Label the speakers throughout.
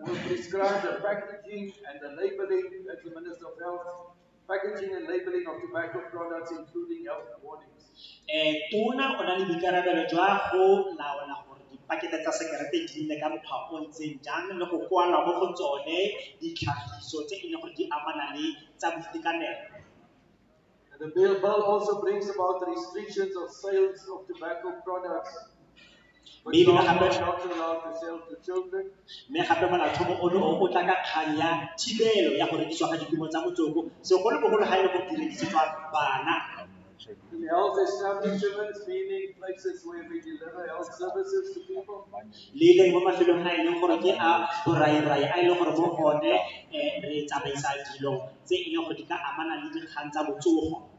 Speaker 1: will prescribe the packaging and the labeling, as the Minister of Health, packaging and labeling of tobacco products, including health warnings.
Speaker 2: Tona o na le boikarabelo jwa go laola gore dipakete tsa sekerete di nne ka mokgwa o ntseng jang le go kwalwa mo go tsone ditlhagiso tse e leng gore di amana le tsa boitekanelo.
Speaker 1: And the bill also brings about the restrictions of sales of tobacco products, which are not allowed to sell to children.
Speaker 2: Me gape molaotlhomo ono o tla ka kgang ya thibelo ya go rekisiwa ga dikumo tsa motsoko segolobogolo ga e le go direkisetswa bana.
Speaker 1: In health establishments, meaning places where we deliver health services to people.
Speaker 2: Le le mo mafelong a e leng gore ke a borai-rai a e leng gore mo gone re tsamaisa dilo tse e leng gore di ka amana le dikgang tsa botsogo.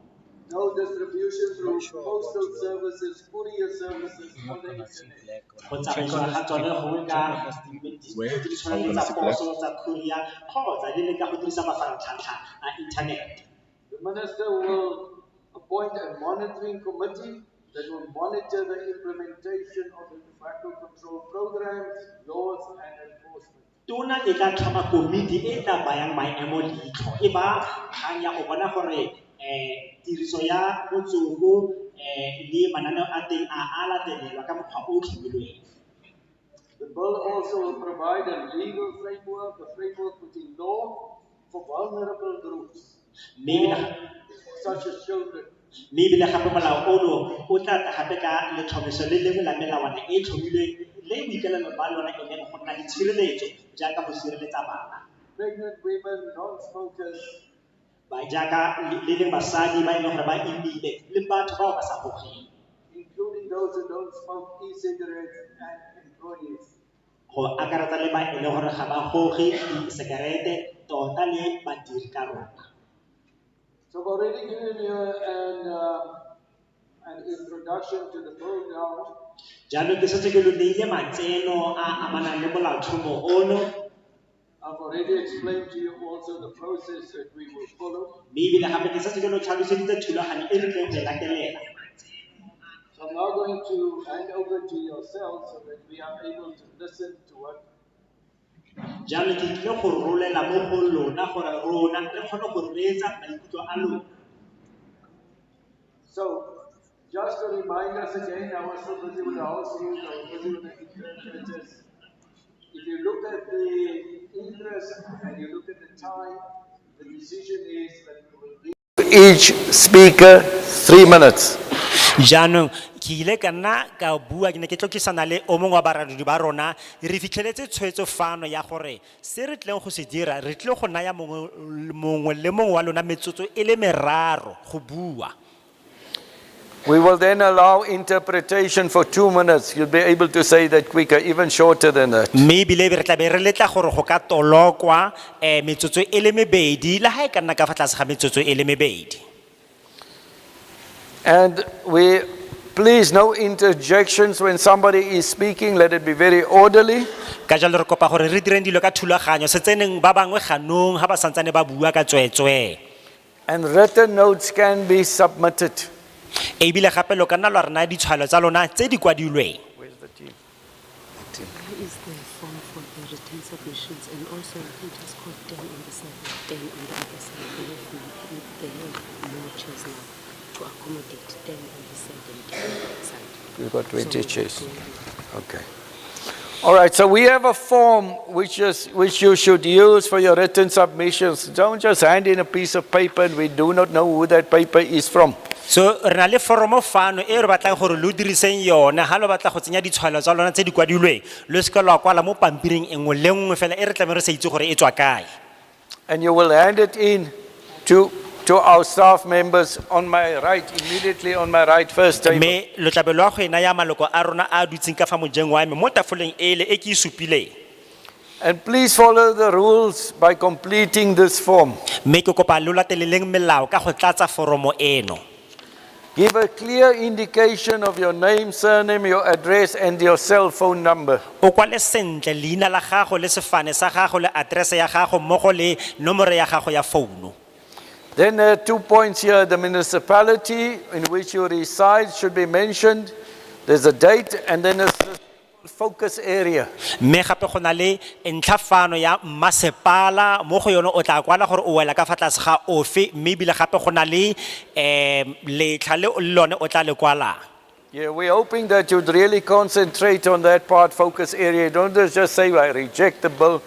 Speaker 1: No distribution through postal services, courier services, on the internet.
Speaker 2: Go tsamaisiwa ga tsone gongwe ka di tshwanang tsa poso tsa courier kgotsa di le ka go dirisa mafaratlhatlha a internet.
Speaker 1: The minister will appoint a monitoring committee that will monitor the implementation of the tobacco control programs, laws, and enforcement.
Speaker 2: Tona e tla tlhoma komiti e tla bayang maemo leitlho e ba kgang ya go bona gore tiriso ya motsoko le mananeo a teng a latelelwa ka mokgwa o tlhomilweng.
Speaker 1: The bill also will provide a legal framework, within law for vulnerable groups, such as children.
Speaker 2: Mme ebile gape molao ono o tla tla gape ka letlhomeso le lengwe la melawana e tlhomilweng le boikalelo ba lona e leng go nna le tshireletso jaaka go sireletsa bana.
Speaker 1: Pregnant women, non-smokers,
Speaker 2: ba jaaka le leng basadi ba e leng gore ba imile le batho bao ba sa gogeng,
Speaker 1: including those who don't smoke e-cigarettes, and employees.
Speaker 2: Go akaretsa le ba e leng gore ga ba goge di-sekerete tota le badiri ka rona.
Speaker 1: So I've already given you an introduction to the bill now.
Speaker 2: Jaanong ke setse ke lo neile matseno a amanang le molaotlhomo ono.
Speaker 1: I've already explained to you also the process that we will follow.
Speaker 2: Mme ebile gape ke setse ke lo tlhaloseditse thulaganyo e re tleng go e latelela.
Speaker 1: So I'm now going to hand over to yourselves so that we are able to listen to what.
Speaker 2: Jaanong ke tlile go rolela mo go lona gore rona re kgone go reetsa maikutlo a lona.
Speaker 1: So, just to remind us again, I was so busy with the house rules, I was busy with the interpreters. If you look at the interest and you look at the time, the decision is that we will give each speaker 3 minutes.
Speaker 2: Jaanong ke ile ka nna ka bua ke ne ke tlokisana le o mongwe wa baradudi ba rona re fitlheletse tshwetso fano ya gore se re tleng go se dira re tle go naya mongwe le mongwe wa lona metsotso e le meraro go bua.
Speaker 1: We will then allow interpretation for 2 minutes. You'll be able to say that quicker, even shorter than that.
Speaker 2: Maybe re tla be re letla gore go ka tolokwa metsotso e le mebedi la ha e ka nna ka fa tlase ga metsotso e le mebedi.
Speaker 1: And we please no interjections when somebody is speaking, let it be very orderly.
Speaker 2: Ka jalo re kopa gore re direng dilo ka thulaganyo se tseneng ba bangwe ganong ha ba santsane ba bua ka tswetswe.
Speaker 1: And written notes can be submitted.
Speaker 2: E bile gape lo ka nna lwa rena ditshwalo tsa lona tse di kwadilweng.
Speaker 1: Where's the team?
Speaker 3: Is the form for the written submissions, and also we just got 10 on the side, 10 on the other side. We have more chairs now to accommodate 10 on the side and 10 on the side.
Speaker 1: We've got 20 chairs. Okay. All right, so we have a form which you should use for your written submissions. Don't just hand in a piece of paper and we do not know who that paper is from.
Speaker 2: So re na le foromo fano e re batlang gore lo diriseng yona ha lo batla go tsenya ditshwalo tsa lona tse di kwadilweng lo se ka lwa kwala mo pampiring engwe le nngwe fela e re tla re sa itse gore e tswa kae.
Speaker 1: And you will hand it in to our staff members on my right, immediately on my right first table.
Speaker 2: Me lo tla be lo go ena ya maloko a rona a dutseng ka fa mojeng wa me mo tafoleng ele e ke supileng.
Speaker 1: And please follow the rules by completing this form.
Speaker 2: Me ke kopa lo lateleleng melao ka go tlatsa foromo eno.
Speaker 1: Give a clear indication of your name, surname, your address, and your cell phone number.
Speaker 2: O kwale sentle leina la gago le sefane sa gago le address ya gago mmogo le nomoro ya gago ya phone.
Speaker 1: Then there are 2 points here. The municipality in which you reside should be mentioned. There's a date, and then
Speaker 4: focus area.
Speaker 2: mme gape go na le ntlhafano ya masepala mo go yone o tla kwala gore o wela ka fa tlase ga ofe mme ebile gape go na le letlha le lone o tla le kwalang.
Speaker 4: Yeah, we're hoping that you'd really concentrate on that part, focus area. Don't just say, I reject the bill.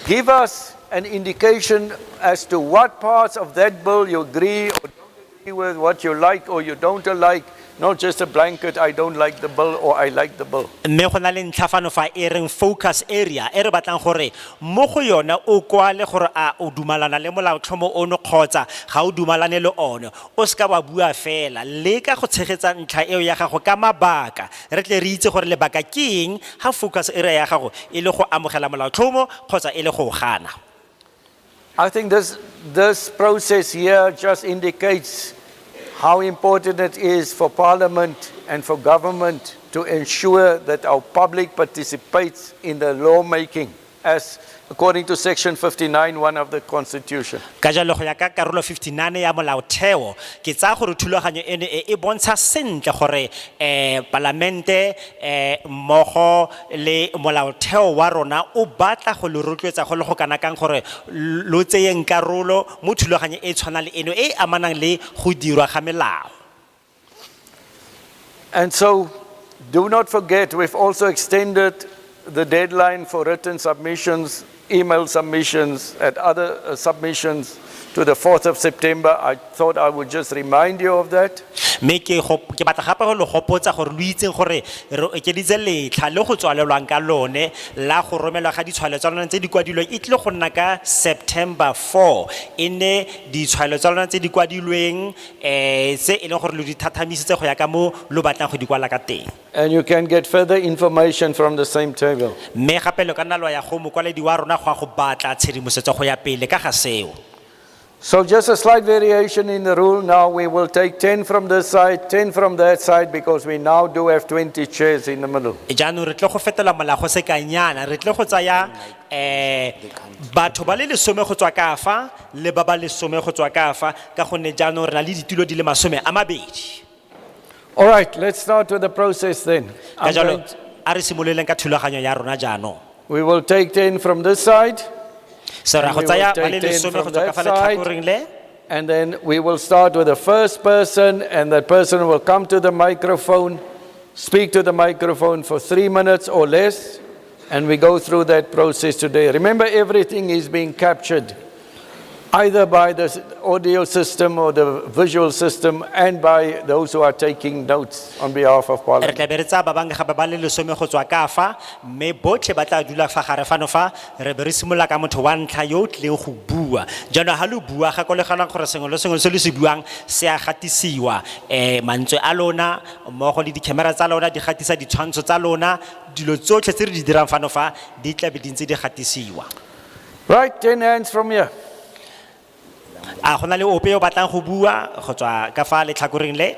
Speaker 4: Give us an indication as to what parts of that bill you agree or don't agree with, what you like or you don't like. Not just a blanket, I don't like the bill or I like the bill.
Speaker 2: mme go na le ntlhafano fa e reng focus area e re batlang gore mo go yona o kwale gore a o dumalana le molaotlhomo ono kgotsa ga o dumalane le one o ska ba bua fela le ka go tshegetsa ntlha eo ya gago ka mabaka re tle re itse gore lebaka ke eng ha focus area ya gago e le go amogela molaotlhomo kgotsa e le go gana.
Speaker 4: I think this process here just indicates how important it is for Parliament and for government to ensure that our public participates in the lawmaking as according to section 59(1) of the Constitution.
Speaker 2: Ka jalo go ya ka karolo 59 ya molaotheo ke tsa gore thulaganyo eno e bontsha sentle gore parlamente mmogo le molaotheo wa rona o batla go le rotloetsa go le go kana kang gore lo tseyeng karolo mo thulaganyo e tshwana le eno e amanang le go dirwa ga melao.
Speaker 4: And so do not forget, we've also extended the deadline for written submissions, email submissions, and other submissions to the 4th of September. I thought I would just remind you of that.
Speaker 2: Me ke batla gape go le gopotsa gore lo itseng gore re ekeditse letlha le go tswalelwang ka lone la go romelwa ga ditshwaeletsano tse di kwadilweng e tle go nna ka September 4 e ne ditshwaeletsano tse di kwadilweng se e leng gore lo di thathamisitse go ya ka mo lo batlang go di kwala ka teng.
Speaker 4: And you can get further information from the same table.
Speaker 2: Me gape le ka nna lo ya go mokwaledi wa rona go a go batla tshedimosetso go ya pele ka ga seo.
Speaker 4: So just a slight variation in the rule. Now we will take 10 from this side, 10 from that side, because we now do have 20 chairs in the middle.
Speaker 2: Jaanong re tle go fetola molao go se kanyana re tle go tsaya batho ba le lesome go tswa ka fa le ba ba lesome go tswa ka fa ka gonne jaanong re na le ditulo di le masome a mabedi.
Speaker 4: All right, let's start with the process then.
Speaker 2: Ka jalo a re simololeng ka thulaganyo ya rona jaanong.
Speaker 4: We will take 10 from this side.
Speaker 2: So ra
Speaker 4: And
Speaker 2: go
Speaker 4: we
Speaker 2: tsaya
Speaker 4: will
Speaker 2: ba le
Speaker 4: take 10
Speaker 2: lesome go
Speaker 4: from
Speaker 2: tswa ka
Speaker 4: that
Speaker 2: fa
Speaker 4: side.
Speaker 2: letlhakoreng le.
Speaker 4: And then we will start with the first person, and that person will come to the microphone, speak to the microphone for 3 minutes or less, and we go through that process today. Remember, everything is being captured, either by the audio system or the visual system, and by those who are taking notes on behalf of
Speaker 2: Re
Speaker 4: Parliament.
Speaker 2: tla be re tsaya ba bangwe gape ba le lesome go tswa ka fa mme botlhe ba tla dula fa gare fano fa re be re simolola ka motho wa ntlha yo o tlileng go bua jaanong ga lo bua ga kolegalang gore sengwe le sengwe se le se buang se a gatisiwa mantswe a lona mmogo le dikhemera tsa lona di gatisa ditshwantsho tsa lona dilo tsotlhe tse re di dirang fano fa di tla be di ntse di gatisiwa.
Speaker 4: Right, 10 hands from here.
Speaker 2: A go na le ope yo batlang go bua go tswa ka fa letlhakoreng le.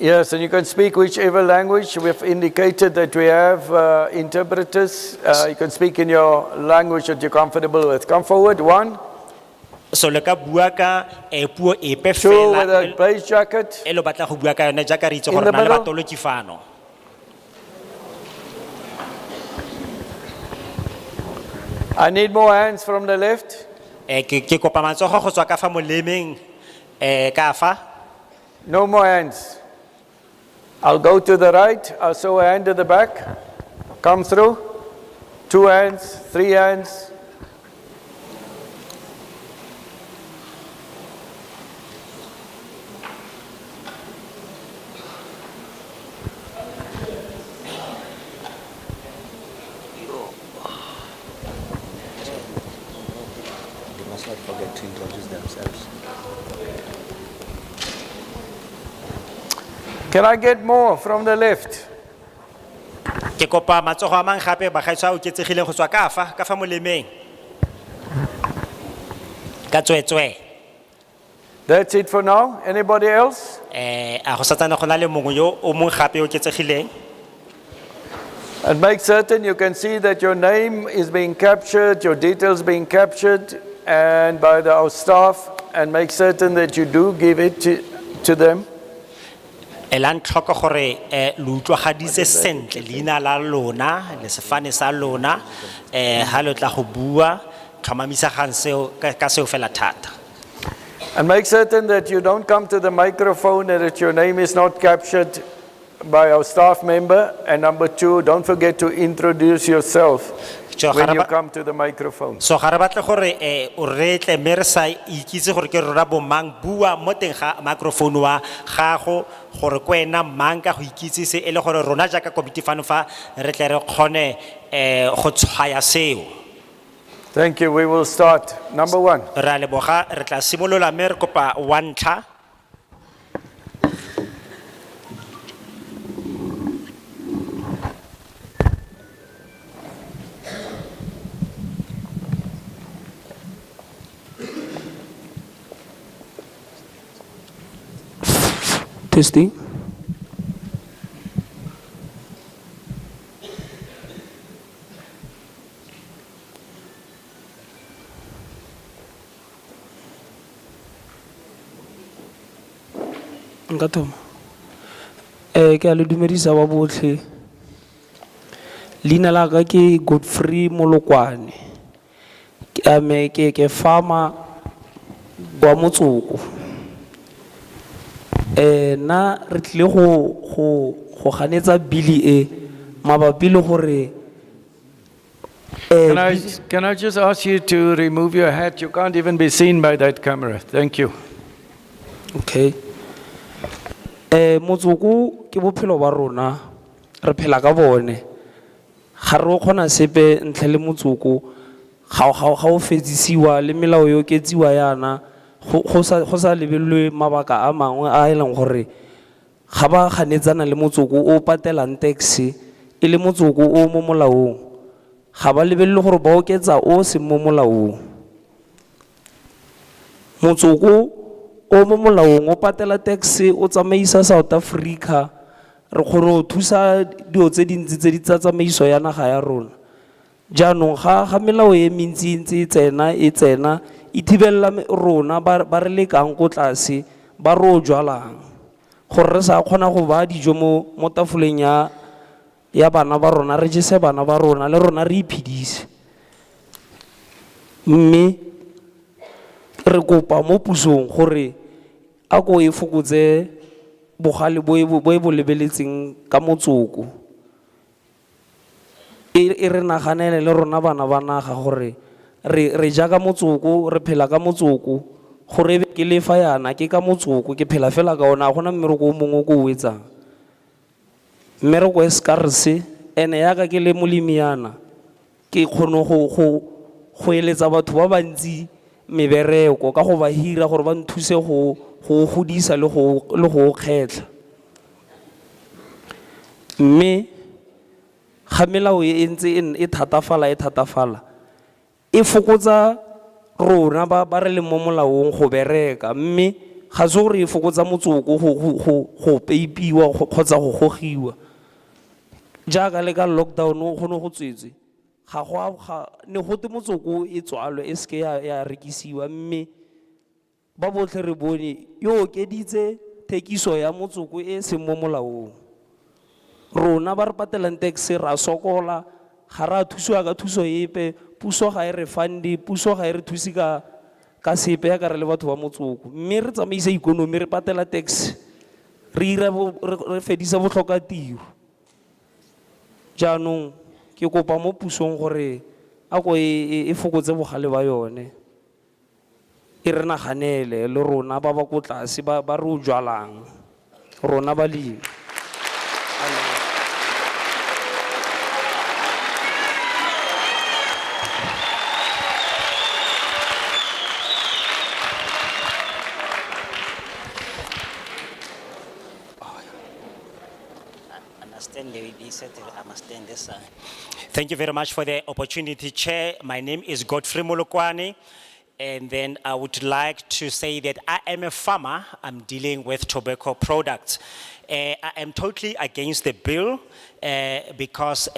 Speaker 4: Yes, and you can speak whichever language. We've indicated that we have interpreters. You can speak in your language that you're comfortable with. Come forward, 1.
Speaker 2: So le ka bua ka puo epe
Speaker 4: 2 with a
Speaker 2: fela
Speaker 4: base jacket.
Speaker 2: e lo batla go bua ka yone jaaka re itse
Speaker 4: In
Speaker 2: gore
Speaker 4: the
Speaker 2: na le
Speaker 4: middle.
Speaker 2: batoloki fano.
Speaker 4: I need more hands from the left.
Speaker 2: Ke kopa matsogo go tswa ka fa molemeng ka fa.
Speaker 4: No more hands. I'll go to the right. I'll show a hand to the back. Come through. 2 hands, 3 hands.
Speaker 5: They must not forget to introduce themselves.
Speaker 4: Can I get more from the left?
Speaker 2: Ke kopa matsogo a mang gape ba gaetsa o ketsegileng go tswa ka fa molemeng. Ka tswetswe.
Speaker 4: That's it for now. Anybody else?
Speaker 2: A go satsana go na le mongwe yo o mong gape o ketsegileng.
Speaker 4: And make certain you can see that your name is being captured, your details being captured, and by our staff, and make certain that you do give it to them.
Speaker 2: elang tlhoko gore lo utlwagaditse sentle leina la lona le sefane sa lona ha lo tla go bua tlhomamisagang seo ka seo fela thata.
Speaker 4: And make certain that you don't come to the microphone and that your name is not captured by our staff member. And number two, don't forget to introduce yourself when you come to the microphone.
Speaker 2: So ga re batle gore o retle mme re sa ikitse gore ke rona bo mang bua mo teng ga microphone wa gago gore kwena mang ka go ikitsise e le gore rona jaaka committee fano fa re tle re kgone go tshwaya seo.
Speaker 4: Thank you. We will start. Number one.
Speaker 2: Re a leboga re tla simolola mme re kopa wa ntlha.
Speaker 6: Testing. Nka thoma. Ke a le dumedisa ba botlhe. Leina la ka ke Godfrey Molokwane. Ke farmer wa Motsoko. Na re tle go ganetsa bili e mabapi le gore
Speaker 4: Can I just ask you to remove your hat? You can't even be seen by that camera. Thank you.
Speaker 6: Okay. Motsoko ke bophelo ba rona re phela ka bone. Ga re kgona sepe ntle le motsoko ga o fetsisiwa le melao yo ketsiwa yana go sa lebelwe mabaka a mangwe a eleng gore ga ba ganetsana le motsoko o patelang tax e le motsoko o mo molaong ga ba lebelele gore ba oketsa o se mo molaong. Motsoko o mo molaong o patela tax o tsamaisa South Africa re kgone go thusa dio tse dintsi tse di tsamaiso ya naga ya rona. Jaanong ga melao e mentsi ntse e tsena e thibela rona ba re lekang ko tlase ba ro jwalang gore re sa kgona go ba dijo mo tafoleng ya bana ba rona re jese bana ba rona le rona re iphedise. Mme re kopa mo pusong gore a ko e fokotse bogale bo e bo lebeletseng ka motsoko e re naganele le rona bana ba naga gore re ja ka motsoko re phela ka motsoko gore ke lefa yana ke ka motsoko ke phela fela ka ona gona mmereko o mongwe ko o etsang mmereko e scarce ene ya ka ke le molemi yana ke kgone go eletsa batho ba bantsi mebereko ka go ba hira gore ba nthuse go godisa le go kgetla. Mme ga melao e ntse e thatafala e fokotsa rona ba re le mo molaong go bereka mme ga se gore e fokotsa motsoko go peipiwa kgotsa go gogiwa jaaka le ka lockdown o kgone go tswetse ga ne gote motsoko e tswalo e ske ya rekisiwa mme ba botlhe re bone yo okeditse thekiso ya motsoko e se mo molaong. Rona ba re patelang tax ra sokola ga ra thusiwa ka thuso epe puso ga e re fundi puso ga e re thusi ka sepe ya ka re le batho ba motsoko mme re tsamaisa ikonomi re patela tax re fedisa botlhoka tiro. Jaanong ke kopa mo pusong gore a ko e fokotse bogale ba yone e re naganele le rona ba ko tlase ba re o jwalang rona balemi.
Speaker 2: Thank you very much for the opportunity, Chair. My name is Godfrey Molokwane, and then I would like to say that I am a farmer. I'm dealing with tobacco products. I am totally against the bill because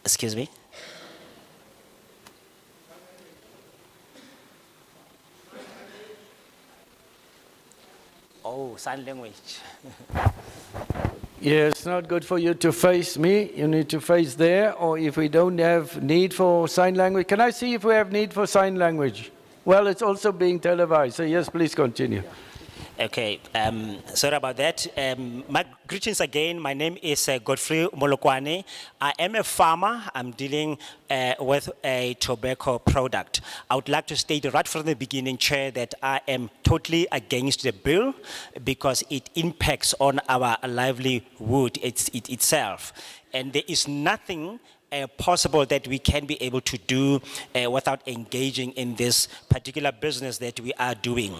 Speaker 2: excuse me. sign language.
Speaker 4: Yeah, it's not good for you to face me. You need to face there, or if we don't have need for sign language. Can I see if we have need for sign language? Well, it's also being televised, so yes, please continue.
Speaker 2: Okay, sorry about that. My greetings again. My name is Godfrey Molokwane. I am a farmer. I'm dealing with a tobacco product. I would like to state right from the beginning, Chair, that I am totally against the bill because it impacts on our livelihood itself. And there is nothing possible that we can be able to do without engaging in this particular business that we are doing.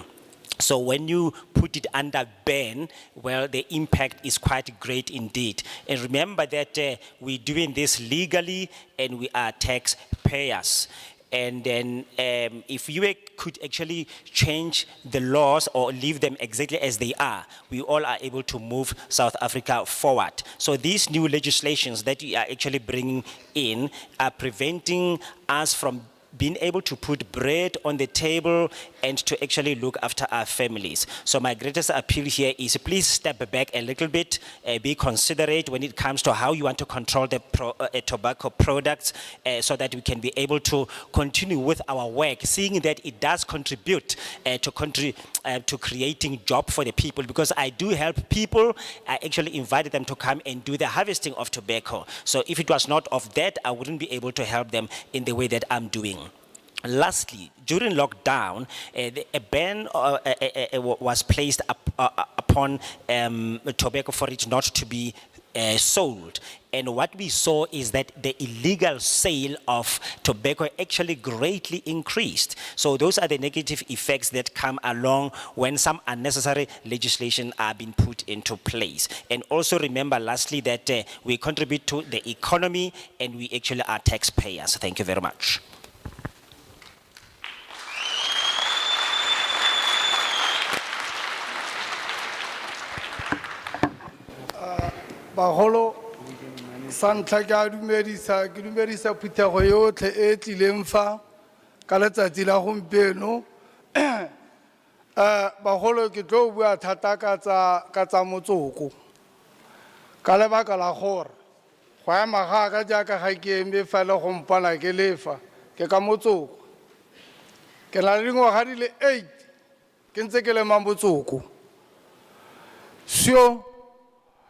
Speaker 2: So when you put it under ban, well, the impact is quite great indeed. And remember that we're doing this legally and we are taxpayers. And then if you could actually change the laws or leave them exactly as they are, we all are able to move South Africa forward. So these new legislations that we are actually bringing in are preventing us from being able to put bread on the table and to actually look after our families. So my greatest appeal here is please step back a little bit, be considerate when it comes to how you want to control the tobacco products so that we can be able to continue with our work, seeing that it does contribute to creating job for the people, because I do help people. I actually invited them to come and do the harvesting of tobacco. So if it was not of that, I wouldn't be able to help them in the way that I'm doing. Lastly, during lockdown, a ban was placed upon tobacco for it not to be sold. And what we saw is that the illegal sale of tobacco actually greatly increased. So those are the negative effects that come along when some unnecessary legislation are being put into place. And also remember, lastly, that we contribute to the economy and we actually are taxpayers. Thank you very much.
Speaker 7: Baholo Santa Gadumedisa Putego yote etilemfa kaletsatsi la gompieno baholo ke tlo bua thata ka tsa motsoko ka lebaka la gore go ema ga ka jaaka ga ke eme fela go mpana ke lefa ke ka motsoko ke la le ngwaga di le 8 ke ntse ke le motsoko sio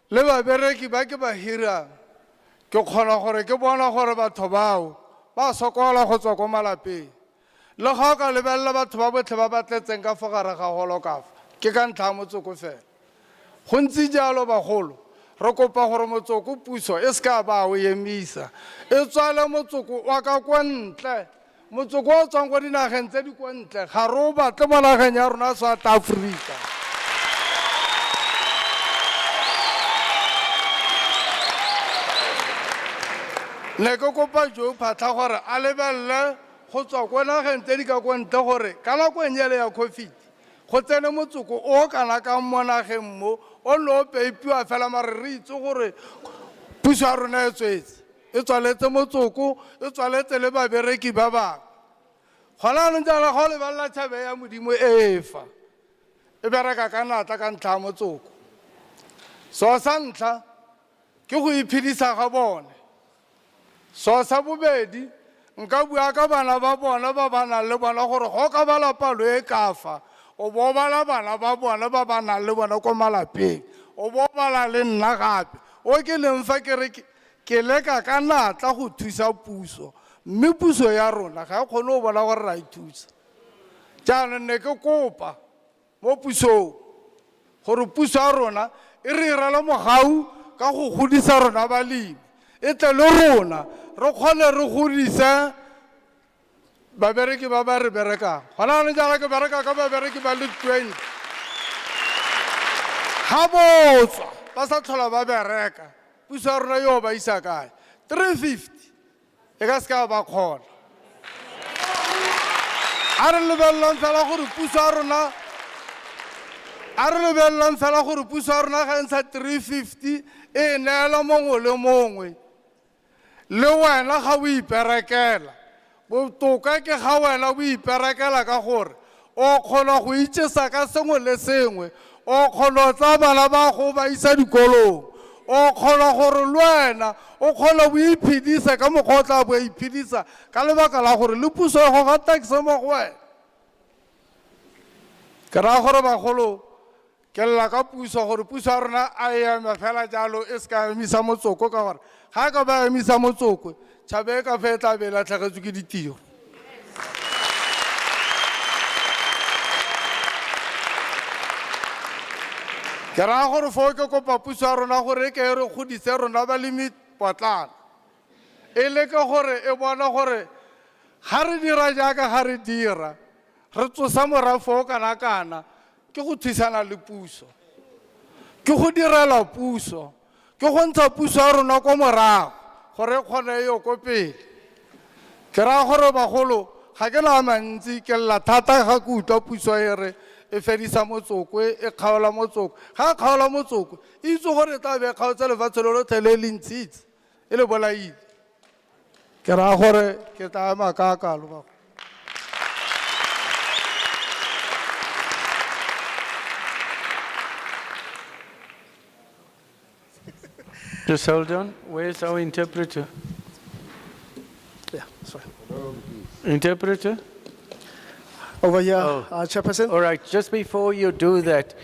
Speaker 7: le ba bereki ba ke ba hira ke kgona gore ke bona gore batho bao ba sokola go tswa ko malapeng le ga ka lebella batho ba botlhe ba batletseng ka fogare ga holocaust ke ka ntlha motsoko fela go ntse jalo bagolo re kopa gore motsoko puso e ska ba o emisa e tswala motsoko wa ka kwa ntle motsoko o tswang go dinageng tse di kwa ntle ga ro batle mo nageng ya rona South Africa. Ne ko kopa jo phatla gore a lebelle go tswa ko nageng tse di ka kwa ntle gore ka nako e nyele ya COVID go tsene motsoko o kana ka mo nageng mo o no peipiwa fela mare re itse gore puso ya rona e tswetse e tswaletse motsoko e tswaletse le babereki ba bangwe gona no jala go lebella tšhabe ya modimo efa e bereka ka natla ka ntlha motsoko so sa ntlha ke go iphedisa ga bone. So sa bobedi nka bua ka bana ba bona ba bana le bona gore go ka bala palo e kafa o bo bala bana ba bona ba bana le bona ko malapeng o bo bala le nna gape o ke leng fa ke re ke leka ka natla go thusa puso mme puso ya rona ga kgone go bona gore ra ithusa jaanong ne ke kopa mo pusong gore puso ya rona e re irela mogau ka go godisa rona balemi e tle le rona re kgone re godisa babereki ba ba re berekang gona ne jala ke bereka ka babereki ba le 20 ga botswa ba sa tlhola ba bereka puso ya rona yo ba isa kae 350 e ka se ka ba kgona a re lebellang fela gore puso ya rona ga ntsha 350 e neela mongwe le mongwe le wena ga o iperekela botoka ke ga wena o iperekela ka gore o kgona go itsesa ka sengwe le sengwe o kgona tsa bana ba go ba isa dikolong o kgona gore le wena o kgona go iphedisa ka mokgwa o tla bo iphedisa ka lebaka la gore le puso ya go ga tax mo go wena ke ra gore bagolo ke lla ka puso gore puso ya rona a eme fela jalo e se ka emisa motsoko ka gore ga ka ba emisa motsoko tšhabe e ka fe tla be latlhegetswe ke ditiro ke ra gore fo ke kopa puso ya rona gore ke re godise rona balemi potlana e le ke gore e bona gore ga re dira jaaka ga re dira re tsosa morafo kana ke go thusana le puso ke go direla puso ke go ntsha puso ya rona ko morago gore e kgone yo ko pele ke ra gore bagolo ga ke na mantsi ke lla thata ga ke utlwa puso e re e fedisa motsoko e kgaola motsoko ga kgaola motsoko e itse gore tla be kgaotsa lefatshe le lotlhe le le ntshitse e le bolaile ke ra gore ke tla ema ka kalo bago
Speaker 4: Just hold on. Where's our interpreter?
Speaker 8: Yeah, sorry.
Speaker 4: Interpreter?
Speaker 8: Over here,
Speaker 4: Oh.
Speaker 8: Chairperson.
Speaker 4: All right, just before you do that,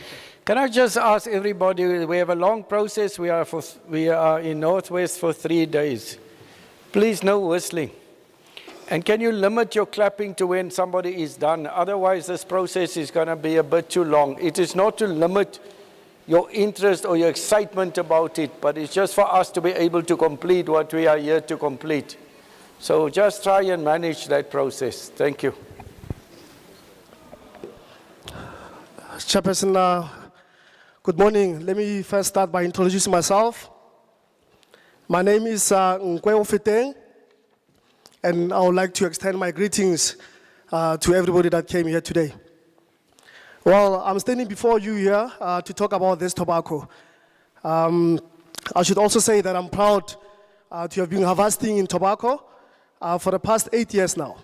Speaker 4: can I just ask everybody, we have a long process. We are in Northwest for 3 days. Please, no whistling. And can you limit your clapping to when somebody is done? Otherwise, this process is going to be a bit too long. It is not to limit your interest or your excitement about it, but it's just for us to be able to complete what we are here to complete. So just try and manage that process. Thank you.
Speaker 8: Chairperson, good morning. Let me first start by introducing myself. My name is Nkwe Ofeteng, and I would like to extend my greetings to everybody that came here today. Well, I'm standing before you here to talk about this tobacco. I should also say that I'm proud to have been harvesting in tobacco for the past 8 years now.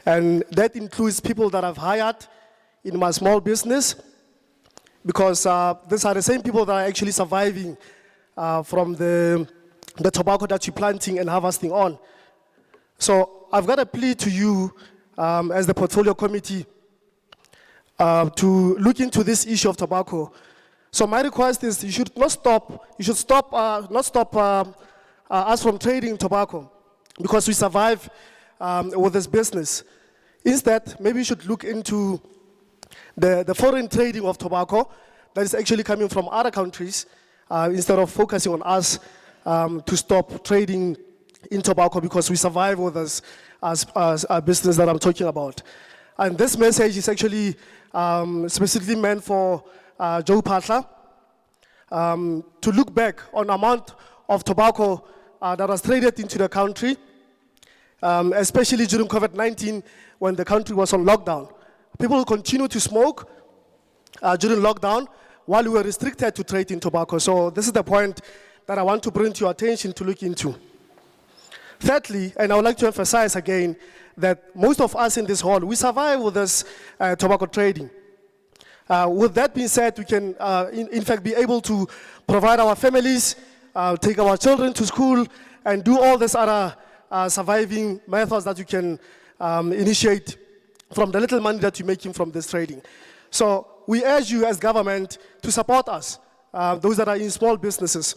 Speaker 8: And that includes people that I've hired in my small business, because these are the same people that are actually surviving from the tobacco that you're planting and harvesting on. So I've got a plea to you as the portfolio committee to look into this issue of tobacco. So my request is you should not stop us from trading tobacco because we survive with this business. Instead, maybe you should look into the foreign trading of tobacco that is actually coming from other countries instead of focusing on us to stop trading in tobacco because we survive with this as a business that I'm talking about. And this message is actually specifically meant for Joe Patla to look back on the amount of tobacco that was traded into the country, especially during COVID-19 when the country was on lockdown. People continued to smoke during lockdown while we were restricted to trade in tobacco. So this is the point that I want to bring to your attention to look into. Thirdly, and I would like to emphasize again, that most of us in this hall, we survive with this tobacco trading. With that being said, we can in fact be able to provide our families, take our children to school, and do all these other surviving methods that you can initiate from the little money that you're making from this trading. So we urge you as government to support us, those that are in small businesses.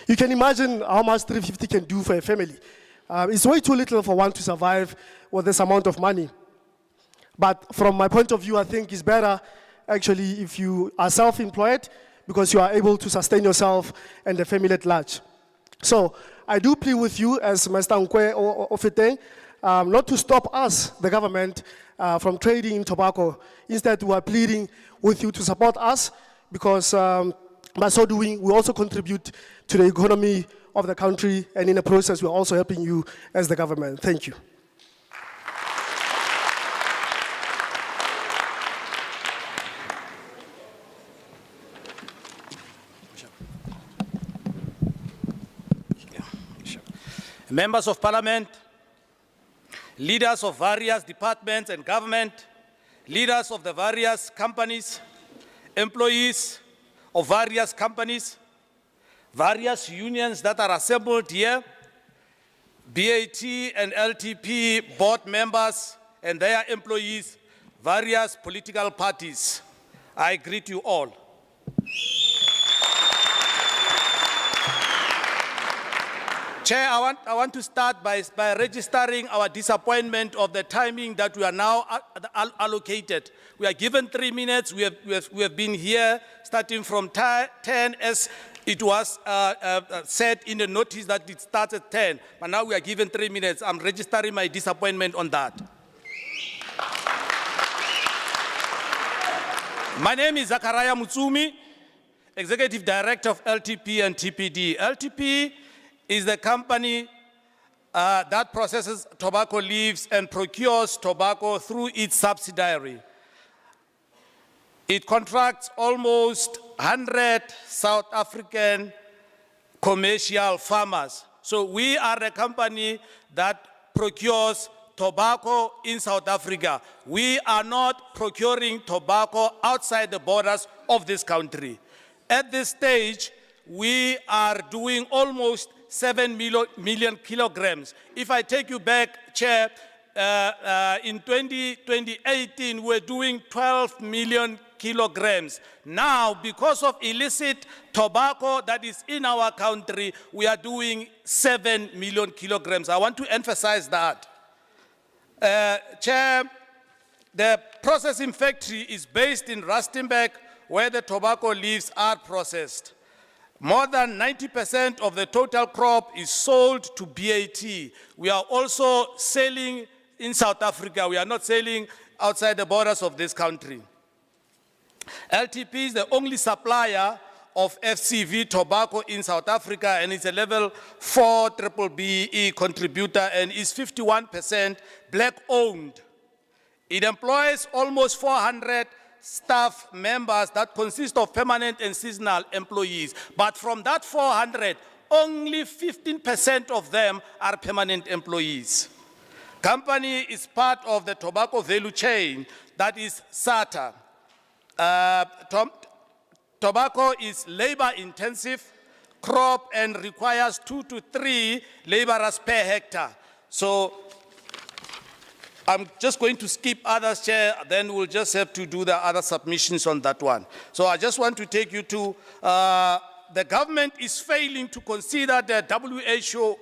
Speaker 8: You can imagine how much 350 can do for a family. It's way too little for one to survive with this amount of money. But from my point of view, I think it's better actually if you are self-employed because you are able to sustain yourself and the family at large. So I do plead with you as Mr. Nkwe Ofeteng not to stop us, the government, from trading in tobacco. Instead, we are pleading with you to support us because by so doing, we also contribute to the economy of the country, and in the process, we're also helping you as the government. Thank you.
Speaker 9: Members of Parliament, leaders of various departments and government, leaders of the various companies, employees of various companies, various unions that are assembled here, BAT and LTP board members and their employees, various political parties. I greet you all. Chair, I want to start by registering our disappointment of the timing that we are now allocated. We are given 3 minutes. We have been here starting from 10 as it was said in the notice that it starts at 10. But now we are given 3 minutes. I'm registering my disappointment on that. My name is Zachariah Mutsumi, Executive Director of LTP and TPD. LTP is the company that processes tobacco leaves and procures tobacco through its subsidiary. It contracts almost 100 South African commercial farmers. So we are a company that procures tobacco in South Africa. We are not procuring tobacco outside the borders of this country. At this stage, we are doing almost 7 million kilograms. If I take you back, Chair, in 2018, we're doing 12 million kilograms. Now, because of illicit tobacco that is in our country, we are doing 7 million kilograms. I want to emphasize that. Chair, the processing factory is based in Rustenburg, where the tobacco leaves are processed. More than 90% of the total crop is sold to BAT. We are also selling in South Africa. We are not selling outside the borders of this country. LTP is the only supplier of FCV tobacco in South Africa, and it's a level 4 BBBE contributor and is 51% black owned. It employs almost 400 staff members that consist of permanent and seasonal employees. But from that 400, only 15% of them are permanent employees. Company is part of the tobacco value chain, that is SATA. Tobacco is labor intensive crop and requires 2 to 3 laborers per hectare. So I'm just going to skip others, Chair, then we'll just have to do the other submissions on that one. So I just want to take you to, the government is failing to consider the WHO,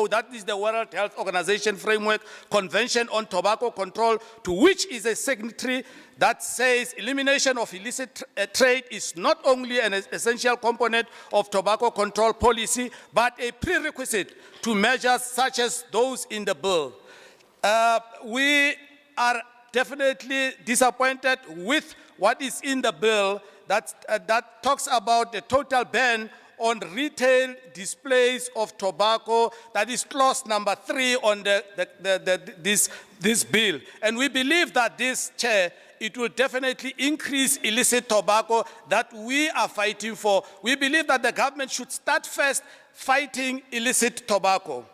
Speaker 9: that is the World Health Organization Framework Convention on Tobacco Control, to which is a signatory that says elimination of illicit trade is not only an essential component of tobacco control policy, but a prerequisite to measures such as those in the bill. We are definitely disappointed with what is in the bill that talks about the total ban on retail displays of tobacco. That is clause number 3 on this bill. And we believe that this, Chair, it will definitely increase illicit tobacco that we are fighting for. We believe that the government should start first fighting illicit tobacco.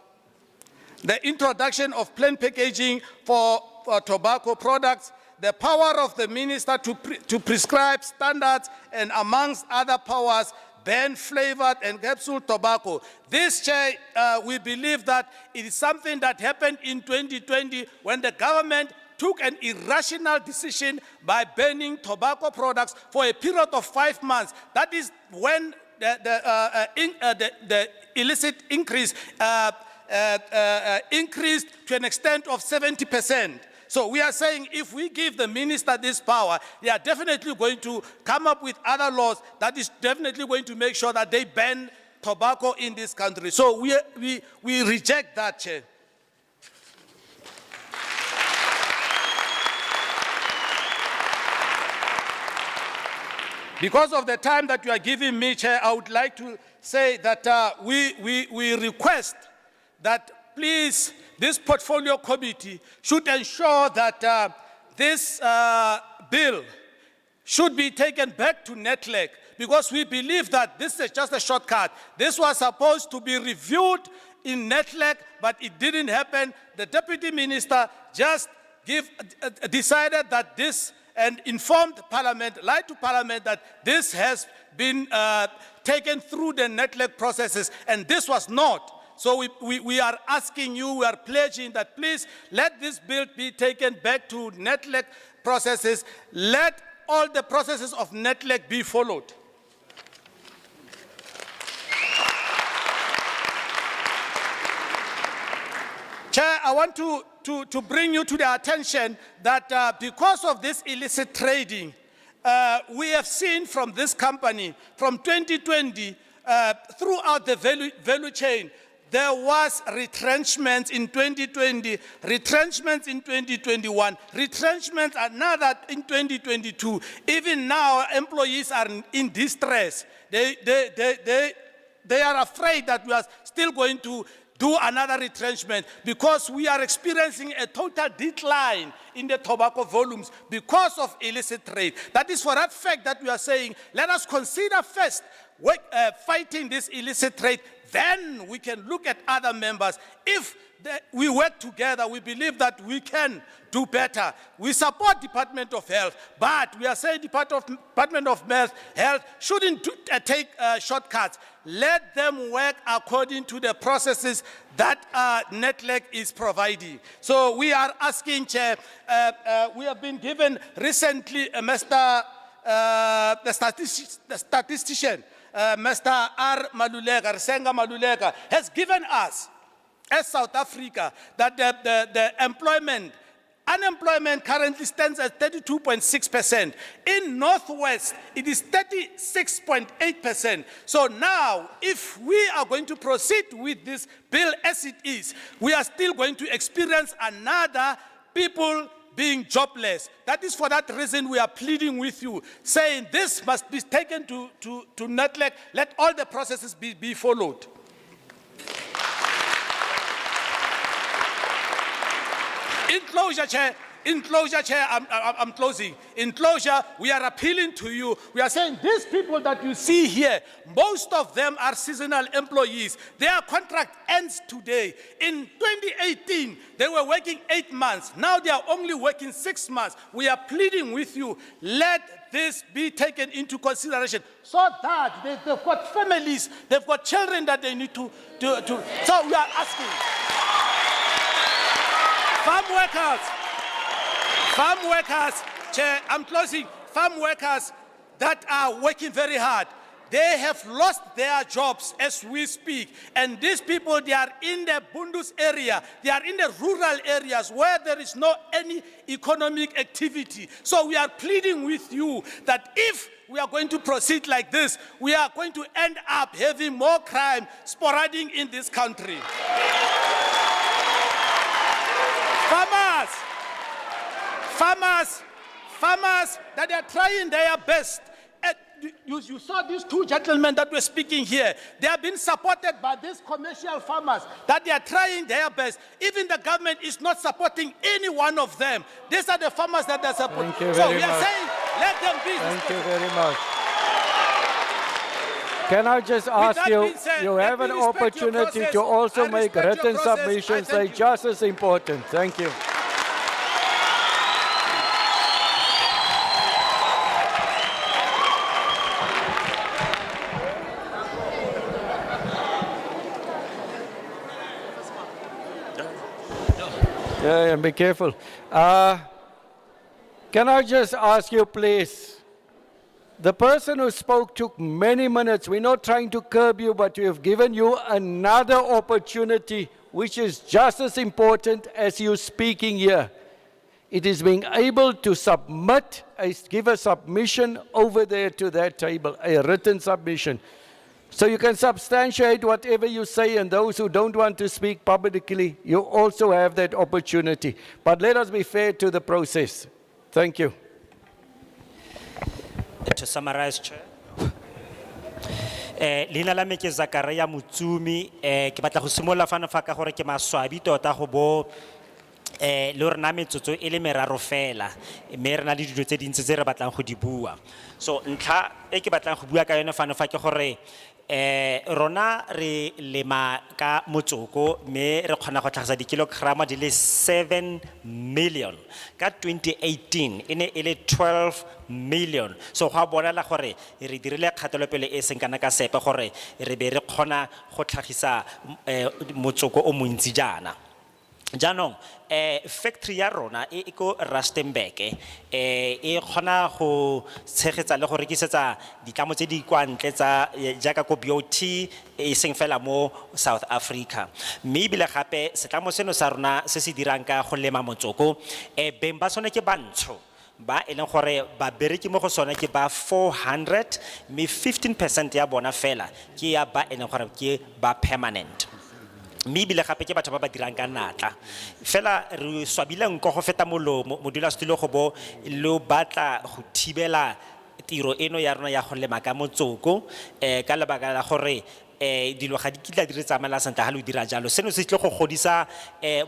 Speaker 9: The introduction of plain packaging for tobacco products, the power of the minister to prescribe standards, and amongst other powers, ban flavored and capsule tobacco. This, Chair, we believe that it is something that happened in 2020 when the government took an irrational decision by banning tobacco products for a period of 5 months. That is when the illicit increase increased to an extent of 70%. So we are saying if we give the minister this power, they are definitely going to come up with other laws that is definitely going to make sure that they ban tobacco in this country. So we reject that, Chair. Because of the time that you are giving me, Chair, I would like to say that we request that please, this portfolio committee should ensure that this bill should be taken back to NETLEC, because we believe that this is just a shortcut. This was supposed to be reviewed in NETLEC, but it didn't happen. The deputy minister just decided that this and informed Parliament, lied to Parliament that this has been taken through the NETLEC processes, and this was not. So we are asking you, we are pledging that please let this bill be taken back to NETLEC processes. Let all the processes of NETLEC be followed. Chair, I want to bring you to the attention that because of this illicit trading, we have seen from this company, from 2020, throughout the value chain, there was retrenchments in 2020, retrenchments in 2021, retrenchments another in 2022. Even now, employees are in distress. They are afraid that we are still going to do another retrenchment because we are experiencing a total decline in the tobacco volumes because of illicit trade. That is for that fact that we are saying, let us consider first fighting this illicit trade, then we can look at other members. If we work together, we believe that we can do better. We support Department of Health, but we are saying Department of Health shouldn't take shortcuts. Let them work according to the processes that NETLEC is providing. So we are asking, Chair, we have been given recently, the statistician, Mr. R. Maluleka, Risenga Maluleka, has given us, as South Africa, that the unemployment currently stands at 32.6%. In Northwest, it is 36.8%. So now, if we are going to proceed with this bill as it is, we are still going to experience another people being jobless. That is for that reason we are pleading with you, saying this must be taken to NETLEC. Let all the processes be followed. In closure, Chair, I'm closing. In closure, we are appealing to you. We are saying these people that you see here, most of them are seasonal employees. Their contract ends today. In 2018, they were working 8 months. Now they are only working 6 months. We are pleading with you, let this be taken into consideration so that they've got families, they've got children that they need to. So we are asking. Farm workers, Chair, I'm closing. Farm workers that are working very hard, they have lost their jobs as we speak. And these people, they are in the Bundus area, they are in the rural areas where there is no any economic activity. So we are pleading with you that if we are going to proceed like this, we are going to end up having more crime sporading in this country. Farmers that are trying their best. You saw these two gentlemen that were speaking here. They have been supported by these commercial farmers that they are trying their best. Even the government is not supporting any one of them. These are the farmers that are supporting.
Speaker 4: Thank you
Speaker 9: so
Speaker 4: very
Speaker 9: we are
Speaker 4: much.
Speaker 9: saying, let them be.
Speaker 4: Thank you very much. Can I just ask
Speaker 9: that
Speaker 4: you,
Speaker 9: being said,
Speaker 4: you
Speaker 9: let
Speaker 4: have
Speaker 9: me
Speaker 4: an
Speaker 9: respect your
Speaker 4: opportunity
Speaker 9: process.
Speaker 4: to also
Speaker 9: I
Speaker 4: make
Speaker 9: respect your
Speaker 4: written
Speaker 9: process.
Speaker 4: submissions.
Speaker 9: I
Speaker 4: They're
Speaker 9: thank you.
Speaker 4: just as important. Thank you. Yeah, be careful. Can I just ask you, please? The person who spoke took many minutes. We're not trying to curb you, but we have given you another opportunity, which is just as important as you speaking here. It is being able to submit, give a submission over there to that table, a written submission. So you can substantiate whatever you say, and those who don't want to speak publicly, you also have that opportunity. But let us be fair to the process. Thank you.
Speaker 2: To summarize, Chair. Leina la me ke Zakaria Mutsumi, ke batla go simolla fana fa ka gore ke maswabi tota go bo le re na metsotso e le meraro fela mme re na le dilo tse dintsi tse re batlang go di bua. So ntlha e ke batlang go bua ka yone fana fa ke gore rona re lema ka motsoko me re kgona go tlhagisa dikilograma di le 7 million ka 2018 e ne e le 12 million so go a bonala gore re dirile kgatelopele e seng kana ka sepe gore re be re kgona go tlhagisa motsoko o montsi jana jaanong factory ya rona e ko Rustenburg e kgona go tshegetsa le go rekisetsa ditlamo tse di kwa ntle tsa jaaka ko BOT e seng fela mo South Africa mme ebile gape setlamo seno sa rona se se dirang ka go lema motsoko beng ba sone ke bantsho ba e leng gore ba bereki mo go sone ke ba 400 mme 15% ya bona fela ke ya ba e leng gore ke ba permanent mme ebile gape ke batho ba ba dirang ka natla fela re swabile nko go feta molomo modulasetulo go bo lo batla go thibela tiro eno ya rona ya go lema ka motsoko ka lebaka la gore dilo ga di kitla di re tsamela sentle ga lo dira jalo seno se tle go godisa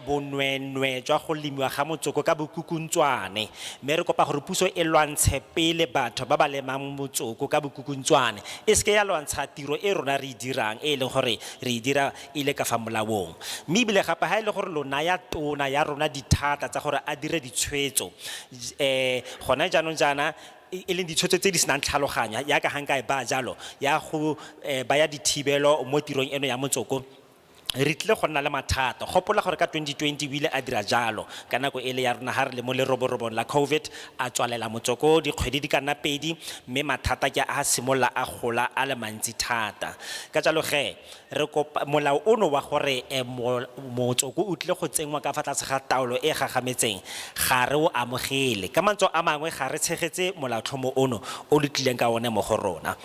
Speaker 2: bonwenwe jwa go lemiwa ga motsoko ka bokukuntswane mme re kopa gore puso e lwantshe pele batho ba ba lemang motsoko ka bokukuntswane e se ke ya lwantsha tiro e rona re dirang e leng gore re e dira ile ka fa molaong mme ebile gape ga e le gore lona ya tona ya rona dithata tsa gore a dire ditshwetso gona jaanong jana e leng ditshwetso tse di senang tlhaloganya ya ka hanga e ba jalo ya go baya dithibelo mo tirong eno ya motsoko re tle go nna le mathata gopola gore ka 2020 wile a dira jalo ka nako ele ya rona ha re le mo leroborobo la COVID a tswalela motsoko dikgwedi di ka nna pedi mme mathata ke a simolla a gola a le mantsi thata ka jalo ge re kopa molao ono wa gore motsoko o tle go tsengwa ka fa tlase ga taolo e gagametseng ga re o amogele ka mantso a mangwe ga re tshegetse molaotlhomo ono o le tlileng ka one mo go rona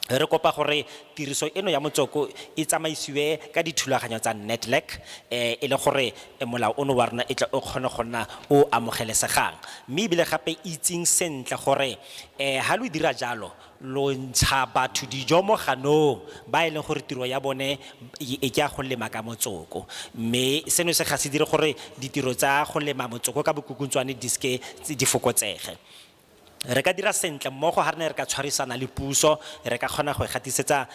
Speaker 2: re kopa gore tiriso eno ya motsoko e tsamaisiwe ka dithulaganyo tsa network e le gore molao ono wa rona e tla o kgone go nna o amogelesegang mme ebile gape itseng sentle gore ha lo dira jalo lo ntsha batho dijo mo ganong ba e leng gore tiro ya bone e ke a go lema ka motsoko mme seno se ga se dire gore ditiro tsa go lema motsoko ka bokukuntswane di fokotsege re ka dira sentle mmogo ha re ka tshwarisana le puso re ka kgona go gatisetsa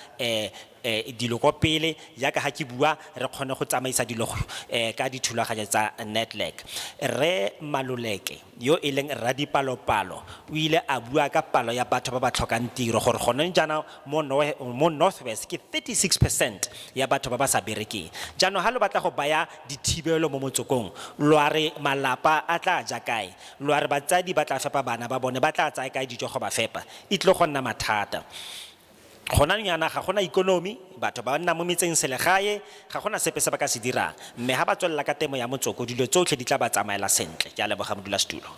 Speaker 2: dilo ko pele jaaka ha ke bua re kgone go tsamaisa dilo ka dithulaganyo tsa network re Maluleke yo e leng radipalopalo o ile a bua ka palo ya batho ba ba tlhokang tiro gore gone jana mo Northwest ke 36% ya batho ba ba sa berekeng jano ha lo batla go baya dithibelo mo motsokong lo are malapa a tla ja kae lo are batsadi ba tla fepa bana ba bone ba tla tsaya kae dijo go ba fepa itlo go nna mathata gona nyana ga gona economy batho ba nna mo metseng selegae ga gona sepe se ba ka se dirang mme ha ba tswella ka temo ya motsoko dilo tsotlhe di tla ba tsamaela sentle ke a leboga modulasetulo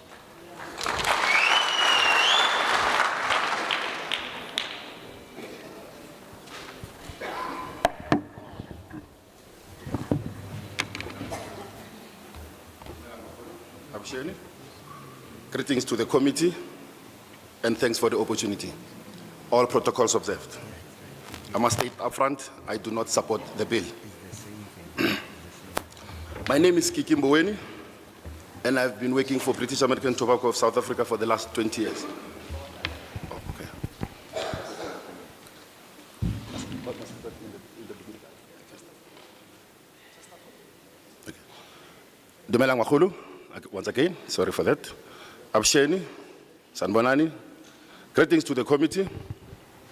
Speaker 10: Greetings to the committee and thanks for the opportunity. All protocols observed. I must state up front, I do not support the bill. My name is Kiki Mboweni, and I've been working for British American Tobacco of South Africa for the last 20 years. Okay. Dumelang Makgolo, once again, sorry for that. Absheni, Sanbonani, greetings to the committee,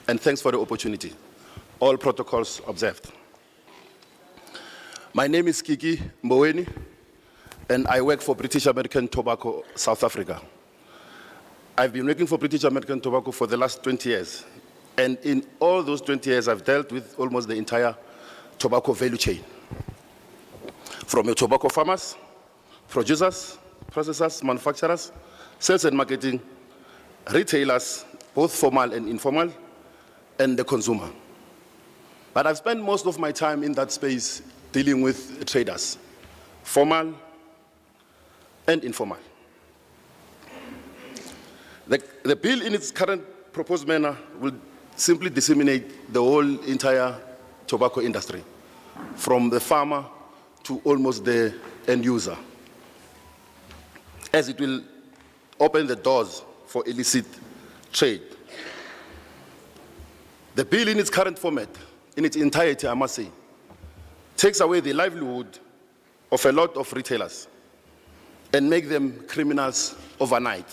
Speaker 10: and thanks for the opportunity. All protocols observed. My name is Kiki Mboweni, and I work for British American Tobacco South Africa. I've been working for British American Tobacco for the last 20 years, and in all those 20 years, I've dealt with almost the entire tobacco value chain. From your tobacco farmers, producers, processors, manufacturers, sales and marketing, retailers, both formal and informal, and the consumer. But I've spent most of my time in that space dealing with traders, formal and informal. The bill in its current proposed manner will simply disseminate the whole entire tobacco industry, from the farmer to almost the end user, as it will open the doors for illicit trade. The bill in its current format, in its entirety, I must say, takes away the livelihood of a lot of retailers and make them criminals overnight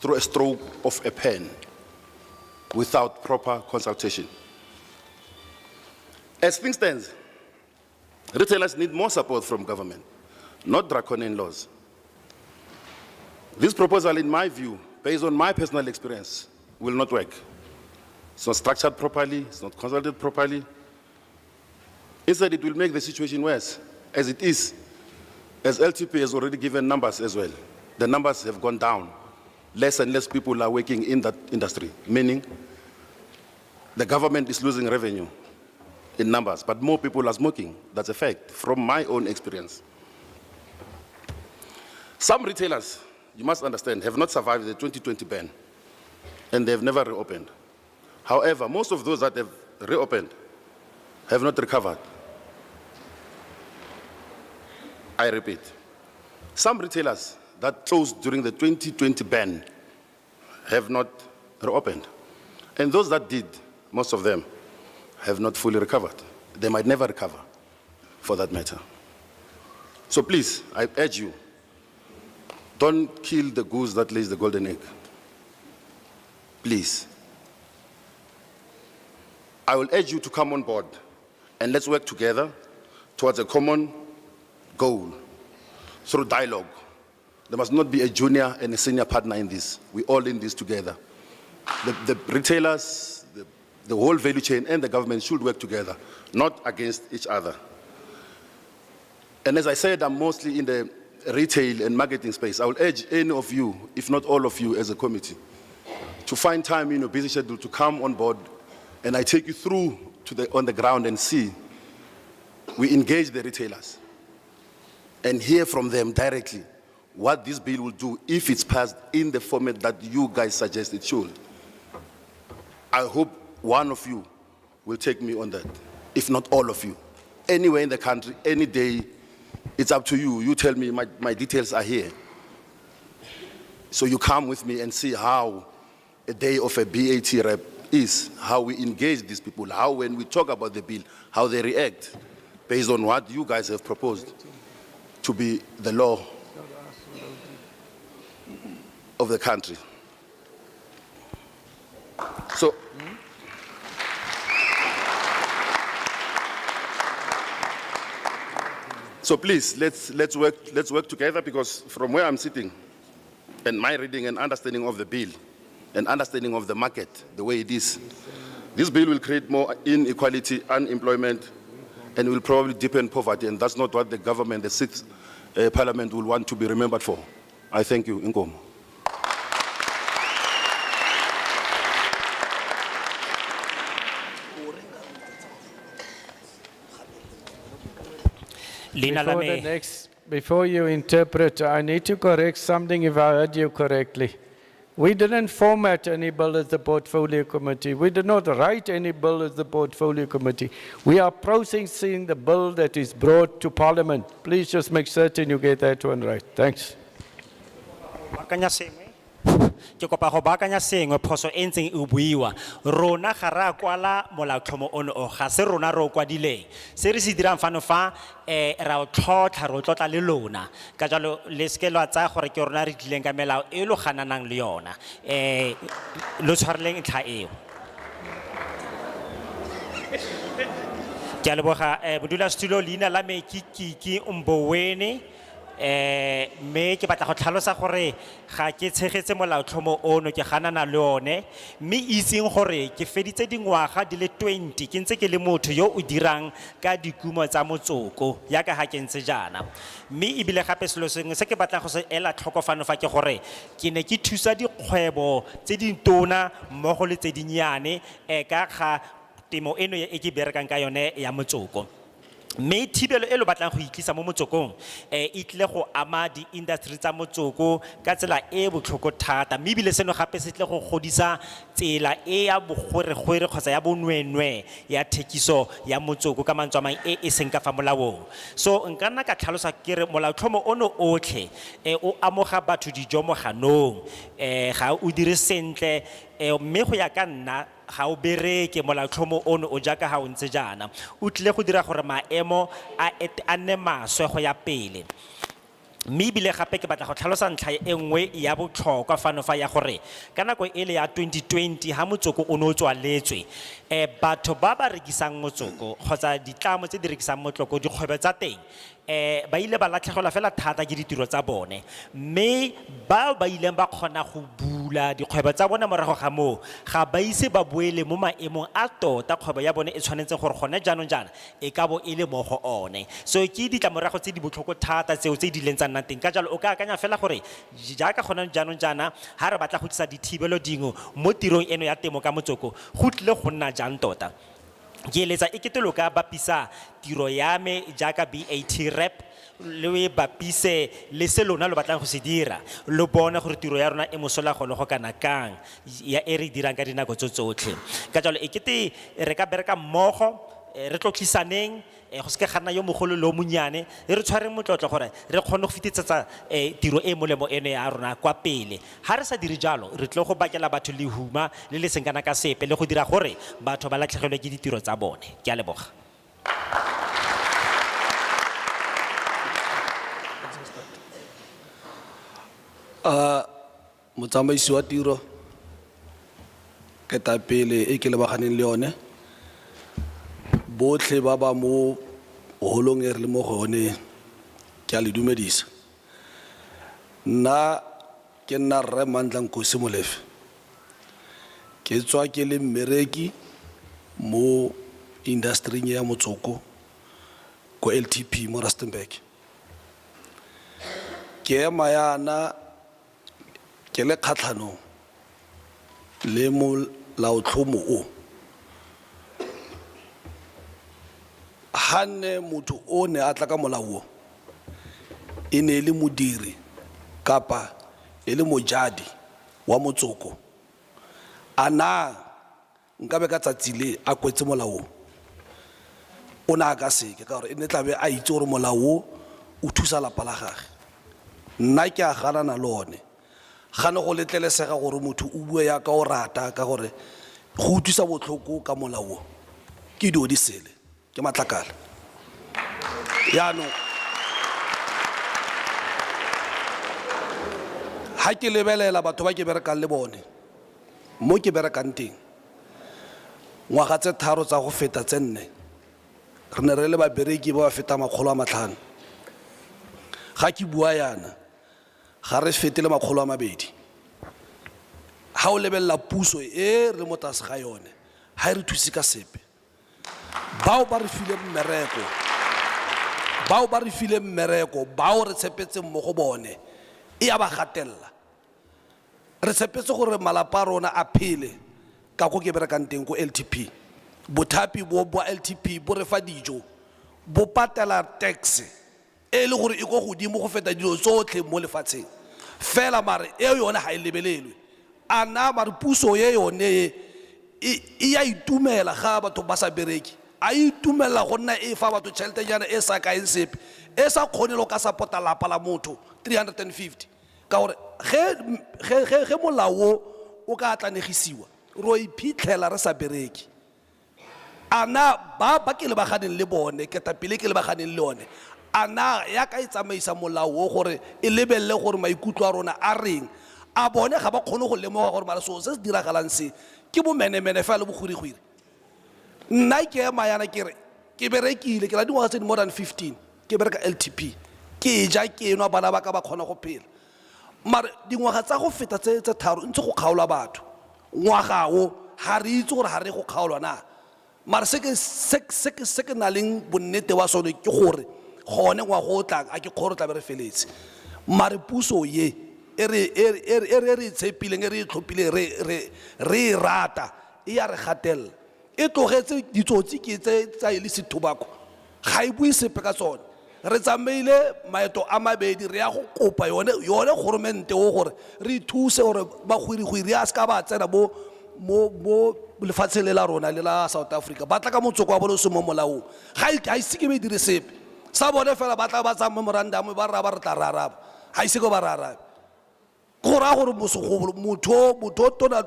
Speaker 10: through a stroke of a pen without proper consultation. As things stand, retailers need more support from government, not draconian laws. This proposal, in my view, based on my personal experience, will not work. It's not structured properly, it's not consulted properly. Instead, it will make the situation worse, as it is, as LTP has already given numbers as well. The numbers have gone down. Less and less people are working in that industry, meaning the government is losing revenue in numbers, but more people are smoking. That's a fact, from my own experience. Some retailers, you must understand, have not survived the 2020 ban, and they have never reopened. However, most of those that have reopened have not recovered. I repeat, some retailers that closed during the 2020 ban have not reopened. And those that did, most of them, have not fully recovered. They might never recover, for that matter. So please, I urge you, don't kill the goose that lays the golden egg. Please. I will urge you to come on board and let's work together towards a common goal through dialogue. There must not be a junior and a senior partner in this. We're all in this together. The retailers, the whole value chain and the government should work together, not against each other. And as I said, I'm mostly in the retail and marketing space. I will urge any of you, if not all of you as a committee, to find time in your busy schedule to come on board and I take you through to on the ground and see. We engage the retailers and hear from them directly what this bill will do if it's passed in the format that you guys suggest it should. I hope one of you will take me on that, if not all of you. Anywhere in the country, any day, it's up to you. You tell me my details are here. So you come with me and see how a day of a BAT rep is, how we engage these people, how when we talk about the bill, how they react based on what you guys have proposed to be the law of the country. So please, let's work together, because from where I'm sitting and my reading and understanding of the bill and understanding of the market, the way it is, this bill will create more inequality, unemployment, and will probably deepen poverty, and that's not what the government, the sixth parliament, will want to be remembered for. I thank you. Inkomo.
Speaker 4: Before you interpret, I need to correct something if I heard you correctly. We didn't format any bill as the portfolio committee. We did not write any bill as the portfolio committee. We are processing the bill that is brought to parliament. Please just make certain you get that one right. Thanks.
Speaker 2: Ke kopa go baakanya sengwe phoso e ntseng e buiwa rona ga ra kwala molaotlhomo ono o ga se rona ro kwadileng se re se dirang fano fa ra o tlhotlha ro tlotla le lona ka jalo le skelwa tsa gore ke rona re tlileng ka melao e lo gananang le yona lo tshwareleng ntlha eo ke a leboga bodula studio leina la me ke Mbowene me ke batla go tlhalosa gore ga ke tshegetse molaotlhomo ono ke ganana le one mme itseng gore ke feditse dingwaga di le 20 ke ntse ke le motho yo o dirang ka dikumo tsa motsoko ya ka ga ke ntse jana mme ibile gape selo sengwe se ke batla go se ela tlhokofano fa ke gore ke ne ke thusa dikgwebo tse di tona mmogo le tse dinnyane ka ga temo eno e ke berekang ka yone ya motsoko mme thibelo e lo batlang go itlisa mo motsokong e tle go ama di industry tsa motsoko ka tsela e botlhoko thata mme bile seno gape se tle go godisa tsela e ya bogweregwere kgotsa ya bonwenwe ya thekiso ya motsoko ka mantswe a mang e seng ka fa molaong so nka nna ka tlhalosa ke re molaotlhomo ono otlhe o amoga batho dijo mo ganong ga o dire sentle mme go ya ka nna ga o bereke molaotlhomo ono o jaaka ga o ntse jaana o tlile go dira gore maemo a nne maswe go ya pele. Mme ebile gape ke batla go tlhalosa ntlha e nngwe ya botlhokwa fano fa ya gore ka nako e le ya 2020 ha motsoko o ne o tswaletswe batho ba ba rekisang motsoko kgotsa ditlamo tse di rekisang motloko dikgwebo tsa teng ba ile ba latlhegelwa fela thata ke ditiro tsa bone, mme ba ileng ba kgona go bula dikgwebo tsa bone morago ga moo ga ba ise ba boele mo maemong a tota kgwebo ya bone e tshwanetse gore gone jaanong jaana e ka bo e le mo go one. So ke ditlamorago tse di botlhoko thata tseo tse di leng tsa nna teng. Ka jalo o ka akanya fela gore jaaka gone jaanong jaana ha re batla go tlisa dithibelo dingwe mo tirong eno ya temo ka motsoko go tlile go nna jang tota. Ke eletsa e kete lo ka bapisa tiro ya me jaaka BAT rep le bapise le se lona lo batlang go se dira lo bona gore tiro ya rona e mosola go le go kana kang ya e re dirang ka dinako tsotlhe. Ka jalo e kete re ka bereka mmogo re tlotlisaneng go se ke gana yo mogolo lo monyane re tshwareng motlotlo gore re kgone go fitisetsa tiro e molemo eno ya rona kwa pele. Ha re sa dire jalo re tle go bakela batho lehuma le le seng kana ka sepe le go dira gore batho ba latlhegelwe ke ditiro tsa bone. Ke a leboga.
Speaker 11: Motsamaisi wa tiro ke tapele e ke lebaganeng le yone botlhe ba ba mo holong e re le mo go yone ke a le dumedisa. Nna ke nna Rre Mandla Nkosi Molefe ke tswa ke le mmereki mo industry ya motsoko ko LTP mo Rustenburg. Ke ema yana ke le kgatlhanong le molaotlhomo o hanne motho o ne a tla ka molao e ne le modiri kapa e le mojadi wa motsoko ana nka be ka tsatsile a kwetse molao o na ka seke ka gore e ne tlabe a itse gore molao o thusa lapa la gagwe. Nna ke a ganana le one gane go letlelesega gore motho o bue ya ka o rata ka gore go thusa botlhoko ka molao ke dio di sele ke matlakala yaanong ha ke lebelela batho ba ke berekang le bone mo ke berekang teng ngwaga tse 3 tsa go feta tse 4 re ne re le ba bereki ba feta 500 ga ke bua yana ga re fetele 200 ha o lebella puso e re mo tase ga yone ha re thusi ka sepe bao ba re file mmereko bao re tshepetse mo go bone e ya ba gatella re tshepetse gore malapa rona a phele ka go ke berekang teng ko LTP bothapi bo LTP bo re fa dijo bo patela tax e le gore e go godimo go feta dilo tsotlhe mo lefatsheng fela mare e yone ha e lebelelwe ana mare puso ye yone e ya itumela ga batho ba sa bereki a itumela go nna e fa batho tšhelete nyana e sa kaeng sepe e sa kgonelo ka sapota lapa la motho 350 ka gore ge molao o ka atlanegisiwa ro iphitlhela re sa bereki ana ba ke lebaganeng le bone ke tapile ke lebaganeng le one ana ya ka itsamaisa molao gore e lebelle gore maikutlo a rona a reng a bone ga ba kgone go lemoga gore mara so se diragalang se ke bo menemene fa le bogwirigwiri. Nna ke ema yana ke re ke berekile ke la dingwaga tse di more than 15 ke bereka LTP ke ja ke nwa bana ba ka ba kgona go phela mara dingwaga tsa go feta tse 3 ntse go kgaola batho ngwaga o ha re itse gore ha re go kgaolwa na mara se ke na leng bonnete wa sone ke gore gone ngwaga o tlang a ke kgoro tla be re feletse mare puso ye e re tshepileng e re itlhophileng re rata e ya re gatella e tlogetse ditsotsi ke tsa ile sethobako ga e bue sepe ka tsone re tsamaile maeto a mabedi re ya go kopa yone goromente o gore re thuse gore bagwirigwiri a ska ba tsena mo lefatshe le la rona le la South Africa ba tla ka motsoko wa bone se mo molaong ga ise ke be dire sepe sa bone fela ba tla ba tsa memorandum ba re tla raraba ga ise go ba raraba go raya gore motho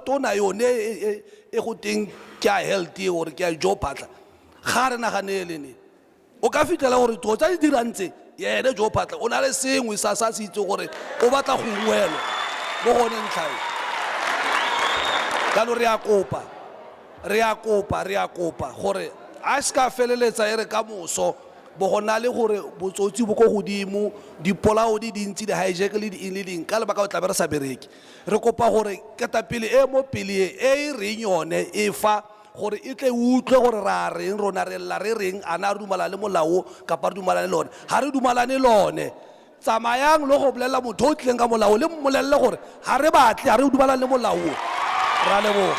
Speaker 11: tona yone e go teng ke a healthy gore ke a jo phatla ga re naganelene o ka fitlhela gore tlo tsa di dirantse yene jo phatla o na le sengwe sa se itse gore o batla go buelwa mo gone ntlhae ka lo re a kopa gore a se ka feleletsa e re ka moso bo gona le gore botsotsi bo go godimo dipolao di dintsi di hijack le di eng ka lebaka o tla be re sa bereke re kopa gore ketapele e mo pele e reng yone e fa gore e tle utlwe gore ra reng rona re lla re reng ana re dumalane le molao kapa re dumalane lone ha re dumalane lone tsamayang le go bolela motho o tleng ka molao le mmolelle gore ha re batle ha re dumalane le molao ra leboga.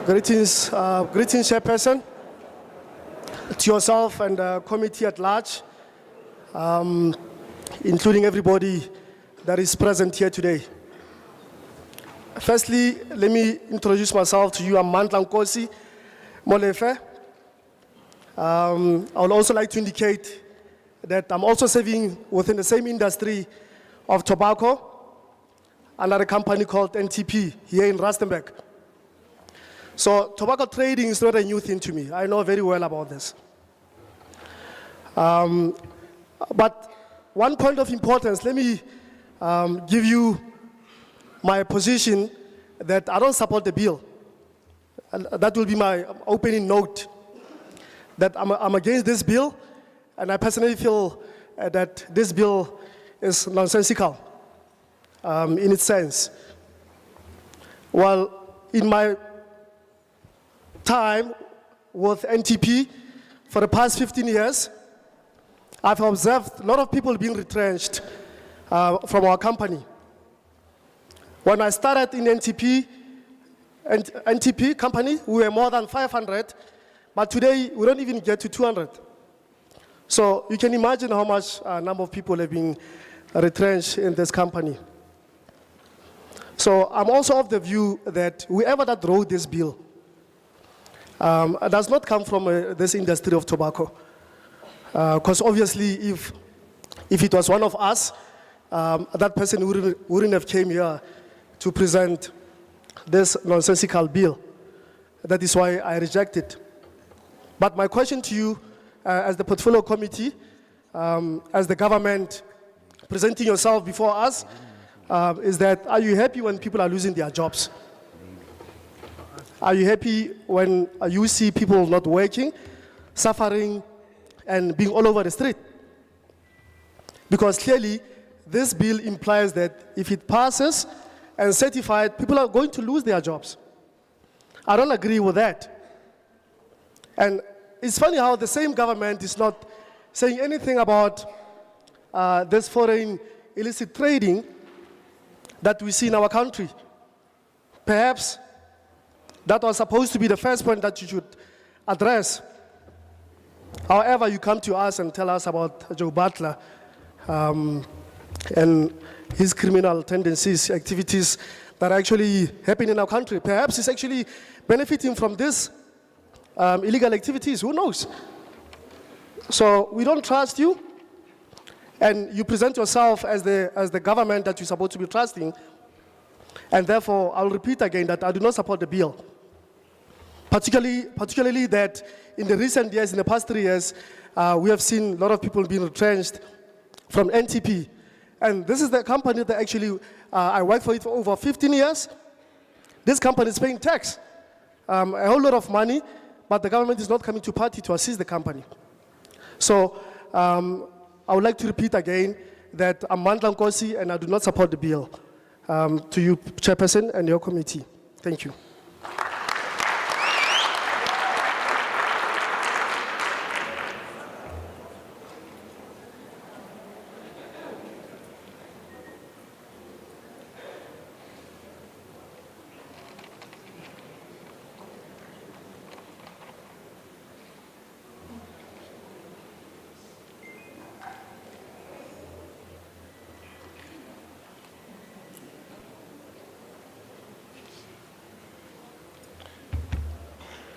Speaker 8: Greetings, Chairperson, to yourself and the committee at large, including everybody that is present here today. Firstly, let me introduce myself to you. I'm Mandla Nkosi Molefe. I would also like to indicate that I'm also serving within the same industry of tobacco under a company called NTP here in Rustenburg. So tobacco trading is not a new thing to me. I know very well about this. But one point of importance, let me give you my position that I don't support the bill. And that will be my opening note, that I'm against this bill, and I personally feel that this bill is nonsensical in its sense. Well, in my time with NTP for the past 15 years, I've observed a lot of people being retrenched from our company. When I started in NTP company, we were more than 500, but today we don't even get to 200. So you can imagine how much number of people have been retrenched in this company. So I'm also of the view that whoever that wrote this bill does not come from this industry of tobacco. Because obviously if it was one of us, that person wouldn't have came here to present this nonsensical bill. That is why I reject it. But my question to you, as the portfolio committee, as the government presenting yourself before us, is that are you happy when people are losing their jobs? Are you happy when you see people not working, suffering, and being all over the street? Because clearly, this bill implies that if it passes and certified, people are going to lose their jobs. I don't agree with that. And it's funny how the same government is not saying anything about this foreign illicit trading that we see in our country. Perhaps that was supposed to be the first point that you should address. However, you come to us and tell us about Joe Butler and his criminal tendencies, activities that are actually happening in our country. Perhaps he's actually benefiting from this illegal activities, who knows? So we don't trust you, and you present yourself as the government that you're supposed to be trusting, and therefore I'll repeat again that I do not support the bill. Particularly that in the recent years, in the past 3 years, we have seen a lot of people being retrenched from NTP. And this is the company that actually, I worked for it for over 15 years. This company is paying tax, a whole lot of money, but the government is not coming to party to assist the company. So I would like to repeat again that I'm Mandla Nkosi and I do not support the bill. To you, Chairperson, and your committee. Thank you.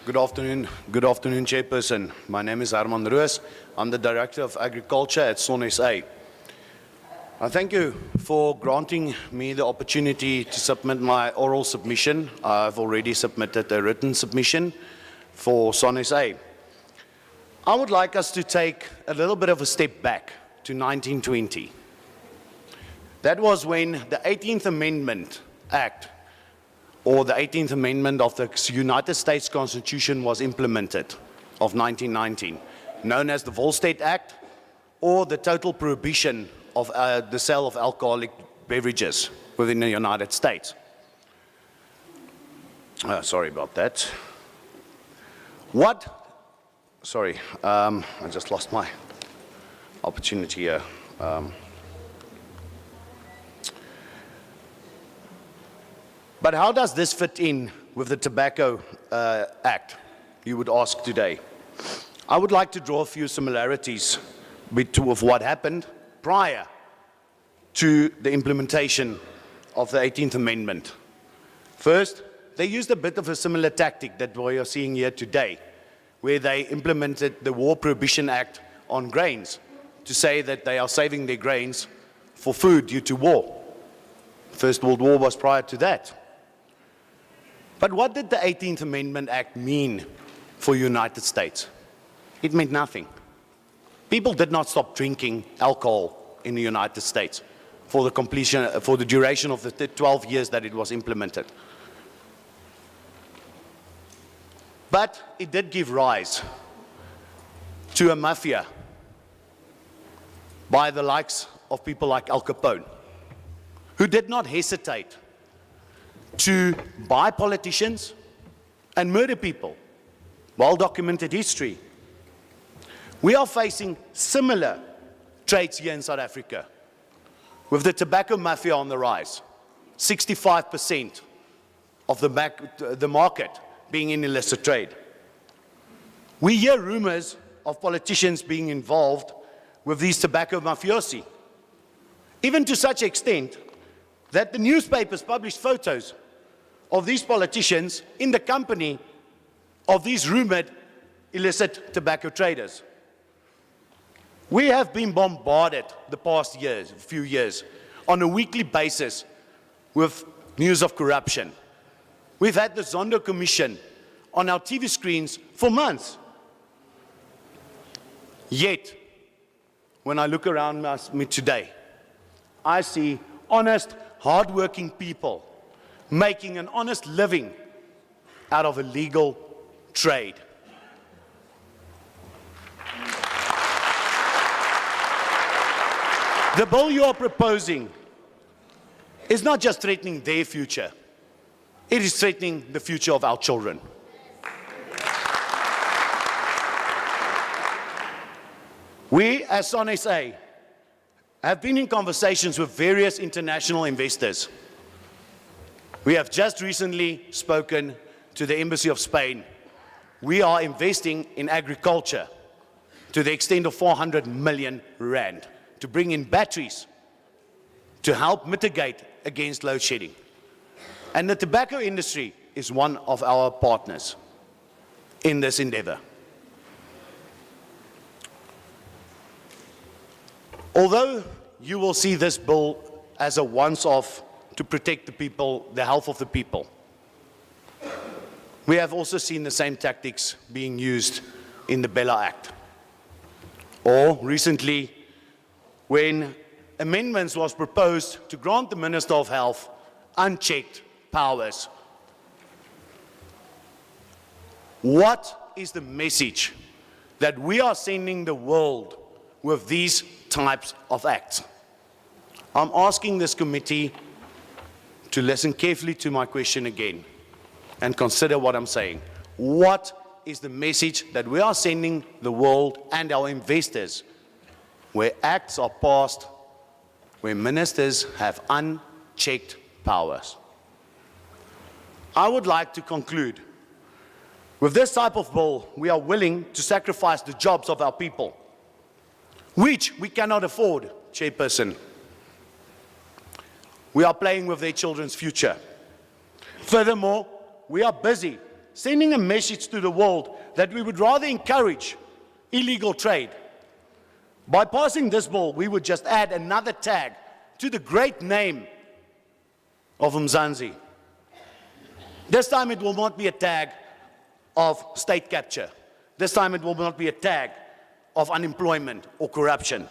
Speaker 12: Good afternoon, Chairperson. My name is Herman Roos. I'm the Director of Agriculture at SON SA. I thank you for granting me the opportunity to submit my oral submission. I've already submitted a written submission for SON SA. I would like us to take a little bit of a step back to 1920. That was when the 18th Amendment Act, or the 18th Amendment of the United States Constitution, was implemented of 1919, known as the Volstead Act, or the total prohibition of the sale of alcoholic beverages within the United States. Sorry about that. I just lost my opportunity here. But how does this fit in with the Tobacco Act, you would ask today? I would like to draw a few similarities with what happened prior to the implementation of the 18th Amendment. First, they used a bit of a similar tactic that we are seeing here today, where they implemented the War Prohibition Act on grains to say that they are saving their grains for food due to war. First World War was prior to that. But what did the 18th Amendment Act mean for the United States? It meant nothing. People did not stop drinking alcohol in the United States for the duration of the 12 years that it was implemented. But it did give rise to a mafia by the likes of people like Al Capone, who did not hesitate to buy politicians and murder people. Well-documented history. We are facing similar traits here in South Africa, with the tobacco mafia on the rise. 65% of the market being in illicit trade. We hear rumors of politicians being involved with these tobacco mafiosi, even to such extent that the newspapers published photos of these politicians in the company of these rumored illicit tobacco traders. We have been bombarded the past few years, on a weekly basis with news of corruption. We've had the Zondo Commission on our TV screens for months. Yet, when I look around me today, I see honest, hardworking people making an honest living out of illegal trade. The bill you are proposing is not just threatening their future, it is threatening the future of our children. We, as SON SA, have been in conversations with various international investors. We have just recently spoken to the Embassy of Spain. We are investing in agriculture to the extent of 400 million rand to bring in batteries to help mitigate against load shedding. And the tobacco industry is one of our partners in this endeavor. Although you will see this bill as a once-off to protect the people, the health of the people, we have also seen the same tactics being used in the Bella Act. Or recently, when amendments was proposed to grant the Minister of Health unchecked powers. What is the message that we are sending the world with these types of acts? I'm asking this committee to listen carefully to my question again and consider what I'm saying. What is the message that we are sending the world and our investors where acts are passed, where ministers have unchecked powers? I would like to conclude. With this type of bill, we are willing to sacrifice the jobs of our people, which we cannot afford, Chairperson. We are playing with their children's future. Furthermore, we are busy sending a message to the world that we would rather encourage illegal trade. By passing this bill, we would just add another tag to the great name of Mzansi. This time it will not be a tag of state capture. This time it will not be a tag of unemployment or corruption.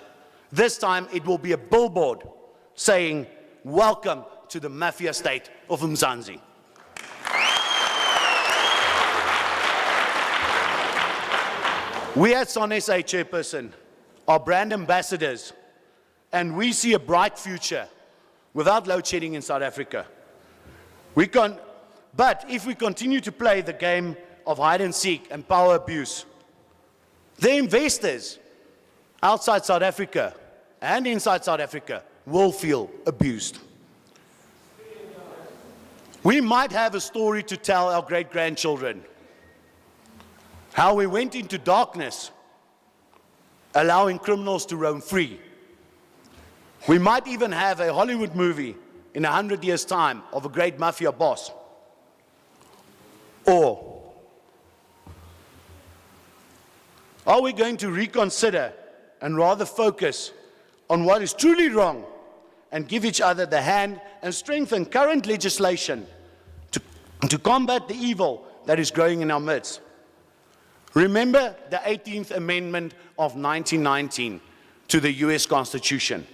Speaker 12: This time it will be a billboard saying, welcome to the mafia state of Mzansi. We at SON-SA, Chairperson, are brand ambassadors, and we see a bright future without load shedding in South Africa. But if we continue to play the game of hide and seek and power abuse, the investors outside South Africa and inside South Africa will feel abused. We might have a story to tell our great-grandchildren, how we went into darkness, allowing criminals to roam free. We might even have a Hollywood movie in 100 years' time of a great mafia boss. Or are we going to reconsider and rather focus on what is truly wrong and give each other the hand and strengthen current legislation to combat the evil that is growing in our midst? Remember the 18th Amendment of 1919 to the US Constitution.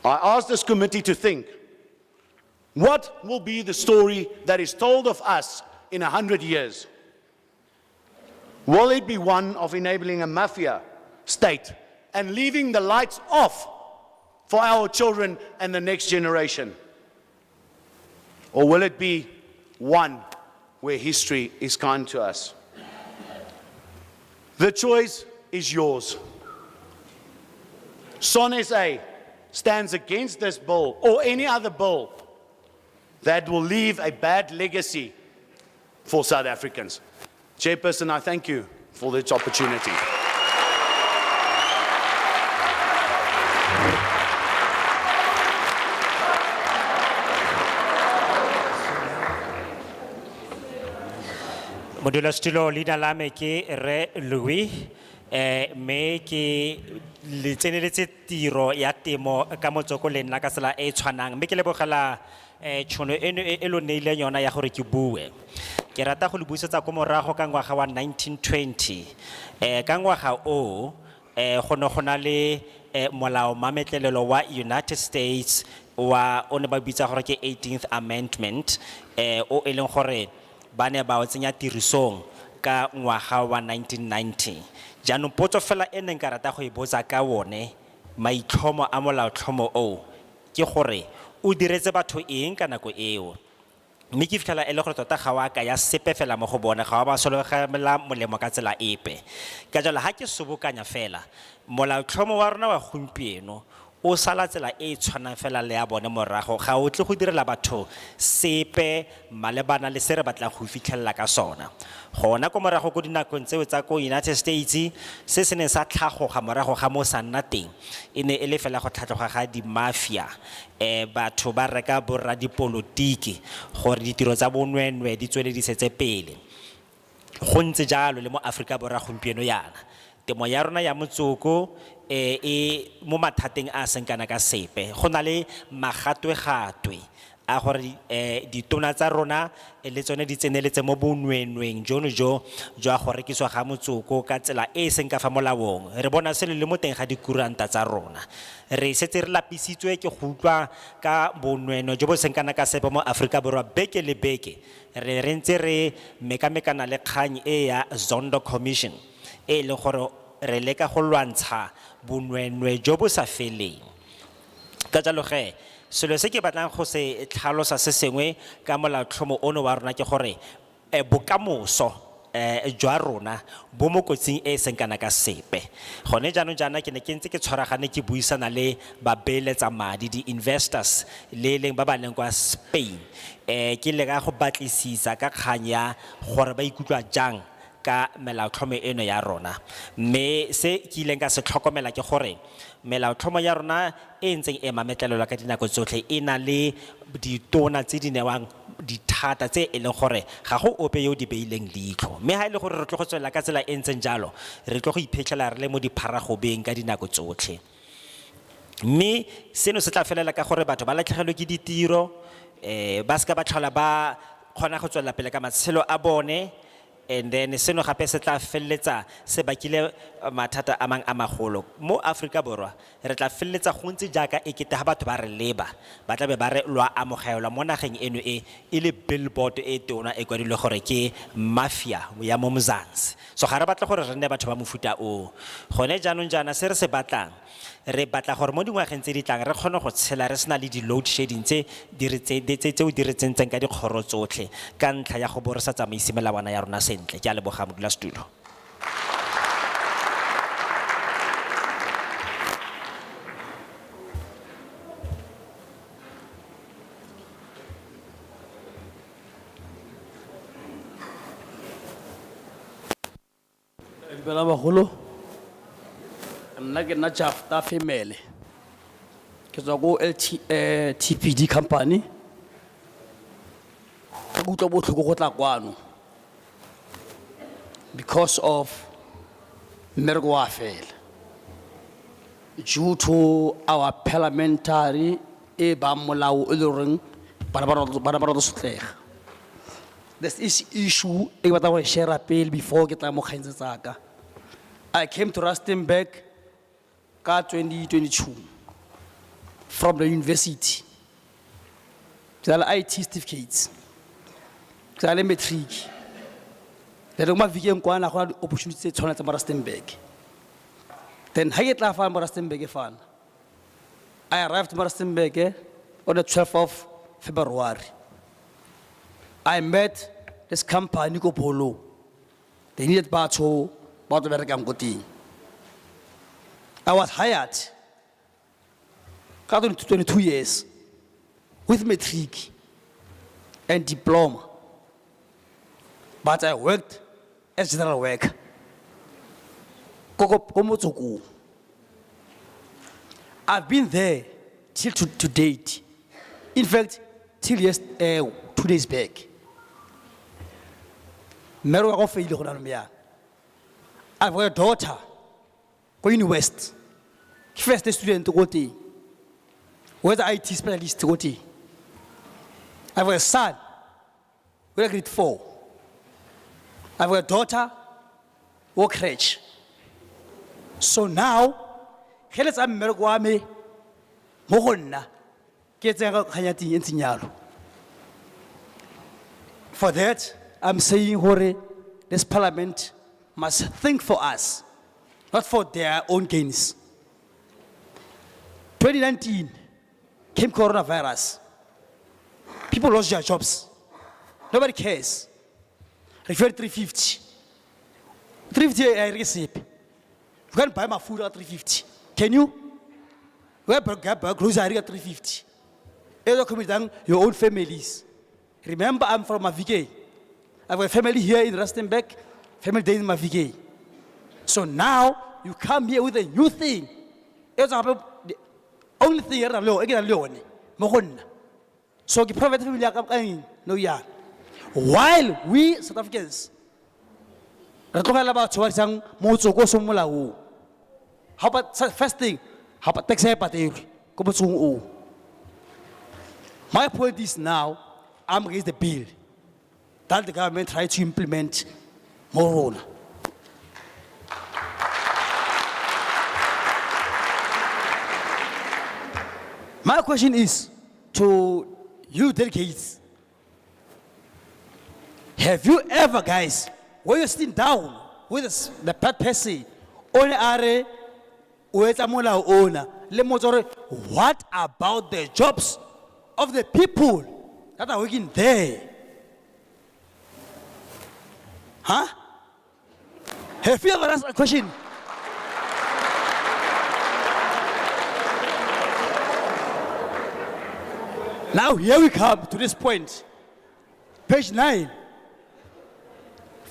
Speaker 12: I asked this committee to think, what will be the story that is told of us in 100 years? Will it be one of enabling a mafia state and leaving the lights off for our children and the next generation? Or will it be one where history is kind to us? The choice is yours. SON-SA stands against this bill or any other bill that will leave a bad legacy for South Africans. Chairperson, I thank you for this opportunity.
Speaker 2: Modulasetulo leina la me ke Re Louis me ke le tseneletse tiro ya temo ka motsoko le nna ka tsela e tshwanang me ke lebogela tšhono eno e lo neileng yona ya gore ke bue. Ke rata go le buisetsa ko morago ka ngwaga wa 1920 ka ngwaga o go ne go na le molao mametlelelo wa United States wa o ne ba bitsa gore ke 18th Amendment o e leng gore ba ne ba o tsenya tirisong ka ngwaga wa 1990. Jaanong potso fela e neng ka rata go e botsa ka one maitlhomo a molaotlhomo o ke gore o diretse batho eng ka nako eo, mme ke fitlhela e le gore tota ga wa ka ya sepe fela mo go bone ga wa ba sologelela molemo ka tsela epe. Ka jalo ga ke sobokanya fela molaotlhomo wa rona wa gompieno o sala tsela e tshwanang fela le ya bone morago ga o tle go direla batho sepe malebana le se re batlang go fitlhelela ka sona. Gona ko morago go dinakong tseo tsa ko United States se se ne sa tlhagoga morago ga mo sa nna teng e ne e le fela go tlhatlhoga ga di mafia batho ba reka borra dipolotiki gore ditiro tsa bonwenwe di tsweledisetse pele. Go ntse jalo le mo Afrika Borwa gompieno yana temo ya rona ya motsoko mo mathateng a seng kana ka sepe. Go na le magatwe-gatwe a gore ditona tsa rona le tsone di tseneletse mo bonwenweng jono jo jwa go rekiswa ga motsoko ka tsela e seng ka fa molaong. Re bona sele le mo teng ga dikuranta tsa rona. Re setse re lapisitswe ke go utlwa ka bonwenwe jo bo seng kana ka sepe mo Afrika Borwa beke le beke. Re ntse re mekamekana le kgang e ya Zondo Commission e le gore re leka go lwantsha bonwenwe jo bo sa feleng. Ka jalo ge selo se ke batlang go se tlhalosa se sengwe ka molaotlhomo ono wa rona ke gore bokamoso jwa rona bo mo kotsing e seng kana ka sepe. Gone jaanong jaana ke ne ke ntse ke tshwaragane ke buisana le babeeletsa madi di-investors le leng ba ba leng kwa Spain ke leka go batlisisa ka kgang ya gore ba ikutlwa jang ka melaotlhomo eno ya rona. Mme se ke ileng ka se tlhokomela ke gore melaotlhomo ya rona e ntseng e mametlelelwa ka dinako tsotlhe e na le ditona tse di newang dithata tse e leng gore ga go ope yo di beileng leitlho mme ha ile gore re tlo go tswela ka tsela e ntseng jalo re tlo go iphitlhela re le mo dipharagobeng ka dinako tsotlhe mme seno se tla felela ka gore batho ba latlhegelwe ke ditiro ba ska ba tlhola ba kgona go tswela pele ka matshelo a bone and then seno gape se tla felletsa se bakile mathata a mang a magolo mo Afrika Borwa re tla felletsa go ntse jaaka ekete ha batho ba re leba ba tla be ba re lwa amogelwa mo nageng eno e le billboard e tona e kwadilwe gore ke mafia ya mo Mzansi so ga re batla gore re nne batho ba mofuta o gone jaanong jana se re se batlang re batla gore mo dingwageng tse di tlang re kgone go tshela re sena le di load shedding tse tseo di re tsentseng ka dikgoro tsotlhe ka ntlha ya go bo re sa tsamaise melawana ya rona sentle ke a leboga modulasetulo
Speaker 13: Bela bagolo nna ke nna Jafta Femele ke tswa go TPD company ka utlwa botlhoko go tla kwano because of mmereko wa fela due to our parliamentary e ba molao e le reng bana ba rata sotlega this is issue e batla go share pele before ke tla mo kgaitsetsaka I came to Rustenburg ka 2022 from the university. I had IT certificates. I had matric. Then I had opportunity to join Rustenburg. Then I get to Rustenburg. I arrived in Rustenburg on the 12th of February. I met this company, Nico Polo. They needed Bato. I was hired 22 years with matric and diploma, but I worked as general worker. I've been there till to date. In fact, till 2 days back. I've got a daughter going west. First student to go to. Where's the IT specialist to go to? I've got a son. We're grade 4. I've got a daughter. Work crèche. So now, let's am mergwame. Mohonna. Ketsa khanyati entinyalo. For that, I'm saying hore this parliament must think for us, not for their own gains. 2019 came coronavirus. People lost their jobs. Nobody cares. Referred 350. 350 I receive. You can't buy my food at 350. Can you? We have grocery at 350. Your own families. Remember, I'm from Mavike. I have a family here in Rustenburg. Family days in Mavike. So now you come here with a new thing. It's the only thing here is so the private family no yeah. While we South Africans, how about first thing? How about tax? My point is now, I'm against the bill that the government tried to implement more. My question is to you delegates. Have you ever, guys, when you're sitting down with the pet person, what about the jobs of the people that are working there? Huh? Have you ever asked a question? Now here we come to this point. Page 9.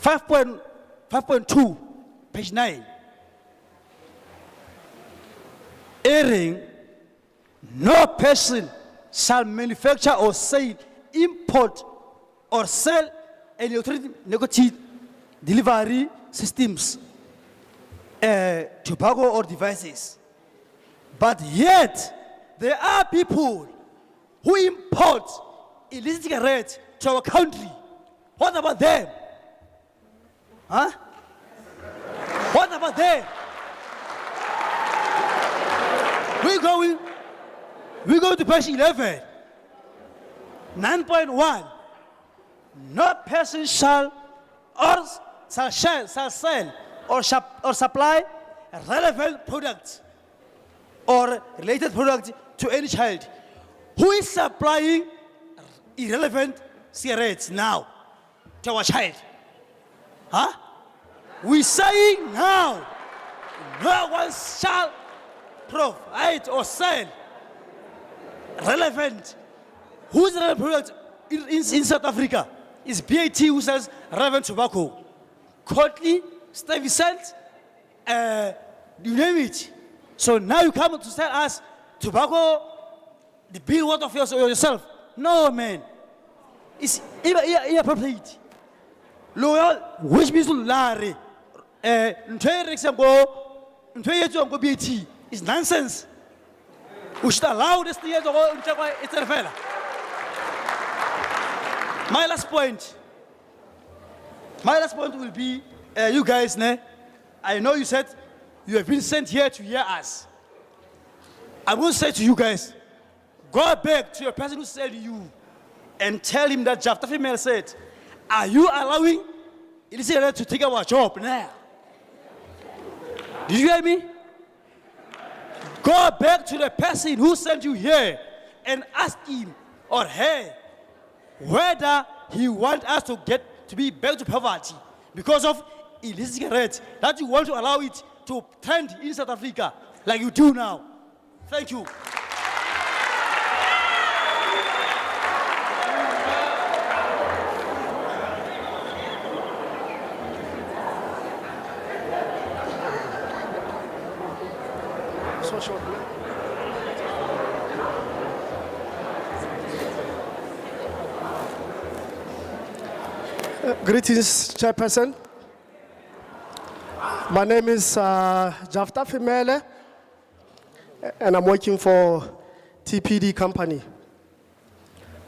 Speaker 13: 5.2, page 9. Airing, no person shall manufacture or sell, import or sell electronic nicotine delivery systems, tobacco or devices. But yet, there are people who import illicit cigarettes to our country. What about them? Huh? What about them? We go to page 11. 9.1. No person shall sell or supply relevant products or related products to any child. Who is supplying irrelevant cigarettes now to our child? Huh? We saying now, no one shall provide or sell relevant. Who's relevant product in South Africa? It's BAT who sells relevant tobacco. Cotley, Stuyvesant, you name it. So now you come to sell us tobacco, the bill what of yourself. No, man. It's inappropriate. Loyal, which means to Larry. BAT is nonsense. We should allow this to go. It's a fella. My last point will be, you guys, I know you said you have been sent here to hear us. I will say to you guys, go back to your person who said you and tell him that Jafta female said, are you allowing illicit to take our job now? Did you hear me? Go back to the person who sent you here and ask him or her whether he wants us to be back to poverty because of illicit cigarettes, that you want to allow it to trend in South Africa like you do now. Thank you.
Speaker 8: So short. Greetings, Chairperson. My name is Jafta Femele, and I'm working for TPD company.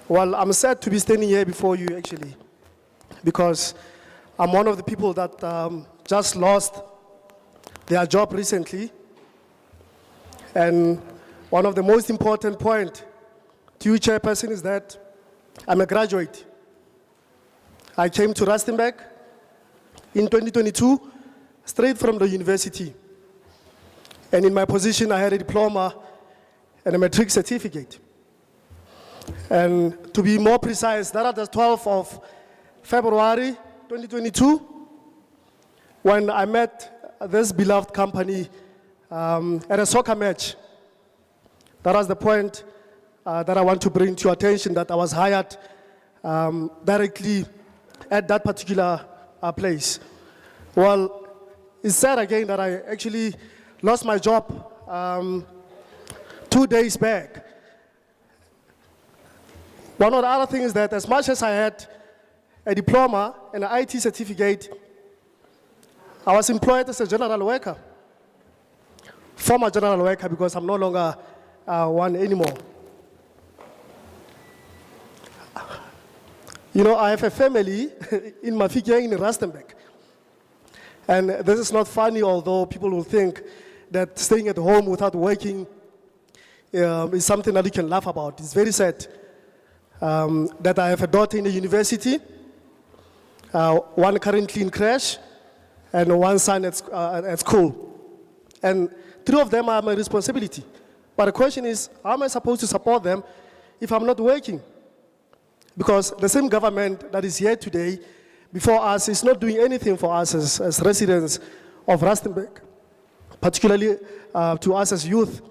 Speaker 8: Well, I'm sad to be standing here before you actually, because I'm one of the people that just lost their job recently. And one of the most important points to you, Chairperson, is that I'm a graduate. I came to Rustenburg in 2022, straight from the university. And in my position, I had a diploma and a matric certificate. And to be more precise, that was the 12th of February 2022, when I met this beloved company at a soccer match. That was the point that I want to bring to your attention, that I was hired directly at that particular place. Well, it's sad again that I actually lost my job 2 days back. One of the other things is that as much as I had a diploma and an IT certificate, I was employed as a general worker, former general worker, because I'm no longer one anymore. You know, I have a family in Mafikeng in Rustenburg. And this is not funny, although people will think that staying at home without working is something that you can laugh about. It's very sad that I have a daughter in the university, one currently in crash, and one son at school. And 3 of them are my responsibility. But the question is, how am I supposed to support them if I'm not working? Because the same government that is here today before us is not doing anything for us as residents of Rustenburg, particularly to us as youth.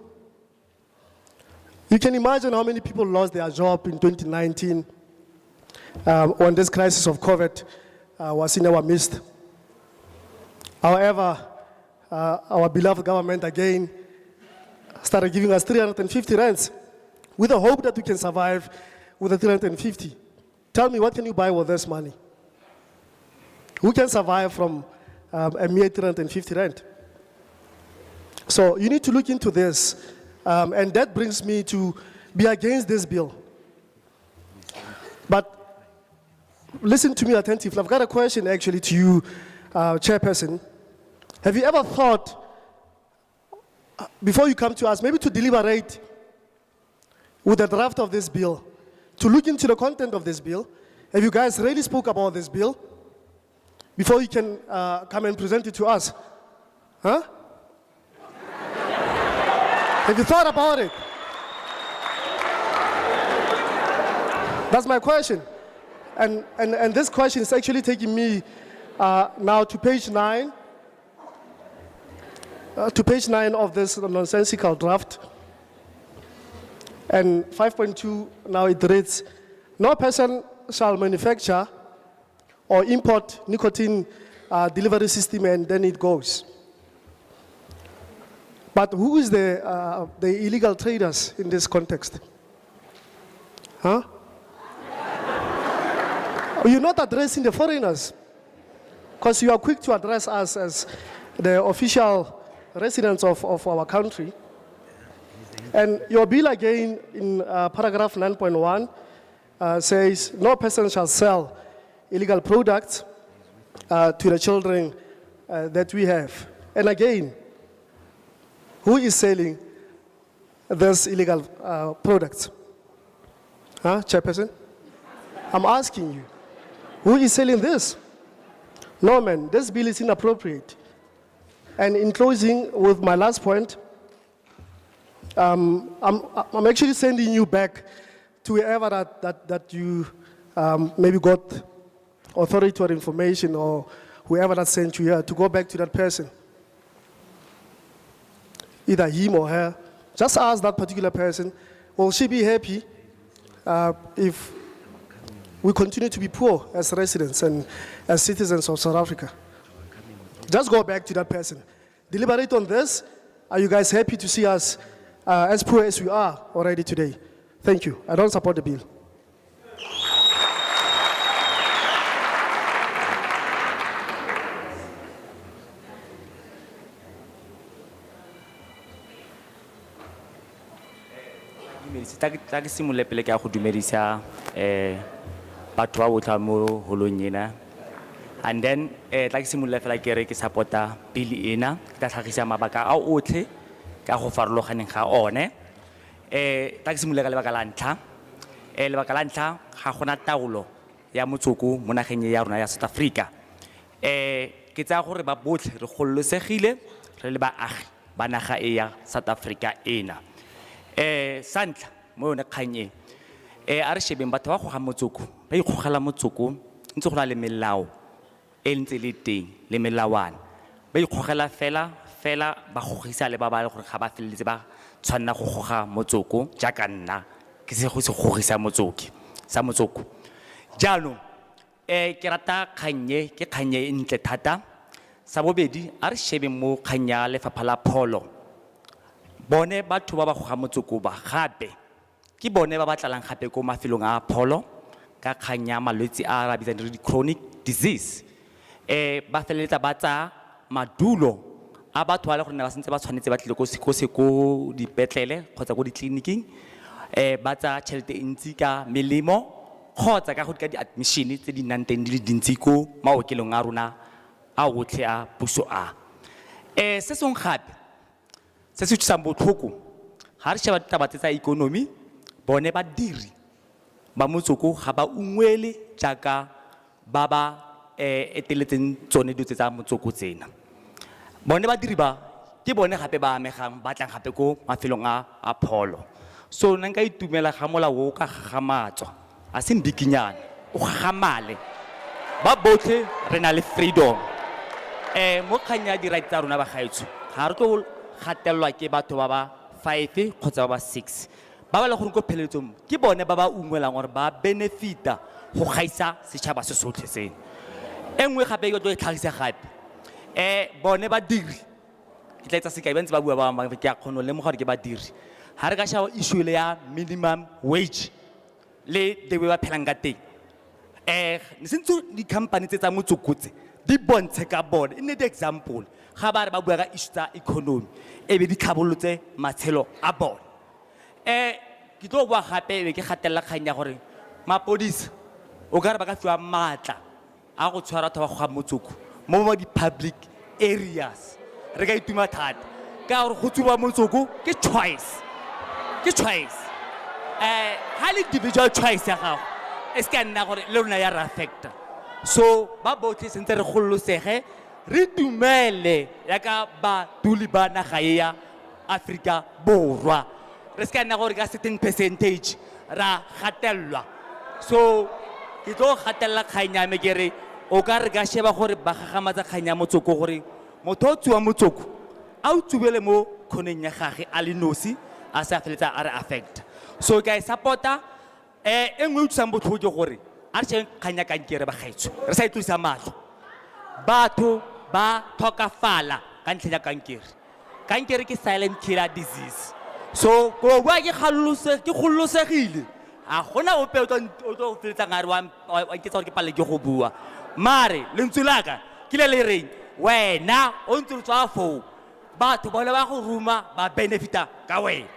Speaker 8: You can imagine how many people lost their job in 2019 when this crisis of COVID was in our midst. However, our beloved government again started giving us 350 rands with the hope that we can survive with the 350. Tell me, what can you buy with this money? Who can survive from a mere 350 rand? So you need to look into this. And that brings me to be against this bill. But listen to me attentively. I've got a question actually to you, Chairperson. Have you ever thought, before you come to us, maybe to deliberate with the draft of this bill, to look into the content of this bill? Have you guys really spoke about this bill before you can come and present it to us? Huh? Have you thought about it? That's my question. And this question is actually taking me now to page 9. To page 9 of this nonsensical draft. And 5.2, now it reads, no person shall manufacture or import nicotine delivery system, and then it goes. But who is the illegal traders in this context? Huh? You're not addressing the foreigners, because you are quick to address us as the official residents of our country. And your bill again in paragraph 9.1 says, no person shall sell illegal products to the children that we have. And again, who is selling these illegal products? Huh, Chairperson? I'm asking you, who is selling this? No, man, this bill is inappropriate. And in closing with my last point, I'm actually sending you back to wherever that you maybe got authority or information, or whoever that sent you here, to go back to that person. Either him or her. Just ask that particular person, will she be happy if we continue to be poor as residents and as citizens of South Africa? Just go back to that person. Deliberate on this. Are you guys happy to see us as poor as we are already today? Thank you. I don't support the bill.
Speaker 14: Ta ke simolole pele ke a go dumedisa batho ba botlha mo holong ena, and then ta ke simolole fela ke re ke support-a bill ena, ke tla tlhagisa mabaka a otlhe ka go farologaneng ga one. Ta ke simolole ka lebaka la ntlha. Lebaka la ntlha, ga gona taolo ya motsoko mo nageng ya rona ya South Africa. Ke tsaya gore ba botlhe re gololosegile re le baagi ba naga e ya South Africa ena. Santla mo yone kganye a re shebeng batho ba go ga motsoko ba ikgogela motsoko ntse go na le melao e ntse le teng le melawana ba ikgogela fela ba gogisa le ba ba le gore ga ba feleletse ba tshwanna go goga motsoko jaaka nna ke se go se gogisa motsoki sa motsoko jaanong ke rata kganye ke kganye ntle thata sa bobedi a re shebeng mo kganya lefapha la pholo bone batho ba ba go ga motsoko ba gape ke bone ba batlalang gape ko mafelong a pholo ka kganya malwetse a ra bitsang di chronic disease ba feleletsa ba tsa madulo a batho ba le gore ba sentse ba tshwanetse ba tlile ko dipetlele kgotsa ko ditleliniking ba tsa tšhelete ntsi ka melemo kgotsa ka go ka di-admission tse di nnang teng di le dintsi ko maokelong a rona a otlhe a puso a se sengwe gape se se tsang botlhoko ga re sheba ditaba tsa ikonomi bone badiri ba motsoko ga ba ungwele jaaka ba ba eteletseng tsone dilo tsa motsoko tsena bone badiri ba ke bone gape ba amegang ba tlang gape ko mafelong a pholo so nna nka itumela ga mola o ka gagamatswa a se mbikinyana o gagamale ba botlhe re na le freedom mo kganya di right tsa rona ba gaetsho ga re tlo gatelelwa ke batho ba ba 5 kgotsa ba ba 6 ba ba le gore ko pheletsong ke bone ba ba ungwelang gore ba benefita go gaisa setšhaba se sotlhe seno engwe gape ke tlo e tlhagisa gape bone ba diri ke tla etsa sekai ba ntse ba bua ba bangwe ke a kgona le mo gore ke ba diri ha re ka shaba issue le ya minimum wage le the way ba phelang ka teng Since the company tsa motsoko tse di bontshe ka bone in the example ga ba re ba bua ka issue tsa economy e be di tlhabolotse matshelo a bone ke tlo bua gape be ke gatella kganya gore mapodisa o ka re ba ka fiwa maatla a go tshwara batho ba go ga motsoko mo di public areas re ka ituma thata ka gore go tsuba motsoko ke choice ha le individual choice ya gago e se ka nna gore le rona ya re affecta so ba botlhe sentse re gololosege re dumele yaka baduli ba naga e ya Afrika Borwa re se ka nna gore ka certain percentage ra gatelelwa so ke tlo gatella kganya me ke re o ka re ka sheba gore ba gagamatsa kganya motsoko gore motho o tsuwa motsoko a o tsubele mo khoneng ya gage a le nosi a sa feletsa a re affecta so ke a supporta engwe o tsang botho ke gore a re tsheng kganya kankere ba gaetso re sa itlisa matlo batho ba thokafala ka ntlha ya kankere ke silent killer disease so go bua ke gololosegile a gona ope o tlo feletsa ngare wa ke tsa gore ke pale ke go bua mare lentswe laka ke le reng wena o ntse tswa fo batho ba le ba go ruma ba benefita ka wena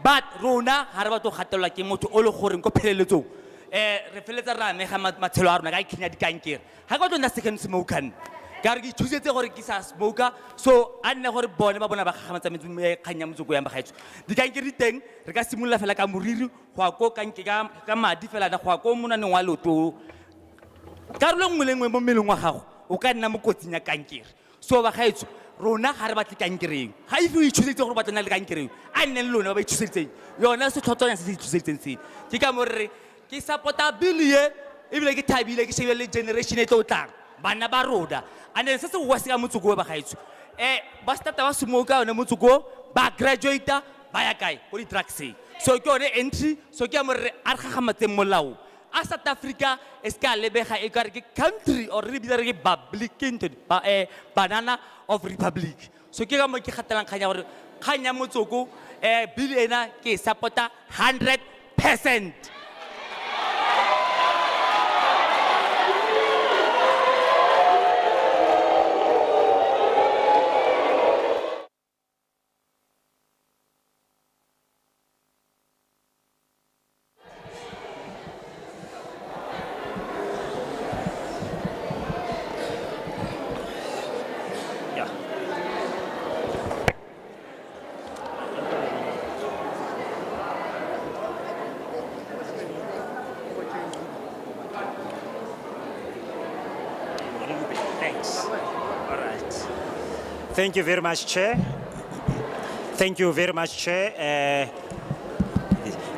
Speaker 14: but rona ha re ba tlo gatelwa ke motho o le goreng go pheleletsong re feletsa ra mega matshelo a rona ka ikhinya dikankere ha go tlo second smoker ka re ke thusetse gore ke sa smoker so a nne gore bone ba bona ba gagamatsa kganya motsoko ya magaetso dikankere diteng re ka simolla fela ka moriri go a ko ka madi fela na go a ko monaneng wa loto karolo nngwe le nngwe mo mmeleng wa gago o ka nna mo kotsing ya kankere so ba gaetso rona ga re batle kankereng ga ife o ithusetse gore batlana le kankereng a nne le lona ba ba ithusetseng yona setlhotswana se se ithusetseng sene ke ka mo re ke supporta bill ye ebile ke thabile ke shebile le generation e tlo tlang bana ba rona ane se se go se ka motsoko ba gaetso ba starta ba smoka yone motsoko ba graduate ba ya kae go di drugs so ke yone entry so ke mo re a re gagamatse molao a South Africa es ka lebega e ka re ke country or re bitsa re ke banana of republic so ke ka mo ke gatelang kganya gore kganya motsoko bill ena ke supporta 100%.
Speaker 2: Thank you very much, Chair. Thank you very much, Chair.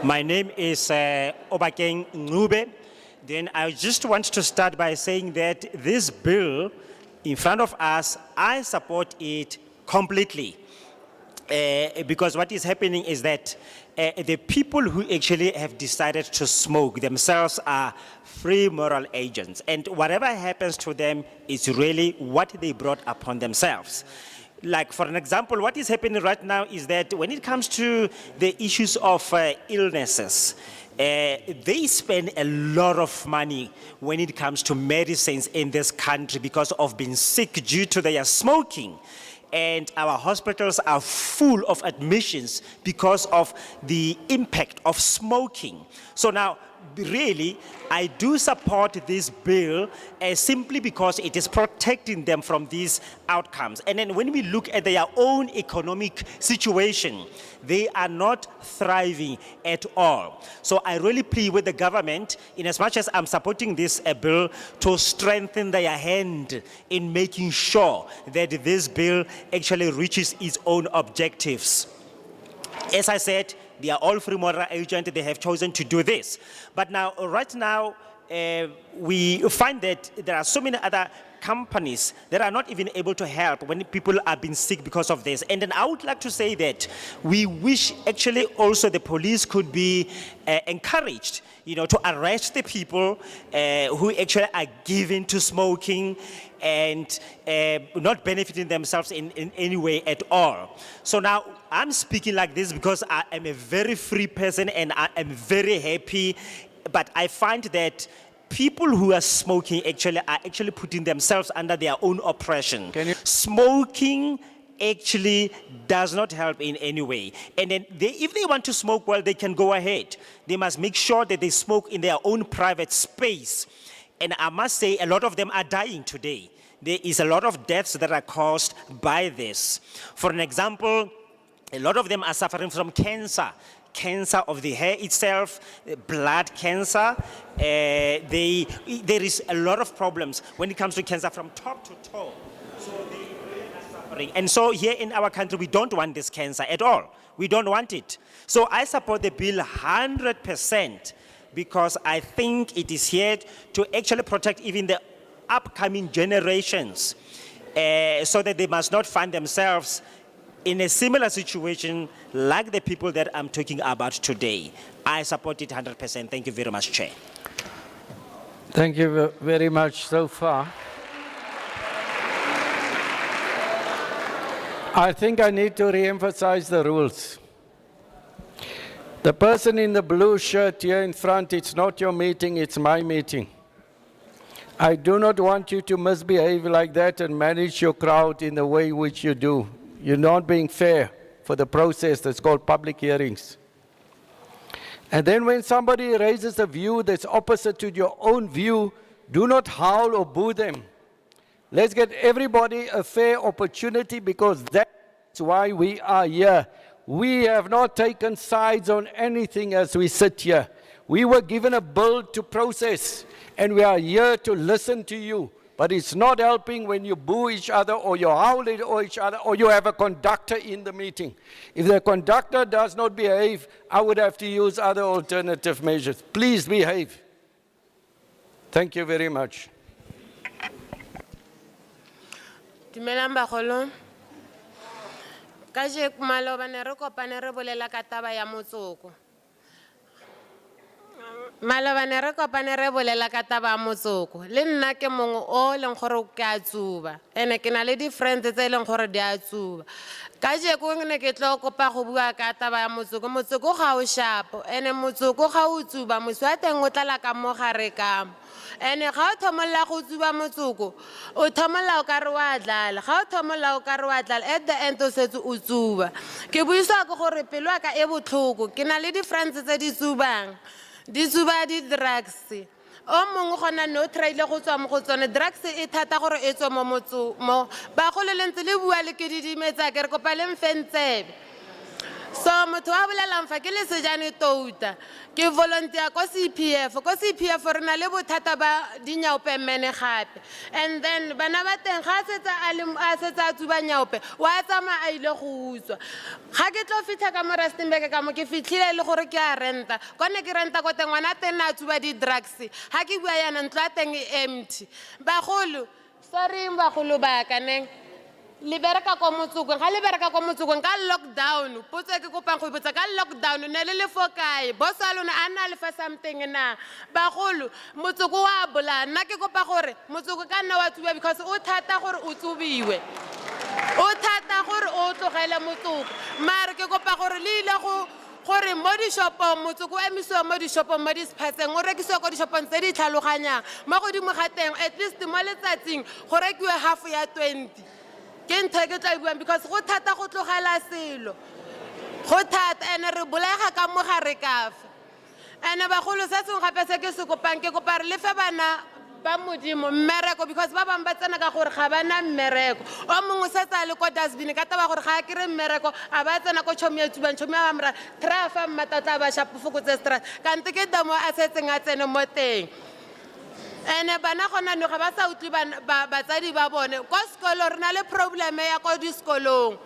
Speaker 2: My name is Obakeng Ngube. Then I just want to start by saying that this bill in front of us, I support it completely. Because what is happening is that the people who actually have decided to smoke themselves are free moral agents. And whatever happens to them is really what they brought upon themselves. Like, for an example, what is happening right now is that when it comes to the issues of illnesses, they spend a lot of money when it comes to medicines in this country because of being sick due to their smoking. And our hospitals are full of admissions because of the impact of smoking. So now, really, I do support this bill simply because it is protecting them from these outcomes. And then when we look at their own economic situation, they are not thriving at all. So I really plead with the government, in as much as I'm supporting this bill, to strengthen their hand in making sure that this bill actually reaches its own objectives. As I said, they are all free moral agents, they have chosen to do this. But now, right now, we find that there are so many other companies that are not even able to help when people are being sick because of this. And then I would like to say that we wish actually also the police could be encouraged, to arrest the people who actually are given to smoking and not benefiting themselves in any way at all. So now I'm speaking like this because I am a very free person and I am very happy, but I find that people who are smoking are actually putting themselves under their own oppression. Smoking actually does not help in any way. And then if they want to smoke, well, they can go ahead. They must make sure that they smoke in their own private space. And I must say, a lot of them are dying today. There is a lot of deaths that are caused by this. For an example, a lot of them are suffering from cancer. Cancer of the hair itself, blood cancer. There is a lot of problems when it comes to cancer from top to toe. So they really are suffering. And so here in our country, we don't want this cancer at all. We don't want it. So I support the bill 100% because I think it is here to actually protect even the upcoming generations so that they must not find themselves in a similar situation like the people that I'm talking about today. I support it 100%. Thank you very much, Chair.
Speaker 4: Thank you very much so far. I think I need to re-emphasize the rules. The person in the blue shirt here in front, it's not your meeting, it's my meeting. I do not want you to misbehave like that and manage your crowd in the way which you do. You're not being fair for the process that's called public hearings. And then when somebody raises a view that's opposite to your own view, do not howl or boo them. Let's get everybody a fair opportunity because that's why we are here. We have not taken sides on anything as we sit here. We were given a bill to process and we are here to listen to you. But it's not helping when you boo each other or you howl at each other or you have a conductor in the meeting. If the conductor does not behave, I would have to use other alternative measures. Please behave. Thank you very much.
Speaker 15: Dumelang bagolo. Kajeko maloba ne re kopane re bolela ka taba ya motsoko. Maloba ne re kopane re bolela ka taba ya motsoko. Le nna ke mongwe o leng gore ke a tsuba. Ene ke na le di-friends tse leng gore di a tsuba. Kajeko ne ke tlo kopa go bua ka taba ya motsoko. Motsoko ga o shapo. Ene motsoko ga o tsuba moswi wa teng o tlala ka mo gare ka mo. Ene ga o thomolla go tsuba motsoko o thomolla o ka re wa dlala ga o thomolla o ka re wa dlala at the end o setse o tsuba ke buiswa ke gore pelo ya ka e botlhoko ke na le di-friends tse di tsubang di tsuba di-drugs o mongwe gona no traile go tswa mo go tsone drugs e thata gore e tswa mo bagolo le ntse le bua le ke didimetsa ke re kopa le mfentsebe so motho wa bolelang fa ke le sejane touta ke volunteer ko CPF re na le bothata ba dinyaope mmene gape and then bana ba teng ga a setsa a tsuba nyaope wa tsama a ile go utswa ga ke tlo fitlha ka mo Rustenburg ka mo ke fitlhile le gore ke a renta kone ke renta ko teng ngwana teng na tsuba di-drugs ga ke bua yana ntlo ya teng e empty bagolo sorry bagolo ba ka neng libereka ko motsoko ga libereka ko motsoko ka lockdown potse ke kopang go botsa ka lockdown ne le fo kae boss a lona a na le fa something na bagolo motsoko wa bola nna ke kopa gore motsoko ka nna wa tsuba because o thata gore o tsubiwe o thata gore o tlogele motsoko mara ke kopa gore le ile go gore mo di shopong motsoko o emisiwa mo di shopong mo di sephatseng o rekisiwa ko di shopong tse di tlhaloganyang mo godimo ga teng at least mo letsatsing go rekiwe half ya 20 ke ntho ke tla buang because go thata go tlogela selo go thata ene re bolega ka mo gare kafa ene bagolo se sengwe gape se ke se kopang ke kopa re le fe bana ba modimo mmereko because ba bang ba tsena ka gore ga bana mmereko o mongwe se tsa le ko dustbin ka taba gore ga a kere mmereko a ba tsena ko chomi ya tsubang chomi ya bamra trafa mmatata ba shapo fokotse stress kante ke damo a setseng a tsene mo teng ene bana gona no ga ba sa utlwi batsadi ba bone ko sekolo re na le probleme ya ko disekolong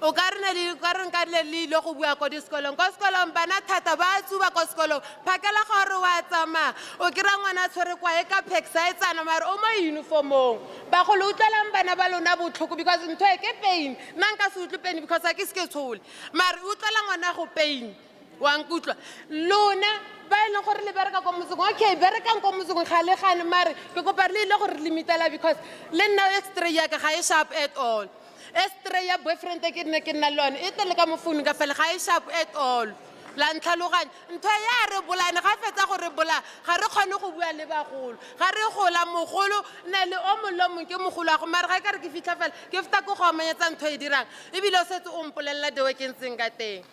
Speaker 15: o ka re nka le go bua ko disekolong ko sekolong bana thata ba tsuba ko sekolong phakela gore wa tsamaya o kira ngwana tshwere kwa e ka peksa e tsana mare o mo uniformong ba go le utlelang bana ba lona botlhoko because ntho e ke pain nna nka se utlwe pain because a ke se ke tshole mare utlela ngwana go pain wa nkutlwa lona ba ile gore le bereka ko motsoko okay berekang ko motsoko ga le gane mare ke kopa le ile gore limitela because le nna extra ya ka ga e sharp at all extra ya boyfriend ke nna lone e tele ka mo phone ka fela ga e sharp at all la ntlhaloganya ntho ya re bolayane ga fetsa go re bola ga re kgone go bua le bagolo ga re gola mogolo nna le o mongwe le mongwe ke mogolo wa go mare ga e ka re ke fitlha fela ke feta ko go amanyetsa ntho e dirang ebile o setse o mpolelela deo ke ntseng ka teng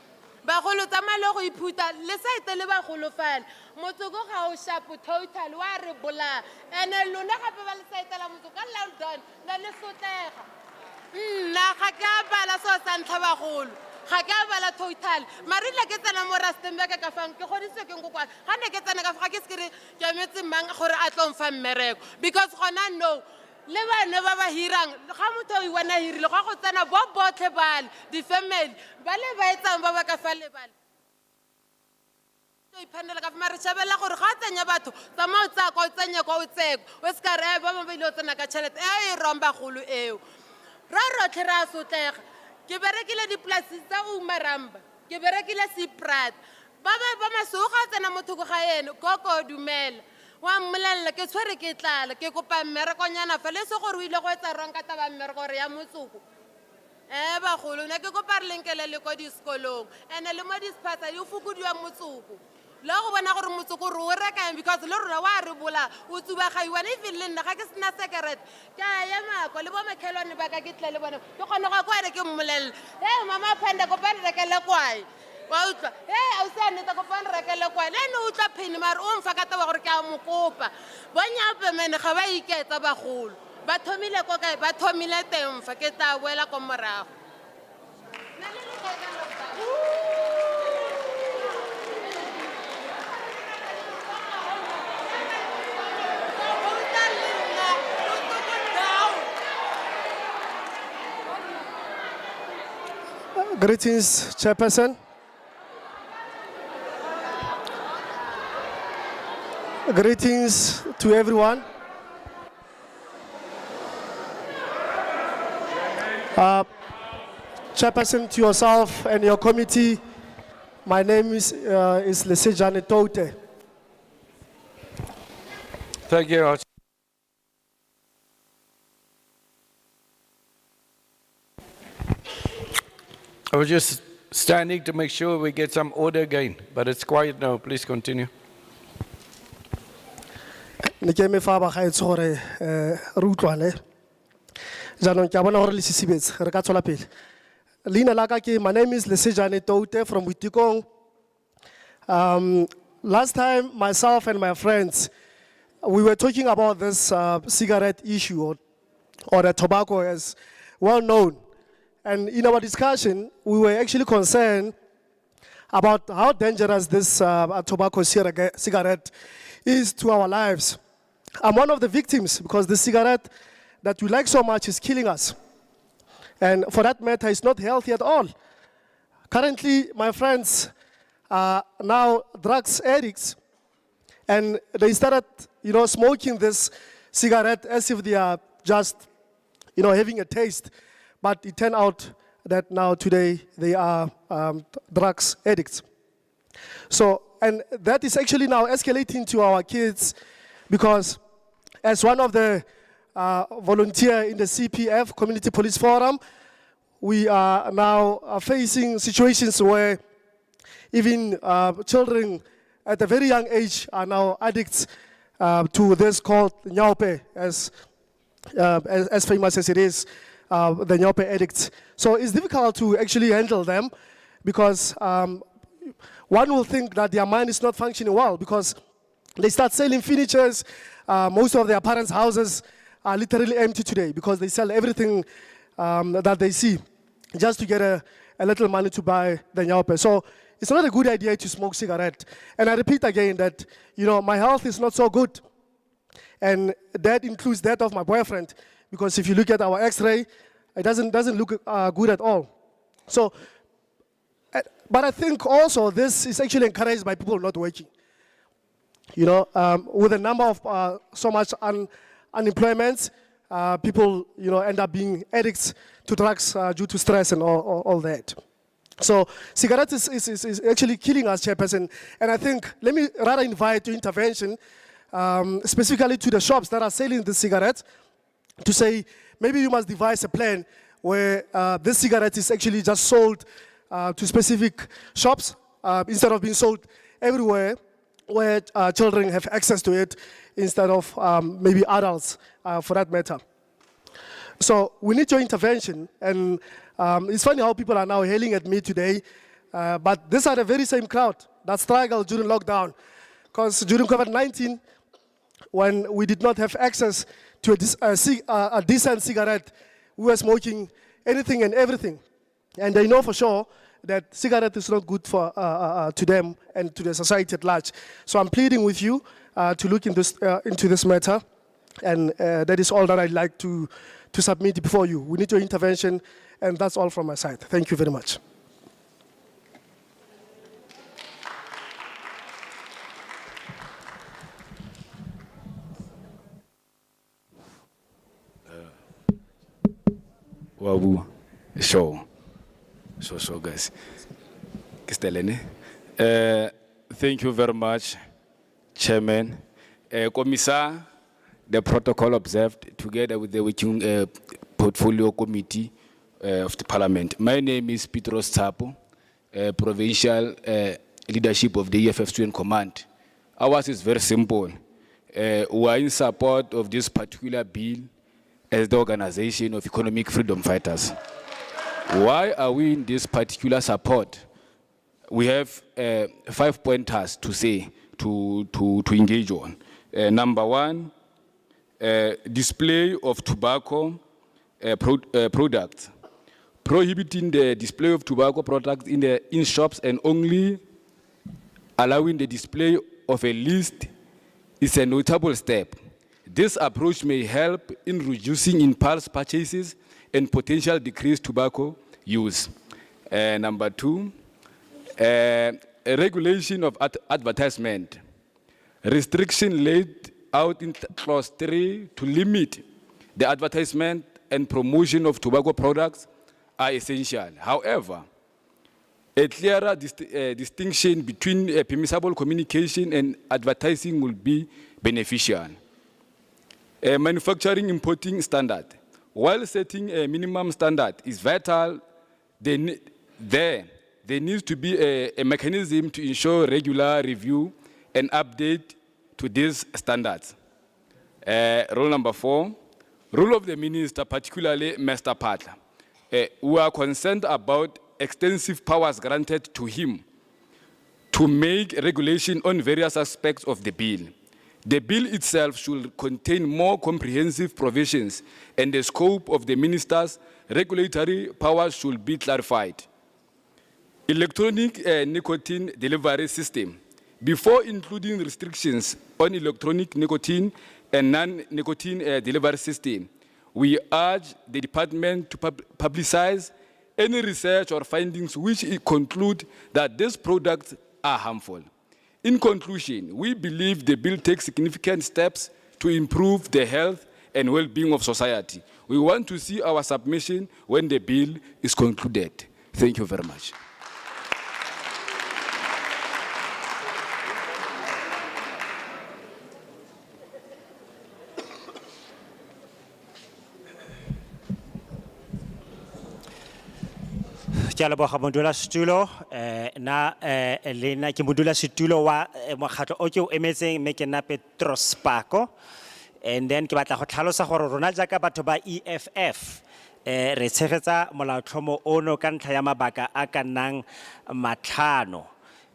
Speaker 15: bagolo tsamaya le go iphuta le saete le bagolo fela motsoko ga o shapo total wa re bola ene lona gape ba le saetela motsoko ka lockdown la le sotlega nna ga ke a bala seo sa ntlha bagolo ga ke a bala total marile ke tsena mo Rustenburg ka fang ke godiswe ke nkokwana ga ne ke tsena ka fa ga ke se kere ke emetse mang gore a tlo mfa mmereko because gona no le bana ba ba hirang ga motho o iwana hirile go go tsena bo botlhe bale di-family ba le ba etsang ba ba ka fa lebale iphanela ka fa mare shabela gore ga tsenya batho tsamao tsa ka o tsenya ka o tseko o se ka re ba ba ile o tsena ka tšhelete e romba golo eo ra rotlhe ra sotlega ke berekile dipolasi tsa Umaramba ke berekile Seaprat ba masoga tsena motho go ga ene koko dumela wa mmolelela ke tshwere ke tlala ke kopa mmerekonyana fa le se gore o ile go etsa rang ka taba mmereko re ya motsoko bagolo ne ke kopa re lenkele le ko disekolong ene le mo dispatsa yo fokodiwa motsoko le go bona gore motsoko re o rekang because le rona wa re bola o tsubagaiwane even le nna ga ke sena secret ke a ya mako le bo makhelwane ba ka ke tle le bona ke kgone go kwa re ke mmolelela mama phanda kopa re rekele kwae wa utlwa a o se a neta kopa re rekele kwae le ene o utlwa pheni mare o mfa ka taba gore ke a mo kopa bonyape mene ga ba iketsa bagolo ba thomile ko kae ba thomile teng fa ke tla boela ko morago
Speaker 8: Greetings, Chairperson. Greetings to everyone. Chairperson, to yourself and your committee, my name is Lesejane Tote.
Speaker 4: Thank you. I was just standing to make sure we get some order again, but it's quiet now. Please continue.
Speaker 8: Ne ke me fa ba ga etso gore re utlwane jaanong ke a bona gore le sisibetse re ka tshola pele leina la ka ke my name is Lesejane Tote from Butikong. Last time myself and my friends we were talking about this cigarette issue or the tobacco as well known, and in our discussion we were actually concerned about how dangerous this tobacco cigarette is to our lives. I'm one of the victims because the cigarette that we like so much is killing us. And for that matter, it's not healthy at all. Currently, my friends are now drugs addicts, and they started, smoking this cigarette as if they are just, having a taste. But it turned out that now today they are drugs addicts. So, and that is actually now escalating to our kids, because as one of the volunteer in the CPF, Community Police Forum, we are now facing situations where even children at a very young age are now addicts to this called nyaope, as famous as it is, the nyaope addicts. So it's difficult to actually handle them because one will think that their mind is not functioning well because they start selling furnitures. Most of their parents' houses are literally empty today because they sell everything that they see just to get a little money to buy the nyaope. So it's not a good idea to smoke cigarette. And I repeat again that, my health is not so good. And that includes that of my boyfriend, because if you look at our x-ray, it doesn't look good at all. So, but I think also this is actually encouraged by people not working. With the number of so much unemployment, people end up being addicts to drugs due to stress and all that. So cigarettes is actually killing us, Chairperson. And I think, let me rather invite to intervention, specifically to the shops that are selling the cigarettes, to say, maybe you must devise a plan where this cigarette is actually just sold to specific shops instead of being sold everywhere where children have access to it instead of maybe adults for that matter. So we need your intervention, and it's funny how people are now hailing at me today, but these are the very same crowd that struggled during lockdown, because during COVID-19, when we did not have access to a decent cigarette, we were smoking anything and everything, and they know for sure that cigarette is not good for to them and to the society at large. So I'm pleading with you to look into this matter, and that is all that I'd like to submit before you. We need your intervention, and that's all from my side. Thank you very much.
Speaker 16: Wabu, sure, guys. Thank you very much, Chairman. Commissar, the protocol observed together with the working portfolio committee of the Parliament. My name is Petros Tsapo, provincial leadership of the EFF Student Command. Ours is very simple. We are in support of this particular bill as the Organization of Economic Freedom Fighters. Why are we in this particular support? We have 5 pointers to say, to engage on. Number one, display of tobacco products. Prohibiting the display of tobacco products in shops and only allowing the display of a list is a notable step. This approach may help in reducing impulse purchases and potential decreased tobacco use. Number two, a regulation of advertisement. Restriction laid out in clause 3 to limit the advertisement and promotion of tobacco products are essential. However, a clearer distinction between permissible communication and advertising will be beneficial. A manufacturing importing standard. While setting a minimum standard is vital, there needs to be a mechanism to ensure regular review and update to these standards. Rule number 4, rule of the minister, particularly Mr. Patla. We are concerned about extensive powers granted to him to make regulation on various aspects of the bill. The bill itself should contain more comprehensive provisions, and the scope of the minister's regulatory powers should be clarified. Electronic nicotine delivery system. Before including restrictions on electronic nicotine and non-nicotine delivery system, we urge the department to publicize any research or findings which conclude that these products are harmful. In conclusion, we believe the bill takes significant steps to improve the health and well-being of society. We want to see our submission when the bill is concluded. Thank you very much.
Speaker 2: Ke a leboga modulasetulo na lena ke modulasetulo wa mokgatlo o ke o emetseng mme ke nna Petros Pako, and then ke batla go tlhalosa gore rona jaaka batho ba EFF re tshegetsa molaotlhomo ono ka ntlha ya mabaka a ka nnang matlhano.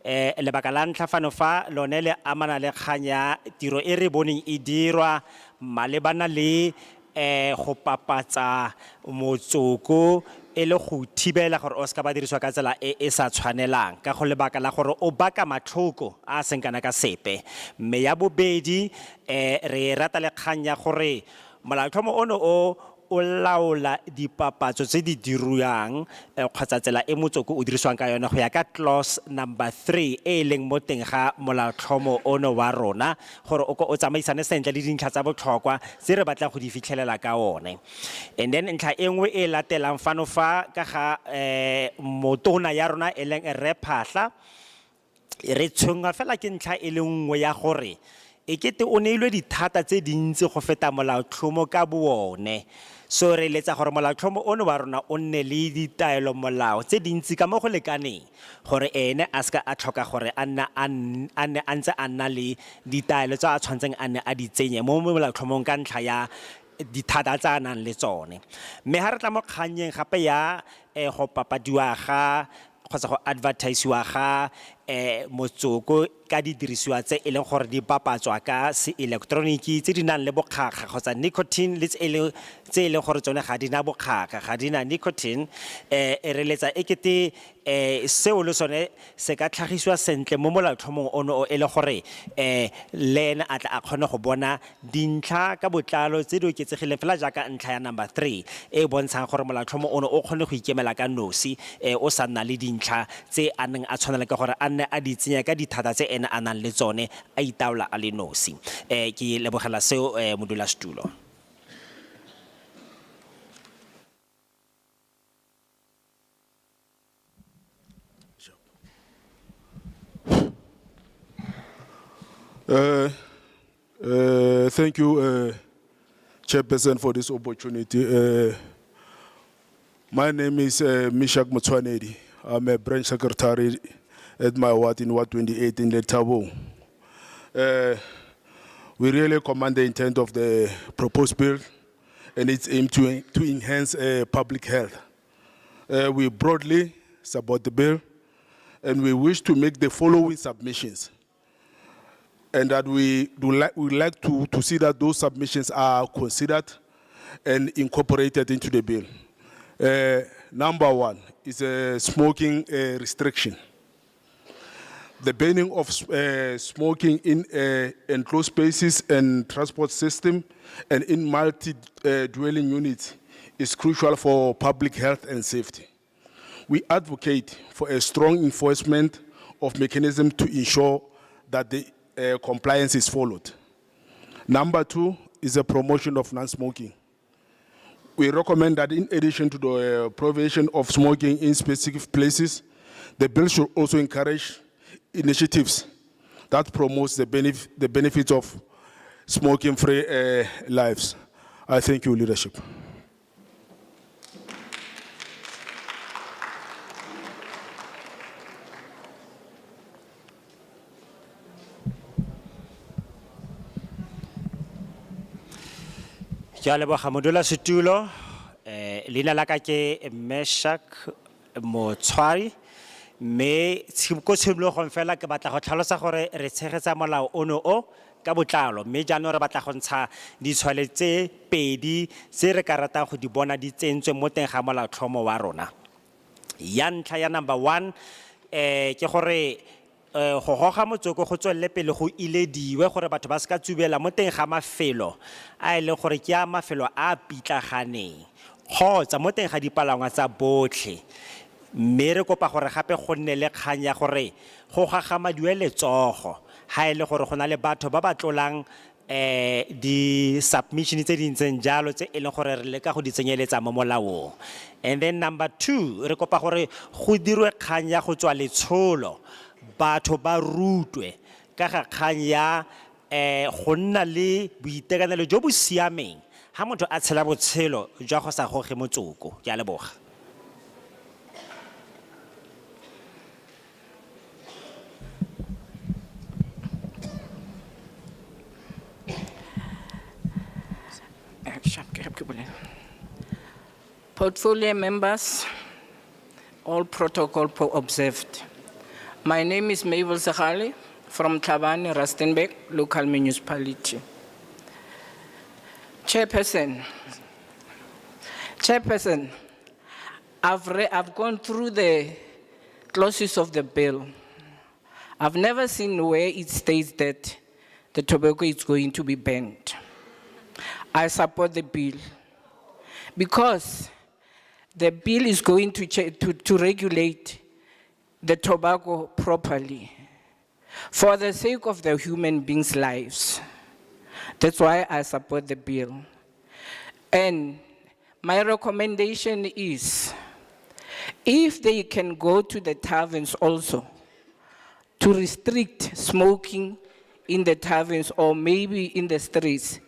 Speaker 2: Lebaka la ntlha fano fa lone le amana le kgang ya tiro e re boneng e dirwa malebana le go papatsa motsoko e le go thibela gore o ska ba diriswa ka tsela e sa tshwanelang ka go lebaka la gore o baka matlhoko a seng kana ka sepe. Mme ya bobedi re rata le kgang ya gore molaotlhomo ono o laola dipapatso tse di dirwang kgotsa tsela e motsoko o dirisiwang ka yona go ya ka clause number 3 e leng mo teng ga molaotlhomo ono wa rona gore o tsamaisane sentle le dintlha tsa botlhokwa tse re batlang go di fitlhelela ka one. And then ntlha e nngwe e latelang fano fa ka ga motona ya rona e leng Re Phahla re tshwenngwa fela ke ntlha e le nngwe ya gore e kete o neilwe dithata tse dintsi go feta molaotlhomo ka boone. So re letsa gore molaotlhomo ono wa rona o nne le ditaelo molao tse dintsi ka mo go lekaneng gore ene a ska a tlhoka gore a nne a ntse a nna le ditaelo tse a tshwantseng a nne a di tsenye mo molaotlhomong ka ntlha ya dithata tsa a nang le tsone. Mme ha re tla mo kganyeng gape ya go papadiwa ga kgotsa go advertisiwa ga motsoko ka didirisiwa tse e leng gore di bapatswa ka se elektroniki tse di nang le bokgaga kgotsa nicotine le tse e leng gore tsone ga di na bokgaga ga di na nicotine re letsa e kete seo le sone se ka tlhagisiwa sentle mo molaotlhomong ono e le gore le ene a tla a kgone go bona dintlha ka botlalo tse di oketsegileng fela jaaka ntlha ya number 3 e bontshang gore molaotlhomo ono o kgone go ikemela ka nosi o sa nna le dintlha tse a neng a tshwanela ke gore a nne a di tsenya ka dithata tse ene a nang le tsone a itaola a le nosi. Ke lebogela seo modulasetulo.
Speaker 17: Thank you, Chairperson, for this opportunity. My name is Mishak Mutwanedi. I'm a branch secretary at my ward in Ward 28 in the Tabo. We really commend the intent of the proposed bill and its aim to enhance public health. We broadly support the bill and we wish to make the following submissions. And that we would like to see that those submissions are considered and incorporated into the bill. Number 1 is a smoking restriction. The banning of smoking in enclosed spaces and transport system and in multi-dwelling units is crucial for public health and safety. We advocate for a strong enforcement of mechanisms to ensure that the compliance is followed. Number 2 is a promotion of non-smoking. We recommend that in addition to the prohibition of smoking in specific places, the bill should also encourage initiatives that promotes the benefits of smoking-free lives. I thank you, leadership.
Speaker 2: Ke a leboga modulasetulo. Leina la ka ke Meshak Motshwari. Me ko tshimologong fela ke batla go tlhalosa gore re tshegetsa molao ono o ka botlalo mme jaanong re batla go ntsha ditshwale tse pedi tse re ka ratang go di bona di tsentswe mo teng ga molaotlhomo wa rona. Ya ntlha ya number 1 ke gore go goga motsoko go tswelele pele go ilediwe gore batho ba se ka tsubela mo teng ga mafelo a e leng gore ke a mafelo a pitlaganeng kgotsa mo teng ga dipalangwa tsa botlhe. Mme re kopa gore gape go nne le kgang ya gore go gagamadiwe letsogo ha e le gore go na le batho ba ba tlolang di submission tse di ntseng jalo tse e leng gore re leka go di tsenyeletsa mo molaong. And then number 2 re kopa gore go dirwe kgang ya go tswa letsholo batho ba rutwe ka ga kgang ya go nna le boitekanelo jo bo siameng ha motho a tshela botshelo jwa go sa goge motsoko. Ke a leboga.
Speaker 18: Portfolio members, all protocol observed. My name is Mabel Sahali from Tlhabane, Rustenburg, local municipality. Chairperson, I've gone through the clauses of the bill. I've never seen where it states that the tobacco is going to be banned. I support the bill because the bill is going to regulate the tobacco properly for the sake of the human beings' lives. That's why I support the bill. And my recommendation is, if they can go to the taverns also to restrict smoking in the taverns or maybe in the streets.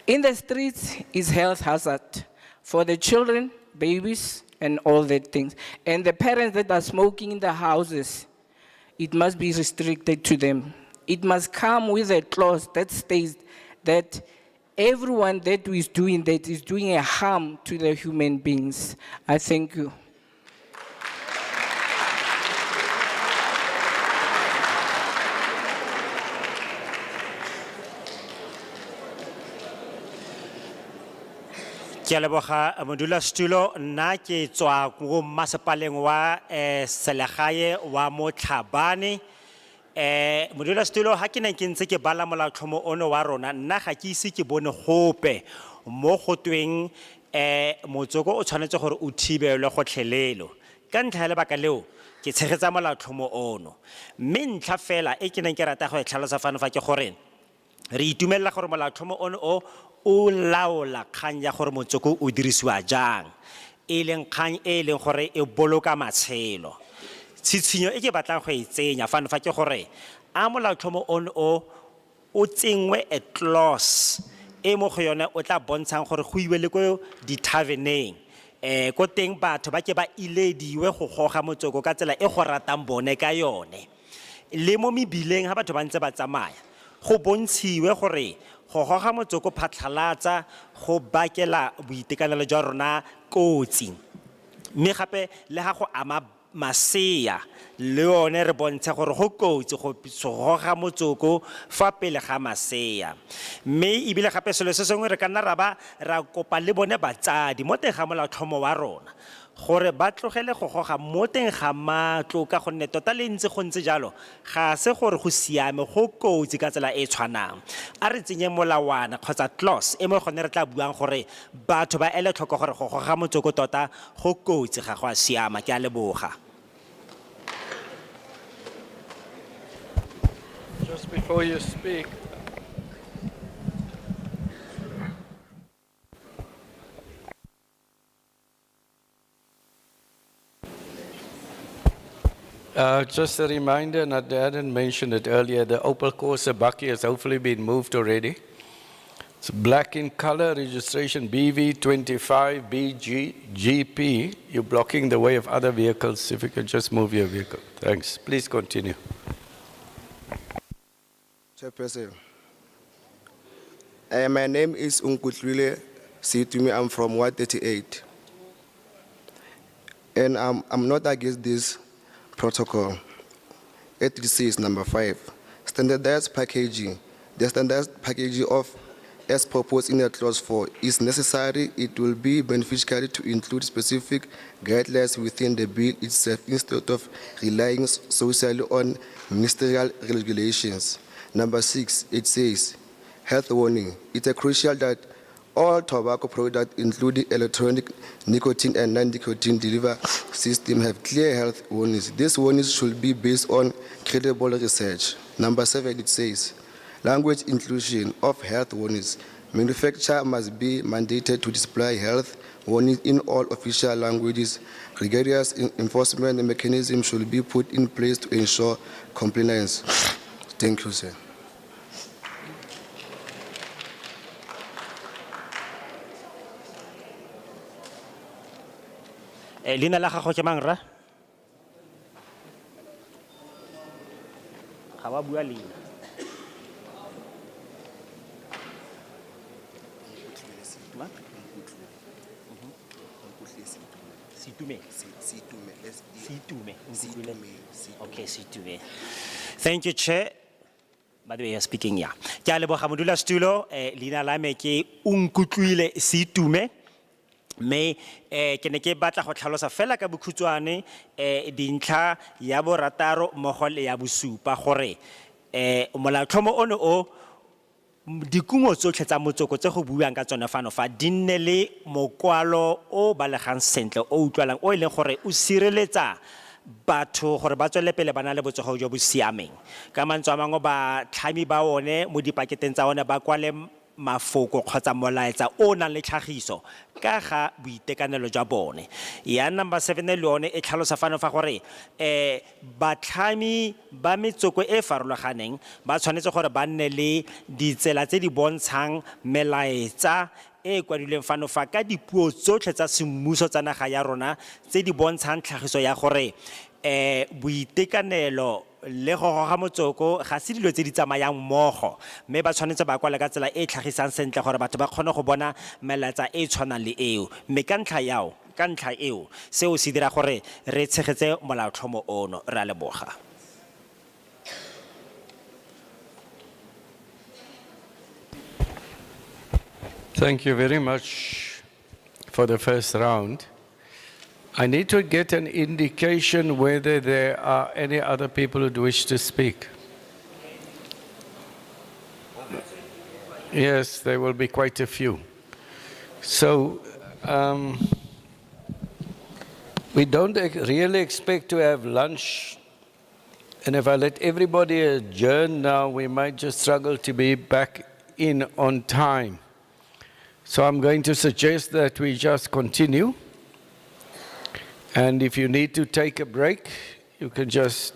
Speaker 18: In the streets is health hazard for the children, babies, and all that things. And the parents that are smoking in the houses, it must be restricted to them. It must come with a clause that states that everyone that is doing that is doing a harm to the human beings. I thank you.
Speaker 2: Ke a leboga modulasetulo nna ke tswa go masepaleng wa selegae wa Motlhabane modulasetulo ha ke ne ke ntse ke bala molaotlhomo ono wa rona nna ga ke ise ke bone gope mo go tweng motsoko o tshwanetse gore o thibelwe gotlhelelo ka ntlha ya lebaka leo ke tshegetsa molaotlhomo ono mme ntlha fela e ke neng ke rata go e tlhalosa fano fa ke gore re itumelela gore molaotlhomo ono o laola kgang ya gore motsoko o dirisiwa jang e leng kgang e leng gore e boloka matshelo tshitshinyo e ke batlang go e tsenya fano fa ke gore a molaotlhomo ono o tsengwe a clause e mo go yone o tla bontshang gore go iwe le ko di-taverneng ko teng batho ba ke ba ilediwe go goga motsoko ka tsela e go ratang bone ka yone le mo mebileng ha batho ba ntse ba tsamaya go bontshiwe gore go goga motsoko phatlhalatsa go bakela boitekanelo jwa rona kotsi mme gape le ha go ama masea le one re bontsha gore go kotsi go goga motsoko fa pele ga masea mme ebile gape selo se sengwe re ka nna ra kopa le bone batsadi mo teng ga molaotlhomo wa rona gore ba tlogele go goga mo teng ga matlo ka gonne tota le ntse go ntse jalo ga se gore go siame go kotsi ka tsela e tshwanang a re tsenye molawana kgotsa clause e mo gone re tla buang gore batho ba ele tlhoko gore go goga motsoko tota go kotsi ga go a siama ke a leboga.
Speaker 4: Just before you speak, just a reminder, and I hadn't mentioned it earlier, the Opel Corsa bakkie has hopefully been moved already. It's black in color, registration BV25BGGP. You're blocking the way of other vehicles. If you could just move your vehicle. Thanks. Please continue.
Speaker 19: Chairperson, my name is Unkutlwile Situmi. I'm from Ward 38. And I'm not against this protocol. It says number 5, standardized packaging. The standardized packaging of as proposed in the clause 4 is necessary. It will be beneficial to include specific guidelines within the bill itself instead of relying solely on ministerial regulations. Number 6, it says health warning. It's crucial that all tobacco products, including electronic, nicotine, and non-nicotine delivery systems, have clear health warnings. These warnings should be based on credible research. Number 7, it says language inclusion of health warnings. Manufacturer must be mandated to display health warnings in all official languages. Rigorous enforcement mechanisms should be put in place to ensure compliance. Thank you, sir.
Speaker 2: Lina la gago ke mang ra? Ga ba bua leina. Situme. Okay, Situme. Thank you, Chair. By the way, you're speaking, yeah. Ke a leboga modulasetulo, leina la me ke Unkutlwile Situme. Me ke ne ke batla go tlhalosa fela ka bokhutswane dintlha ya borataro mmogo le ya bosupa gore molaotlhomo ono o dikumo tsotlhe tsa motsoko tse go buang ka tsone fano fa di nne le mokwalo o balegang sentle o utlwalang o e leng gore o sireletsa batho gore ba tswele pele ba na le botsogo jo bo siameng ka mantswe a mangwe batlhami ba one mo dipaketeng tsa one ba kwale mafoko kgotsa molaetsa o nang le tlhagiso ka ga boitekanelo jwa bone. Ya number 7 le yone e tlhalosa fano fa gore batlhami ba metsoko e farologaneng ba tshwanetse gore ba nne le ditsela tse di bontshang melaetsa e kwadilweng fano fa ka dipuo tsotlhe tsa semmuso tsa naga ya rona tse di bontshang tlhagiso ya gore boitekanelo le go goga motsoko ga se dilo tse di tsamayang mmogo mme ba tshwanetse ba kwala ka tsela e tlhagisang sentle gore batho ba kgone go bona melaetsa e tshwanang le eo mme ka ntlha eo seo se dira gore re tshegetse molaotlhomo ono re a leboga.
Speaker 4: Thank you very much for the first round. I need to get an indication whether there are any other people who wish to speak. Yes, there will be quite a few. So, we don't really expect to have lunch. And if I let everybody adjourn now, we might just struggle to be back in on time. So I'm going to suggest that we just continue. And if you need to take a break, you can just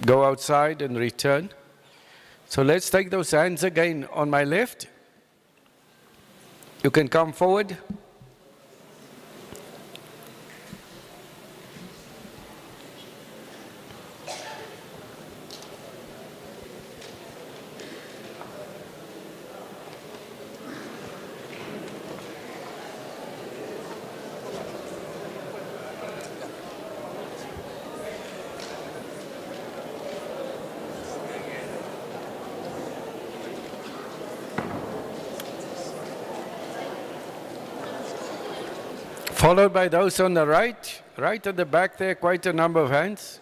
Speaker 4: go outside and return. So let's take those hands again on my left. You can come forward. Followed by those on the right at the back there, quite a number of hands.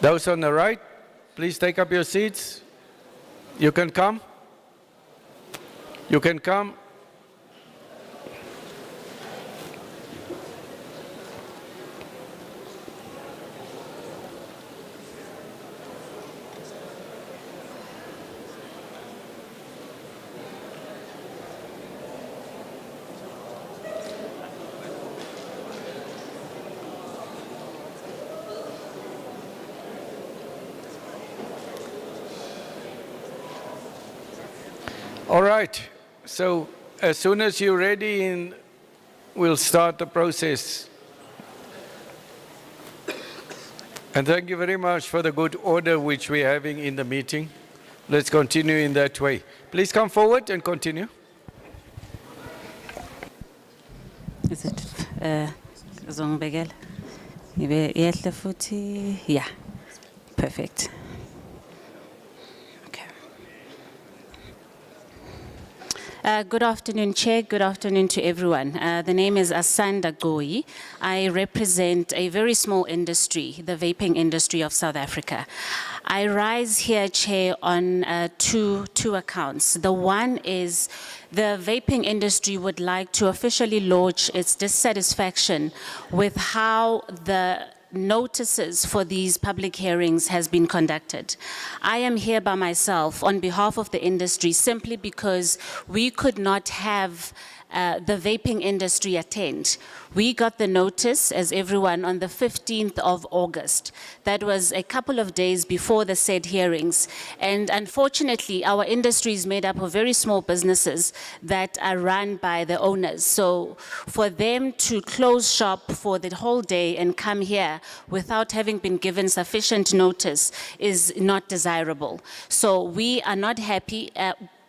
Speaker 4: Those on the right, please take up your seats. You can come. You can come. All right, so as soon as you're ready, we'll start the process. And thank you very much for the good order which we're having in the meeting. Let's continue in that way. Please come forward and continue.
Speaker 3: Is it Zongbegel? Yeah, perfect. Good afternoon, Chair. Good afternoon to everyone. The name is Asanda Goyi. I represent a very small industry, the vaping industry of South Africa. I rise here, Chair, on two accounts. The one is the vaping industry would like to officially launch its dissatisfaction with how the notices for these public hearings has been conducted. I am here by myself on behalf of the industry simply because we could not have the vaping industry attend. We got the notice, as everyone, on the 15th of August. That was a couple of days before the said hearings. And unfortunately, our industry is made up of very small businesses that are run by the owners. So for them to close shop for the whole day and come here without having been given sufficient notice is not desirable. So we are not happy.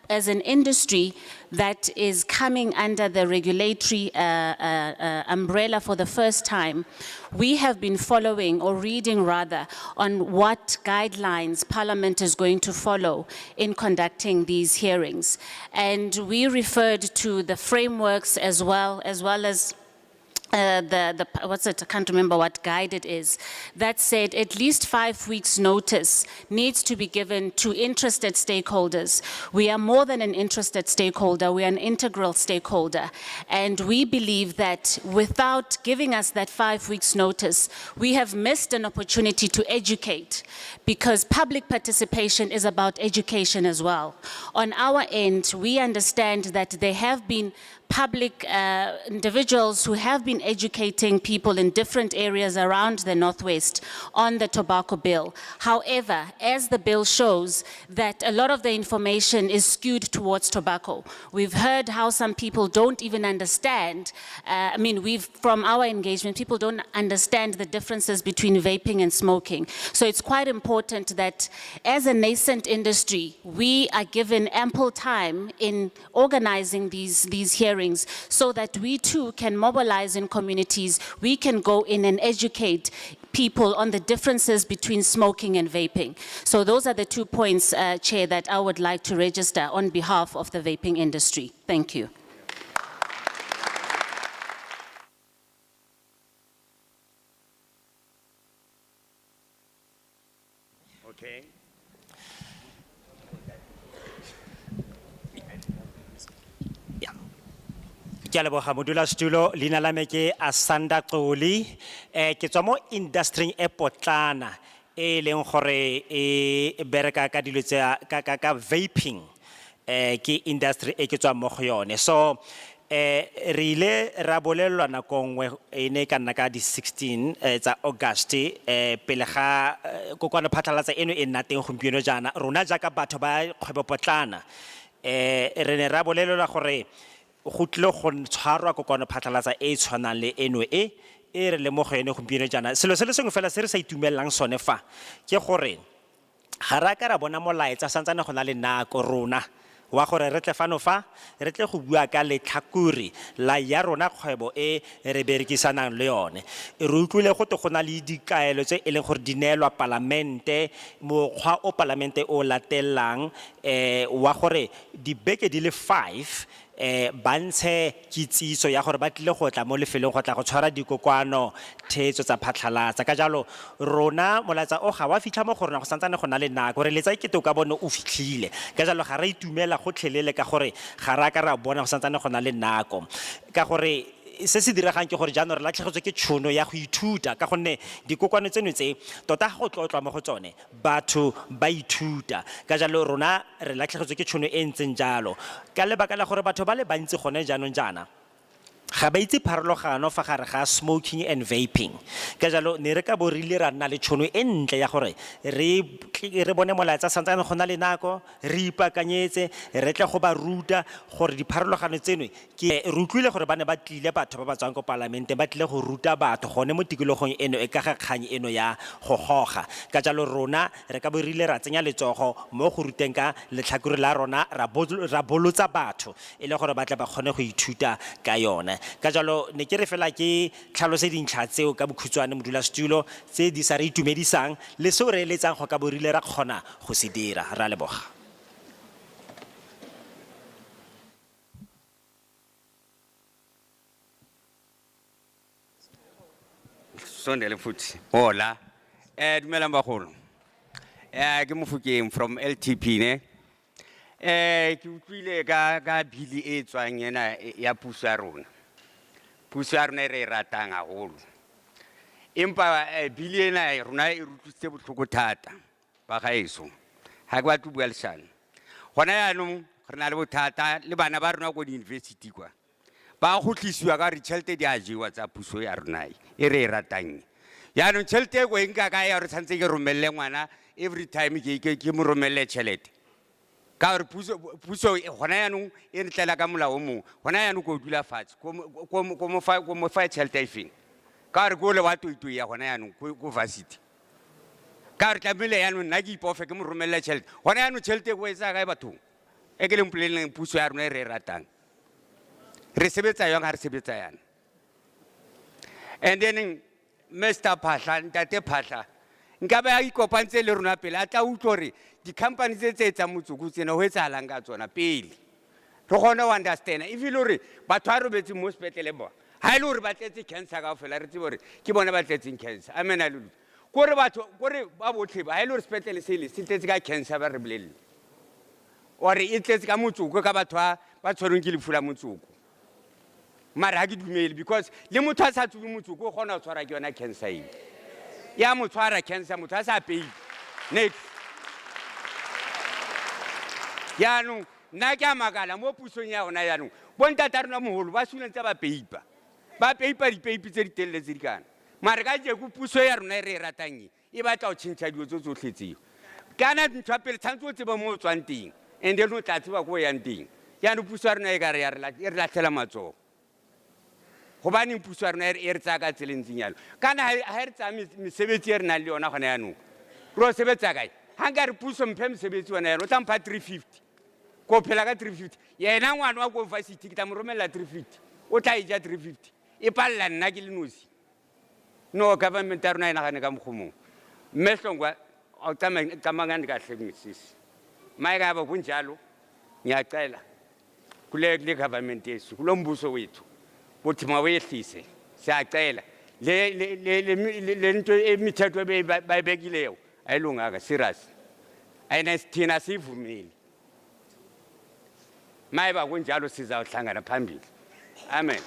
Speaker 3: As an industry that is coming under the regulatory umbrella for the first time, we have been following, or reading rather, on what guidelines Parliament is going to follow in conducting these hearings. And we referred to the frameworks as well as what's it? I can't remember what guide it is, that said at least 5 weeks notice needs to be given to interested stakeholders. We are more than an interested stakeholder, we are an integral stakeholder. And we believe that without giving us that 5 weeks notice, we have missed an opportunity to educate, because public participation is about education as well. On our end, we understand that there have been public individuals who have been educating people in different areas around the Northwest on the tobacco bill. However, as the bill shows, that a lot of the information is skewed towards tobacco. We've heard how some people don't even understand, from our engagement, people don't understand the differences between vaping and smoking. So it's quite important that as a nascent industry, we are given ample time in organizing these hearings, so that we too can mobilize in communities. We can go in and educate people on the differences between smoking and vaping. So those are the 2 points, Chair, that I would like to register on behalf of the vaping industry. Thank you.
Speaker 20: Okay.
Speaker 2: Ke a leboga modulasetulo, leina la me ke Asanda Xoli, ke tswa mo industry e potlana e leng gore e bereka ka dilo tsa ka vaping, ke industry e ke tswa mo go yone. So re ile ra bolelwa nako nngwe e ne ka nna ka di 16 tsa August pele ga kokwana phatlalatsa eno e nna teng gompieno jana rona jaaka batho ba kgwebo potlana re ne ra bolelwa gore go tle go tshwarwa kokwana phatlalatsa e tshwanang le eno e re le mo go ene gompieno jana. Selo se le sengwe fela se re sa itumellang sone fa ke gore ga ra ka ra bona molaetsa santsane go na le nako rona wa gore re tle fano fa re tle go bua ka letlhakore la ya rona kgwebo e re berekisanang le yone. Re utlwile go te go na le dikaelo tse e leng gore di neelwa palamente, mokgwa o palamente o latelang wa gore dibeke di le 5 ba ntshe kitsiso ya gore ba tlile go tla mo lefelong go tla go tshwara dikokwano theetso tsa phatlhalatsa. Ka jalo rona molaetsa o ga wa fitlha mo go rona go santsane go na le nako re letsa ikete o ka bone o fitlhile. Ka jalo ga ra itumela go tlhelele ka gore ga ra ka ra bona go santsane go na le nako, ka gore se se diragang ke gore jaanong re latlhegetswe ke tšhono ya go ithuta, ka gonne dikokwane tseno tse tota go tlotlwa mo go tsone batho ba ithuta. Ka jalo rona re latlhegetswe ke tšhono e ntseng jalo ka lebaka la gore batho ba le bantsi gone jaanong jana ga ba itse pharologano fa gare ga smoking and vaping. Ka jalo ne re ka bo rile ra nna le tšhono e ntle ya gore re bone molaetsa santsane go na le nako re ipakanyetse re tle go ba ruta gore dipharologano tseno ke re utlwile gore ba ne ba tlile batho ba ba tswang ko palamente ba tlile go ruta batho gone mo tikologong eno e ka ga kgang eno ya go goga. Ka jalo rona re ka bo rile ra tsenya letsogo mo go ruteng ka letlhakore la rona ra bolotsa batho e le gore ba tle ba kgone go ithuta ka yone. Ka jalo ne ke re fela ke tlhalose dintlha tseo ka bokhutshwane modulasetulo tse di sa re itumedisang le seo re eletsang go ka bo rile ra kgona go se dira. Ra leboga.
Speaker 20: Sondele futhi hola dumelang bagolo ke Mofokeng from LTP ne ke utlwile ka bili e tswang ena ya puso ya rona. Puso ya rona e re e ratang haholo, empa bili ena rona e rutlwisitse botlhoko thata ba gaeso ga ke batlo bua leshano. Gona yaanong re na le bothata le bana ba rona ko di-university kwa ba go tlisiwa ka re tšhelete di a jewa tsa puso ya rona e re e ratang. Yaanong tšhelete e ko eng ka kae ya gore tshwanetse ke romelele ngwana every time ke mo romelele tšhelete ka gore puso gona yaanong e re tlela ka molao o mongwe. Gona yaanong ko dula fatshe ko mo fa tšhelete e feng ka gore ko le wa toitoi ya gona yaanong ko varsity ka gore tlamehile yaanong nna ke ipofe ke mo romelele tšhelete. Gona yaanong tšhelete e ko e tsaya kae bathong e ke leng poleleng puso ya rona e re e ratang. Re sebetsa yang ha re sebetsa yana. And then Mr. Phahla, Ntate Phahla, nka ba ikopantse le rona pele a tla utlwa gore di-company tse etsang motsoko tsena ho etsahalang ka tsona pele re kgone ho understand e file gore batho a robetse mo sepetlele ba Ha ile hore ba tletse cancer kaofela re tsebe hore ke bona ba tletseng cancer. Amen hallelujah. Kore batho kore ba botlhe ba ha ile hore sepetlele se ile se tletse ka cancer ba re bolelle. Ore e tletse ka motsoko ka batho ba tshwerweng ke lefu la motsoko. Mara ha ke dumele because le motho a sa tsubi motsoko o kgona ho tshwara ke yona cancer eo. Ya mo tshwara cancer motho a sa pei. Next. Yaanong nna ke a makala mo pusong ya rona yaanong bontata rona moholo ba sunentse ba peipa dipeipi tse di telele tse di kana mare ka jeko puso ya rona e re e ratang e batla go tšhentšha dilo tse tsotlhe tseo kana ntho ya pele tshwanetse o tseba mo o tswang teng and then o tla tseba ko o yang teng yaanong puso ya rona e ka re e re latlhela matsogo gobaneng puso ya rona e re tsaya ka tselentseng yalo kana ha e re tsaya mesebetsi e re nang le yona gona yaanong re o sebetsa kae ha nka re puso mphe mosebetsi ona yana o tla mpha 350 ko phela ka 350 yena ngwana wa ko university ke tla mo romella 350 o tla ija 350 e palla nna ke le nosi no government ya rona e nagane ka mogomong mme hlongwa o tsamangane kahle misisi maye ka ba kunjalo ngiyacela kule government yesu kulo mbuso wethu uthi mawehlise siyacela le nto emithetho bayibekileyo ayilunganga serious ayina sithina sivumile maye ba kunjalo sizawuhlangana phambili amen.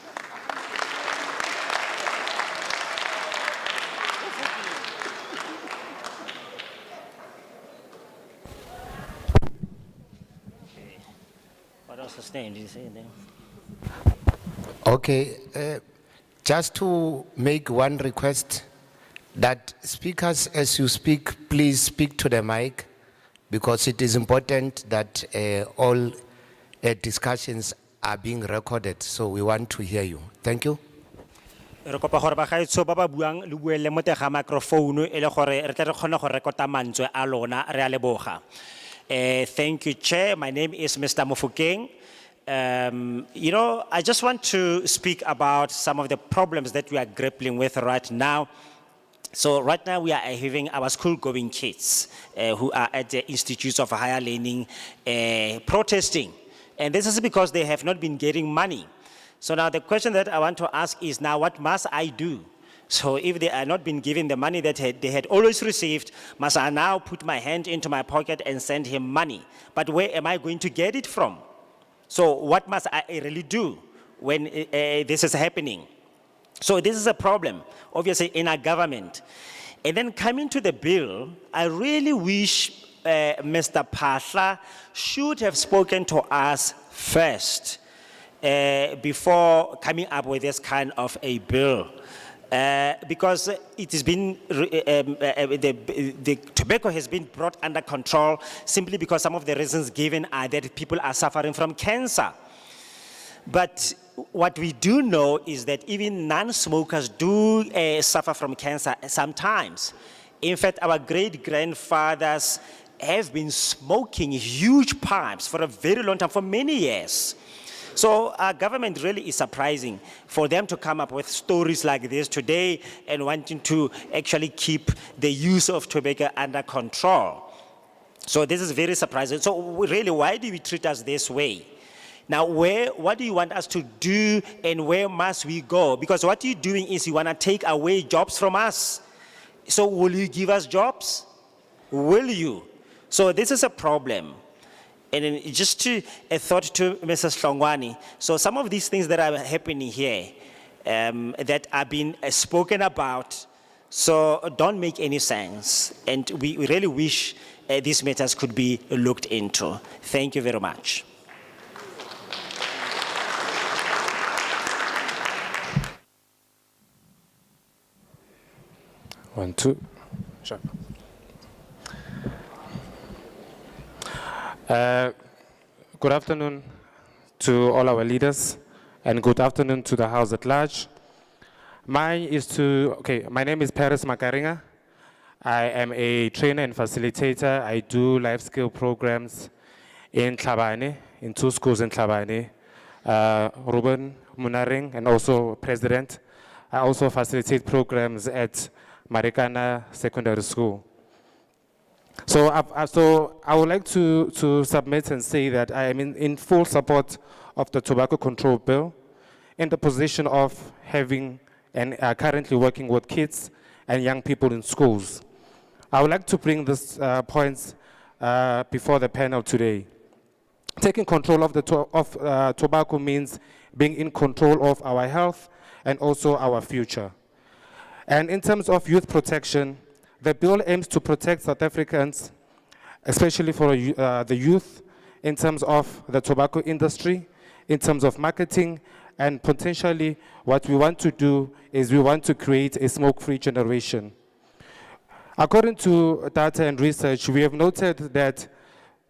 Speaker 2: What else is there? Did you say there?
Speaker 21: Okay, just to make one request that speakers, as you speak, please speak to the mic because it is important that all discussions are being recorded. So we want to hear you. Thank you.
Speaker 2: Re kopa gore ba gaetsho ba ba buang le buelle mo teng ga microphone e le gore re tle re kgone go rekota mantswe a lona re a leboga. Thank you, Chair. My name is Mr. Mofokeng. You know, I just want to speak about some of the problems that we are grappling with right now. So right now we are having our school-going kids who are at the institutes of higher learning protesting. And this is because they have not been getting money. So now the question that I want to ask is now, what must I do? So if they are not being given the money that they had always received, must I now put my hand into my pocket and send him money? But where am I going to get it from? So what must I really do when this is happening? So this is a problem, obviously, in our government. And then coming to the bill, I really wish Mr. Pasla should have spoken to us first before coming up with this kind of a bill. Because it has been, the tobacco has been brought under control simply because some of the reasons given are that people are suffering from cancer. But what we do know is that even non-smokers do suffer from cancer sometimes. In fact, our great-grandfathers have been smoking huge pipes for a very long time, for many years. So our government really is surprising for them to come up with stories like this today and wanting to actually keep the use of tobacco under control. So this is very surprising. So really, why do we treat us this way? Now, what do you want us to do and where must we go? Because what you're doing is you want to take away jobs from us. So will you give us jobs? Will you? So this is a problem. And then just a thought to Mrs. Hlongwane. So some of these things that are happening here that are being spoken about, so don't make any sense. And we really wish these matters could be looked into. Thank you very much.
Speaker 22: One, two, sharp. Good afternoon to all our leaders, and good afternoon to the House at large. My name is Paris Makaringa. I am a trainer and facilitator. I do life skill programs in Tlhabane, in 2 schools in Tlhabane. Ruben Munaring, and also president. I also facilitate programs at Marikana Secondary School. So I would like to submit and say that I am in full support of the tobacco control bill. in the position of having and currently working with kids and young people in schools. I would like to bring these points before the panel today. Taking control of tobacco means being in control of our health and also our future. And in terms of youth protection, the bill aims to protect South Africans, especially for the youth, in terms of the tobacco industry, in terms of marketing, and potentially what we want to do is we want to create a smoke-free generation. According to data and research, we have noted that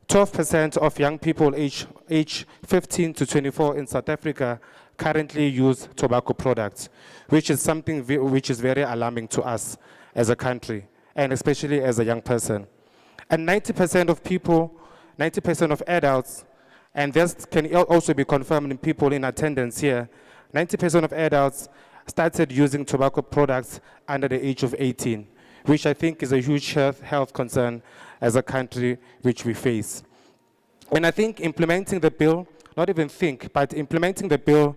Speaker 22: 12% of young people age 15 to 24 in South Africa currently use tobacco products, which is something which is very alarming to us as a country, and especially as a young person. And 90% of people, 90% of adults, and this can also be confirmed in people in attendance here, 90% of adults started using tobacco products under the age of 18, which I think is a huge health concern as a country which we face. And I think implementing the bill, not even think, but implementing the bill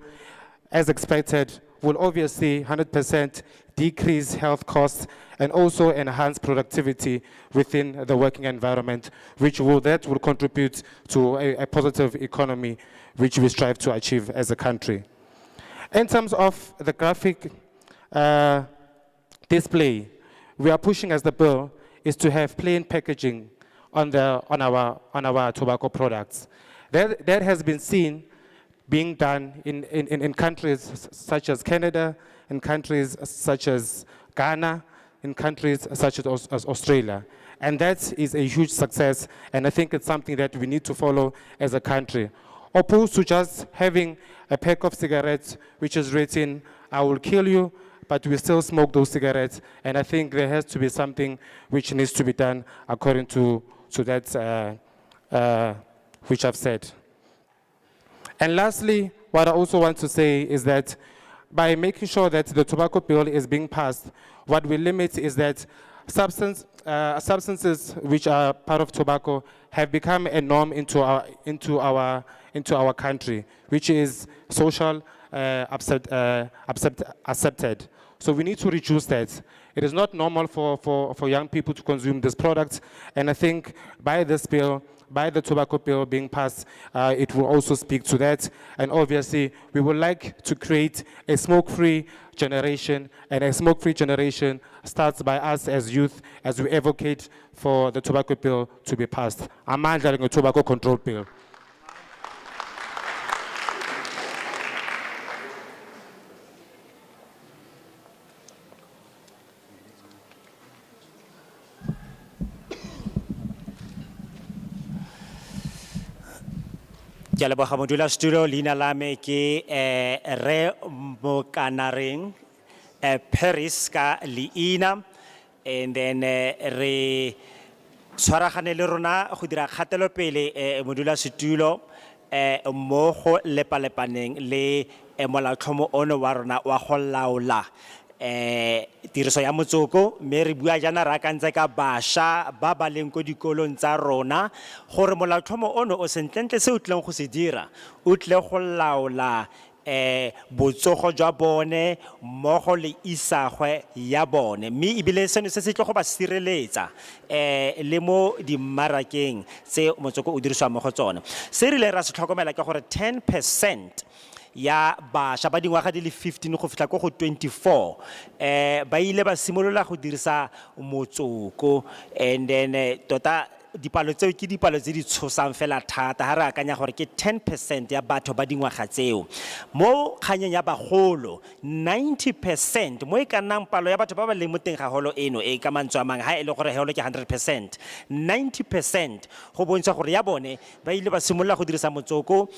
Speaker 22: as expected will obviously 100% decrease health costs and also enhance productivity within the working environment, that will contribute to a positive economy which we strive to achieve as a country. In terms of the graphic display, we are pushing as the bill is to have plain packaging on our tobacco products. That has been seen being done in countries such as Canada, in countries such as Ghana, in countries such as Australia. And that is a huge success, and I think it's something that we need to follow as a country. Opposed to just having a pack of cigarettes which is written, "I will kill you," but we still smoke those cigarettes. And I think there has to be something which needs to be done according to that which I've said. And lastly, what I also want to say is that by making sure that the tobacco bill is being passed, what we limit is that substances which are part of tobacco have become a norm into our country, which is social accepted. So we need to reduce that. It is not normal for young people to consume this product, and I think by this bill, by the tobacco bill being passed, it will also speak to that. And obviously, we would like to create a smoke-free generation, and a smoke-free generation starts by us as youth, as we advocate for the tobacco bill to be passed. Amandla ng tobacco control bill.
Speaker 2: Ke a leboga modulasetulo, leina la me ke Re Mokanareng Paris ka leina, and then re tshwaragane le rona go dira kgatelopele modulasetulo mo go lepalepaneng le molaotlhomo ono wa rona wa go laola tiriso ya motsoko, mme re bua jana re akantse ka bašwa ba ba leng ko dikolong tsa rona gore molaotlhomo ono o sentlentle se o tlileng go se dira o tle go laola botsogo jwa bone mmogo le isagwe ya bone, mme ebile seno se se tle go ba sireletsa le mo dimmarakeng tse motsoko o dirisiwang mo go tsone. Se rile ra se tlhokomela ke gore 10% ya bašwa ba dingwaga di le 15 go fihla ko go 24 ba ile ba simolola go dirisa motsoko, and then tota dipalo tseo ke dipalo tse di tshosang fela thata ha re akanya gore ke 10% ya batho ba dingwaga tseo. Mo kganyeng ya bagolo 90%, mo e ka nnang palo ya batho ba ba leng mo teng ga holo eno e ka mantswe a mang ha e le gore holo ke 100%, 90% go bontsha gore ya bone ba ile ba simolola go dirisa motsoko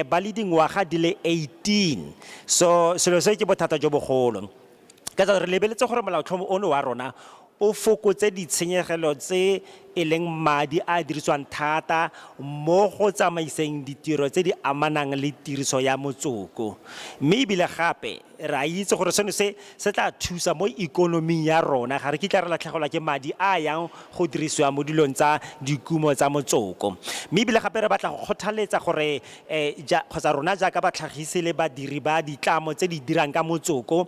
Speaker 2: ba le dingwaga di le 18. So selo se ke bothata jo bogolo ka tsa re lebeletse gore molaotlhomo ono wa rona o fokotse ditshenyegelo tse e leng madi a dirisiwang thata mo go tsamaiseng ditiro tse di amanang le tiriso ya motsoko. Mme ebile gape re a itse gore seno se tla thusa mo ikonoming ya rona, ga re kitla re latlhegelwa ke madi a yang go dirisiwa mo dilong tsa dikumo tsa motsoko. Mme ebile gape re batla go kgothaletsa gore kgotsa rona jaaka batlhagisi le badiri ba ditlamo tse di dirang ka motsoko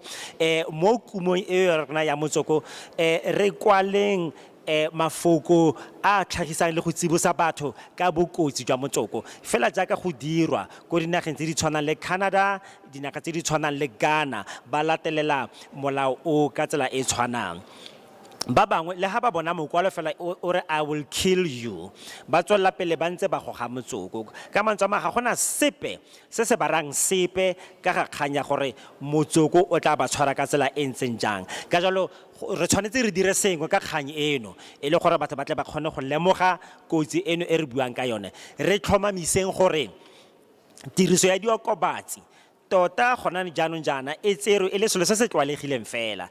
Speaker 2: mo kumong e rona ya motsoko re kwaleng mafoko a tlhagisang le go tsibosa batho ka bokotsi jwa motsoko fela jaaka go dirwa ko dinageng tse di tshwanang le Canada, dinaga tse di tshwanang le Ghana ba latelela molao o ka tsela e tshwanang. Ba bangwe le ha ba bona mokwalo fela o re I will kill you ba tswela pele ba ntse ba goga motsoko ka mantswe a ga gona sepe se se barang sepe ka ga kganya gore motsoko o tla ba tshwara ka tsela e ntseng jang. Ka jalo re tshwanetse re dire sengwe ka kgang eno e le gore batho ba tle ba kgone go lemoga kotsi eno e re buang ka yone. Re tlhomamiseng gore tiriso ya diokobatsi tota gona jaanong jaana e tsere e le selo se se tlwaelegileng fela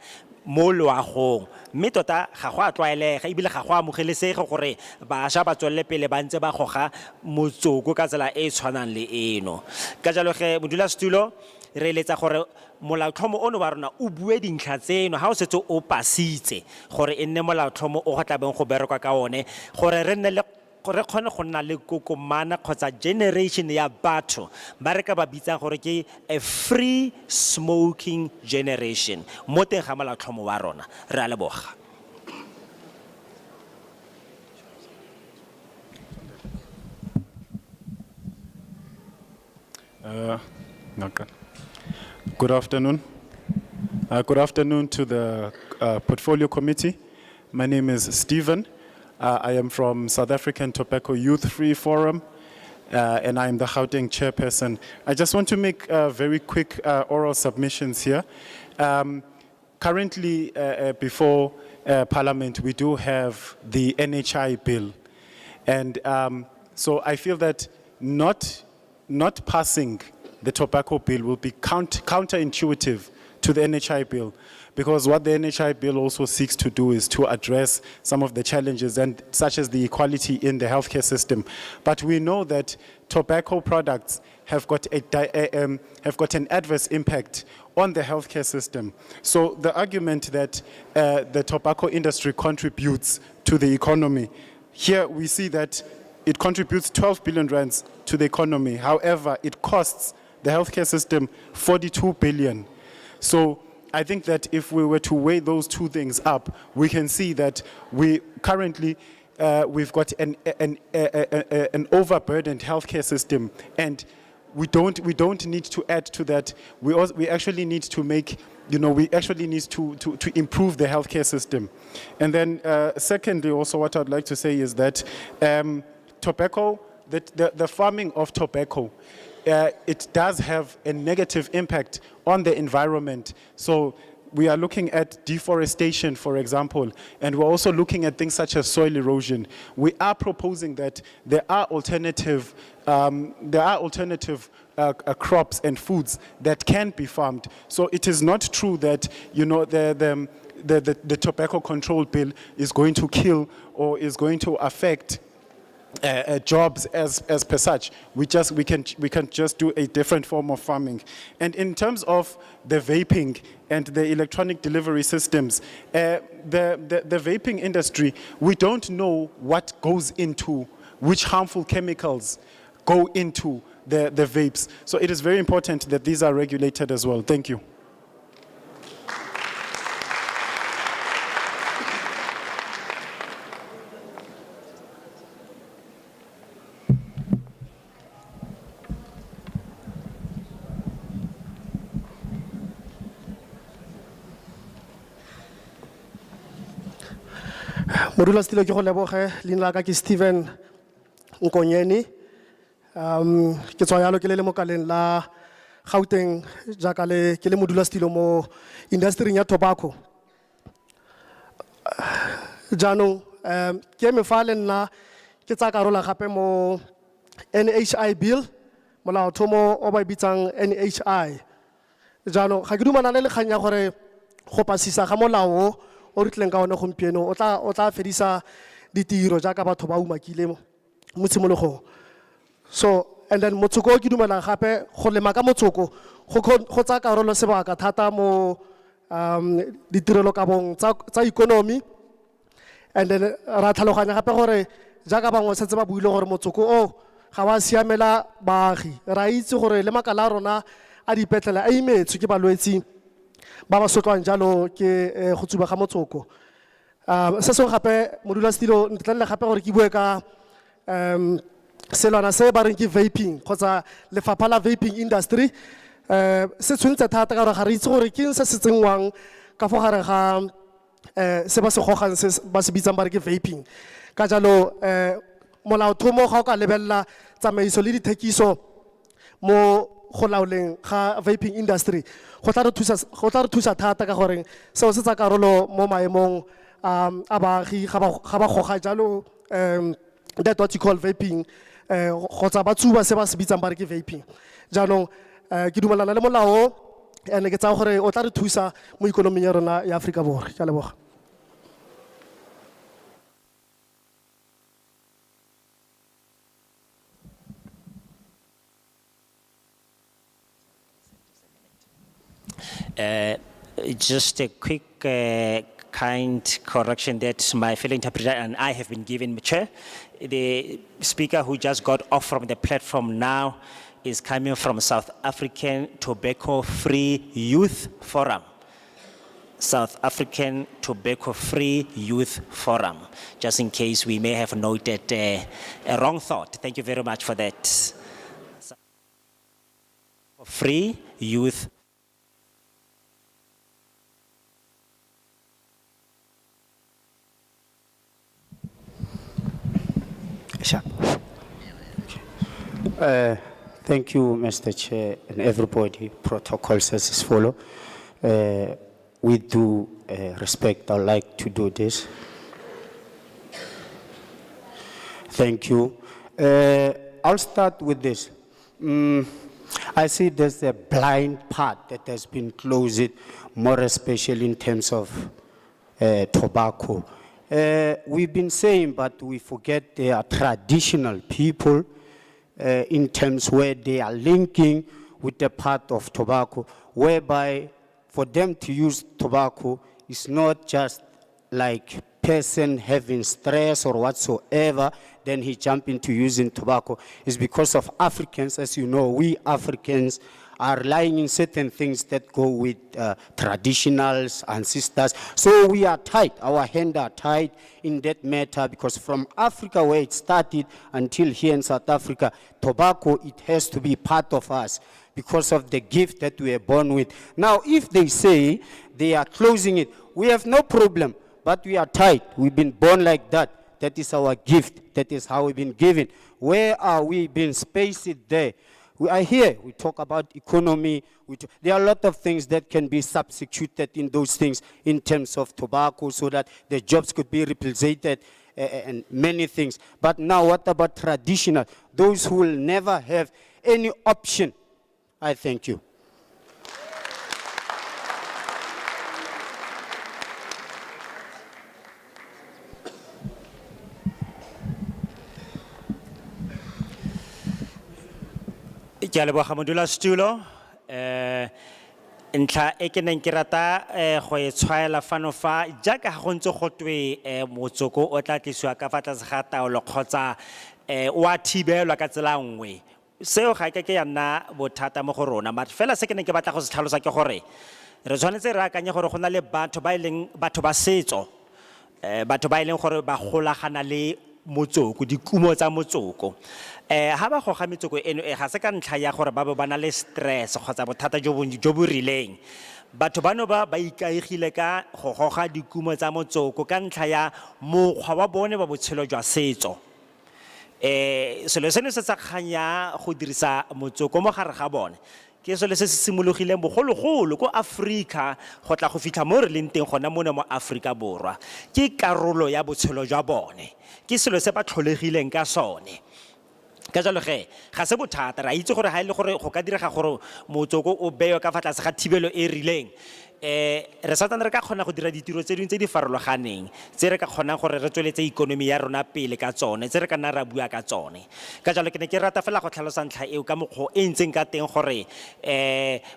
Speaker 2: mo loagong, mme tota ga go a tlwaelega ebile ga go amogelesege gore bašwa ba tswelele pele ba ntse ba goga motsoko ka tsela e tshwanang le eno. Ka jalo ge modulasetulo re eletsa gore molaotlhomo ono wa rona o bue dintlha tseno ha o setse o pasitse gore e nne molaotlhomo o go tlabeng go berekwa ka one gore re nne le re kgone go nna le kokomana kgotsa generation ya batho ba re ka ba bitsang gore ke a free smoking generation mo teng ga molaotlhomo wa rona. Re a leboga.
Speaker 1: Good afternoon. Good afternoon to the Portfolio Committee. My name is Stephen. I am from South African Tobacco Youth Free Forum, and I am the Gauteng chairperson. I just want to make very quick oral submissions here. Currently, before Parliament, we do have the NHI bill. And so I feel that not passing the tobacco bill will be counterintuitive to the NHI bill, because what the NHI bill also seeks to do is to address some of the challenges and such as the equality in the healthcare system. But we know that tobacco products have got an adverse impact on the healthcare system. So the argument that the tobacco industry contributes to the economy, here we see that it contributes 12 billion rands to the economy. However, it costs the healthcare system 42 billion. So I think that if we were to weigh those two things up, we can see that we currently we've got an overburdened healthcare system, and we don't need to add to that. We actually need to make, we actually need to improve the healthcare system. And then secondly, also what I'd like to say is that tobacco, the farming of tobacco, it does have a negative impact on the environment. So we are looking at deforestation, for example, and we're also looking at things such as soil erosion. We are proposing that there are alternative crops and foods that can be farmed. So it is not true that the tobacco control bill is going to kill or is going to affect jobs as per such. We can just do a different form of farming. And in terms of the vaping and the electronic delivery systems, the vaping industry, we don't know what goes into, which harmful chemicals go into the vapes. So it is very important that these are regulated as well. Thank you.
Speaker 8: Modulasetulo ke go leboge, leina la ka ke Stephen Nkonyeni. Ke tswa yalo ke le mo kaleng la Gauteng jaaka ke le modulasetulo mo industry ya tobacco. Jaanong ke mefa le nna ke tsa karola gape mo NHI bill, molaotlhomo o ba bitsang NHI. Jaanong ga ke dumana le kgang ya gore go pasisa ga molao o re tleng ka one gompieno o tla fedisa ditiro jaaka batho ba umakile mo tshimologong. So, and then motsoko o ke dumela gape go lema ka motsoko go tsa karolo sebaka thata mo ditirelo kabong tsa economy. And then ra tlhaloganya gape gore jaaka bangwe setse ba buile gore motsoko o ga wa siamela baagi. Ra itse gore le makala a rona a dipetlele a imetswe ke balwetsi ba ba sotlwang jalo ke go tsuba ga motsoko. Se sengwe gape modulasetilo ntletlele gape gore ke bue ka selwana se ba reng ke vaping kgotsa lefapha la vaping industry. Se tshwantse thata ka gore ga re itse gore ke eng se se tsengwang ka fo gare ga se ba se gogang se ba se bitsang ba re ke vaping. Ka jalo molaothomo ga o ka lebelela tsamaiso le dithekiso mo go laoleng ga vaping industry go tla re thusa thata ka gore seo se tsa karolo mo maemong a baagi ga ba goga jalo that what you call vaping kgotsa ba tsuba se ba se bitsang ba re ke vaping. Jaanong ke dumelana le molao and ke tsaya gore o tla re thusa mo ikonoming ya rona ya Aforika Borwa. Ke a leboga.
Speaker 2: Just a quick kind correction that my fellow interpreter and I have been given, Chair. The speaker who just got off from the platform now is coming from South African Tobacco Free Youth Forum. South African Tobacco Free Youth Forum, just in case we may have noted a wrong thought. Thank you very much for that. Free Youth.
Speaker 5: Thank you, Mr. Chair, and everybody. Protocol says as follow. With due respect, I'd like to do this. Thank you. I'll start with this. I see there's a blind part that has been closed, more especially in terms of tobacco. We've been saying, but we forget they are traditional people in terms where they are linking with the part of tobacco, whereby for them to use tobacco is not just like person having stress or whatsoever, then he jump into using tobacco. It's because of Africans. As you know, we Africans are relying in certain things that go with traditionals, ancestors. So we are tight, our hands are tied in that matter, because from Africa where it started until here in South Africa, tobacco, it has to be part of us because of the gift that we are born with. Now, if they say they are closing it, we have no problem, but we are tight. We've been born like that. That is our gift. That is how we've been given. Where are we being spaced there? We are here, we talk about economy, there are a lot of things that can be substituted in those things in terms of tobacco so that the jobs could be replicated and many things. But now what about traditional? Those who will never have any option. I thank you.
Speaker 2: Ke a leboga modulasetulo. Ntlha e ke neng ke rata go e tshwaela fano fa jaaka ga go ntse go twe motsoko o tla tlisiwa ka fa tlase ga taolo kgotsa wa thibelwa ka tsela nngwe. Seo ga ke ya nna bothata mo go rona, but fela se ke neng ke batla go se tlhalosa ke gore re tshwanetse re akanye gore go na le batho ba ileng batho ba setso, batho ba ileng gore ba golagana le motsoko, dikumo tsa motsoko. Ha ba goga metsoko eno ga se ka ntlha ya gore ba ba na le stress kgotsa bothata jo bo rileng. Batho bano ba ikaegile ka go goga dikumo tsa motsoko ka ntlha ya mokgwa wa bone ba botshelo jwa setso. Selo seno se sa kganya go dirisa motsoko mo gare ga bone ke selo se se simologileng bogologolo ko Africa go tla go fitlha mo re leng teng gona mona mo Afrika Borwa. Ke karolo ya botshelo jwa bone, ke selo se ba tlholegileng ka sone. ka jalo ge ga se bothata ra itse gore ha ile gore go ka direga gore motsoko o beyo ka fa tlase ga thibelo e rileng re satsana re ka kgona go dira ditiro tse dingwe tse di farologaneng tse re ka kgonang gore re tsweletse ikonomi ya rona pele ka tsone tse re ka nna ra bua ka tsone ka jalo ke ne ke rata fela go tlhalosa ntlha eo ka mokgwa e ntseng ka teng gore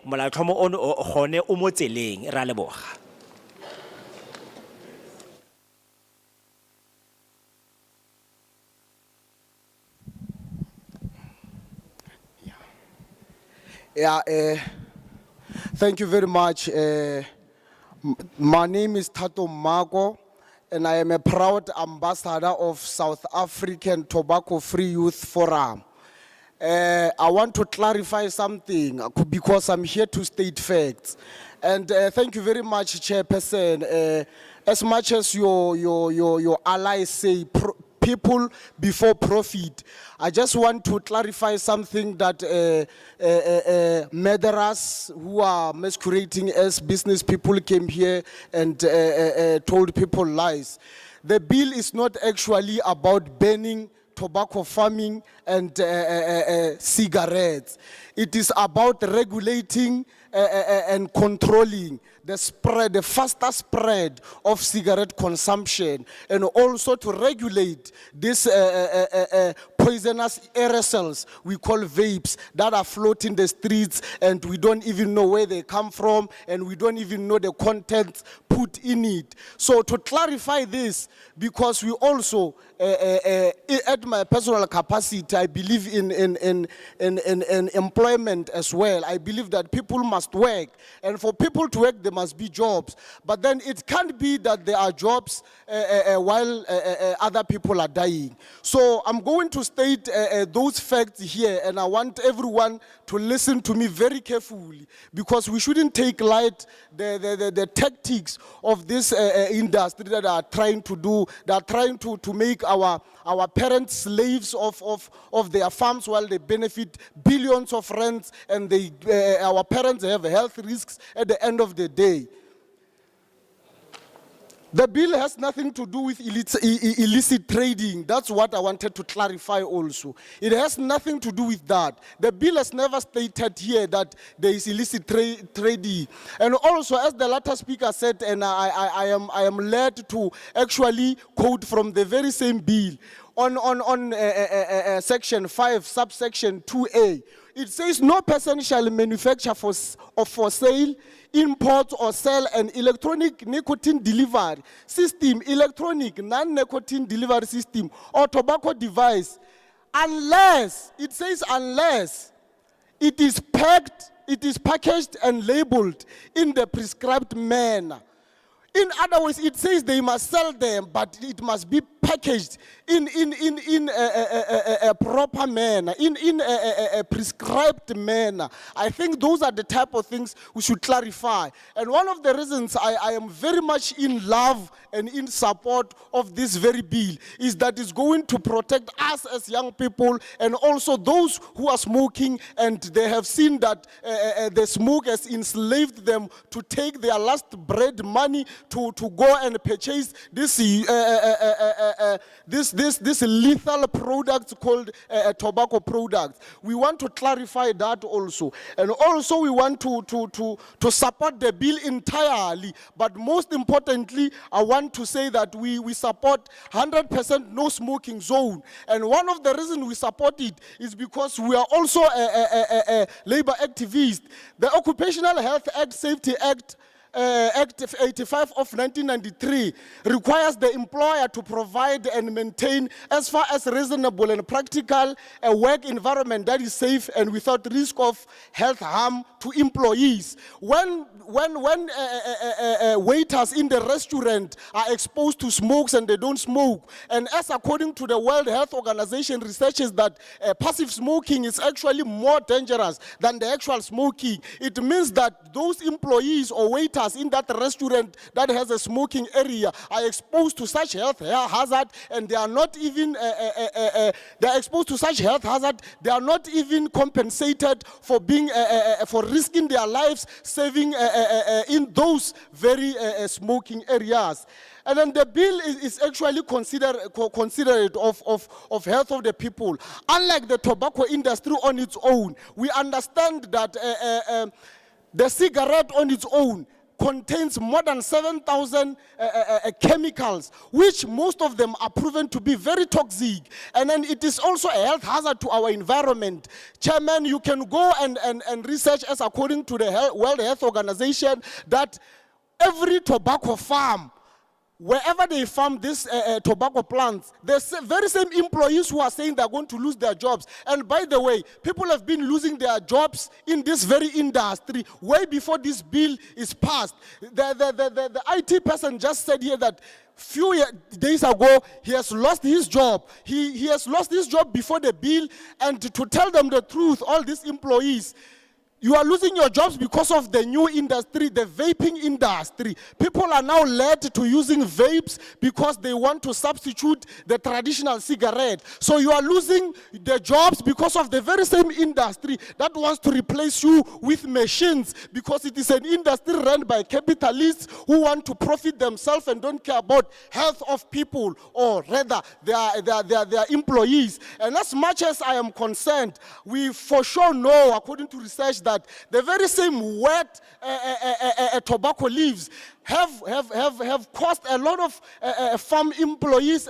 Speaker 2: molaotlhomo ono gone o mo tseleng ra leboga.
Speaker 6: Yeah, thank you very much. My name is Tato Mago, and I am a proud ambassador of South African Tobacco Free Youth Forum. I want to clarify something because I'm here to state facts. And thank you very much, Chairperson. As much as your allies say, people before profit. I just want to clarify something that murderers who are masquerading as business people came here and told people lies. The bill is not actually about banning tobacco farming and cigarettes. It is about regulating and controlling the faster spread of cigarette consumption, and also to regulate this poisonous aerosols we call vapes that are floating the streets, and we don't even know where they come from, and we don't even know the contents put in it. So to clarify this, because we also, at my personal capacity, I believe in employment as well. I believe that people must work, and for people to work, there must be jobs. But then it can't be that there are jobs while other people are dying. So I'm going to state those facts here, and I want everyone to listen to me very carefully, because we shouldn't take light the tactics of this industry that are trying to do, that are trying to make our parents slaves of their farms while they benefit billions of rents, and our parents have health risks at the end of the day. The bill has nothing to do with illicit trading. That's what I wanted to clarify also. It has nothing to do with that. The bill has never stated here that there is illicit trading. And also, as the latter speaker said, and I am led to actually quote from the very same bill, on section 5, subsection 2A, it says no person shall manufacture for sale, import or sell an electronic nicotine delivery system, electronic non-nicotine delivery system, or tobacco device, unless, it says unless, it is packaged and labeled in the prescribed manner. In other words, it says they must sell them, but it must be packaged in a proper manner, in a prescribed manner. I think those are the type of things we should clarify. And one of the reasons I am very much in love and in support of this very bill is that it's going to protect us as young people, and also those who are smoking, and they have seen that the smoke has enslaved them to take their last bread money to go and purchase this lethal product called tobacco products. We want to clarify that also. And also we want to support the bill entirely. But most importantly, I want to say that we support 100% no smoking zone. And one of the reasons we support it is because we are also a labor activist. The Occupational Health Act, Safety Act, Act 85 of 1993 requires the employer to provide and maintain, as far as reasonable and practical, a work environment that is safe and without risk of health harm to employees. When waiters in the restaurant are exposed to smokes and they don't smoke, and as according to the World Health Organization researches that passive smoking is actually more dangerous than the actual smoking, it means that those employees or waiters waiters in that restaurant that has a smoking area are exposed to such health hazard, and they are not even they are exposed to such health hazard. They are not even compensated for being for risking their lives, saving in those very smoking areas. And then the bill is actually considerate of health of the people. Unlike the tobacco industry on its own, we understand that the cigarette on its own contains more than 7,000 chemicals, which most of them are proven to be very toxic. And then it is also a health hazard to our environment. Chairman, you can go and research, as according to the World Health Organization, that every tobacco farm, wherever they farm these tobacco plants, the very same employees who are saying they're going to lose their jobs. And by the way, people have been losing their jobs in this very industry way before this bill is passed. The IT person just said here that few days ago, he has lost his job. He has lost his job before the bill. And to tell them the truth, all these employees, you are losing your jobs because of the new industry, the vaping industry. People are now led to using vapes because they want to substitute the traditional cigarette. So you are losing the jobs because of the very same industry that wants to replace you with machines, because it is an industry run by capitalists who want to profit themselves and don't care about health of people, or rather their employees. And as much as I am concerned, we for sure know, according to research, that the very same wet tobacco leaves have caused a lot of farm employees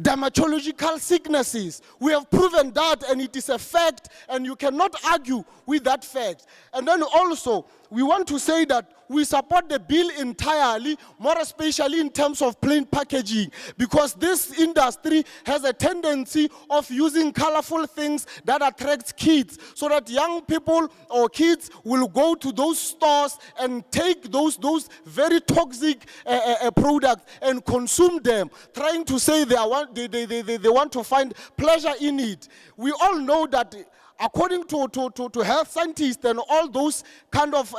Speaker 6: dermatological sicknesses. We have proven that, and it is a fact, and you cannot argue with that fact. And then also, we want to say that we support the bill entirely, more especially in terms of plain packaging, because this industry has a tendency of using colorful things that attract kids, so that young people or kids will go to those stores and take those very toxic products and consume them, trying to say they want to find pleasure in it. We all know that, according to health scientists and all those kind of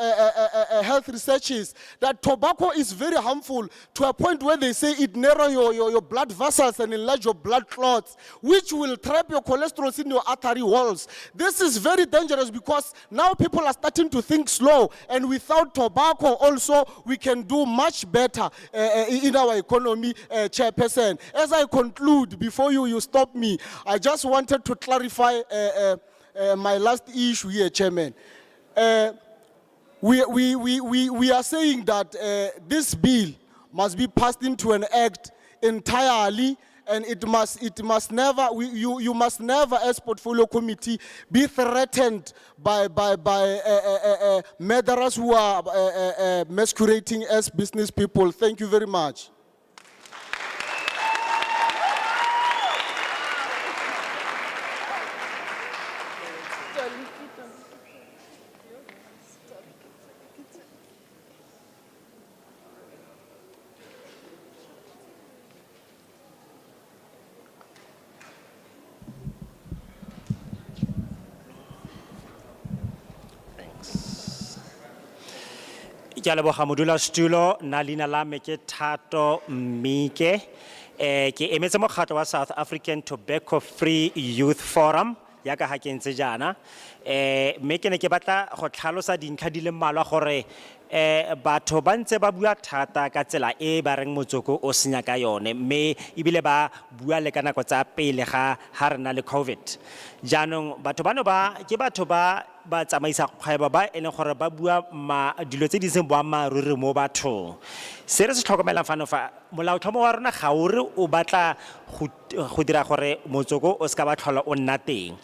Speaker 6: health researches, that tobacco is very harmful to a point where they say it narrows your blood vessels and enlarge your blood clots, which will trap your cholesterol in your artery walls. This is very dangerous, because now people are starting to think slow, and without tobacco also we can do much better in our economy, Chairperson. As I conclude, before you stop me, I just wanted to clarify my last issue here, Chairman. We are saying that this bill must be passed into an act entirely, and it must never, you must never, as portfolio committee, be threatened by murderers who are masquerading as business people. Thank you very much.
Speaker 2: Ke a leboga modulasetulo, nna leina la me ke Thato Mmike. Ke emetse mokgatlo wa South African Tobacco Free Youth Forum ya ka ha ke ntse jana. Mme ke ne ke batla go tlhalosa dintlha di le mmalwa gore batho ba ntse ba bua thata ka tsela e ba reng motsoko o senya ka yone, mme ebile ba bua le ka nako tsa pele ga re na le COVID. Jaanong batho bano ke batho ba tsamaisa kgwebo ba e leng gore ba bua dilo tse di seng boammaaruri mo bathong. Se re se tlhokomelang fano fa, molaotlhomo wa rona ga o re o batla go dira gore motsoko o ska ba tlhola o nna teng,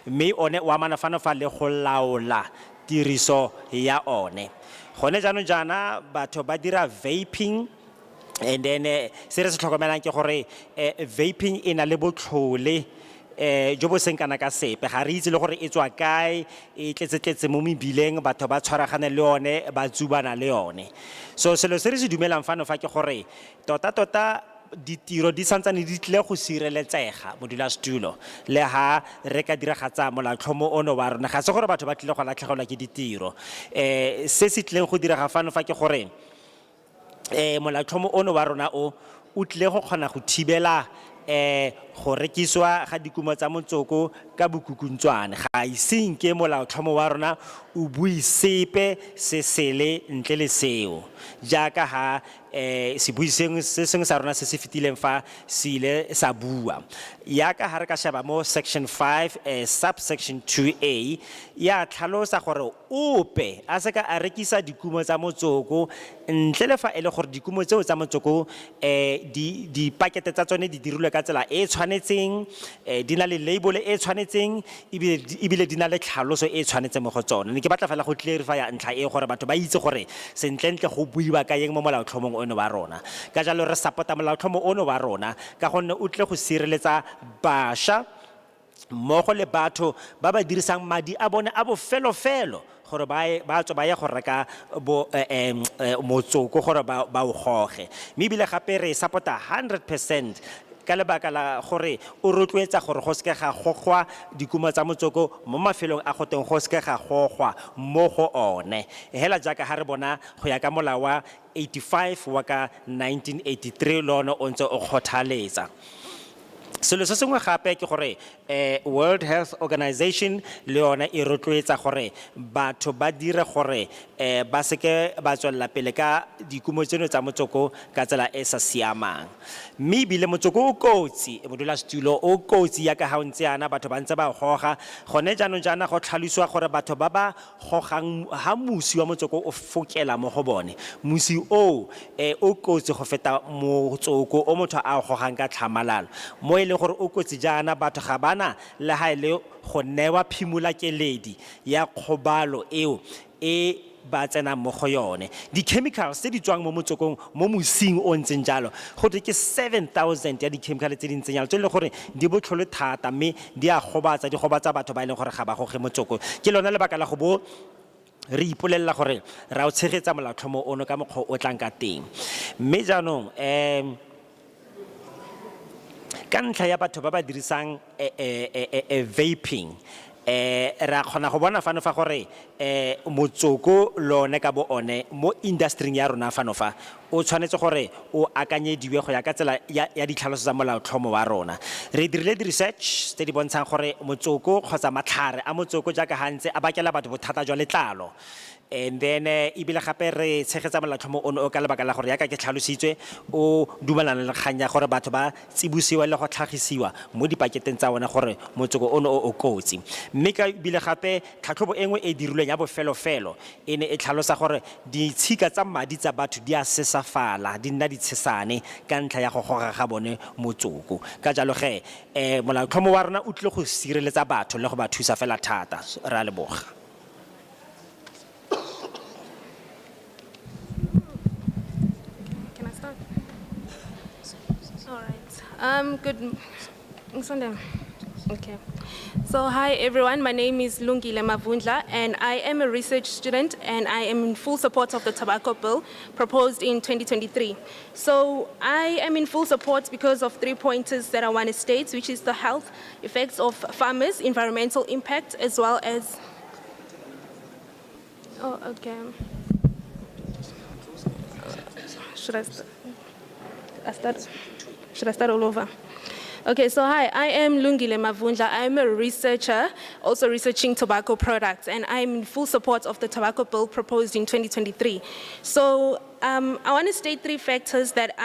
Speaker 2: mme one o amana fano fa le go laola tiriso ya one. Gone jaanong jana batho ba dira vaping, and then se re se tlhokomelang ke gore vaping e na le botlhole jo bo seng kana ka sepe, ga re itse le gore e tswa kae, e tletse mo mebileng, batho ba tshwaragane le yone, ba tsubana le yone. So selo se re se dumelang fano fa ke gore tota ditiro di santsane di tlile go sireletsega modulasetulo le ha re ka diragatsa molaotlhomo ono wa rona ga se gore batho ba tlile go latlhegelwa ke ditiro se se tlileng go direga fano fa ke gore molaotlhomo ono wa rona o tlile go kgona go thibela go rekiswa ga dikumo tsa motsoko ka bokukuntswane ga iseng ke molaotlhomo wa rona o bui sepe se sele ntle le seo jaaka ha se bui se sengwe sa rona se se fetileng fa se ile sa bua yaka ha re ka sheba mo section 5 subsection 2A ya tlhalosa gore ope a se ka a rekisa dikumo tsa motsoko ntle le fa ele gore dikumo tseo tsa motsoko di pakete tsa tsone di dirilwe ka tsela e tshwanetseng di na le label e tshwanetseng ebile di na le tlhaloso e tshwanetseng mo go tsone ne ke batla fela go clarify ntlha e gore batho ba itse gore sentlentle go buiwa ka yeng mo molaotlhomong ono wa rona ka jalo re support molaotlhomo ono wa rona ka gonne o tle go sireletsa bašwa mmogo le batho ba ba dirisang madi a bone a bofelofelo gore ba tswa ba ya go reka motsoko gore ba o goge mme ebile gape re support-a 100% ka lebaka la gore o rotloetsa gore go seke ga gogwa dikumo tsa motsoko mo mafelong a go teng go seke ga gogwa mo go one hela jaaka ha re bona go ya ka molao wa 85 wa ka 1983 lono o ntse o kgothaletsa selo se sengwe gape ke gore World Health Organization le yona e rotloetsa gore batho ba dire gore ba seke ba tswella pele ka dikumo tseno tsa motsoko ka tsela e sa siamang mme ebile motsoko o kotsi modulasetulo o kotsi ya ka ha ntse yana batho ba ntse ba goga gone jaanong jaana go tlhalosiwa gore batho ba ba gogang ha musi wa motsoko o fokela mo go bone musi o kotsi go feta motsoko o motho a gogang ka tlhamalalo mo ile gore o kotsi jaana batho ga bana le ha ile go newa phimola keledi ya kgobalo eo ba tsena mo go yone di-chemicals tse di tswang mo motsokong mo mosing o ntseng jalo go ke 7,000 ya di-chemical tse di ntseng jalo tse le gore di botlhole thata mme di a di gobatsa batho ba e leng gore ga ba goge motsoko ke lona lebaka la go bo re ipolelela gore ra o tshegetsa molaotlhomo ono ka mokgwa o tlang ka teng mme jaanong ka ntlha ya batho ba ba dirisang vaping ra kgona go bona fano fa gore motsoko lone ka bo one mo industry ya rona fano fa o tshwanetse gore o akanyediwe go ya ka tsela ya ditlhaloso tsa molaotlhomo wa rona re dirile di-research tse di bontshang gore motsoko kgotsa matlhare a motsoko jaaka gantse a bakela batho bothata jwa letlalo and then ebile gape re tshegetsa molaotlhomo ono o ka lebaka la gore yaka ke tlhalositswe o dumelana le kgang ya gore batho ba tsibusiwa le go tlhagisiwa mo dipaketeng tsa bona gore motsoko ono o kotsi mme ka ebile gape tlhatlhobo engwe e dirilweng ya bofelofelo e ne e tlhalosa gore ditshika tsa madi tsa batho di a sesafala di nna ditshesane ka ntlha ya go goga ga bone motsoko ka jalo ge molaotlhomo wa rona o tlile go sireletsa batho le go ba thusa fela thata re a leboga
Speaker 7: Good. Okay. So hi everyone, my name is Lungile Mavundla and I am a research student and I am in full support of the tobacco bill proposed in 2023. So I am in full support because of 3 pointers that I want to state, which is the health effects of farmers, environmental impact, as well as... Oh, okay. Should I start all over? Okay, so hi, I am Lungile Mavundla. I am a researcher, also researching tobacco products, and I'm in full support of the tobacco bill proposed in 2023. So I want to state 3 factors that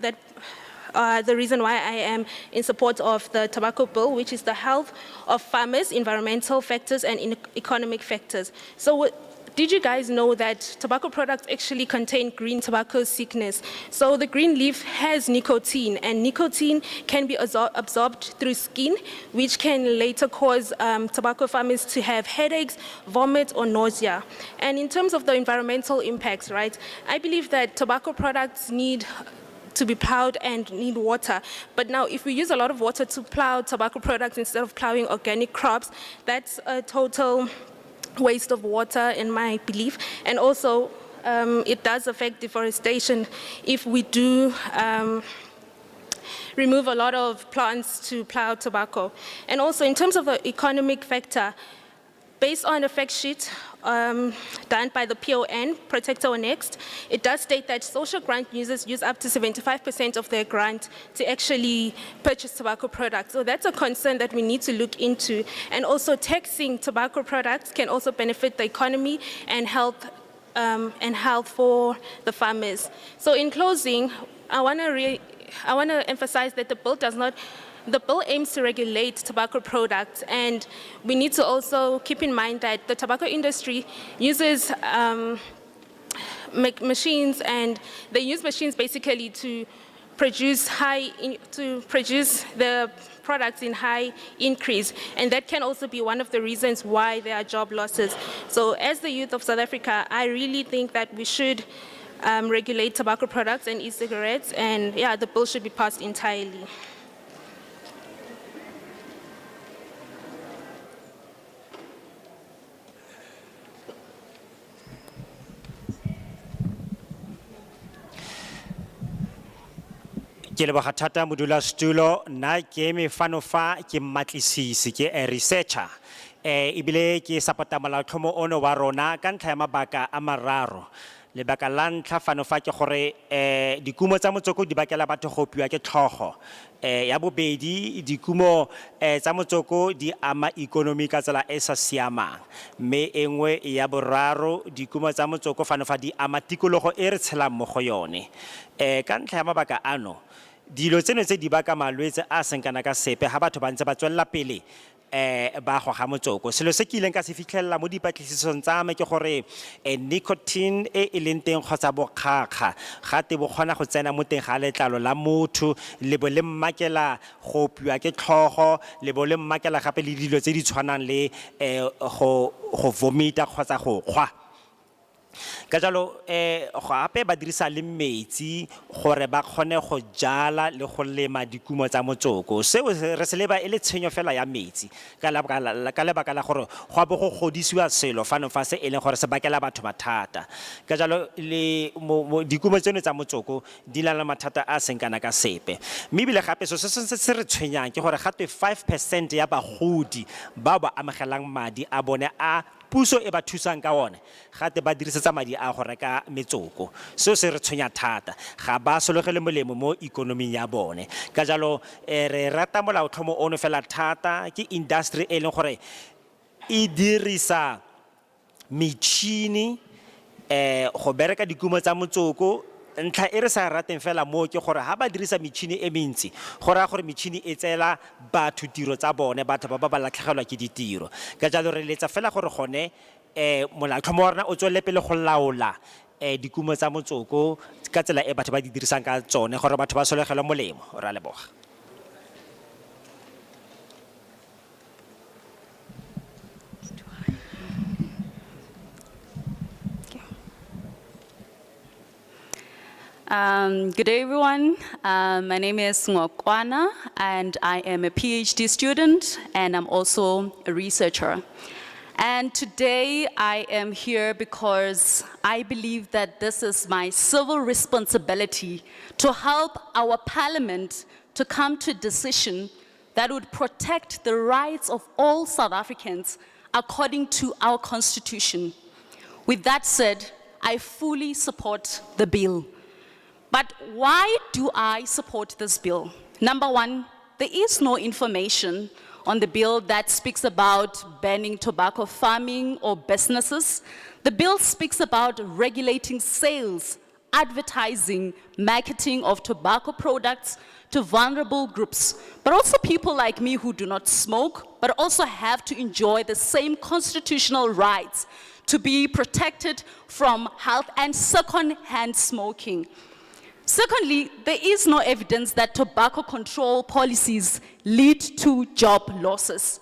Speaker 7: the reason why I am in support of the tobacco bill, which is the health of farmers, environmental factors, and economic factors. So did you guys know that tobacco products actually contain green tobacco sickness? So the green leaf has nicotine, and nicotine can be absorbed through skin, which can later cause tobacco farmers to have headaches, vomit, or nausea. And in terms of the environmental impacts, right, I believe that tobacco products need to be plowed and need water. But now if we use a lot of water to plow tobacco products instead of plowing organic crops, that's a total waste of water in my belief. And also it does affect deforestation if we do remove a lot of plants to plow tobacco. And also in terms of the economic factor, based on a fact sheet done by the PON, Protector Next, it does state that social grant users use up to 75% of their grant to actually purchase tobacco products. So that's a concern that we need to look into. And also taxing tobacco products can also benefit the economy and health for the farmers. So in closing, I want to emphasize that the bill aims to regulate tobacco products, and we need to also keep in mind that the tobacco industry uses machines, and they use machines basically to produce the products in high increase, and that can also be one of the reasons why there are job losses. So as the youth of South Africa, I really think that we should regulate tobacco products and e-cigarettes, and yeah, the bill should be passed entirely.
Speaker 2: Ke leboga thata modulasetulo nna ke mefanofa ke mmatlisisi ke a researcher ebile ke support-a molaotlhomo ono wa rona ka ntlha ya mabaka a mararo. Lebaka la ntlha fanofa ke gore dikumo tsa motsoko di bakela batho go opiwa ke tlhogo. Ya bobedi dikumo tsa motsoko di ama ikonomi ka tsela e sa siamang, mme engwe ya boraro dikumo tsa motsoko fanofa di ama tikologo e re tshelang mo go yone. Ka ntlha ya mabaka ano dilo tseno tse di baka malwetse a seng kana ka sepe ha batho ba ntse ba tswella pele ba go ga motsoko. Selo se ke ileng ka se fitlhelela mo dipatlisisong tsa me ke gore nicotine e leng teng kgotsa bokgakga gate bo kgona go tsena mo teng ga letlalo la motho, le bo le mmakela go opiwa ke tlhogo, le bo le mmakela gape le dilo tse di tshwanang le go vomita kgotsa go kgwa. Ka jalo gape ba dirisa le metsi gore ba kgone go jala le go lema dikumo tsa motsoko. Seo re se leba e le tshenyo fela ya metsi ka lebaka la gore go bo go godisiwa selo fanofa se e leng gore se bakela batho mathata. Ka jalo le dikumo tseno tsa motsoko di na le mathata a seng kana ka sepe, mme ebile gape se se re tshwenyang ke gore gate 5% ya bagodi ba ba amogelang madi a bone a puso e ba thusang ka one gate ba dirisetsa madi a go reka metsoko. Seo se re tshwenya thata, ga ba sologele molemo mo ikonoming ya bone. Ka jalo re rata molaotlhomo ono fela thata ke industry e leng gore e dirisa metšhini go bereka dikumo tsa motsoko. Ntlha e re sa rateng fela mo ke gore ha ba dirisa metšhini e mentsi go raya gore metšhini e tseela batho tiro tsa bone, batho ba ba latlhegelwa ke ditiro. Ka jalo re letsa fela gore gone molaotlhomo wa rona o tswelele pele go laola dikumo tsa motsoko ka tsela e batho ba di dirisang ka tsone gore batho ba sologelwe molemo. Ra leboga.
Speaker 9: Good day, everyone. My name is Ngokwana, and I am a PhD student, and I'm also a researcher. And today I am here because I believe that this is my civil responsibility to help our parliament to come to a decision that would protect the rights of all South Africans according to our constitution. With that said, I fully support the bill. But why do I support this bill? Number one, there is no information on the bill that speaks about banning tobacco farming or businesses. The bill speaks about regulating sales, advertising, marketing of tobacco products to vulnerable groups, but also people like me who do not smoke, but also have to enjoy the same constitutional rights to be protected from health and second-hand smoking. Secondly, there is no evidence that tobacco control policies lead to job losses.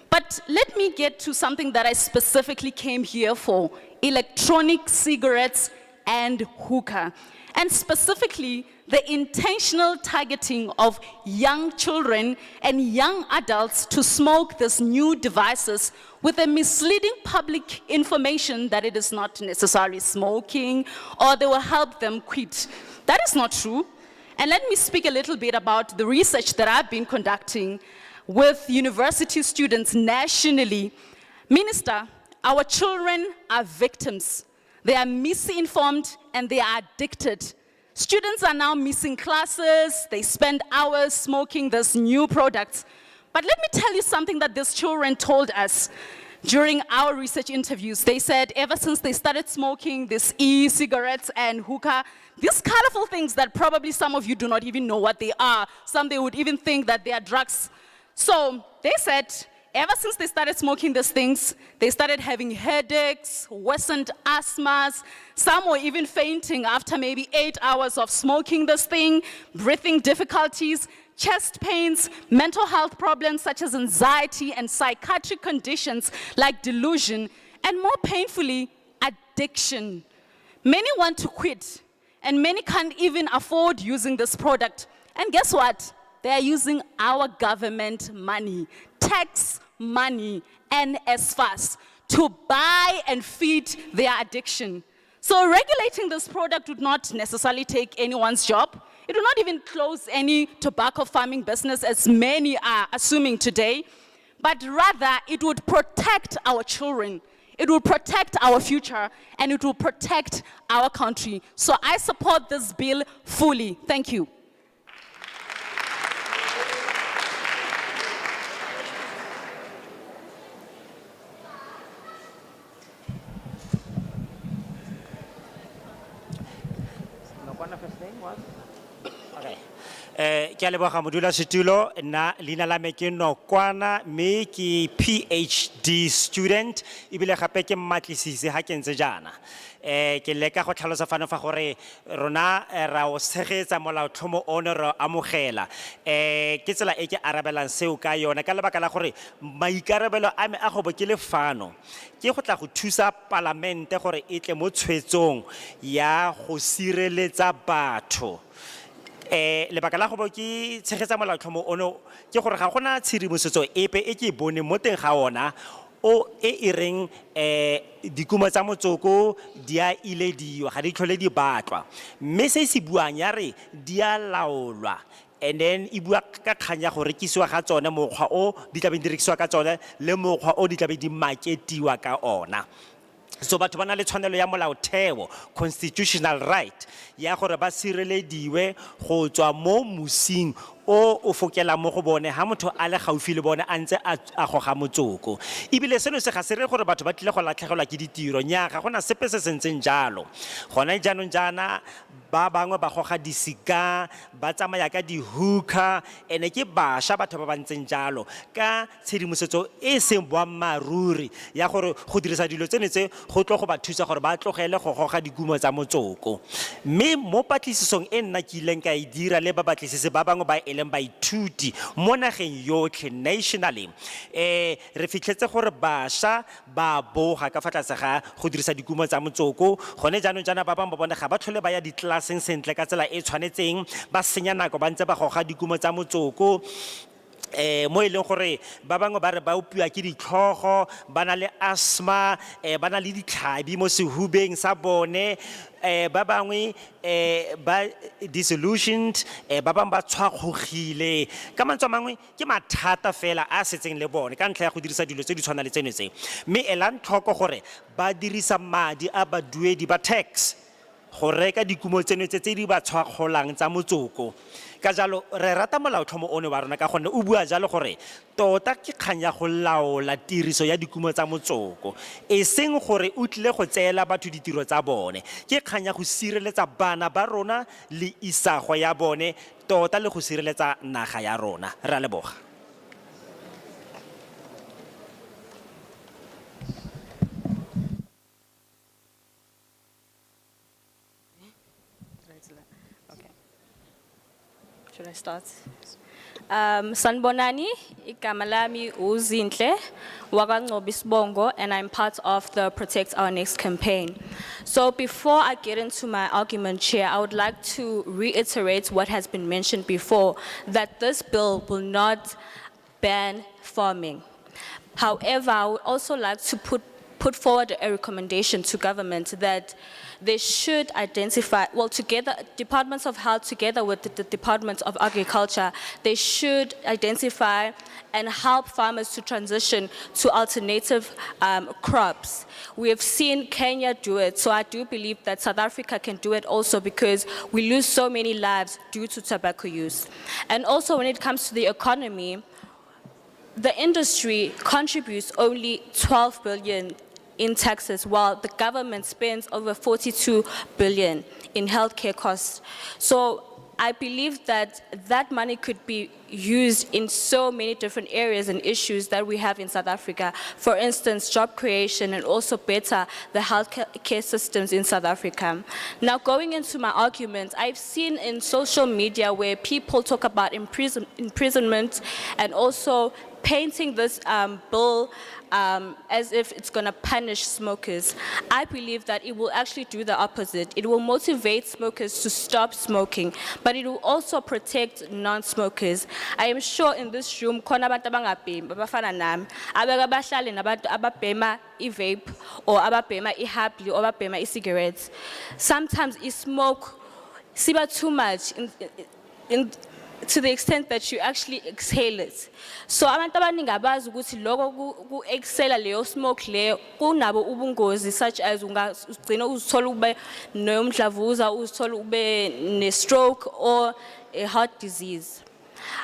Speaker 9: But let me get to something that I specifically came here for: electronic cigarettes and hookah. And specifically, the intentional targeting of young children and young adults to smoke these new devices with a misleading public information that it is not necessarily smoking or they will help them quit. That is not true. And let me speak a little bit about the research that I've been conducting with university students nationally. Minister, our children are victims. They are misinformed and they are addicted. Students are now missing classes. They spend hours smoking these new products. But let me tell you something that these children told us during our research interviews. They said ever since they started smoking these e-cigarettes and hookah, these colorful things that probably some of you do not even know what they are. Some they would even think that they are drugs. So they said ever since they started smoking these things, they started having headaches, worsened asthmas. Some were even fainting after maybe 8 hours of smoking this thing, breathing difficulties, chest pains, mental health problems such as anxiety and psychiatric conditions like delusion, and more painfully, addiction. Many want to quit, and many can't even afford using this product. And guess what? They are using our government money, tax money, and NSFAS to buy and feed their addiction. So regulating this product would not necessarily take anyone's job. It would not even close any tobacco farming business, as many are assuming today, but rather it would protect our children. It will protect our future, and it will protect our country. So I support this bill fully. Thank you.
Speaker 2: Ke a leboga modulasetulo nna leina la me ke Nokwana mme ke PhD student ebile gape ke mmatlisisi ha ke ntse jana ke leka go tlhalosa fano fa gore rona ra o tshegetsa molaotlhomo ono re amogela ke tsela e ke arabelang seo ka yona ka lebaka la gore maikarabelo a me a go bo ke le fano ke go tla go thusa palamente gore e tle mo tshwetsong ya go sireletsa batho lebaka la go bo ke tshegetsa molaotlhomo ono ke gore ga gona tshedimosetso epe e ke bone mo teng ga ona o e reng dikumo tsa motsoko di a ilediwa ga di tlhole di batlwa mme se se buang ya re di a laolwa and then e bua ka kganya go rekisiwa ga tsone mokgwa o di tla be di rekisiwa ka tsone le mokgwa o di tla be di marketiwa ka ona. So batho ba na le tshwanelo ya molaotheo constitutional right ya gore ba sirelediwe go tswa mo musing o fokela mo go bone ha motho a le gaufi le bone a ntse a goga motsoko ebile seno se ga se re gore batho ba tlile go latlhegelwa ke ditiro nya ga gona sepe se sentseng jalo gona jaanong jana ba bangwe ba goga disika ba tsamaya ka di-hookah ene ke bašwa batho ba ba ntseng jalo ka tshedimosetso e seng boammaaruri ya gore go dirisa dilo tsene tse go tlo go ba thusa gore ba tlogele go goga dikumo tsa motsoko mme mo patlisisong e nna ke ileng ka e dira le ba batlisisi ba bangwe ba eleng baithuti mo nageng yotlhe nationally re fitlhetse gore bašwa ba boga ka fa tlase ga go dirisa dikumo tsa motsoko gone jaanong jana ba bangwe ba bone ga ba tlhole ba ya ditlelaseng sentle ka tsela e tshwanetseng ba senya nako ba ntse ba goga dikumo tsa motsoko mo e leng gore ba bangwe ba re ba opiwa ke ditlhogo ba na le asthma ba na le ditlhabi mo sehubeng sa bone ba bangwe ba disillusioned ba bangwe ba tshwakgogile ka mantswe a mangwe ke mathata fela a setseng le bone ka ntlha ya go dirisa dilo tse di tshwana le tseno tse mme elang tlhoko gore ba dirisa madi a baduedi ba tax go reka dikumo tseno tse di ba tshwakgolang tsa motsoko ka jalo re rata molaotlhomo one wa rona ka gonne o bua jalo gore tota ke kgang ya go laola tiriso ya dikumo tsa motsoko e seng gore o tlile go tseela batho ditiro tsa bone ke kgang ya go sireletsa bana ba rona le isago ya bone tota le go sireletsa naga ya rona re a leboga.
Speaker 10: Should I start? Sanbonani, igama lami uZinhle wakwaNgcobisibongo, and I'm part of the Protect Our Next campaign. So before I get into my argument, Chair, I would like to reiterate what has been mentioned before, that this bill will not ban farming. However, I would also like to put put forward a recommendation to government that they should identify, well, together, departments of health together with the departments of agriculture, they should identify and help farmers to transition to alternative crops. We have seen Kenya do it, so I do believe that South Africa can do it also, because we lose so many lives due to tobacco use. And also when it comes to the economy, the industry contributes only 12 billion in taxes, while the government spends over 42 billion in healthcare costs. So I believe that that money could be used in so many different areas and issues that we have in South Africa. For instance, job creation and also better the healthcare systems in South Africa. Now, going into my argument, I've seen in social media where people talk about imprisonment and also painting this bill as if it's going to punish smokers. I believe that it will actually do the opposite. It will motivate smokers to stop smoking, but it will also protect non-smokers. I am sure in this room, khona abantu abangabhemi abafana nami, abeke bahlale nabantu ababhema i-vape or ababhema i-happy or ababhema i-cigarettes. Sometimes i-smoke siba too much to the extent that you actually exhale it. So abantu abaningi abazi ukuthi lokho ku-exhala leyo smoke leyo kunabo ubungozi, such as ungagcina uzithola ube nomdlavuza, uzithola ube ne-stroke or a heart disease.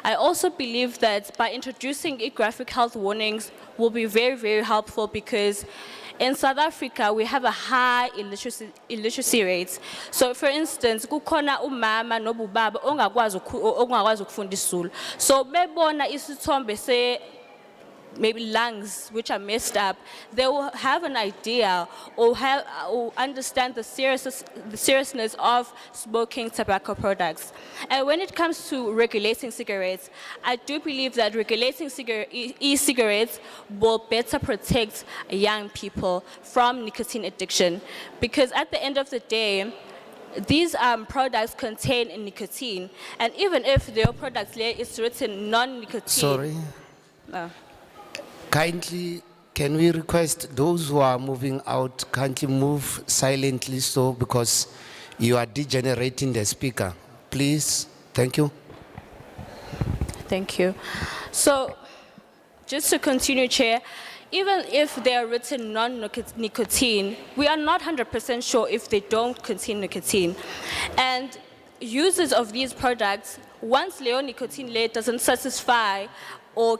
Speaker 10: I also believe that by introducing graphic health warnings will be very, very helpful, because in South Africa, we have a high illiteracy rate. So, for instance, kukhona umama nobubaba ongakwazi ukufunda isiZulu. So, bebona isithombe se maybe lungs which are messed up, they will have an idea or understand the seriousness of smoking tobacco products. And when it comes to regulating cigarettes, I do believe that regulating e-cigarettes will better protect young people from nicotine addiction, because at the end of the day, these products contain nicotine, and even if their product there is written non-nicotine.
Speaker 21: Sorry. Kindly, can we request those who are moving out, kindly move silently, so because you are degenerating the speaker. Please, thank you.
Speaker 10: Thank you. So, just to continue, Chair, even if they are written non-nicotine, we are not 100% sure if they don't contain nicotine. And users of these products, once Leo nicotine layer doesn't satisfy or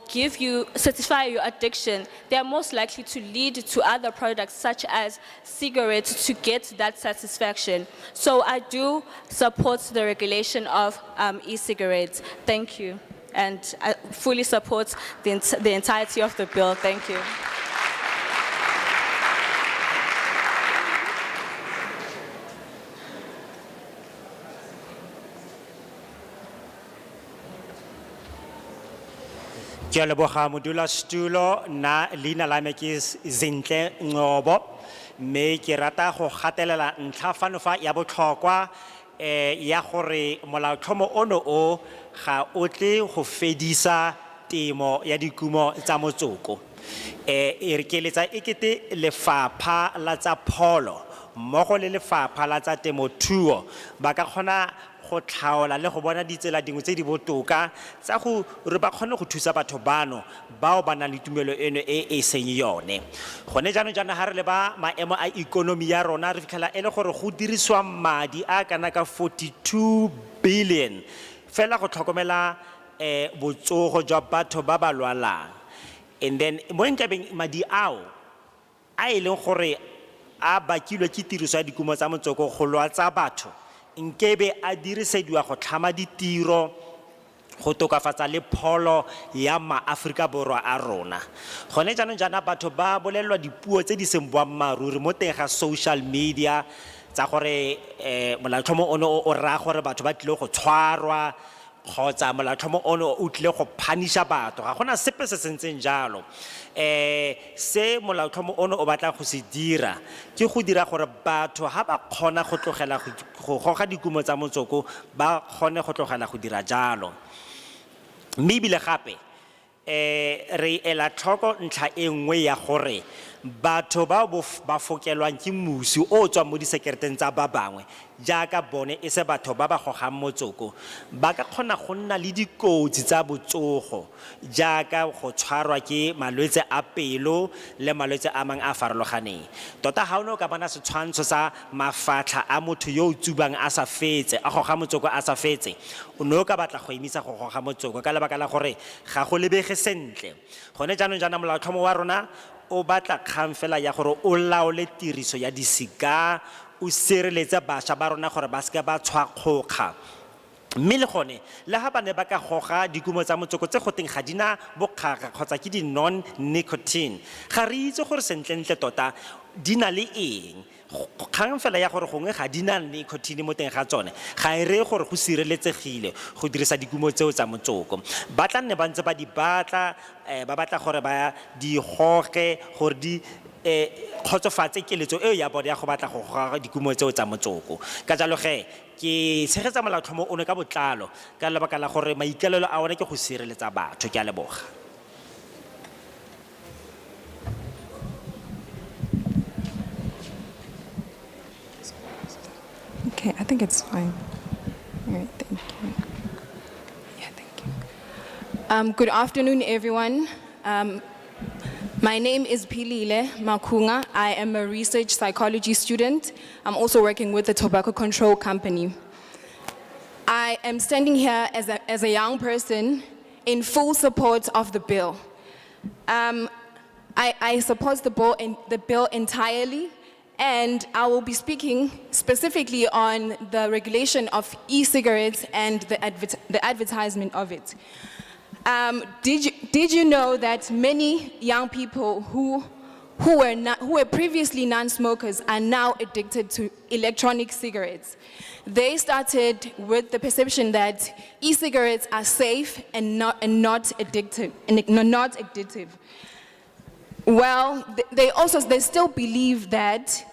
Speaker 10: satisfy your addiction, they are most likely to lead to other products such as cigarettes to get that satisfaction. So I do support the regulation of e-cigarettes. Thank you. And I fully support the entirety of the bill. Thank you.
Speaker 2: Ke a leboga modulasetulo, na leina la me ke Zintle Ngcobo, mme ke rata go gatelela ntlha fano fa ya botlhokwa ya gore molaotlhomo ono o ga o tle go fedisa temo ya dikumo tsa motsoko. E re keletsa ekete lefapha la tsa pholo mmogo le lefapha la tsa temothuo ba ka kgona go tlhaola le go bona ditsela dingwe tse di botoka tsa go re ba kgone go thusa batho bano bao ba nang le tumelo eno e seng yone. Gone jaanong jaana ha re le ba maemo a ikonomi ya rona re fitlhela e le gore go diriswa madi a kana ka 42 billion fela go tlhokomela botsogo jwa batho ba ba lwalang. And then mo nkabeng madi ao a e leng gore a bakilwe ke tiriso ya dikumo tsa motsoko go lwatsa batho nkebe a dirisediwa go tlhama ditiro go tokafatsa le pholo ya maAforika Borwa a rona. Gone jaanong jaana batho ba bolelwa dipuo tse di seng boammaaruri mo teng ga social media tsa gore molaotlhomo ono o raya gore batho ba tlile go tshwarwa kgotsa molaotlhomo ono o tlile go phanisha batho. Ga gona sepe se sentseng jalo. Se molaotlhomo ono o batla go se dira ke go dira gore batho ha ba kgona go tlogela go goga dikumo tsa motsoko ba kgone go tlogela go dira jalo. Mme ebile gape re ela tlhoko ntlha e nngwe ya gore batho ba ba fokelwang ke musi o tswa mo disekereteng tsa ba bangwe jaaka bone e se batho ba ba gogang motsoko ba ka kgona go nna le dikotsi tsa botsogo jaaka go tshwarwa ke malwetse a pelo le malwetse a mang a farologaneng tota ha ono ka bona setshwantsho sa mafatlha a motho yo o tsubang a sa fetse a goga motsoko a sa fetse o no ka batla go emisa go goga motsoko ka lebaka la gore ga go lebege sentle gone jaanong jaana molaotlhomo wa rona o batla kgang fela ya gore o laole tiriso ya disika o sireletse bašwa ba rona gore ba seka ba tshwakgokga mme le gone le ga ba ne ba ka goga dikumo tsa motsoko tse go teng ga dina bokgaga kgotsa ke di non nicotine ga re itse gore sentlentle tota di na le eng kgang fela ya gore gongwe ga di na nicotine mo teng ga tsone ga e re gore go sireletsegile go dirisa dikumo tseo tsa motsoko ba tla nne ba ntse ba di batla ba batla gore ba di goge gore di khotsofatse keletso eo ya bone ya go batla go goga dikumo tseo tsa motsoko ka jalo ge ke tshegetsa molaotlhomo ono ka botlalo ka lebaka la gore maikalelo a one ke go sireletsa batho ke a leboga.
Speaker 11: Okay, I think it's fine. All right, thank you. Yeah, thank you. Good afternoon, everyone. My name is Pilile Makunga. I am a research psychology student. I'm also working with the Tobacco Control Company. I am standing here as a young person in full support of the bill. I support the bill entirely, and I will be speaking specifically on the regulation of e-cigarettes and the advertisement of it. Did you know that many young people who were previously non-smokers are now addicted to electronic cigarettes? They started with the perception that e-cigarettes are safe and not addictive. Well, they still believe that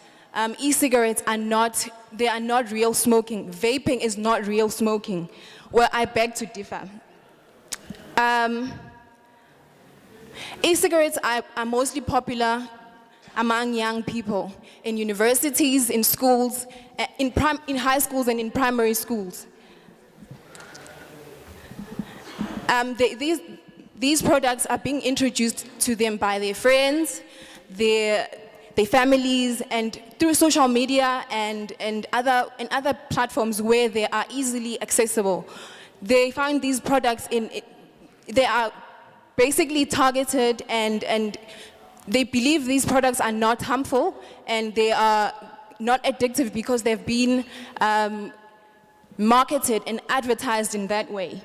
Speaker 11: e-cigarettes are not real smoking. Vaping is not real smoking. Well, I beg to differ. E-cigarettes are mostly popular among young people in universities, in schools, in high schools and in primary schools. These products are being introduced to them by their friends, their families, and through social media and other platforms where they are easily accessible. They find these products they are basically targeted and they believe these products are not harmful and they are not addictive because they've been marketed and advertised in that way.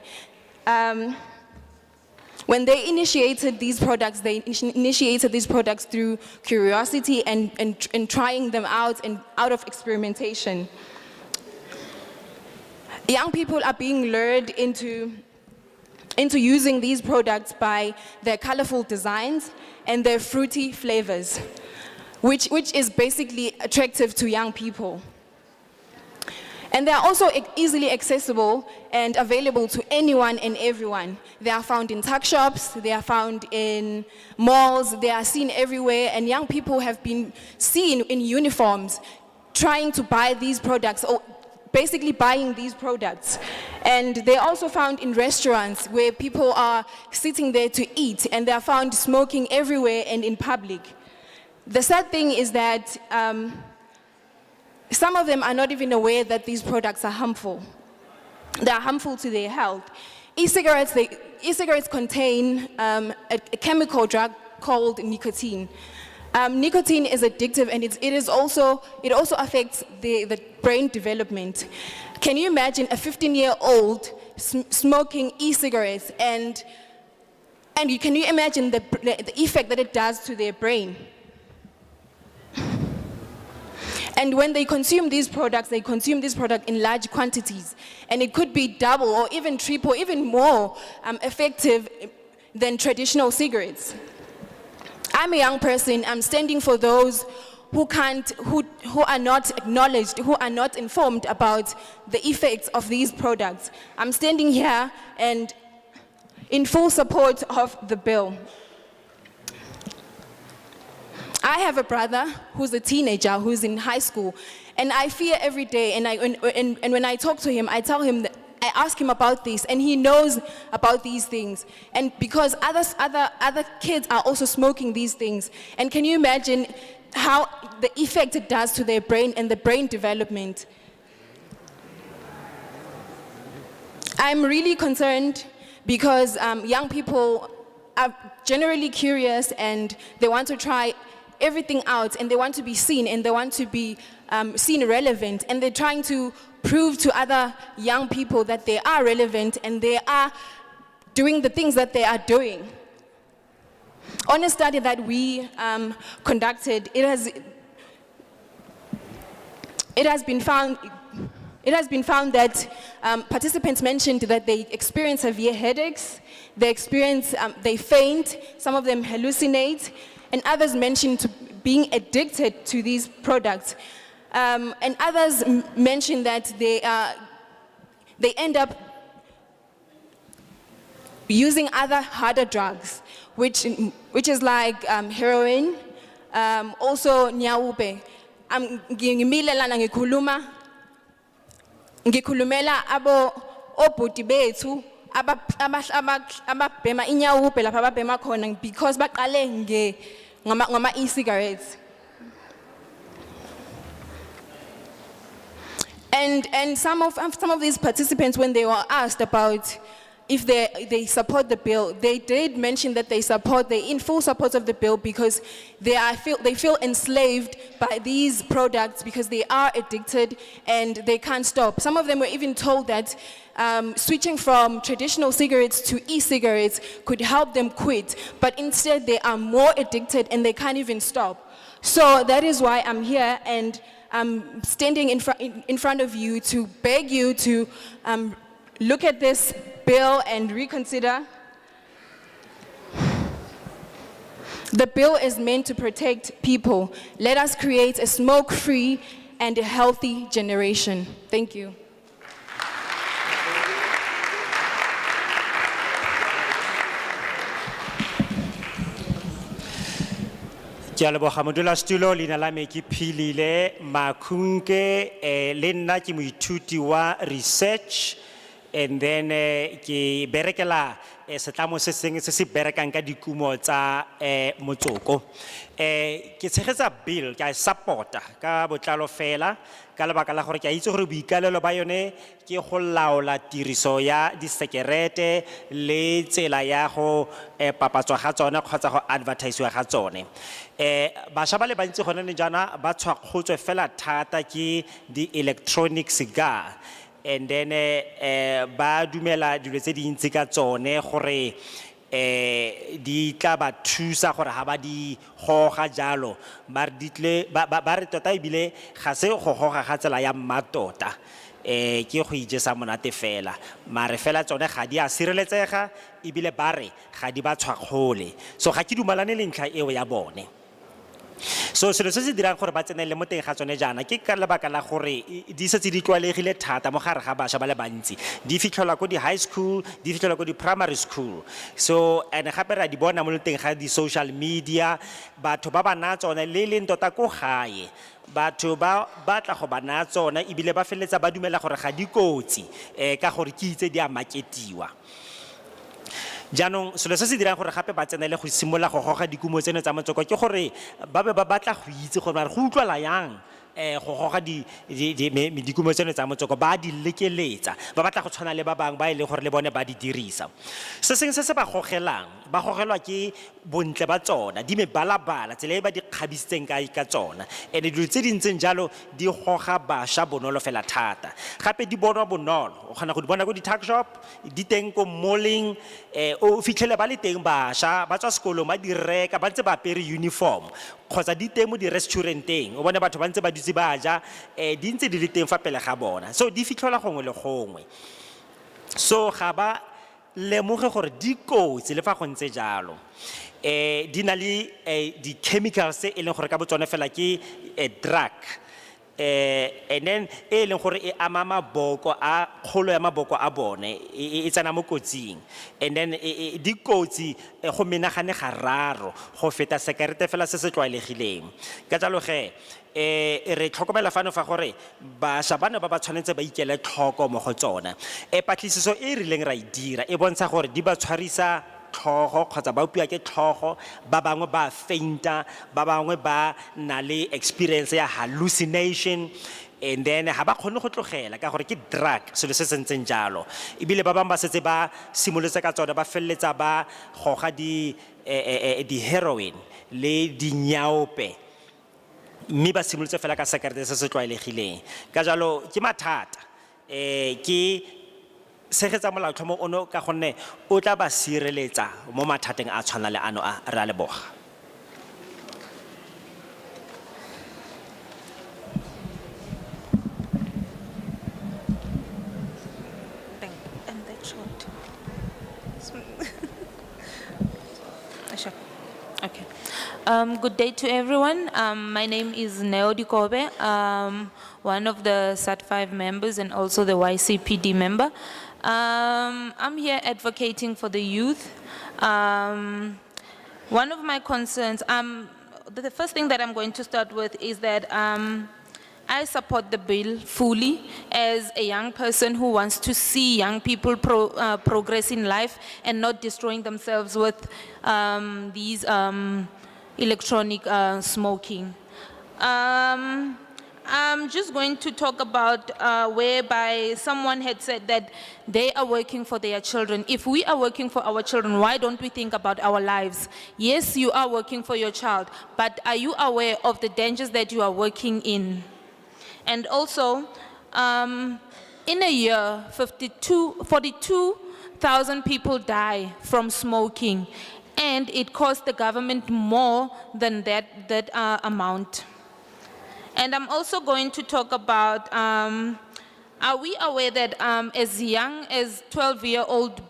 Speaker 11: When they initiated these products through curiosity and trying them out and out of experimentation. Young people are being lured into using these products by their colorful designs and their fruity flavors, which is basically attractive to young people. And they are also easily accessible and available to anyone and everyone. They are found in tuck shops, they are found in malls, they are seen everywhere, and young people have been seen in uniforms trying to buy these products, or basically buying these products. And they're also found in restaurants where people are sitting there to eat, and they are found smoking everywhere and in public. The sad thing is that some of them are not even aware that these products are harmful. They are harmful to their health. E-cigarettes contain a chemical drug called nicotine. Nicotine is addictive, and it also affects the brain development. Can you imagine a 15-year-old smoking e-cigarettes, and can you imagine the effect that it does to their brain? And when they consume these products in large quantities, and it could be double or even triple, even more effective than traditional cigarettes. I'm a young person. I'm standing for those who are not acknowledged, who are not informed about the effects of these products. I'm standing here and in full support of the bill. I have a brother who's a teenager, who's in high school, and I fear every day, and when I talk to him, I tell him that I ask him about this, and he knows about these things. And because other kids are also smoking these things. And can you imagine how the effect it does to their brain and the brain development? I'm really concerned because young people are generally curious and they want to try everything out, and they want to be seen, and they want to be seen relevant, and they're trying to prove to other young people that they are relevant and they are doing the things that they are doing. On a study that we conducted, it has been found that participants mentioned that they experience severe headaches, they faint, some of them hallucinate, and others mentioned being addicted to these products. And others mention that they end up using other harder drugs, which is like heroin, also nyawupe. Ngimilelana ngikhulumela abo obhuti bethu ababhema inyawupe lapha ababhema khona because baqale ngama e-cigarettes. And some of these participants, when they were asked about if they support the bill, they did mention that they're in full support of the bill because they feel enslaved by these products because they are addicted and they can't stop. Some of them were even told that switching from traditional cigarettes to e-cigarettes could help them quit, but instead they are more addicted and they can't even stop. So that is why I'm here, and I'm standing in front of you to beg you to look at this bill and reconsider. The bill is meant to protect people. Let us create a smoke-free and a healthy generation. Thank you.
Speaker 2: Ke a leboga modulasetulo, leina la me ke Philile Makhunke, le nna ke moithuti wa research, and then ke berekela setlamo se sengwe se se berekang ka dikumo tsa motsoko. Ke tshegetsa bill, ke a supporta ka botlalo fela ka lebaka la gore ke a itse gore boikalelo ba yone ke go laola tiriso ya disekerete le tsela ya go papatswa ga tsone kgotsa go advertisiwa ga tsone. Bašwa ba le bantsi gone ne jaana ba tshwakgotswe fela thata ke di-electronic cigar, and then ba dumela dilo tse dintsi ka tsone gore di tla ba thusa gore ha ba di goga jalo ba re tota ebile ga se go goga ga tsela ya mmatota ke go ijesa monate fela, mare fela tsone ga di a sireletsega ebile ba re ga di ba tshwakgole, so ga ke dumalane le ntlha eo ya bone. So selo se se dirang gore ba tsenele mo teng ga tsone jaana ke ka lebaka la gore di setse di tlwaelegile thata mo gare ga bašwa ba le bantsi, di fitlhelwa ko di-high school, di fitlhelwa ko di-primary school. So and gape ra di bona mo teng ga di-social media, batho ba ba naya tsone le leng tota ko gae, batho ba batla go ba naya tsone ebile ba feleletsa ba dumela gore ga di kotsi ka gore ke itse di a marketiwa. Jaanong selo se se dirang gore gape ba tsenele go simolola go goga dikumo tseno tsa motsoko ke gore ba be ba batla go itse gore ba re go utlwala yang go goga dikumo tseno tsa motsoko, ba di lekeletsa, ba batla go tshwana le ba bangwe ba e leng gore le bone ba di dirisa. Se sengwe se se ba gogelwang, ba gogelwa ke bontle ba tsona, di mebalabala tsela e ba di kgabisitseng ka tsona, and dilo tse di ntseng jalo di goga bašwa bonolo fela thata. Gape di bonwa bonolo, o kgona go di bona ko di-tuck shop, di teng ko malling, o fitlhele ba le teng bašwa ba tswa sekolong ba di reka ba ntse ba apere uniform kgotsa di teng mo di-restauranteng, o bone batho ba ntse ba dutse ba ja, di ntse di le teng fa pele ga bona, so di fitlhelwa gongwe le gongwe. So ga ba lemoge gore di kotsi le fa go ntse jalo. Di na le di-chemicals e leng gore ka botsone fela ke drug, and then e leng gore e ama maboko a kgolo ya maboko a bone e tsena mo kotsing, and then dikotsi go menagane ga raro go feta sekerete fela se se tlwaelegileng ka jalo ge re tlhokomela fano fa gore bašwa bana ba ba tshwanetse ba ikele tlhoko mo go tsona patlisiso e rileng ra e dira e bontsha gore di ba tshwarisa tlhogo kgotsa ba upiwa ke tlhogo ba bangwe ba fainta ba bangwe ba na le experience ya hallucination, and then ha ba kgone go tlogela ka gore ke drug selo se sentseng jalo ebile ba bangwe ba setse ba simolotse ka tsone ba felletsa ba goga di heroin le dinyaope mme ba simolotse fela ka sekerete se se tlwaelegileng ka jalo ke mathata ke segetsa molaotlhomo ono ka gonne o tla ba sireletsa mo mathateng a tshwana le ano a re a leboga.
Speaker 12: And that short. Sure. Okay. Good day to everyone. My name is Neo Dikobe, one of the SAT5 members and also the YCPD member. I'm here advocating for the youth. One of my concerns, the first thing that I'm going to start with is that I support the bill fully as a young person who wants to see young people progress in life and not destroying themselves with these electronic smoking. I'm just going to talk about whereby someone had said that they are working for their children. If we are working for our children, why don't we think about our lives? Yes, you are working for your child, but are you aware of the dangers that you are working in? And also, in a year, 42,000 people die from smoking, and it costs the government more than that amount. And I'm also going to talk about, are we aware that as young as 12-year-old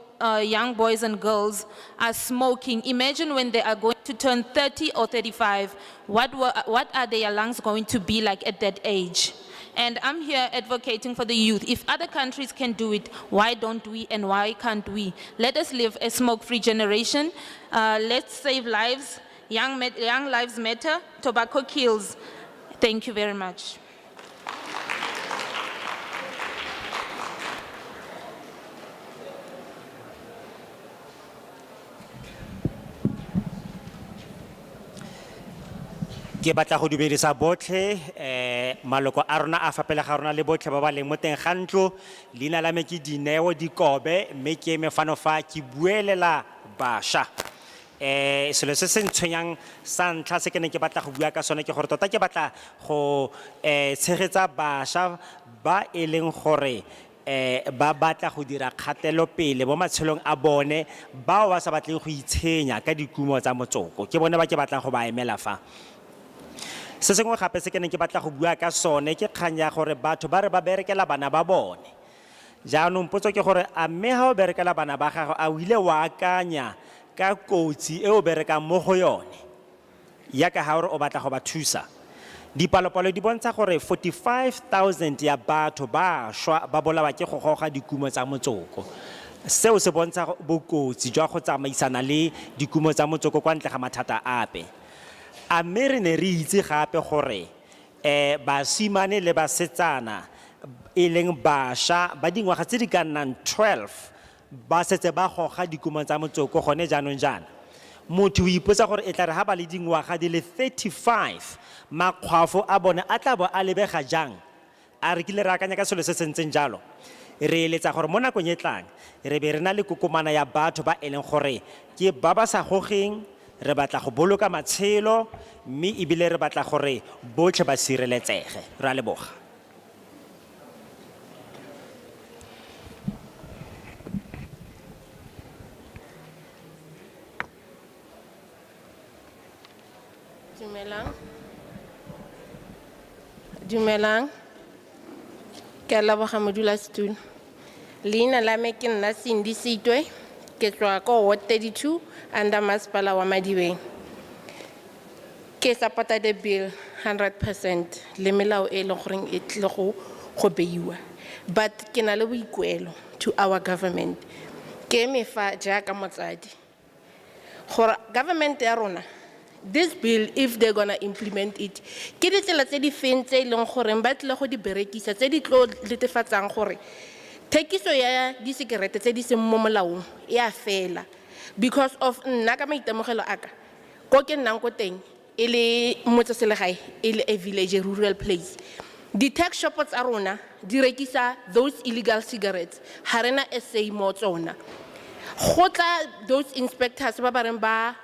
Speaker 12: young boys and girls are smoking? Imagine when they are going to turn 30 or 35, what are their lungs going to be like at that age? And I'm here advocating for the youth. If other countries can do it, why don't we and why can't we? Let us live a smoke-free generation. Let's save lives. Young lives matter. Tobacco kills. Thank you very much.
Speaker 2: Ke batla go dumedisa botlhe maloko a rona a fapela ga rona le botlhe ba ba leng mo teng ga ntlo leina la me ke Dineo Dikobe mme ke eme fano fa ke buelela bašwa selo se se ntshwenyang sa ntlha se ke ne ke batla go bua ka sone ke gore tota ke batla go tshegetsa bašwa ba e leng gore ba batla go dira kgatelopele mo matshelong a bone bao ba sa batleng go itshenya ka dikumo tsa motsoko ke bone ba ke batlang go ba emela fa. Se sengwe gape se ke ne ke batla go bua ka sone ke kgang ya gore batho ba re ba berekela bana ba bone jaanong potso ke gore a mme ga o berekela bana ba gago a o ile wa akanya ka kotsi e o berekang mo go yone yaka ga gore o batla go ba thusa. Dipalopalo di bontsha gore 45,000 ya batho ba šwa ba bolawa ke go goga dikumo tsa motsoko seo se bontsha bokotsi jwa go tsamaisana le dikumo tsa motsoko kwa ntle ga mathata ape. A mme re ne re itse gape gore basimane le basetsana e leng bašwa ba dingwaga tse di ka nnang 12 ba setse ba goga dikumo tsa motsoko gone jaanong jaana motho o ipotsa gore e tla re ga ba le dingwaga di le 35 makgwafo a bone a tla bo a lebega jang a re kile re akanya ka selo se sentseng jalo re eletsa gore mo nakong e tlang re be re na le kokomana ya batho ba e leng gore ke ba ba sa gogeng re batla go boloka matshelo mme ebile re batla gore botlhe ba sireletsege re a leboga.
Speaker 15: Dumelang. Ke a leboga modulasetulo. Leina la me ke nna Cindy Sitwe ke tswa ko Ward 32 under Masepala wa Madibeng. Ke support the bill.
Speaker 13: 100% le melao e leng goreng e tle go beiwa. But ke na le boikuelo to our government. Ke me fa jaaka motsadi. Gore government ya rona, this bill, if they're gonna implement it, ke ditsela tse di feng tse e leng gore ba tle go di berekisa tse di tlo letefatsang gore thekiso ya di cigarette tse di seng mo molaong e a fela because of nna ka maitemogelo aka ko ke nnang ko teng e le motseselegae e le a village, a rural place. The tax shops tsa rona di rekisa those illegal cigarettes ha rena SA mo tsona. Go tla those inspectors ba ba reng ba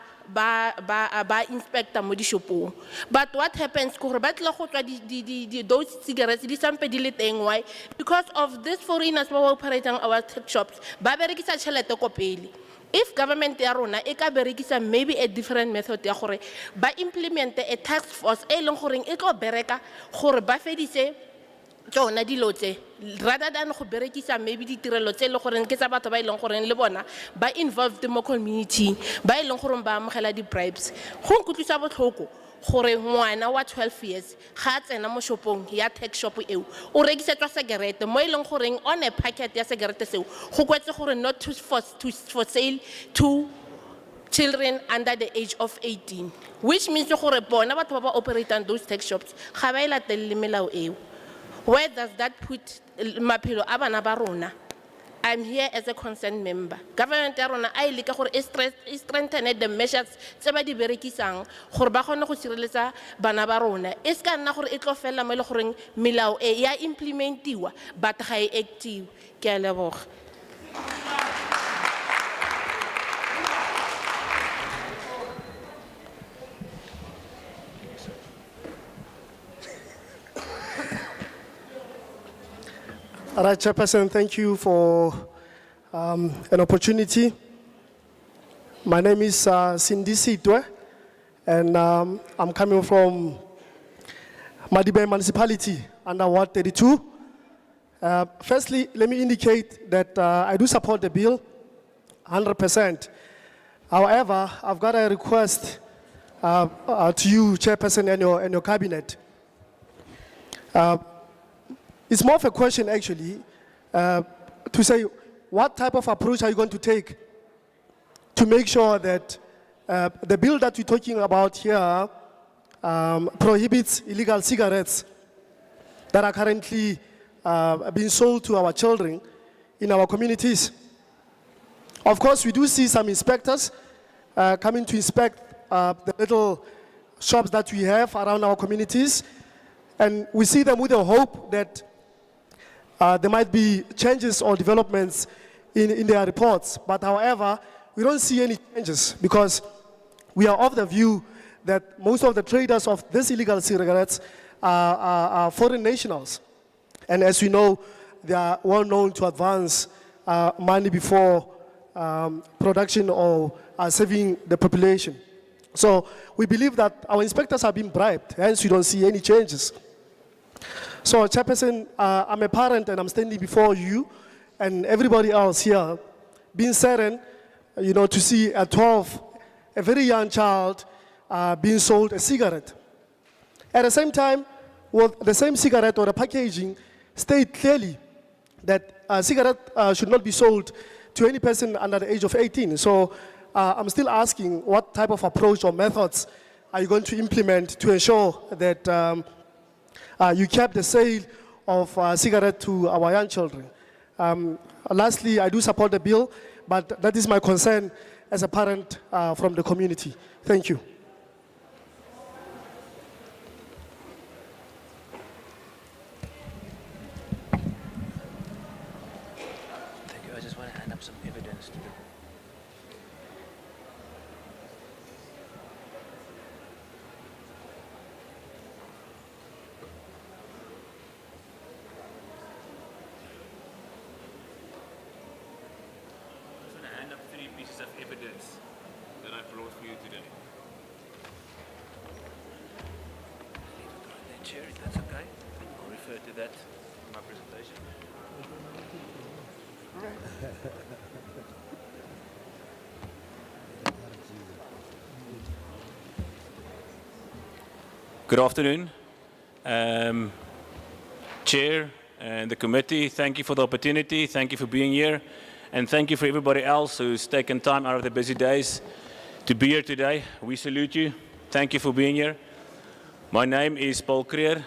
Speaker 13: inspector mo di shopong. But what happens gore ba tla go tswa those cigarettes di sampe di le teng. Why? Because of these foreigners who operate on our tech shops ba berekisa tšhelete ko pele. If government ya rona e ka berekisa maybe a different method ya gore ba implement a task force e leng gore e tlo bereka gore ba fedise tsona dilo tse rather than go berekisa maybe ditirelo tse le gore ke tsa batho ba ileng gore le bona ba involved mo community ba ileng gore ba amogela di bribes. Go nkutlwisa botlhoko gore ngwana wa 12 years ga tsena mo shopong ya tech shop eo o rekisetswa cigarette mo ileng gore on a packet ya cigarette seo go kwetse gore not for sale to children under the age of 18, which means gore bona batho ba operate on those tech shops ga ba ilatelle melao eo. Where does that put maphelo a bana ba rona? I'm here as a concerned member. Government ya rona a ile ka gore strengthen the measures tse ba di berekisang gore ba gone go sireletsa bana ba rona. E ska nna gore e tlo fela mo le gore melao e ya implementiwa but ga e active. Ke a leboga.
Speaker 8: All right, Chairperson, thank you for an opportunity. My name is Cindy Sitwe, and I'm coming from Madibe Municipality under Ward 32. Firstly, let me indicate that I do support the bill 100%. However, I've got a request to you, Chairperson, and your cabinet. It's more of a question, actually, to say what type of approach are you going to take to make sure that the bill that we're talking about here prohibits illegal cigarettes that are currently being sold to our children in our communities. Of course, we do see some inspectors coming to inspect the little shops that we have around our communities, and we see them with the hope that there might be changes or developments in their reports. But however, we don't see any changes because we are of the view that most of the traders of these illegal cigarettes are foreign nationals. And as we know, they are well known to advance money before production or saving the population. So we believe that our inspectors have been bribed, hence we don't see any changes. So, Chairperson, I'm a parent and I'm standing before you and everybody else here, being saddened, to see at 12, a very young child being sold a cigarette. At the same time, with the same cigarette or the packaging state clearly that a cigarette should not be sold to any person under the age of 18. So, I'm still asking what type of approach or methods are you going to implement to ensure that you kept the sale of cigarette to our young children. Lastly, I do support the bill, but that is my concern as a parent from the community. Thank you.
Speaker 4: Thank you. I just want to hand up some evidence to the
Speaker 16: pieces of evidence that I brought for you today.
Speaker 4: chair, if that's okay. I'll refer to that in my presentation.
Speaker 14: Good afternoon. Chair and the committee, thank you for the opportunity. Thank you for being here. And thank you for everybody else who's taken time out of their busy days to be here today. We salute you. Thank you for being here. My name is Paul Creer.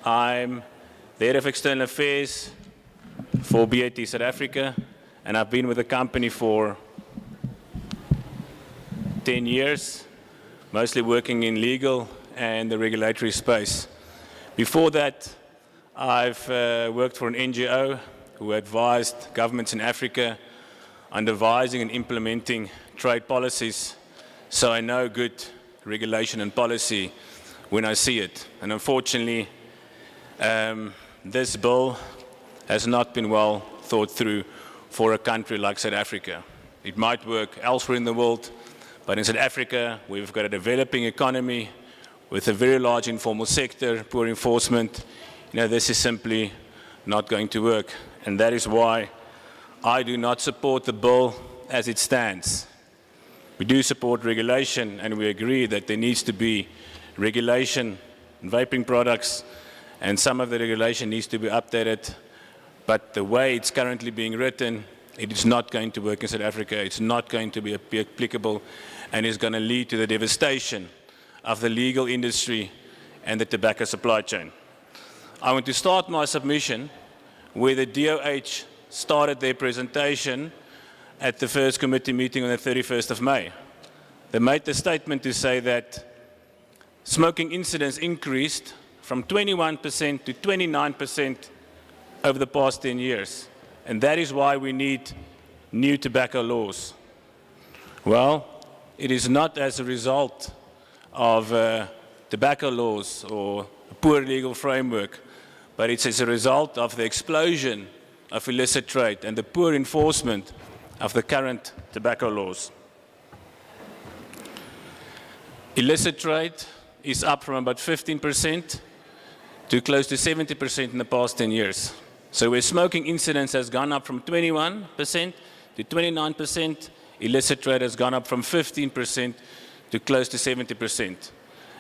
Speaker 14: I'm the Head of External Affairs for BAT South Africa, and I've been with the company for 10 years, mostly working in legal and the regulatory space. Before that, I've worked for an NGO who advised governments in Africa on devising and implementing trade policies, so I know good regulation and policy when I see it. And unfortunately, this bill has not been well thought through for a country like South Africa. It might work elsewhere in the world, but in South Africa, we've got a developing economy with a very large informal sector, poor enforcement. You know, this is simply not going to work. And that is why I do not support the bill as it stands. We do support regulation, and we agree that there needs to be regulation in vaping products, and some of the regulation needs to be updated. But the way it's currently being written, it is not going to work in South Africa. It's not going to be applicable, and it's going to lead to the devastation of the legal industry and the tobacco supply chain. I want to start my submission where the DOH started their presentation at the first committee meeting on the 31st of May. They made the statement to say that smoking incidents increased from 21% to 29% over the past 10 years. And that is why we need new tobacco laws. Well, it is not as a result of tobacco laws or a poor legal framework, but it's as a result of the explosion of illicit trade and the poor enforcement of the current tobacco laws. Illicit trade is up from about 15% to close to 70% in the past 10 years. So where smoking incidence has gone up from 21% to 29%, illicit trade has gone up from 15% to close to 70%.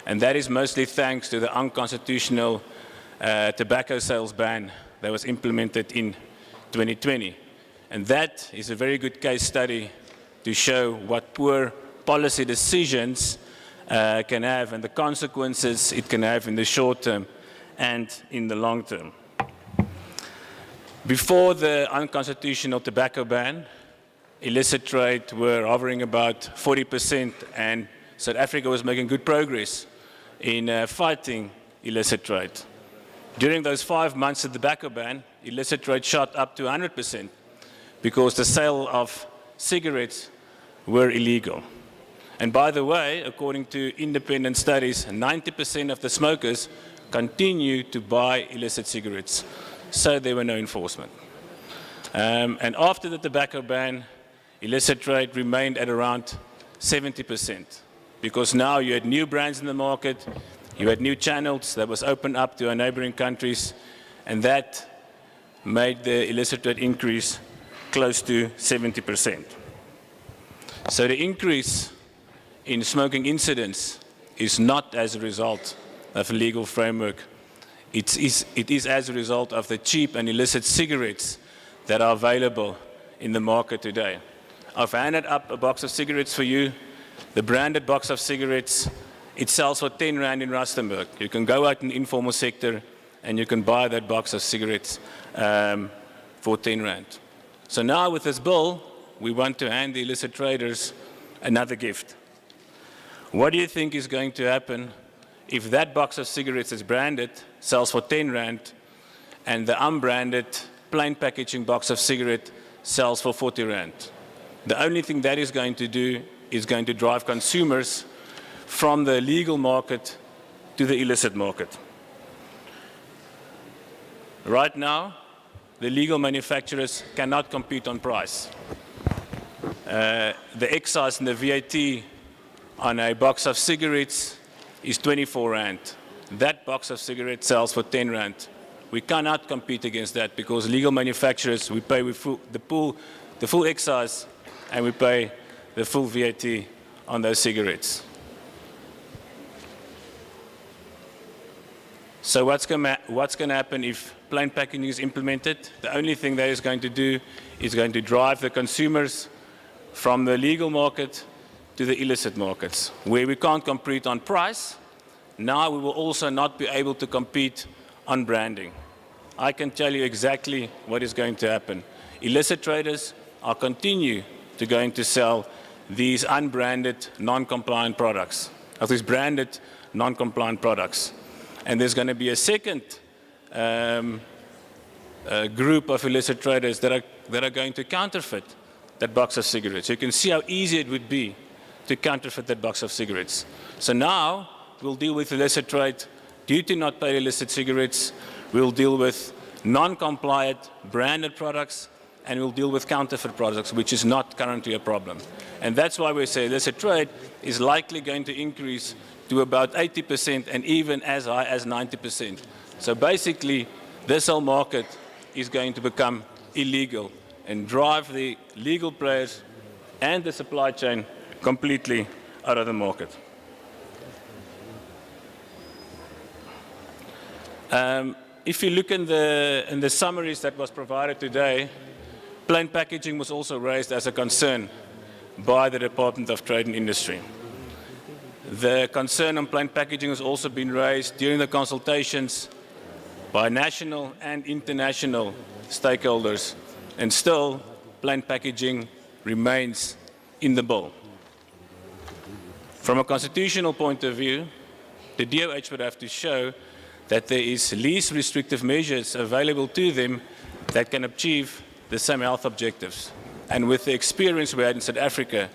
Speaker 14: And that is mostly thanks to the unconstitutional tobacco sales ban that was implemented in 2020. And that is a very good case study to show what poor policy decisions can have and the consequences it can have in the short term and in the long term. Before the unconstitutional tobacco ban, illicit trade were hovering about 40%, and South Africa was making good progress in fighting illicit trade. During those 5 months of the tobacco ban, illicit trade shot up to 100% because the sale of cigarettes were illegal. And by the way, according to independent studies, 90% of the smokers continue to buy illicit cigarettes, so there were no enforcement. And after the tobacco ban, illicit trade remained at around 70%, because now you had new brands in the market, you had new channels that was opened up to our neighboring countries, and that made the illicit trade increase close to 70%. So the increase in smoking incidents is not as a result of a legal framework. It is as a result of the cheap and illicit cigarettes that are available in the market today. I've handed up a box of cigarettes for you. The branded box of cigarettes, it sells for 10 Rand in Rustenburg. You can go out in the informal sector and you can buy that box of cigarettes for 10 Rand. So now with this bill, we want to hand the illicit traders another gift. What do you think is going to happen if that box of cigarettes is branded, sells for 10 Rand, and the unbranded plain packaging box of cigarette sells for 40 Rand? The only thing that is going to do is going to drive consumers from the legal market to the illicit market. Right now, the legal manufacturers cannot compete on price. The excise and the VAT on a box of cigarettes is 24 Rand. That box of cigarettes sells for 10 Rand. We cannot compete against that because legal manufacturers, we pay with the full excise and we pay the full VAT on those cigarettes. So what's going to happen if plain packaging is implemented? The only thing that is going to do is going to drive the consumers from the legal market to the illicit markets, where we can't compete on price. Now we will also not be able to compete on branding. I can tell you exactly what is going to happen. Illicit traders are continue to going to sell these unbranded, non-compliant products, of these branded, non-compliant products. And there's going to be a second group of illicit traders that are going to counterfeit that box of cigarettes. You can see how easy it would be to counterfeit that box of cigarettes. So now we'll deal with illicit trade due to not pay illicit cigarettes. We'll deal with non-compliant branded products, and we'll deal with counterfeit products, which is not currently a problem. And that's why we say illicit trade is likely going to increase to about 80% and even as high as 90%. So basically, this whole market is going to become illegal and drive the legal players and the supply chain completely out of the market. If you look in the summaries that was provided today, plain packaging was also raised as a concern by the Department of Trade and Industry. The concern on plain packaging has also been raised during the consultations by national and international stakeholders, and still plain packaging remains in the bill. From a constitutional point of view, the DOH would have to show that there is least restrictive measures available to them that can achieve the same health objectives. And with the experience we had in South Africa,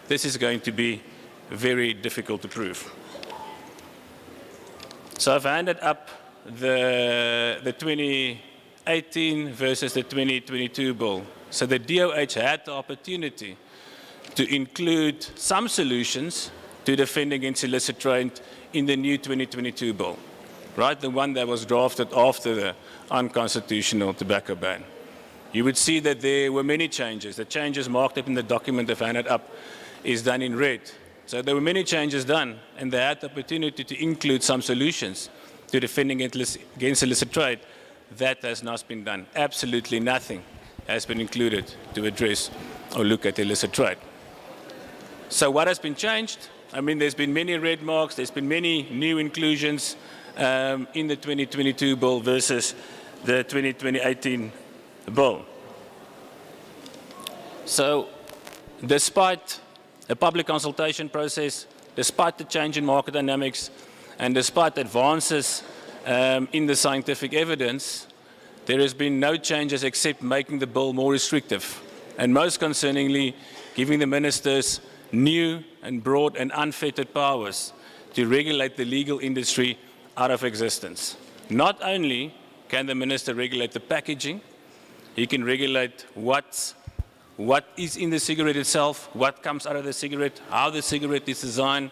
Speaker 14: this is going to be very difficult to prove. So I've handed up the 2018 versus the 2022 bill. So the DOH had the opportunity to include some solutions to defend against illicit trade in the new 2022 bill, right? The one that was drafted after the unconstitutional tobacco ban. You would see that there were many changes. The changes marked up in the document I've handed up is done in red. So there were many changes done, and they had the opportunity to include some solutions to defending against illicit trade. That has not been done. Absolutely nothing has been included to address or look at illicit trade. So what has been changed? I mean, there's been many red marks, there's been many new inclusions in the 2022 bill versus the 2018 bill. So despite the public consultation process, despite the change in market dynamics, and despite advances in the scientific evidence, there has been no changes except making the bill more restrictive, and most concerningly, giving the ministers new and broad and unfettered powers to regulate the legal industry out of existence. Not only can the minister regulate the packaging, he can regulate what is in the cigarette itself, what comes out of the cigarette, how the cigarette is designed.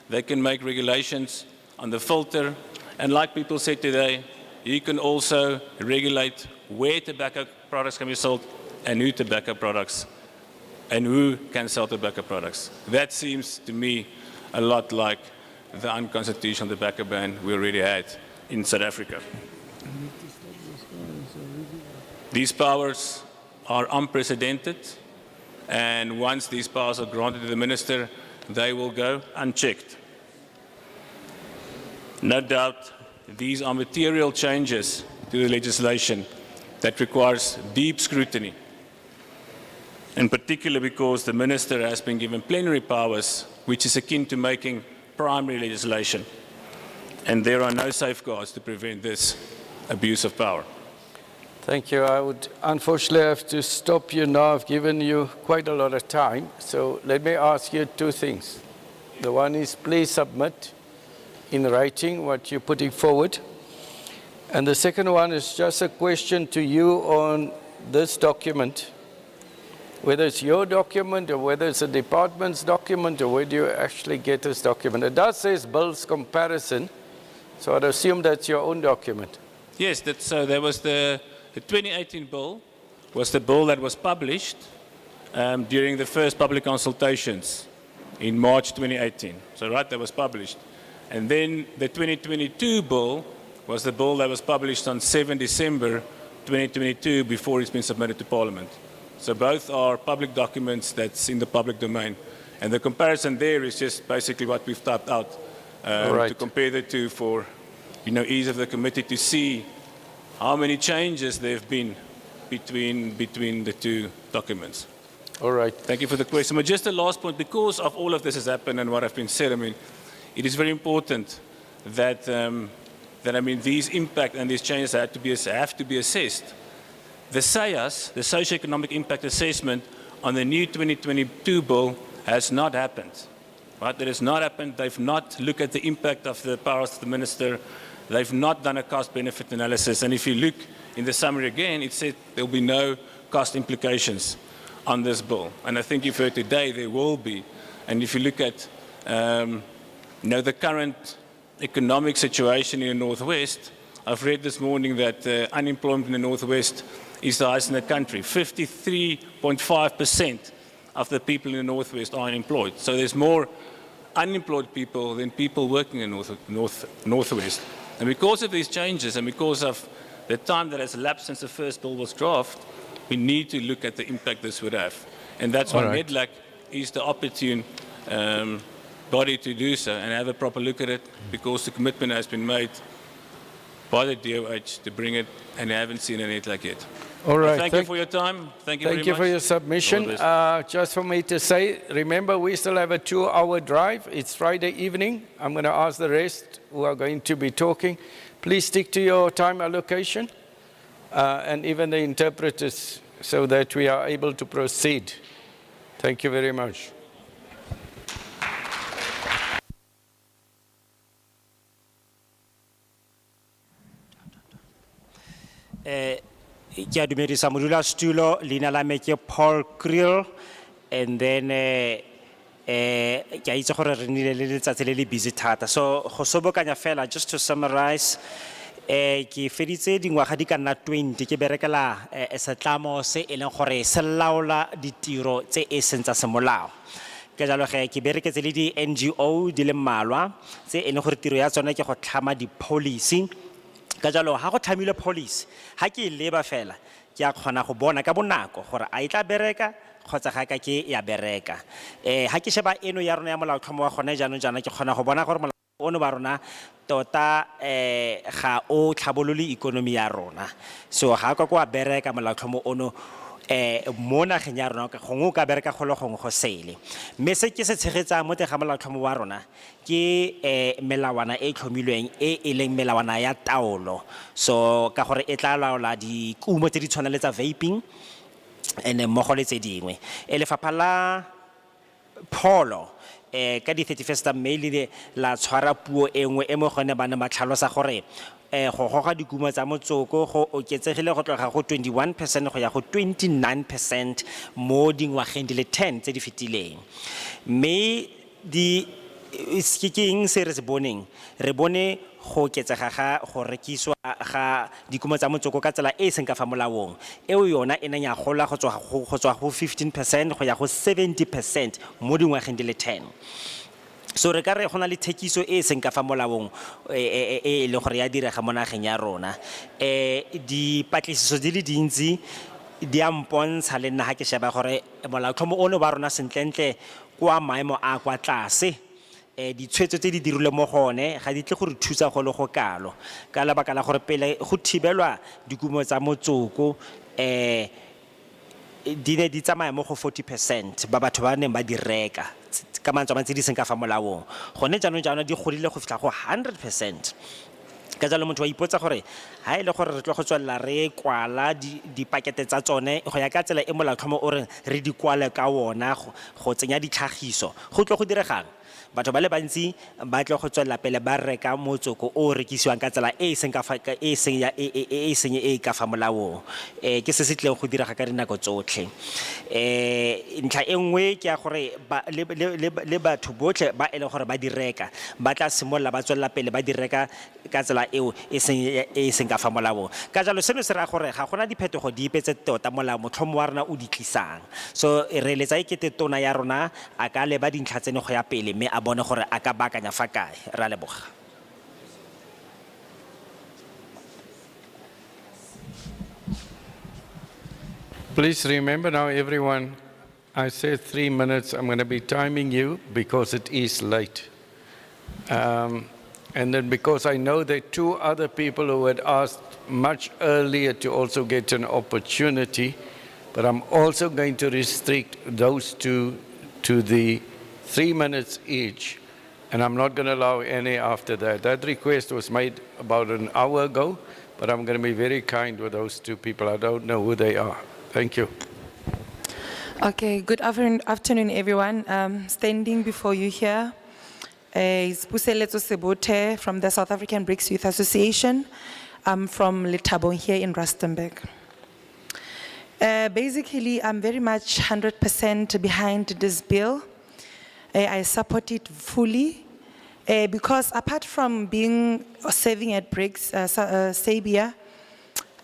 Speaker 14: They can make regulations on the filter, and like people said today, he can also regulate where tobacco products can be sold and who tobacco products and who can sell tobacco products. That seems to me a lot like the unconstitutional tobacco ban we already had in South Africa. These powers are unprecedented, and once these powers are granted to the minister, they will go unchecked. No doubt, these are material changes to the legislation that requires deep scrutiny, in particular because the minister has been given plenary powers, which is akin to making primary legislation, and there are no safeguards to prevent this abuse of power.
Speaker 4: Thank you. I would unfortunately have to stop you now. I've given you quite a lot of time. So let me ask you two things. The one is please submit in writing what you're putting forward. And the second one is just a question to you on this document, whether it's your document or whether it's a department's document or where do you actually get this document. It does say bills comparison, so I'd assume that's your own document.
Speaker 14: Yes, there was the 2018 bill was the bill that was published during the first public consultations in March 2018. So right, that was published. And then the 2022 bill was the bill that was published on 7 December 2022 before it's been submitted to Parliament. So both are public documents that's in the public domain. And the comparison there is just basically what we've typed out to compare the two for ease of the committee to see how many changes there have been between the two documents.
Speaker 4: All right.
Speaker 14: Thank you for the question. But just the last point, because of all of this has happened and what have been said, it is very important that, these impact and these changes have to be assessed. The SAIAS, the Socioeconomic Impact Assessment on the new 2022 bill has not happened. Right? It has not happened. They've not looked at the impact of the powers of the minister. They've not done a cost-benefit analysis. And if you look in the summary again, it said there will be no cost implications on this bill. And I think you've heard today there will be. And if you look at the current economic situation in the Northwest, I've read this morning that unemployment in the Northwest is the highest in the country. 53.5% of the people in the Northwest are unemployed. So there's more unemployed people than people working in the Northwest. And because of these changes and because of the time that has elapsed since the first bill was drafted, we need to look at the impact this would have. And that's why MEDLAC is the opportune body to do so and have a proper look at it, because the commitment has been made by the DOH to bring it, and I haven't seen it like yet.
Speaker 4: All right.
Speaker 14: Thank you for your time. Thank you very much.
Speaker 4: Thank you for your submission. Just for me to say, remember, we still have a 2-hour drive. It's Friday evening. I'm going to ask the rest who are going to be talking. Please stick to your time allocation, and even the interpreters, so that we are able to proceed. Thank you very much.
Speaker 2: Ke a dumedisa modulasetulo, leina la me ke Paul Kriel, and then ke a itse gore re nnile le letsatsi le le busy thata. So go sobokanya fela, just to summarize, ke feditse dingwaga di ka nna 20 ke berekela setlamo se e leng gore se laola ditiro tse e seng tsa semolao. Ke jalo ke bereketse le di NGO di le mmalwa tse e leng gore tiro ya tsone ke go tlhama di-policy. Ka jalo ha go tlhamile policy, ha ke leba fela ke a kgona go bona ka bonako gore a itla bereka kgotsa ga ka ke ya bereka. Ha ke sheba eno ya rona ya molaotlhomo wa gone jaana ke kgona go bona gore molao ono ba rona tota ga o tlhabolole ikonomi ya rona. So ha ka kwa bereka molaotlhomo ono mo nageng ya rona gongwe o ka bereka go le gongwe go sele. Mme se ke se tshegetsang mo teng ga molaotlhomo wa rona ke melawana e tlhomilweng e leng melawana ya taolo. So ka gore e tla laola dikumo tse di tshwana le tsa vaping and mmogo le tse dingwe. Lefapha la pholo ka di 31st May le la tshwara puo e nngwe e mo gone ba ne ba tlhalosa gore go goga dikumo tsa motsoko go oketsegile go tloga go 21% go ya go 29% mo dingwageng di le 10 tse di fetileng. Mme eng se re se boneng, re bone go oketsega ga go rekiswa ga dikumo tsa motsoko ka tsela e seng ka fa molaong, eo yona e neng ya gola go tswa go 15% go ya go 70% mo dingwageng di le 10. So re ka re go na le thekiso e seng ka fa molaong e le gore ya direga mo nageng ya rona. Dipatlisiso di le dintsi di a mpontsha le nna ha ke sheba gore molaotlhomo ono ba rona sentlentle kwa maemo a kwa tlase. Ditshwetso tse di dirilwe mo gone ga di tle gore thusa go le go kalo ka lebaka la gore pele go thibelwa dikumo tsa motsoko di ne di tsamaya mo go 40% ba batho ba neng ba di reka ka mantswe mantsi di seng ka fa molaong. Gone jaanong di godile go fitlha go 100%. Ka jalo motho wa ipotsa gore ha ile gore re tlo go tswella re kwala dipakete tsa tsone go ya ka tsela e molaotlhomo o re di kwale ka wona go tsenya ditlhagiso, go tlo go diregang batho ba le bantsi ba tle go tswella pele ba reka motsoko o rekisiwang ka tsela e seng ka fa molaong. Ke se se tleng go direga ka dinako tsotlhe. Ntlha e nngwe ke ya gore le batho botlhe ba e le gore ba di reka ba tla simolola ba tswella pele ba di reka ka tsela eo e seng ka fa molaong. Ka jalo seno se ra gore ga gona diphetogo dipe tse tota molao motlhomo wa rona o di tlisang. So re letsa ekete tona ya rona a ka leba dintlha tsene go ya pele mme a bone gore a ka baakanya fa kae. Ra leboga.
Speaker 4: Please remember now, everyone, I said 3 minutes. I'm going to be timing you because it is late. And then because I know there are 2 other people who had asked much earlier to also get an opportunity, but I'm also going to restrict those 2 to the 3 minutes each, and I'm not going to allow any after that. That request was made about an hour ago, but I'm going to be very kind with those 2 people. I don't know who they are. Thank you.
Speaker 17: Okay, good afternoon, everyone. Standing before you here is Puseletso Sebote from the South African BRICS Youth Association. I'm from Letabong here in Rustenburg. Basically, I'm very much 100% behind this bill. I support it fully because apart from serving at BRICS, Sabia,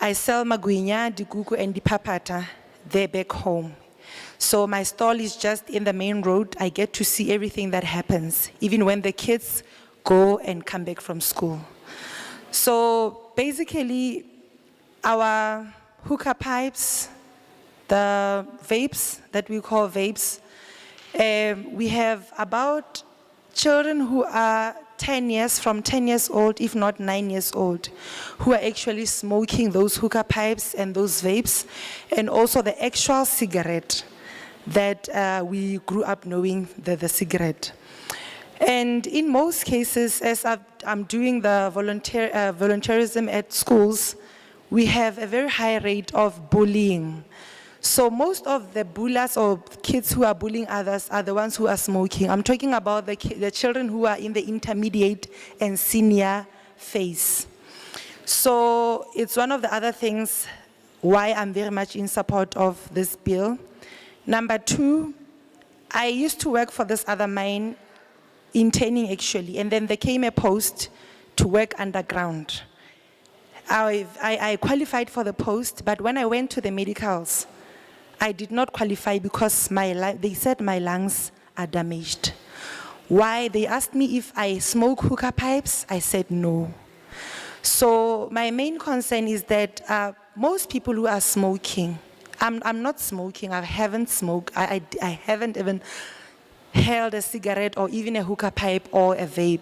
Speaker 17: I sell magwinya, digugu, and dipapata there back home. So my stall is just in the main road. I get to see everything that happens, even when the kids go and come back from school. So basically, our hookah pipes, the vapes that we call vapes, we have about children who are 10 years, from 10 years old, if not 9 years old, who are actually smoking those hookah pipes and those vapes, and also the actual cigarette that we grew up knowing, the cigarette. And in most cases, as I'm doing the volunteerism at schools, we have a very high rate of bullying. So most of the bullies or kids who are bullying others are the ones who are smoking. I'm talking about the children who are in the intermediate and senior phase. So it's one of the other things why I'm very much in support of this bill. Number 2, I used to work for this other mine, interning actually, and then there came a post to work underground. I qualified for the post, but when I went to the medicals, I did not qualify because they said my lungs are damaged. Why? They asked me if I smoke hookah pipes. I said no. So my main concern is that most people who are smoking, I'm not smoking, I haven't smoked, I haven't even held a cigarette or even a hookah pipe or a vape.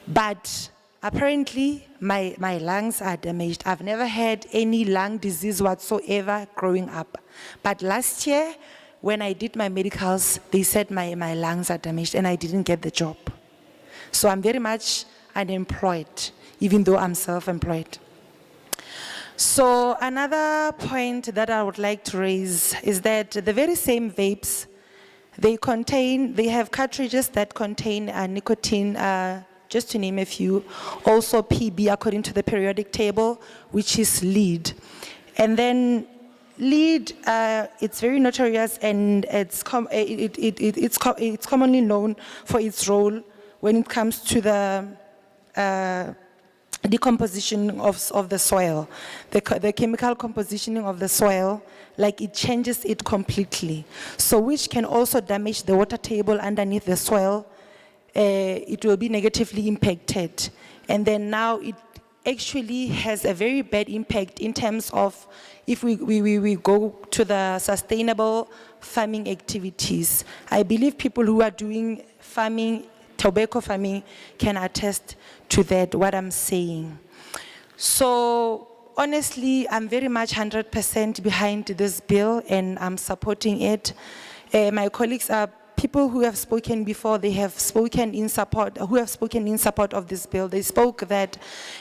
Speaker 17: But apparently, my lungs are damaged. I've never had any lung disease whatsoever growing up. But last year, when I did my medicals, they said my lungs are damaged and I didn't get the job. So I'm very much unemployed, even though I'm self-employed. So another point that I would like to raise is that the very same vapes, they have cartridges that contain nicotine, just to name a few, also PB according to the periodic table, which is lead. And then lead, it's very notorious and it's commonly known for its role when it comes to the decomposition of the soil, the chemical compositioning of the soil, like it changes it completely. So which can also damage the water table underneath the soil. It will be negatively impacted. And then now it actually has a very bad impact in terms of if we go to the sustainable farming activities. I believe people who are doing farming, tobacco farming, can attest to that, what I'm saying. So honestly, I'm very much 100% behind this bill and I'm supporting it. My colleagues are people who have spoken before, they have spoken in support, who have spoken in support of this bill. They spoke that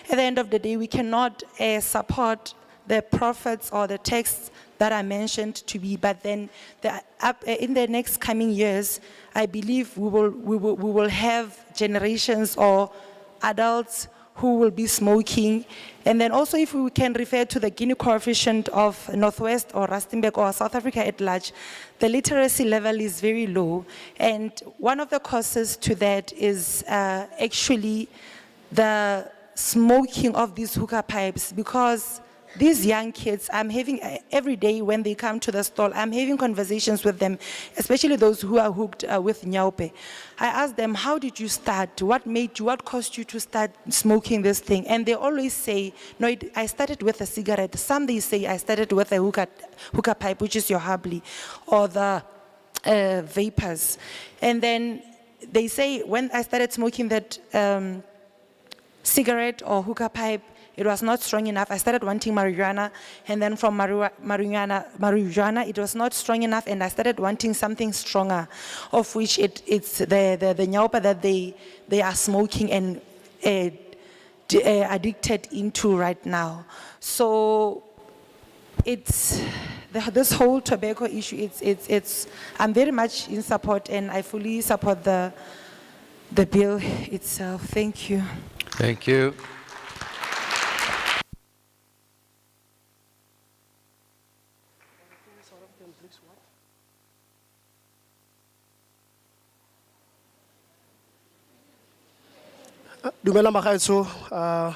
Speaker 17: at the end of the day, we cannot support the prophets or the texts that are mentioned to be, but then in the next coming years, I believe we will have generations or adults who will be smoking. And then also if we can refer to the Gini coefficient of Northwest or Rustenburg or South Africa at large, the literacy level is very low. And one of the causes to that is actually the smoking of these hookah pipes, because these young kids, I'm having, every day when they come to the stall, I'm having conversations with them, especially those who are hooked with nyaupe. I ask them, how did you start? What made you, what caused you to start smoking this thing? And they always say, no, I started with a cigarette. Some they say, I started with a hookah pipe, which is your habli, or the vapors. And then they say, when I started smoking that cigarette or hookah pipe, it was not strong enough. I started wanting marijuana, and then from marijuana, it was not strong enough, and I started wanting something stronger, of which it's the nyaupa that they are smoking and addicted into right now. So it's this whole tobacco issue. I'm very much in support, and I fully support the bill itself. Thank you.
Speaker 4: Thank you.
Speaker 8: Dumela magaetso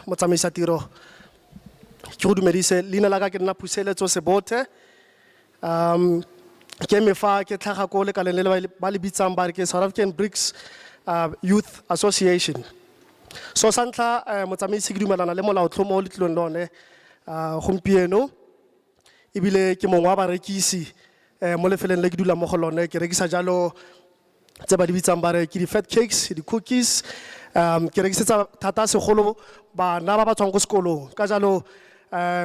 Speaker 8: motsamaisa tiro. Ke go dumedise leina la ka ke nna Puseletso Sebothe. Ke me fa ke tlhaga ko le ka le ba le bitsang ba re ke South African BRICS Youth Association. So santla motsamaisi ke dumelana le molaotlhomo le tlilong lone gompieno ebile ke mongwe wa barekisi mo lefeleng le ke dula mo go lone ke rekisa jalo tse ba di bitsang ba re ke di fat cakes, di cookies. Ke rekisetsa thata segolo bana ba ba tswang ko sekolong ka jalo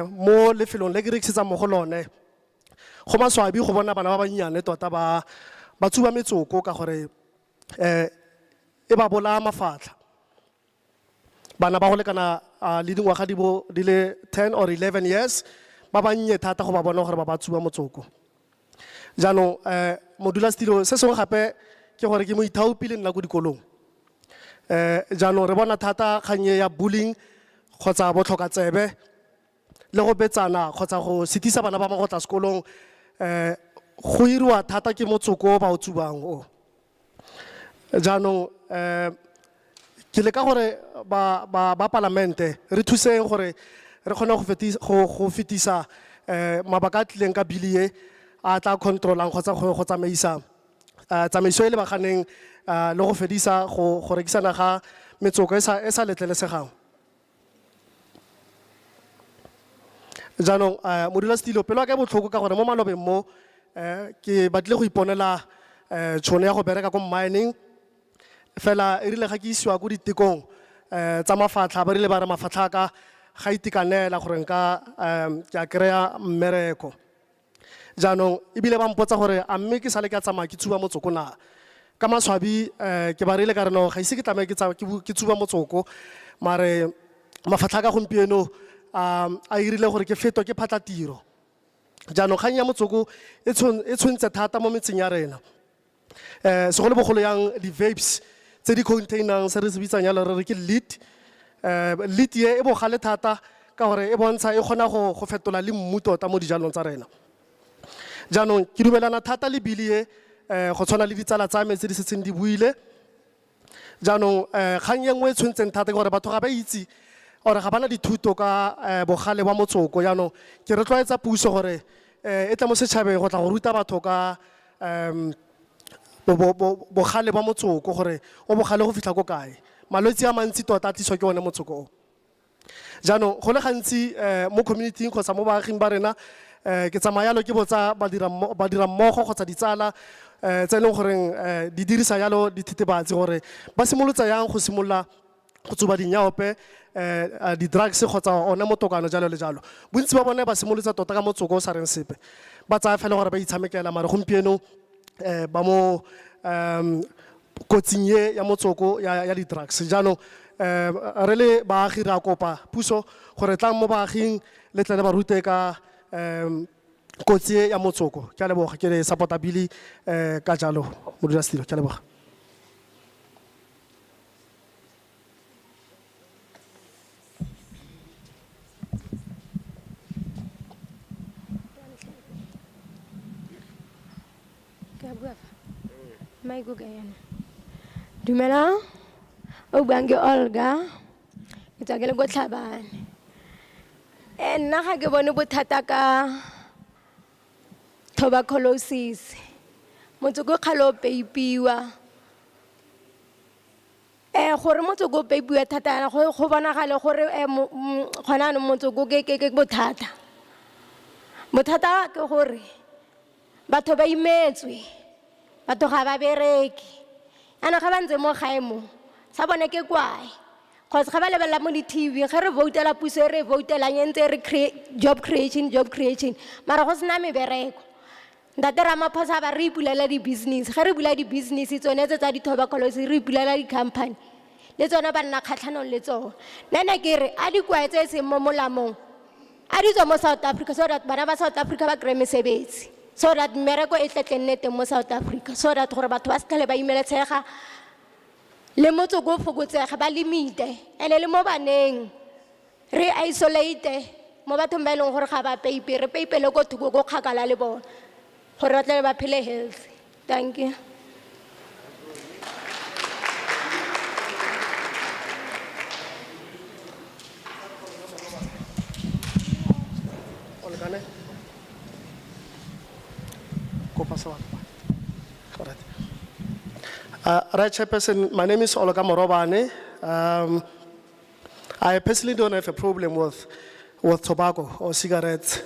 Speaker 8: mo lefelong le ke rekisetsa mo go lone go maswabi go bona bana ba bannyane tota ba tsuba metsoko ka gore e ba bola mafatla bana ba go lekana le dingwaga di le 10 or 11 years ba bannye thata go ba bona gore ba tsuba motsoko jaanong modulasetilo se sengwe gape ke gore ke mo ithaopi le nna ko dikolong jaanong re bona thata kganye ya bullying kgotsa botlhokatsebe le go betsana kgotsa go setisa bana ba go tla sekolong go iriwa thata ke motsoko ba o tsubang o jaanong ke le ka gore ba parlamente re thuseng gore re kgone go fetisa mabaka a tlileng ka bilie a tla controlang kgotsa go tsamaisa tsamaiso e le baganeng le go fedisa go rekisana ga metsoko e sa letlelesegang jaanong modulasetilo pelo ka botlhoko ka gore mo malobeng mo ke batle go iponela tšhono ya go bereka ko mining fela e rile ga ke isiwa ko ditekong tsa mafatlha ba rile ba re mafatlha ka ga itekanela gore ke a kry-a mmereko jaanong ebile ba mpotsa gore a mme ke sale ke a tsamaya ke tsuba motsoko na ka maswabi ke ba rile ka re no ga ise ke tlamaya ke tsuba motsoko mare mafatlha ka gompieno a irile gore ke fetwa ke phatla tiro jaanong kgang ya motsoko e tshwentse thata mo metseng ya rena segolo bogolo yang di-vapes tse di containang se re se bitsang yalo re re ke lead ye e bogale thata ka gore e bontsha e kgona go fetola le mmu tota mo dijalong tsa rena jaanong ke dumelana thata le bili e go tshwana le ditsala tsa me tse di setseng di buile jaanong kgang ye nngwe e tshwentseng thata ke gore batho ga ba itse or ga bana dithuto ka bogale wa motsoko jaanong ke re tlwaetsa puso gore e tla mo setšhabeng go tla go ruta batho ka bogale ba motsoko gore o bogale go fitlha ko kae malwetse a mantsi tota a tliswa ke one motsoko o jaanong go le gantsi mo community kgotsa mo baaging ba rena ke tsamaya yalo ke botsa badira mmogo kgotsa ditsala tse e leng goreng di dirisa yalo dithetebatsi gore ba simolotsa yang go simolola go tsuba dinyaope di-drugs kgotsa one motokano jalo le jalo bontsi ba bone ba simolotsa tota ka motsoko o sa reng sepe ba tsaya fela gore ba itshamekela mare gompieno ba mo kotsing ye ya motsoko ya di-drugs jaanong re le baagi re a kopa puso gore tlang mo baaging le tle le ba rute ka kotsi ya motsoko ke a leboga ke le support-a bili ka jalo modulasetilo ke a leboga
Speaker 18: Dumela, o buang ke Olga, ke tswa ke le ko Tlhabane. nna ga ke bone bothata ka tuberculosis. Motsoko kgale o peipiwa. Gore motsoko o peipiwa thata yana go bonagale gore gona no motsoko ke bothata. Bothata ke gore batho ba imetswe. Batho ga ba bereki. Ana ga ba ntse mo gae mo. Sa bone ke kwae. Cause ga ba lebella mo di TV ge re voutela puso re voutela ntse re job creation mara go sena mebereko. Ntate Ramaphosa ba re ipulela di business ge re bula di business tsone tse tsa di tuberculosis re ipulela di company le tsone ba nna kgatlhanong le tsone. Nna ke re a di kwaetse se mo molamong a di tswa mo South Africa so that bana ba South Africa ba kry mesebetsi so that mereko e tletle nnete mo South Africa so that gore batho ba se tlhele ba imeletsega le motsoko o fokotsega ba limite ene le mo baneng re isolate mo bathong ba e leng gore ga ba peipe re peipele ko thoko go kgakala le bona gore ba tle ba phele healthy. Thank you.
Speaker 8: Right, Chairperson, my name is Ologa Morobane. I personally don't have a problem with tobacco or cigarettes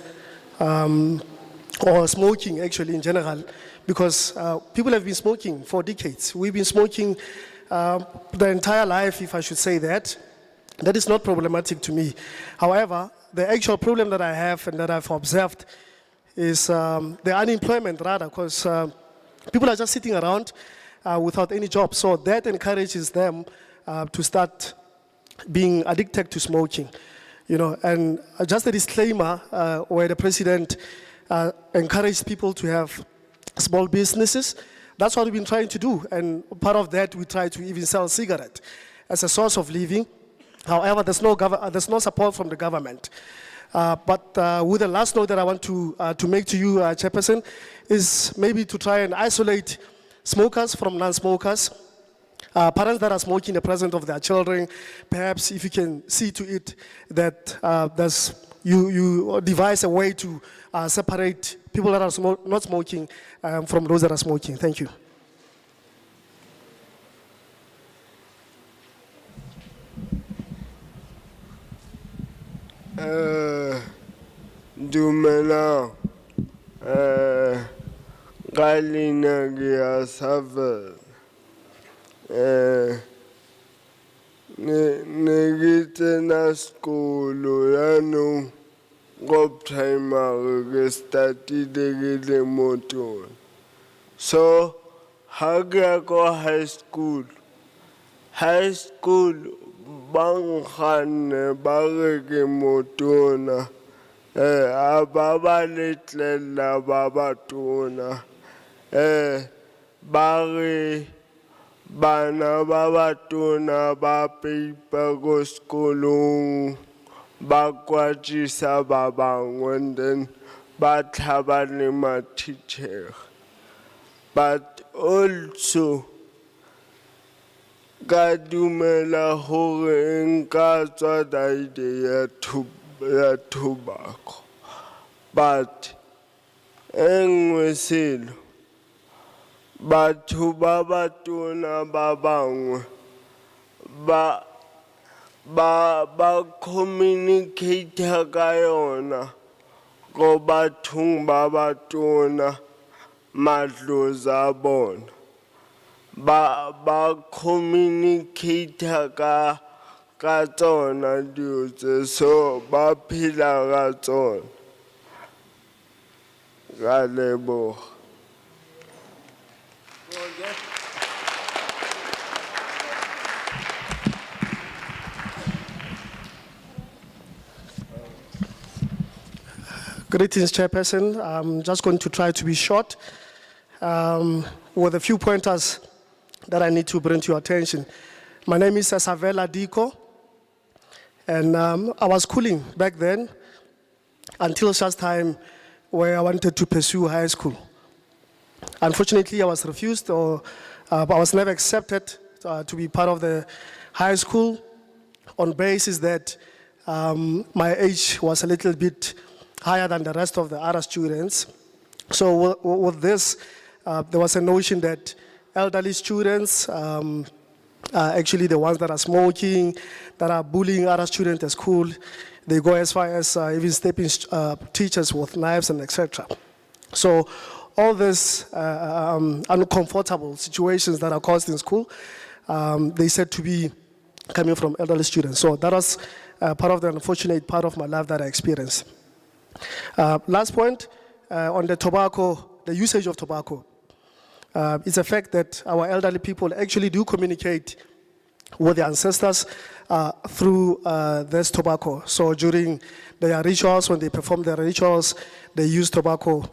Speaker 8: or smoking actually in general because people have been smoking for decades. We've been smoking the entire life, if I should say that. That is not problematic to me. However, the actual problem that I have and that I've observed is the unemployment rather because people are just sitting around without any job. So that encourages them to start being addicted to smoking. You know, and just a disclaimer where the president encouraged people to have small businesses. That's what we've been trying to do. And part of that, we try to even sell cigarette as a source of living. However, there's no support from the government. But with the last note that I want to make to you, Chairperson, is maybe to try and isolate smokers from non-smokers. Parents that are smoking in the presence of their children, perhaps if you can see to it that you devise a way to separate people that are not smoking from those that are smoking. Thank you.
Speaker 19: Dumela, Galina Giasavel. Negite na skolo ya no go primary ke startile ke le moto. So ha ke go high school bang khane ba re ke motona aba ba letlela ba batona ba re bana ba batona ba peipa go sekolong ba kwatisa ba bangwe and then ba tlhaba le ma-teacher. But also ka dumela gore nka tswa daide ya tobacco but engwe selo batho ba batona ba bangwe ba communicate ka yona go bathong ba batona madlozi a bona ba communicate ka tsona dilo tse so ba phela ka tsona ka leboga.
Speaker 8: Greetings, Chairperson. I'm just going to try to be short with a few pointers that I need to bring to your attention. My name is Savela Diko, and I was schooling back then until such time where I wanted to pursue high school. Unfortunately, I was refused, or I was never accepted to be part of the high school on basis that my age was a little bit higher than the rest of the other students. So with this, there was a notion that elderly students are actually the ones that are smoking, that are bullying other students at school. They go as far as even stepping teachers with knives and etc. So all these uncomfortable situations that are caused in school, they said to be coming from elderly students. So that was part of the unfortunate part of my life that I experienced. Last point, on the tobacco, the usage of tobacco. It's a fact that our elderly people actually do communicate with their ancestors through this tobacco. So during their rituals, when they perform their rituals, they use tobacco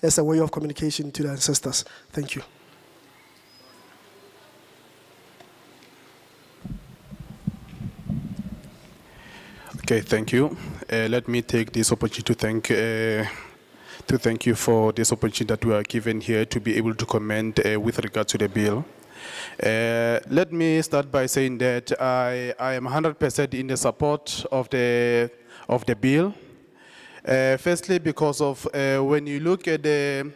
Speaker 8: as a way of communication to their ancestors. Thank you.
Speaker 1: Okay, thank you. Let me take this opportunity to thank you for this opportunity that we are given here to be able to comment with regard to the bill. Let me start by saying that I am 100% in the support of the bill. Firstly, because of when you look at the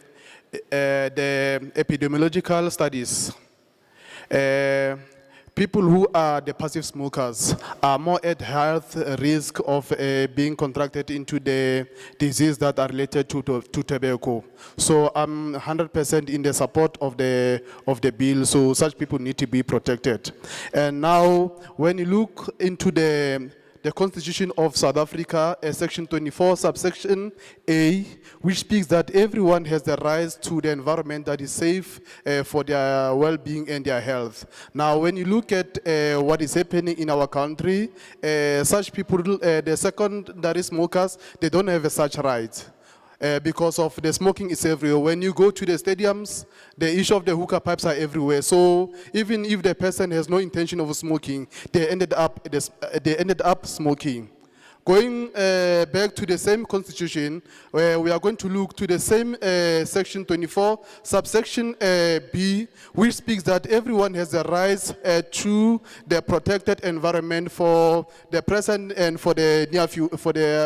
Speaker 1: epidemiological studies, people who are the passive smokers are more at health risk of being contracted into the disease that are related to tobacco. So I'm 100% in the support of the bill, so such people need to be protected. And now, when you look into the Constitution of South Africa, Section 24, subsection A, which speaks that everyone has the right to the environment that is safe for their well-being and their health. Now, when you look at what is happening in our country, such people, the secondary smokers, they don't have such rights. Because of the smoking is everywhere. When you go to the stadiums, the issue of the hookah pipes are everywhere. So even if the person has no intention of smoking, they ended up smoking. Going back to the same constitution, where we are going to look to the same section 24, subsection B, which speaks that everyone has the rights to the protected environment for the present and for the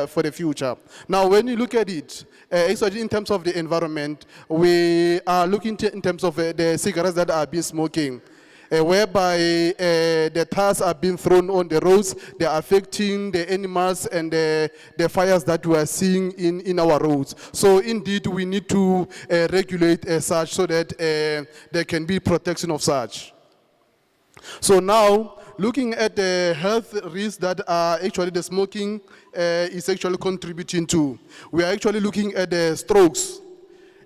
Speaker 1: for the future. Now, when you look at it, actually in terms of the environment, we are looking in terms of the cigarettes that are being smoking. Whereby the tires are being thrown on the roads, they are affecting the animals and the fires that we are seeing in our roads. So indeed, we need to regulate such so that there can be protection of such. So now, looking at the health risks that are actually the smoking is actually contributing to, we are actually looking at the strokes,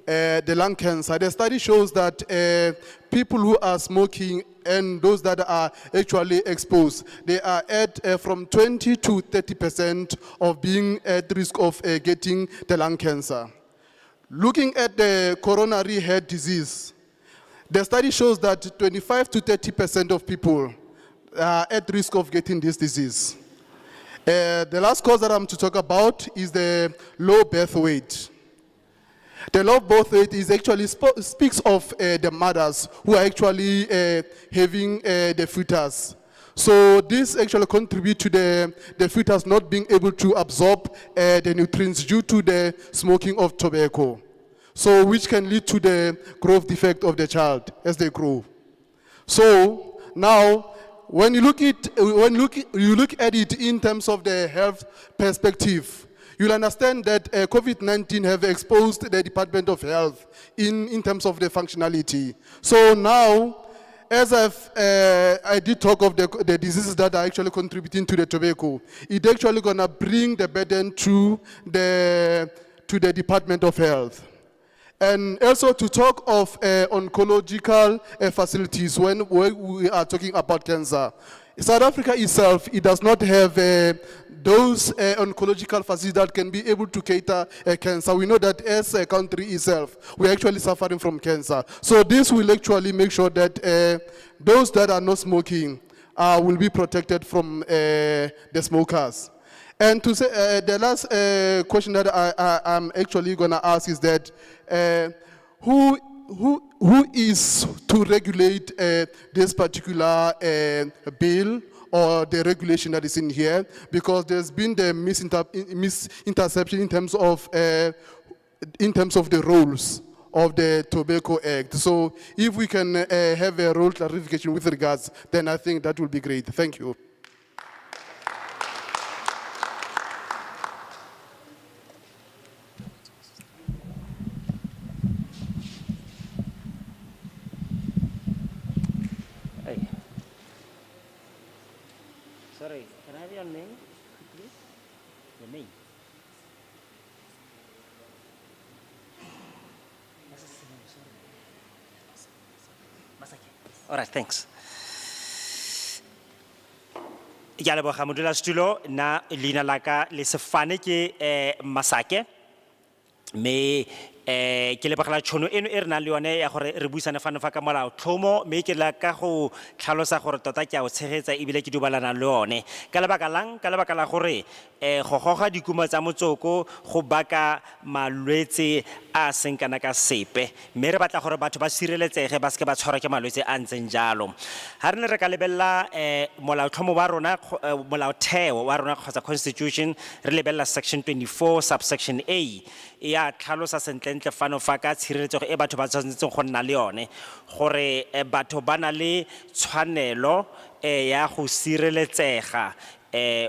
Speaker 1: the lung cancer. The study shows that people who are smoking and those that are actually exposed, they are at from 20 to 30% of being at risk of getting the lung cancer. Looking at the coronary heart disease, the study shows that 25 to 30% of people are at risk of getting this disease. The last cause that I'm to talk about is the low birth weight. The low birth weight is actually speaks of the mothers who are actually having the fetus. So this actually contributes to the fetus not being able to absorb the nutrients due to the smoking of tobacco. So which can lead to the growth defect of the child as they grow. So now, when you look at it in terms of the health perspective, you'll understand that COVID-19 have exposed the Department of Health in terms of the functionality. So now, as I did talk of the diseases that are actually contributing to the tobacco, it's actually gonna bring the burden to the Department of Health. And also to talk of oncological facilities when we are talking about cancer. South Africa itself, it does not have those oncological facilities that can be able to cater cancer. We know that as a country itself, we're actually suffering from cancer. So this will actually make sure that those that are not smoking will be protected from the smokers. And to say, the last question that I'm actually gonna ask is that who is to regulate this particular bill
Speaker 3: or the regulation that is in here, because there's been the misinterception in terms of the rules of the Tobacco Act. So if we can have a rule clarification with regards, then I think that will be great. Thank you.
Speaker 2: Hey. Sorry, can I have your name, please? Your name. All right, thanks. Ke a leboga modulasetulo, nna leina la ka le sefane ke Masake. Me ke lebogela tšhono eno e re nang le yone ya gore re buisane fano fa ka molaotlhomo, mme ke la ka go tlhalosa gore tota ke a o tshegetsa ebile ke dubalana le yone ka lebaka la gore go goga dikumo tsa motsoko go baka malwetse a seng kana ka sepe, mme re batla gore batho ba sireletsege ba se ke ba tshwarwa ke malwetse a ntseng jalo. Ha re ne re ka lebella molaotlhomo wa rona, molaotheo wa rona kgotsa constitution, re lebella section 24 subsection A ya tlhalosa sentle fano fa ka tshireletsego e batho ba tshwanetseng go nna le yone, gore batho ba na le tshwanelo ya go sireletsega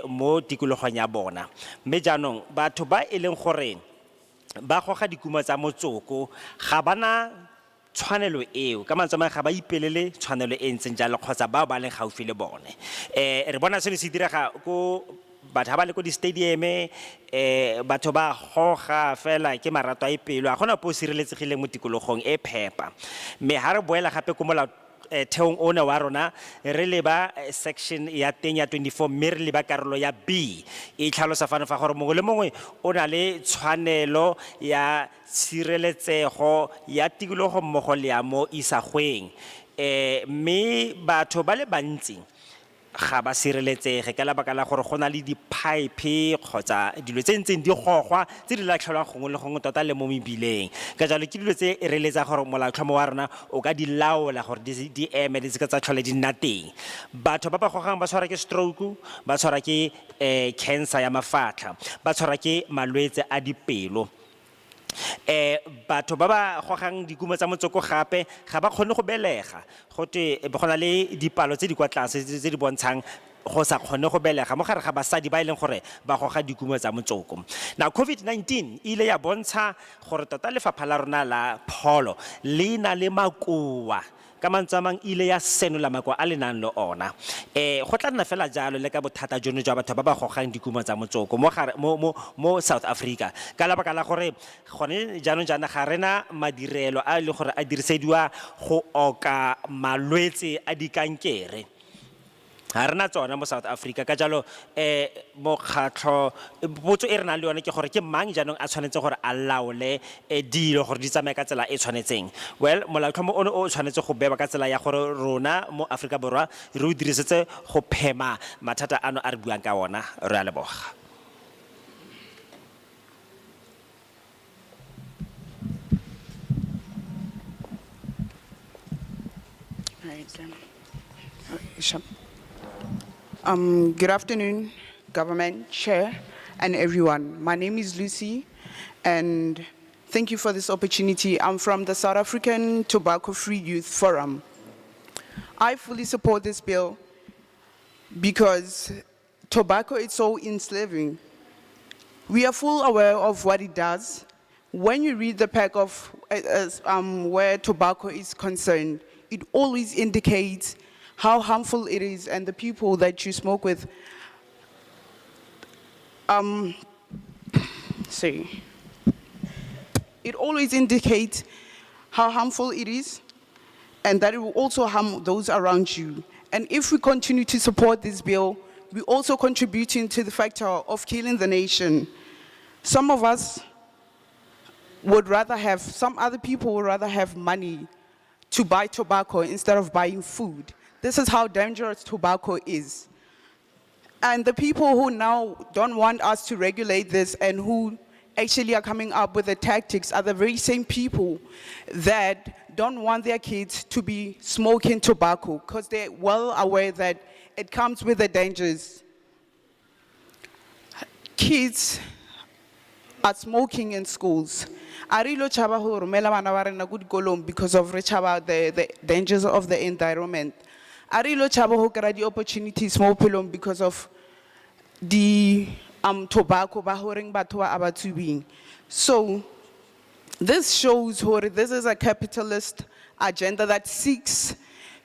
Speaker 2: mo tikologong ya bona. Mme jaanong batho ba e leng gore ba goga dikumo tsa motsoko ga bana tshwanelo eo, ka mantswe a mangwe ga ba ipelele tshwanelo e ntseng jalo kgotsa ba leng gaufi le bone. Re bona seno se direga ko batho ba le ko di-stadium, batho ba goga fela ke marato a pelo, a gona po o sireletsegileng mo tikologong e phepa. Mme ha re boela gape ko molaotheong ona wa rona, re leba section ya teng ya 24, mme re leba karolo ya B e tlhalosa fano fa gore mongwe le mongwe o na le tshwanelo ya tshireletsego ya tikologo mmogo le ya mo isagweng. Mme batho ba le bantsi ga ba sireletsege ka lebaka la gore go na le di-pipe kgotsa dilo tse ntseng di gogwa tse di latlhelwang gongwe le gongwe tota le mo mebileng. Ka jalo ke dilo tse re eletsa gore molaotlhomo wa rona o ka di laola gore di eme di seka tsa tlhole di nna teng. Batho ba ba gogang ba tshwara ke stroke, ba tshwara ke cancer ya mafatlha, ba tshwara ke malwetse a dipelo. Batho ba ba gogang dikumo tsa motsoko gape ga ba kgone go belega, gote go na le dipalo tse di kwa tlase tse di bontshang go sa kgone go belega mo gare ga basadi ba e leng gore ba goga dikumo tsa motsoko. Now COVID-19 ile ya bontsha gore tota lefapha la rona la pholo le na le makoa, ka mantswe a mangwe ile ya senola makoa a le nang le ona. Go tla nna fela jalo le ka bothata jono jwa batho ba ba gogang dikumo tsa motsoko mo South Africa, ka lebaka la gore gone jaanong jaana ga rena madirelo a le gore a dirisediwa go oka malwetse a dikankere. Ha rena tsona mo South Africa, ka jalo mokgatlho potso e re nang le yone ke gore ke mang jaanong a tshwanetse gore a laole dilo gore di tsamaye ka tsela e tshwanetseng. Well, molaotlhomo ono o tshwanetse go bewa ka tsela ya gore rona mo Afrika Borwa re o dirisetse go phema mathata ano a re buang ka ona. Re a leboga.
Speaker 20: Good afternoon, Government, Chair, and everyone. My name is Lucy, and thank you for this opportunity. I'm from the South African Tobacco Free Youth Forum. I fully support this bill because tobacco is so enslaving. We are full aware of what it does. When you read the pack of where tobacco is concerned, it always indicates how harmful it is and the people that you smoke with. It always indicates how harmful it is and that it will also harm those around you. And if we continue to support this bill, we're also contributing to the factor of killing the nation. Some of us would rather have, some other people would rather have money to buy tobacco instead of buying food. This is how dangerous tobacco is. And the people who now don't want us to regulate this and who actually are coming up with the tactics are the very same people that don't want their kids to be smoking tobacco because they're well aware that it comes with the dangers. Kids are smoking in schools. I really chaba ho romela bana ba rena ko dikolong because of re chaba the dangers of the environment. I really chaba ho kry the opportunities mo bophelong because of the tobacco ba horeng batho ba aba tsubing. So this shows how this is a capitalist agenda that seeks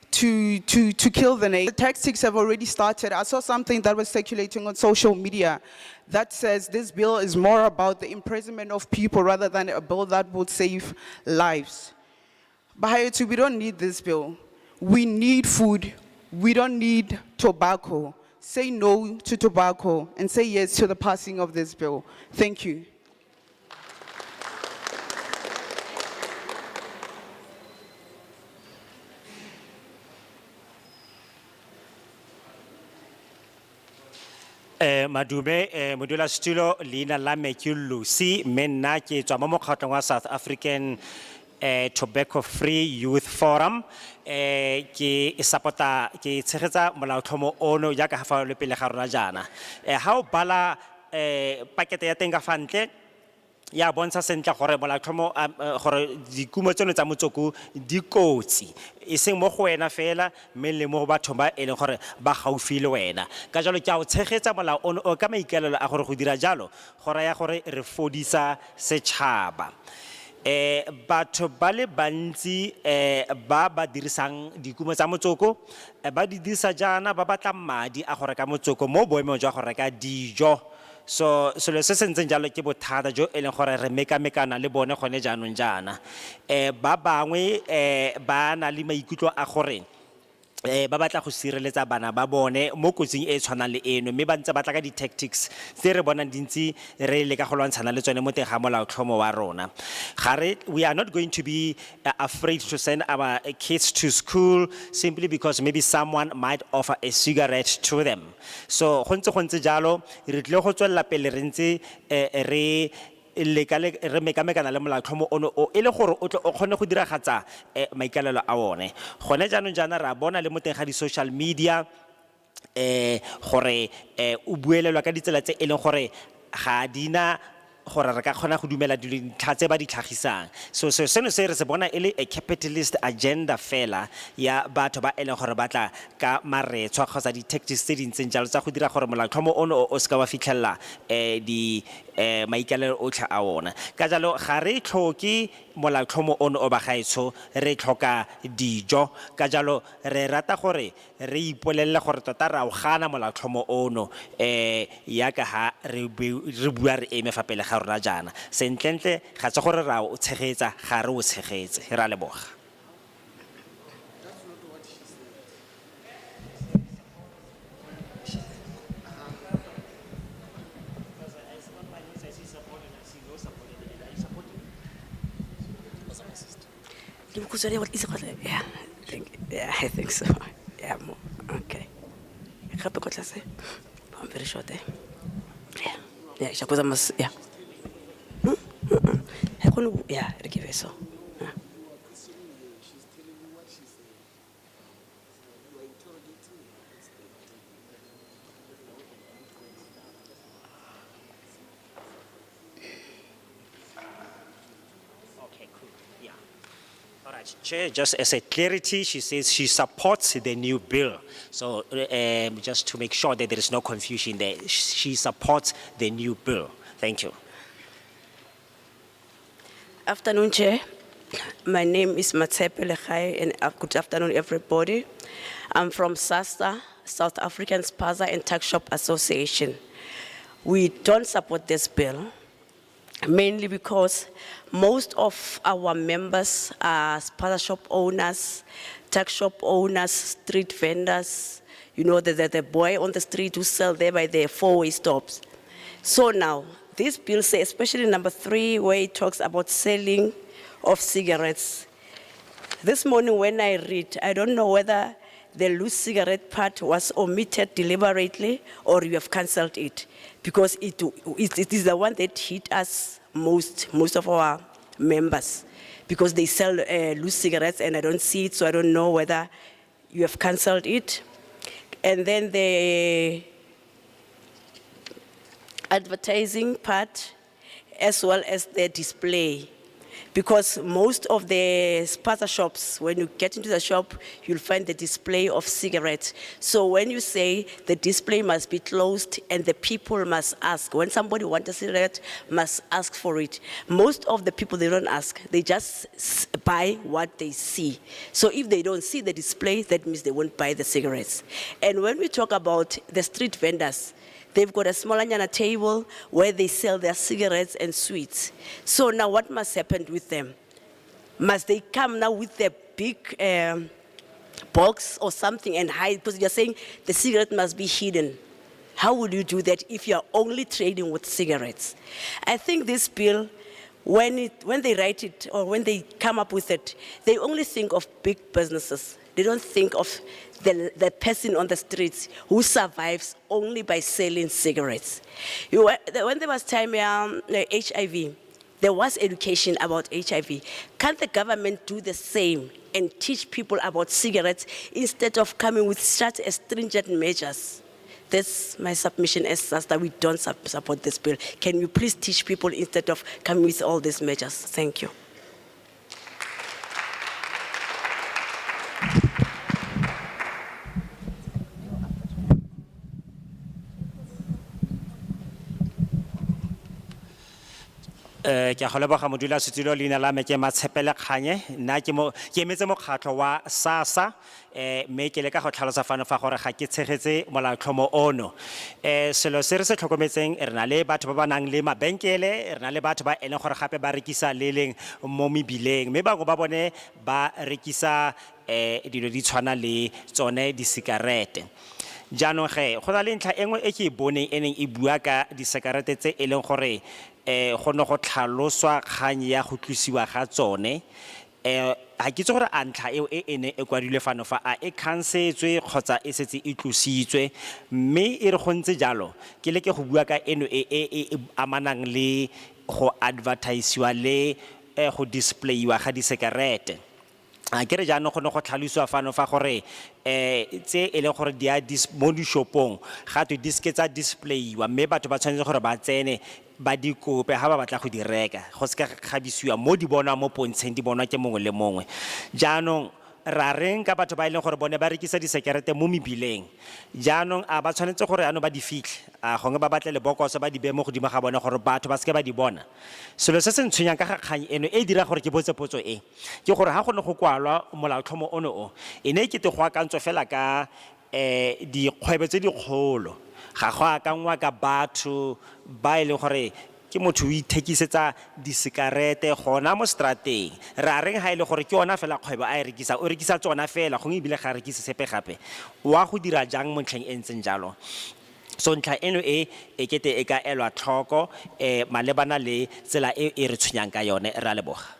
Speaker 20: to kill the nation. The tactics have already started. I saw something that was circulating on social media that says this bill is more about the imprisonment of people rather than a bill that would save lives. But we don't need this bill. We need food. We don't need tobacco. Say no to tobacco and say yes to the passing of this bill. Thank you.
Speaker 2: Madume modula stulo leina la me ke Lucy mme nna ke tswa mo mokgatlong wa South African Tobacco Free Youth Forum ke supporta ke tshegetsa molaotlhomo ono ya ka fa le pele ga rona jana ha o bala pakete ya teng ka fantle ya bontsha sentle gore molaotlhomo gore dikumo tseno tsa motsoko di kotsi e seng mo go wena fela mme le mo batho ba e leng gore ba gaufi le wena ka jalo ke a o tshegetsa molao ono o ka maikalelo a gore go dira jalo gore ya gore re fodisa setšhaba batho ba le bantsi ba dirisang dikumo tsa motsoko ba di dirisa jana ba batla madi a gore ka motsoko mo boemong jwa gore ka dijo so selo se sentseng jalo ke bothata jo e leng gore re mekamekana le bone gone jaanong jana ba bangwe ba na le maikutlo a gore ba batla go sireletsa bana ba bone mo kotsing e tshwanang le eno mme ba ntse ba tla ka di-tactics tse re bonang dintsi re le ka go lwantshana le tsone mo teng ga molaotlhomo wa rona we are not going to be afraid to send our kids to school simply because maybe someone might offer a cigarette to them so go ntse jalo re tle go tswella pele re ntse re re mekamekana le molaotlhomo ono o e le gore o tle o kgone go diragatsa maikalelo a one gone jaanong jana ra bona le mo teng ga di-social media gore o buelelwa ka ditsela tse e leng gore ga dina gore re ka kgona go dumela dintlha tse ba di tlhagisang so seno se re se bona e le a capitalist agenda fela ya batho ba e leng gore ba tla ka maretswa kgotsa di-tactics tse dintseng jalo tsa go dira gore molaotlhomo ono o seka wa fitlhelela di maikalelo otlhe a ona ka jalo ga re tlhoke molaotlhomo ono o ba gaetsho re tlhoka dijo ka jalo re rata gore re ipolelle gore tota ra o gana molaotlhomo ono ya ka ha re bua re eme fa pele ga rona jana sentlentle ga tse gore ra o tshegetsa ga re o tshegetse ra leboga
Speaker 5: Yeah, I think so. Yeah, more. Okay. I'm very short there. Yeah, yeah. Yeah, I give it so.
Speaker 2: Chair, just as a clarity, she says she supports the new bill. So just to make sure that there is no confusion there, she supports the new bill. Thank you.
Speaker 5: Afternoon, Chair. My name is Matsepe Lechai, and good afternoon, everybody. I'm from SASTA, South African Spaza and Tuck Shop Association. We don't support this bill, mainly because most of our members are spaza shop owners, tuck shop owners, street vendors, you know, the boy on the street who sell there by the four-way stops. So now, this bill says, especially number 3, where it talks about selling of cigarettes. This morning when I read, I don't know whether the loose cigarette part was omitted deliberately or you have cancelled it, because it is the one that hit us most of our members, because they sell loose cigarettes and I don't see it, so I don't know whether you have cancelled it. And then the advertising part, as well as the display. Because most of the spaza shops, when you get into the shop, you'll find the display of cigarettes. So when you say the display must be closed and the people must ask, when somebody wants a cigarette, must ask for it. Most of the people, they don't ask, they just buy what they see. So if they don't see the display, that means they won't buy the cigarettes. And when we talk about the street vendors, they've got a small anyana table where they sell their cigarettes and sweets. So now what must happen with them? Must they come now with their big box or something and hide? Because you're saying the cigarette must be hidden. How would you do that if you're only trading with cigarettes? I think this bill, when they write it or when they come up with it, they only think of big businesses. They don't think of the person on the streets who survives only by selling cigarettes. When there was time HIV, there was education about HIV. Can't the government do the same and teach people about cigarettes instead of coming with such stringent measures? That's my submission as SASTA. We don't support this bill. Can you please teach people instead of coming with all these measures? Thank you.
Speaker 2: Ke a go leboga modulasetulo leina la me ke Matshepele Kganye nna ke emetse mokgatlho wa SASSA mme ke le ka go tlhalosa fano fa gore ga ke tshegetse molaotlhomo ono selo se re se tlhokometseng re na le batho ba ba nang le mabenkele re na le batho ba ene gore gape ba rekisa le leng mo mebileng mme bangwe ba bone ba rekisa dilo di tshwana le tsone di sigarete jaanong ge go na le ntlha engwe e ke e boneng e neng e bua ka di sigarete tse e leng gore go no go tlhaloswa kgang ya go tlosiwa ga tsone ha ke itse gore a ntlha eo e ene e kwadilwe fano fa a e khansetswe kgotsa e setse e tlositswe mme e re go ntse jalo ke le ke go bua ka eno e amanang le go advertisiwa le go displayiwa ga di sigarete a ke re jaanong go ne go tlhalosiwa fano fa gore tse e leng gore di a mo di-shopong ga twe di seke tsa displayiwa mme batho ba tshwanetse gore ba tsene ba di kope ha ba batla go di reka go se ka kgabisiwa mo di bonwa mo pontsheng di bonwa ke mongwe le mongwe jaanong ra reng ka batho ba e leng gore bone ba rekisa di sigarete mo mebileng jaanong a ba tshwanetse gore ano ba di fitlhe a gongwe ba batle le bokoso ba di be mo godimo ga bone gore batho ba seke ba di bona selo se se ntshwenyang ka ga kgang eno e dira gore ke botse potso e ke gore ha go ne go kwalwa molaotlhomo ono o e ne e kete go akantswe fela ka dikgwebo tse dikgolo ga go akangwa ka batho ba e leng gore ke motho o ithekisetsa di sigarete gona mo strateng ra reng ha ile gore ke ona fela kgwebo a e rekisa o rekisa tsona fela go ebile ga rekisa sepe gape wa go dira jang mo ntlheng e ntseng jalo so ntlha eno e kete e ka elwa tlhoko malebana le tsela e re tshwenyang ka yone ra leboga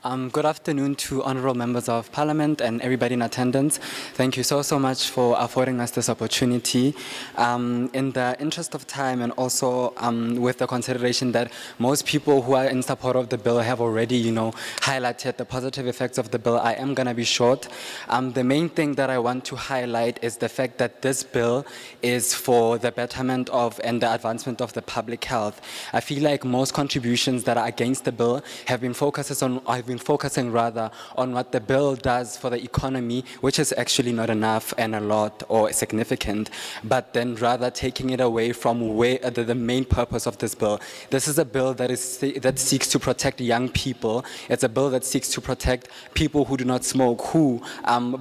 Speaker 6: Good afternoon to honorable members of parliament and everybody in attendance. Thank you so much for affording us this opportunity. In the interest of time and also with the consideration that most people who are in support of the bill have already, highlighted the positive effects of the bill, I am going to be short. The main thing that I want to highlight is the fact that this bill is for the betterment of and the advancement of the public health. I feel like most contributions that are against the bill have been focusing rather on what the bill does for the economy, which is actually not enough and a lot or significant, but then rather taking it away from where the main purpose of this bill. This is a bill that seeks to protect young people. It's a bill that seeks to protect people who do not smoke, who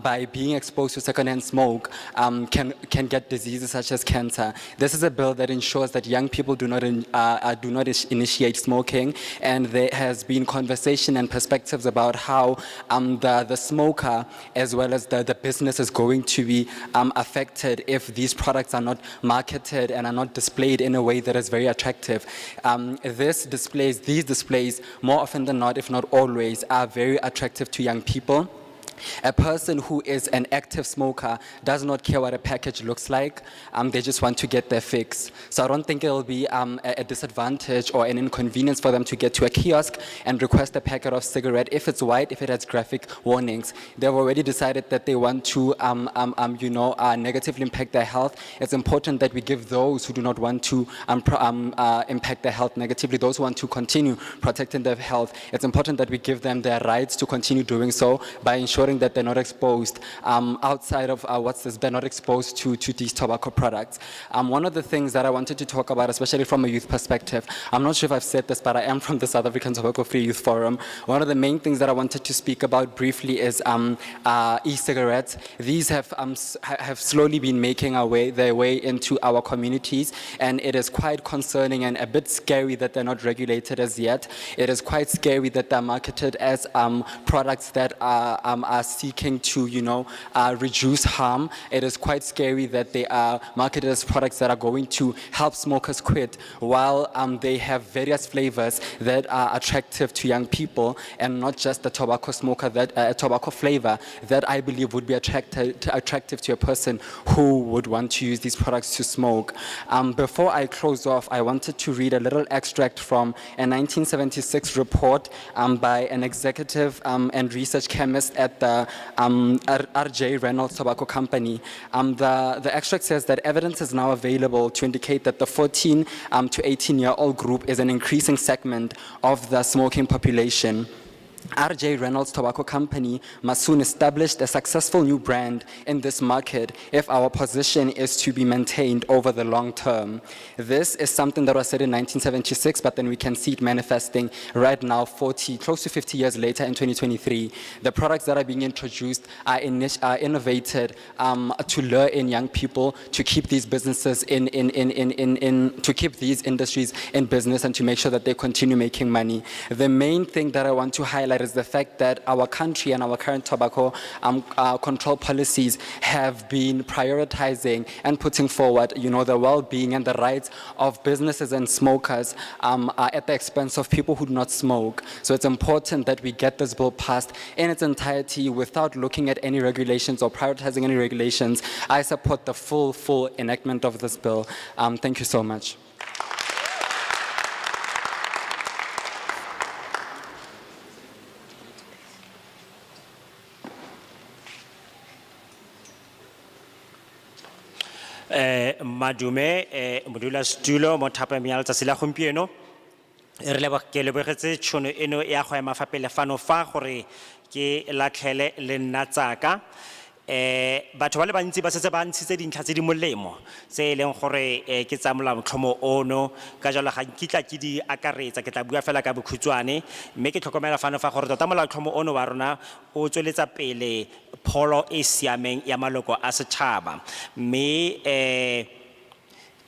Speaker 6: by being exposed to secondhand smoke can get diseases such as cancer. This is a bill that ensures that young people do not initiate smoking, and there has been conversation and perspectives about how the smoker as well as the business is going to be affected if these products are not marketed and are not displayed in a way that is very attractive. These displays, more often than not, if not always, are very attractive to young people. A person who is an active smoker does not care what a package looks like. They just want to get their fix. So I don't think it'll be a disadvantage or an inconvenience for them to get to a kiosk and request a packet of cigarette if it's white, if it has graphic warnings. They've already decided that they want to, negatively impact their health. It's important that we give those who do not want to impact their health negatively, those who want to continue protecting their health. It's important that we give them their rights to continue doing so by ensuring that they're not exposed outside of they're not exposed to these tobacco products. One of the things that I wanted to talk about, especially from a youth perspective, I'm not sure if I've said this, but I am from the South African Tobacco Free Youth Forum. One of the main things that I wanted to speak about briefly is e-cigarettes. These have slowly been making their way into our communities, and it is quite concerning and a bit scary that they're not regulated as yet. It is quite scary that they're marketed as products that are seeking to, reduce harm. It is quite scary that they are marketed as products that are going to help smokers quit, while they have various flavors that are attractive to young people, and not just the tobacco tobacco flavor that I believe would be attractive to a person who would want to use these products to smoke. Before I close off, I wanted to read a little extract from a 1976 report by an executive and research chemist at the R.J. Reynolds Tobacco Company. The extract says that evidence is now available to indicate that the 14 to 18-year-old group is an increasing segment of the smoking population. R.J. Reynolds Tobacco Company must soon establish a successful new brand in this market if our position is to be maintained over the long term. This is something that was said in 1976, but then we can see it manifesting right now, close to 50 years later in 2023. The products that are being introduced are innovated to lure in young people, to keep these businesses to keep these industries in business and to make sure that they continue making money. The main thing that I want to highlight is the fact that our country and our current tobacco control policies have been prioritizing and putting forward, the well-being and the rights of businesses and smokers at the expense of people who do not smoke. So it's important that we get this bill passed in its entirety without looking at any regulations or prioritizing any regulations. I support the full enactment of this bill. Thank you so much.
Speaker 2: Madume modula stulo mo thapeng ya letsatsi la gompieno ke lebogetse tšhono eno ya go ema fa pele fano fa gore ke latlhele le nna tsaka batho ba le bantsi ba setse ba ntshitse dintlha tse di molemo tse e leng gore ke tsa molaotlhomo ono ka jalo ga nkitla ke di akaretsa ke tla bua fela ka bokhutshwane mme ke tlhokomela fano fa gore tota molaotlhomo ono wa rona o tsweletsa pele pholo e siameng ya maloko a setšhaba mme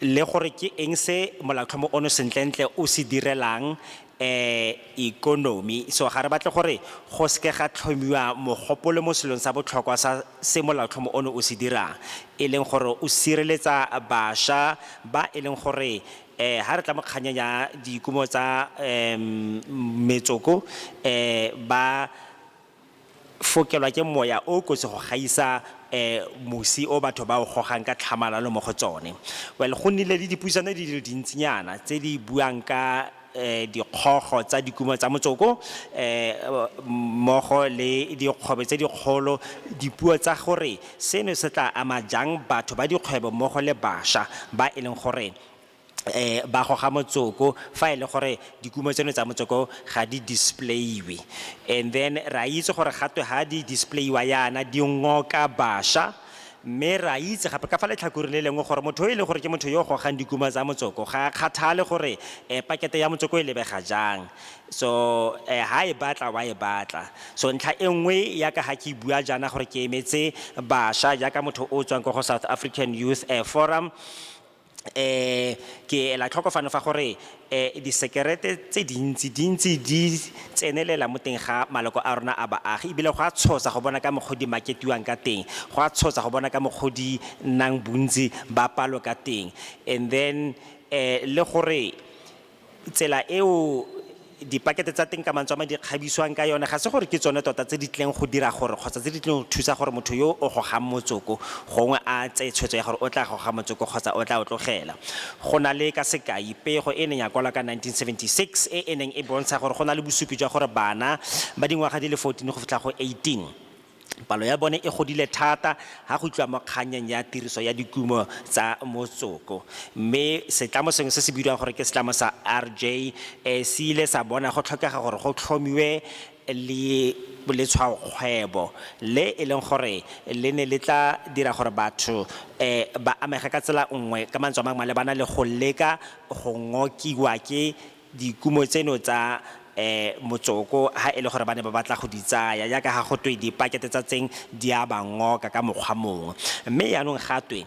Speaker 2: le gore ke eng se molaotlhomo ono sentlentle o se direlang economy. So ga re batle gore go seke ga tlhomiwa mogopolo mo selong sa botlhokwa sa se molaotlhomo ono o se dirang e leng gore o sireletsa bašwa ba e leng gore ha re tla mo kganyanya dikumo tsa metsoko ba fokelwa ke moya o kotsi go gaisa musi o batho ba o gogang ka tlhamalalo mo go tsone. Well go nnile le dipuisano di le dintsinyana tse di buang ka dikgogo tsa dikumo tsa motsoko mmogo le dikgwebo tse dikgolo dipuo tsa gore seno se tla ama jang batho ba dikgwebo mmogo le bašwa ba e leng gore ba goga motsoko fa e le gore dikumo tseno tsa motsoko ga di displayiwe and then ra itse gore gato ha di displayiwa yana di ngoka bašwa mme ra itse gape ka fa letlhakore le lengwe gore motho e le gore ke motho yo gogang dikumo tsa motsoko ga kgathale gore pakete ya motsoko e lebega jang so ha e batla wa e batla so ntlha e nngwe ya ka ha ke bua jana gore ke emetse bašwa ya ka motho o tswang go South African Youth Forum ke la tlhoko fano fa gore di sekerete tse dintsi di tsenelela mo teng ga maloko a rona a baagi ebile go a tshosa go bona ka mogodi marketiwang ka teng go a tshosa go bona ka mogodi nang bontsi ba palo ka teng and then le gore tsela eo dipakete tsa teng ka mantswe a mangwe di kgabisiwang ka yone ga se gore ke tsone tota tse di tlileng go dira gore kgotsa tse di tlileng go thusa gore motho yo o gogang motsoko gongwe a tseye tshwetso ya gore o tla goga motsoko kgotsa o tla o tlogela go na le ka sekai pego e neng ya kwala ka 1976 e neng e bontsha gore go na le bosupi jwa gore bana ba dingwaga di le 14 go fitlha go 18 palo ya bone e godile thata ha go tloa mo kganyeng ya tiriso ya dikumo tsa motsoko mme setlamo sengwe se se bidiwang gore ke setlamo sa RJ se ile sa bona go tlhokega gore go tlhomiwe le letshwaokgwebo le e leng gore le ne le tla dira gore batho ba amega ka tsela nngwe ka mantswe a mangwe malebana le go leka go ngokiwa ke dikumo tseno tsa motsoko ha e le gore bane ba batla go di tsaya ya ka ga go twe dipakete tsa tseng di a ba ngoka ka mokgwa mongwe mme yaanong gatwe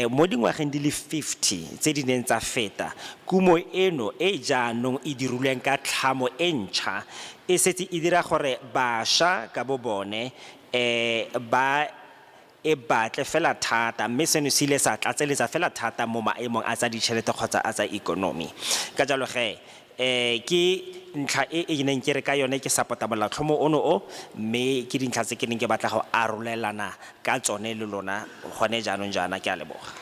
Speaker 2: mo dingwageng di le 50 tse di neng tsa feta kumo eno e jaanong e dirilweng ka tlhamo e ntšha e setse e dira gore bašwa ka bo bone ba e batle fela thata mme seno se ile sa tlatseletsa fela thata mo maemong a tsa ditšhelete kgotsa a tsa ikonomi ka jalo ke ntlha e neng ke re ka yone ke sapota molatlhomo ono o mme ke dintlha tse ke neng ke batla go arolelana ka tsone le lona gone jaanong jaana ke a leboga.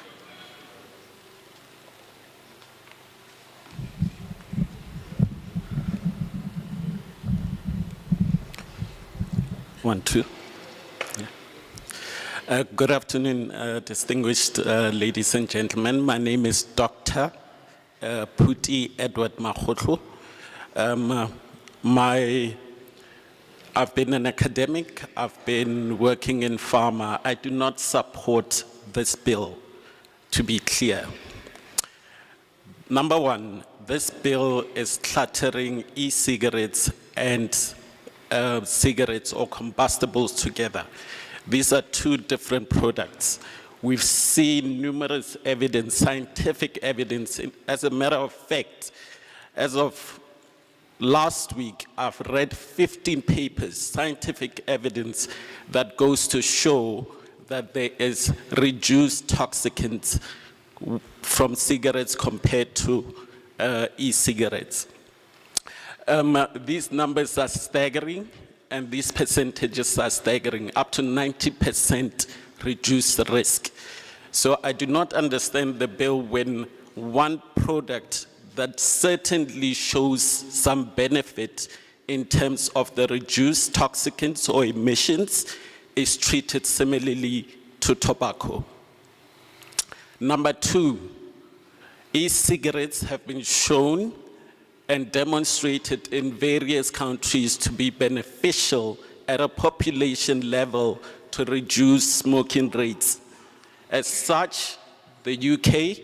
Speaker 7: One, two. Good afternoon, distinguished ladies and gentlemen. My name is Dr. Puti Edward Makgotlo. I've been an academic, I've been working in pharma. I do not support this bill, to be clear. Number one, this bill is cluttering e-cigarettes and cigarettes or combustibles together. These are two different products. We've seen numerous evidence, scientific evidence. As a matter of fact, as of last week, I've read 15 papers, scientific evidence that goes to show that there is reduced toxicants from cigarettes compared to e-cigarettes. These numbers are staggering, and these percentages are staggering, up to 90% reduced risk. So I do not understand the bill when one product that certainly shows some benefit in terms of the reduced toxicants or emissions is treated similarly to tobacco. Number two, e-cigarettes have been shown and demonstrated in various countries to be beneficial at a population level to reduce smoking rates. As such, the UK,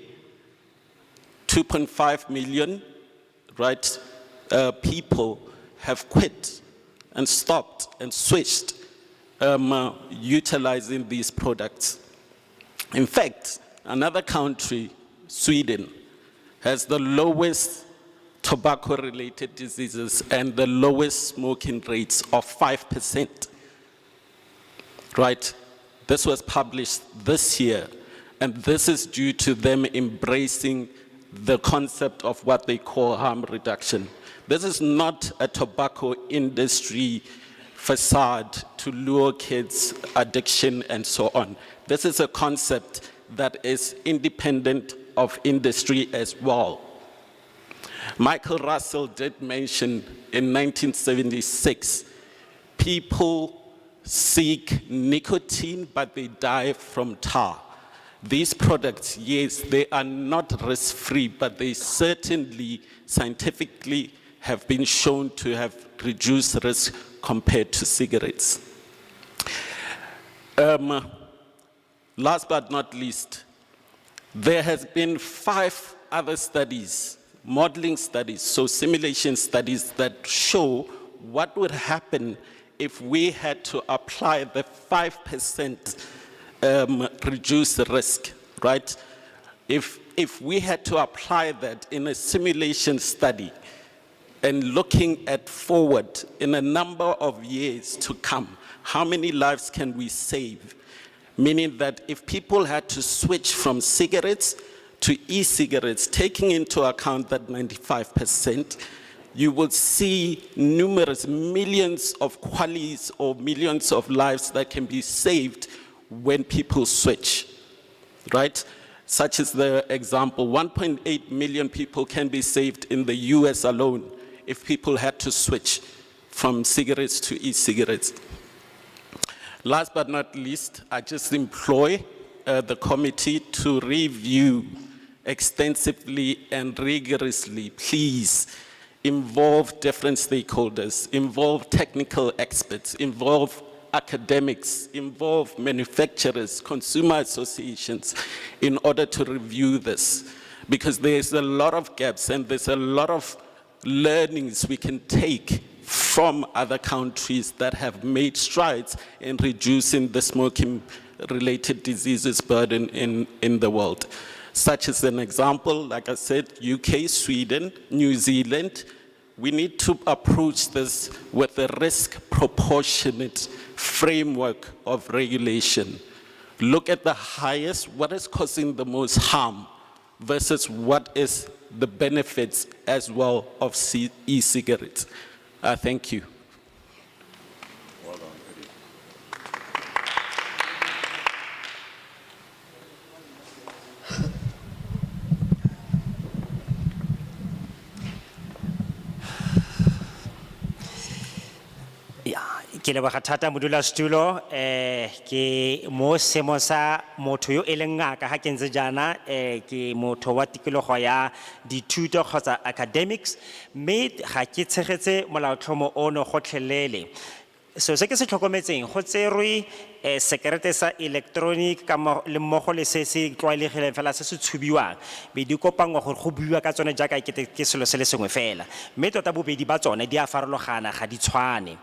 Speaker 7: 2.5 million people have quit and stopped and switched utilizing these products. In fact, another country, Sweden, has the lowest tobacco-related diseases and the lowest smoking rates of 5%. Right? This was published this year, and this is due to them embracing the concept of what they call harm reduction. This is not a tobacco industry facade to lure kids, addiction, and so on. This is a concept that is independent of industry as well. Michael Russell did mention in 1976, people seek nicotine, but they die from tar. These products, yes, they are not risk-free, but they certainly scientifically have been shown to have reduced risk compared to cigarettes. Last but not least, there has been 5 other studies, modeling studies, so simulation studies that show what would happen if we had to apply the 5% reduced risk, right? If we had to apply that in a simulation study and looking at forward in a number of years to come, how many lives can we save? Meaning that if people had to switch from cigarettes to e-cigarettes, taking into account that 95%, you will see numerous millions of qualities or millions of lives that can be saved when people switch, right? Such as the example, 1.8 million people can be saved in the US alone if people had to switch from cigarettes to e-cigarettes. Last but not least, I just employ the committee to review extensively and rigorously. Please involve different stakeholders, involve technical experts, involve academics, involve manufacturers, consumer associations in order to review this. Because there's a lot of gaps and there's a lot of learnings we can take from other countries that have made strides in reducing the smoking-related diseases burden in the world. Such as an example, like I said, UK, Sweden, New Zealand, we need to approach this with a risk-proportionate framework of regulation. Look at the highest, what is causing the most harm versus what is the benefits as well of e-cigarettes. Thank you.
Speaker 2: Ke leboga thata modulasetulo ke mo seemo sa motho yo e leng ngaka ha ke ntse jana ke motho wa tikologo ya dithuto kgotsa academics mme ga ke tshegetse molaotlhomo ono gotlhelele so se ke se tlhokometseng go tserwe sekerete sa electronic ka le mmogo le se se tlwaelegileng fela se se tshubiwang be di kopangwa gore go buiwa ka tsone jaaka ke selo se le sengwe fela mme tota bobedi ba tsone di a farologana ga di tshwane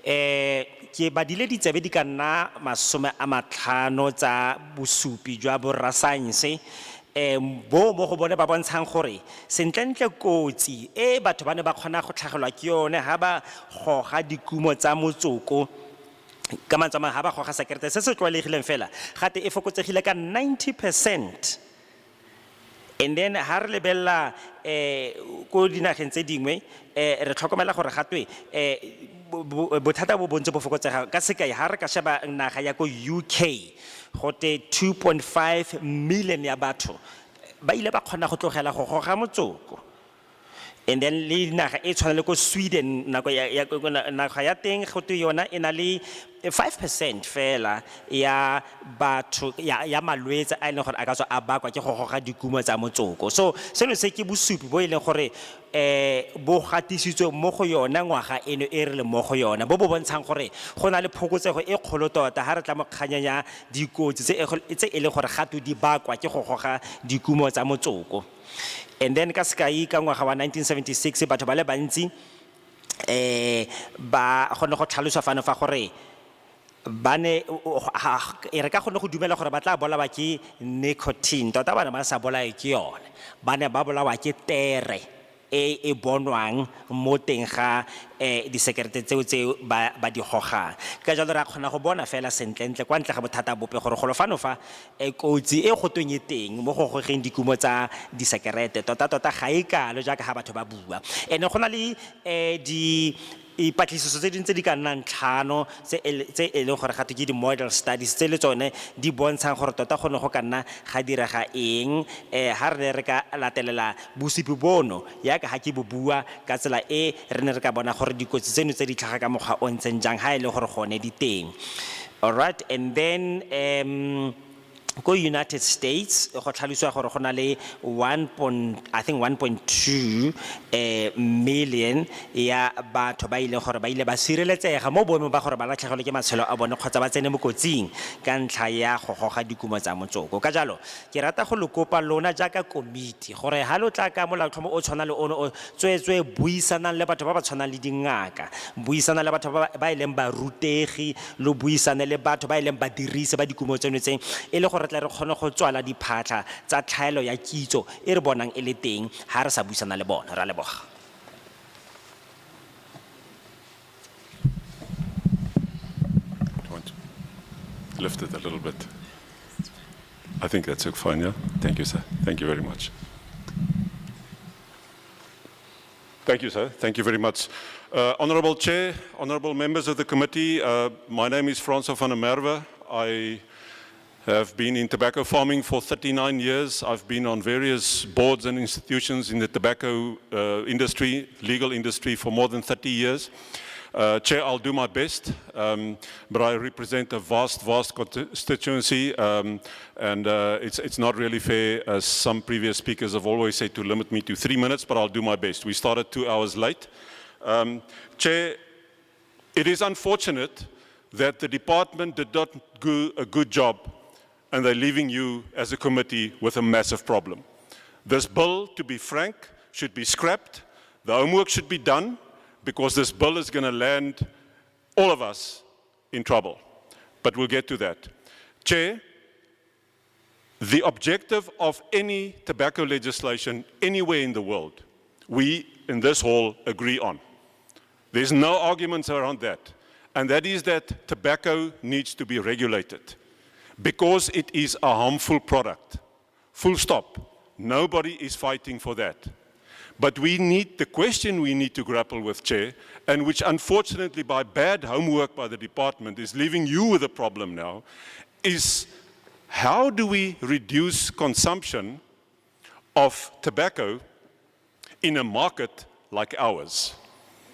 Speaker 2: ke badile ditsebe di ka nna 50 tsa bosupi jwa borra science bo mo go bone ba bontshang gore sentlentle kotsi batho ba ne ba kgona go tlhagelwa ke yone ha ba goga dikumo tsa motsoko ka mantswe ha ba goga sekerete se se tlwaelegileng fela gate e fokotsegile ka 90%. And then ha re lebella ko dinageng tse dingwe re tlhokomela gore gatwe bothata bo bontse bo fokotsega ka sekai ha re ka sheba naga ya ko UK gote 2.5 million ya batho ba ile ba kgona go tlogela go goga motsoko. And then le naga e tshwana le ko Sweden nako naga ya teng gote yona ena le 5% fela ya batho ya malwetse a ileng gore a ka tswa a bakwa ke go goga dikumo tsa motsoko. So seno se ke bosupi bo ileng gore bo gatisitswe mo go yona ngwaga eno e re le mo go yona bo bo bontshang gore go na le phokotsego e kgolo tota ha re tla mo kganyanya dikotsi tse e le gore gato di bakwa ke go goga dikumo tsa motsoko. And then ka sekai ka ngwaga wa 1976 batho ba le bantsi ba gone go tlhaloswa fano fa gore ba ne re ka gone go dumela gore ba tla bolawa ke nicotine tota bana ba sa bolae ke yone ba ne ba bolawa ke tere e bonwang mo teng ga disekerete tseo ba di gogang ka jalo re a kgona go bona fela sentlentle kwa ntle ga bothata bope gore go lo fano fa kotsi e go tong e teng mo go gogeng dikumo tsa disekerete tota ga e kalo jaaka ha batho ba bua ene go na le ipatlisiso tse dintse di ka nnang 5 tse e leng gore gato ke di model studies tse le tsone di bontshang gore tota gone go ka nna ga direga eng ha re ne re ka latelela bosupi bono yaka ha ke bo bua ka tsela e re ne re ka bona gore dikotsi tseno tse di tlhaga ka mokgwa o ntseng jang ha e le gore gone di teng. All right, and then go United States go tlhaloswa gore go na le 1.2 million ya batho ba ile gore ba ile ba sireletsega mo boemong ba gore ba latlhegelwe ke matshelo a bone kgotsa ba tsene mo kotsing ka ntlha ya go goga dikumo tsa motsoko. Ka jalo ke rata go le kopa lona jaaka komiti gore ha lo tla ka molaotlhomo o tshwana le ono o tswetswe buisanang le batho ba ba tshwanang le dingaka buisana le batho ba ileng ba rutegi lo buisane le batho ba ileng ba dirise ba dikumo tseno tseng e le gore tla re kgone go tswala diphatla tsa tlhaelo ya kitso e re bonang e le teng ha re sa buisana le bona. Ra leboga.
Speaker 9: Lift it a little bit. I think that's fine, yeah? Thank you, sir. Thank you very much. Thank you, sir. Thank you very much. Honourable Chair, honourable members of the committee, my name is Frans van der Merwe. I have been in tobacco farming for 39 years. I've been on various boards and institutions in the tobacco industry, legal industry, for more than 30 years. Chair, I'll do my best, but I represent a vast constituency, and it's not really fair, as some previous speakers have always said, to limit me to 3 minutes, but I'll do my best. We started 2 hours late. Chair, it is unfortunate that the department did not do a good job, and they're leaving you as a committee with a massive problem. This bill, to be frank, should be scrapped. The homework should be done, because this bill is going to land all of us in trouble. But we'll get to that. Chair, the objective of any tobacco legislation anywhere in the world, we in this hall agree on. There's no arguments around that. And that is that tobacco needs to be regulated because it is a harmful product. Full stop. Nobody is fighting for that. But we need, the question we need to grapple with, Chair, and which unfortunately by bad homework by the department is leaving you with a problem now, is how do we reduce consumption of tobacco in a market like ours?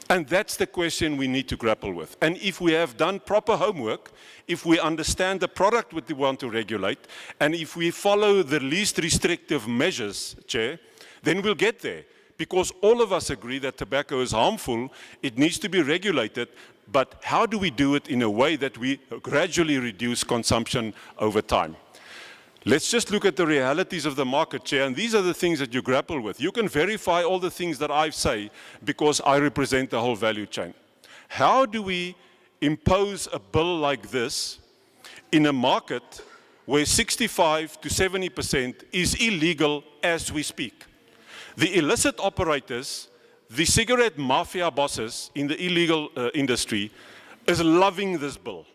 Speaker 9: And that's the question we need to grapple with. And if we have done proper homework, if we understand the product that we want to regulate, and if we follow the least restrictive measures, Chair, then we'll get there. Because all of us agree that tobacco is harmful, it needs to be regulated, but how do we do it in a way that we gradually reduce consumption over time? Let's just look at the realities of the market, Chair, and these are the things that you grapple with. You can verify all the things that I say because I represent the whole value chain. How do we impose a bill like this in a market where 65 to 70% is illegal as we speak? The illicit operators, the cigarette mafia bosses in the illegal industry is loving this bill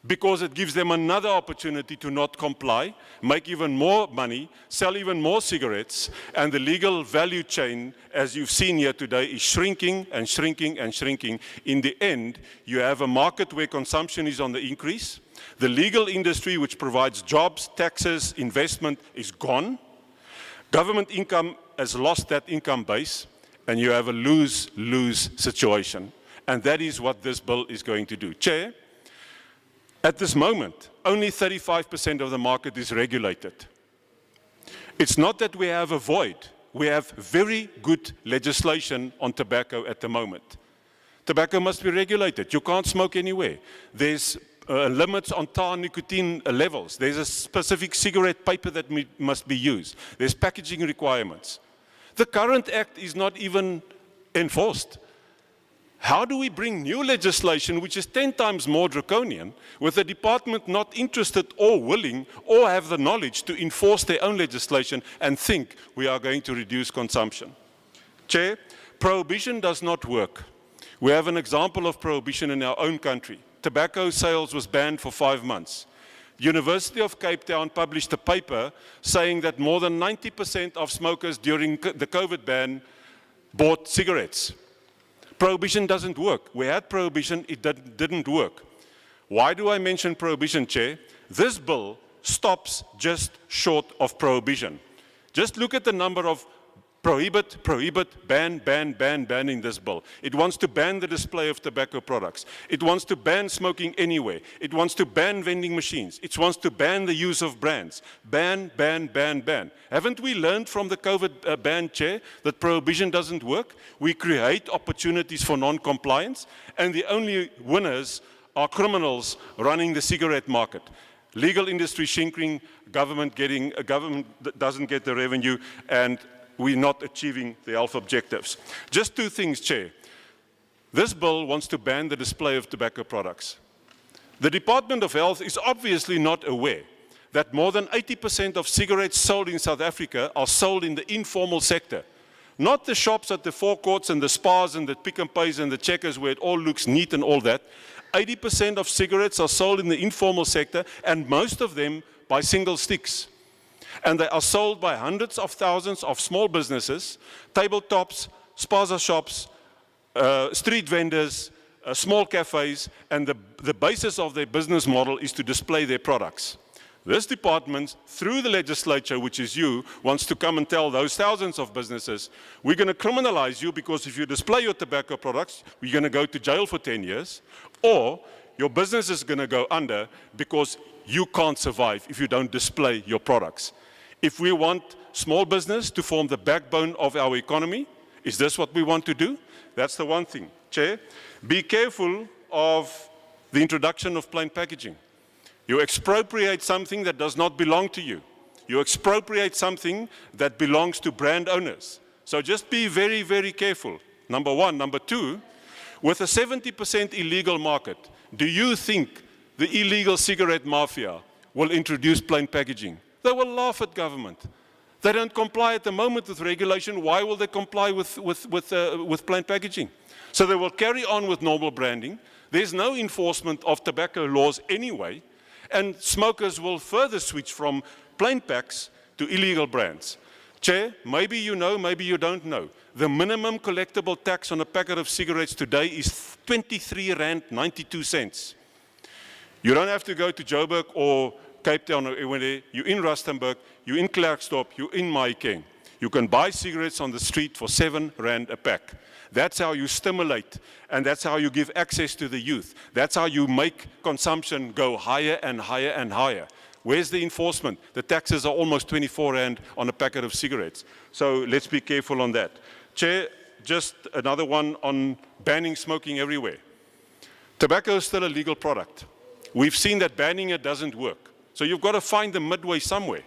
Speaker 9: because it gives them another opportunity to not comply, make even more money, sell even more cigarettes, and the legal value chain, as you've seen here today, is shrinking and shrinking and shrinking. In the end, you have a market where consumption is on the increase. The legal industry, which provides jobs, taxes, investment, is gone. Government income has lost that income base, and you have a lose-lose situation. And that is what this bill is going to do. Chair, at this moment, only 35% of the market is regulated. It's not that we have a void. We have very good legislation on tobacco at the moment. Tobacco must be regulated. You can't smoke anywhere. There's limits on tar nicotine levels. There's a specific cigarette paper that must be used. There's packaging requirements. The current act is not even enforced. How do we bring new legislation which is 10 times more draconian with the department not interested or willing or have the knowledge to enforce their own legislation and think we are going to reduce consumption? Chair, prohibition does not work. We have an example of prohibition in our own country. Tobacco sales was banned for 5 months. University of Cape Town published a paper saying that more than 90% of smokers during the COVID ban bought cigarettes. Prohibition doesn't work. We had prohibition, it didn't work. Why do I mention prohibition, Chair? This bill stops just short of prohibition. Just look at the number of prohibit, ban in this bill. It wants to ban the display of tobacco products. It wants to ban smoking anywhere. It wants to ban vending machines. It wants to ban the use of brands. Ban. Haven't we learned from the COVID ban, Chair, that prohibition doesn't work? We create opportunities for non-compliance, and the only winners are criminals running the cigarette market. Legal industry shrinking, government doesn't get the revenue, and we're not achieving the health objectives. Just 2 things, Chair. This bill wants to ban the display of tobacco products. The Department of Health is obviously not aware that more than 80% of cigarettes sold in South Africa are sold in the informal sector. Not the shops at the forecourts and the spas and the pick and pays and the checkers where it all looks neat and all that. 80% of cigarettes are sold in the informal sector, and most of them by single sticks. And they are sold by hundreds of thousands of small businesses, tabletops, spaza shops, street vendors, small cafes, and the basis of their business model is to display their products. This department, through the legislature, which is you, wants to come and tell those thousands of businesses, we're going to criminalize you because if you display your tobacco products, you're going to go to jail for 10 years, or your business is going to go under because you can't survive if you don't display your products. If we want small business to form the backbone of our economy, is this what we want to do? That's the one thing. Chair, be careful of the introduction of plain packaging. You expropriate something that does not belong to you. You expropriate something that belongs to brand owners. So just be very, very careful, number one. Number two, with a 70% illegal market, do you think the illegal cigarette mafia will introduce plain packaging? They will laugh at government. They don't comply at the moment with regulation. Why will they comply with plain packaging? So they will carry on with normal branding. There's no enforcement of tobacco laws anyway. And smokers will further switch from plain packs to illegal brands. Chair, maybe you know, maybe you don't know. The minimum collectible tax on a packet of cigarettes today is 23 Rand 92 cents. You don't have to go to Joburg or Cape Town or anywhere. You're in Rustenburg, you're in Klerksdorp, you're in Mahikeng. You can buy cigarettes on the street for 7 Rand a pack. That's how you stimulate, and that's how you give access to the youth. That's how you make consumption go higher and higher and higher. Where's the enforcement? The taxes are almost 24 Rand on a packet of cigarettes. So let's be careful on that. Chair, just another one on banning smoking everywhere. Tobacco is still a legal product. We've seen that banning it doesn't work. So you've got to find the midway somewhere.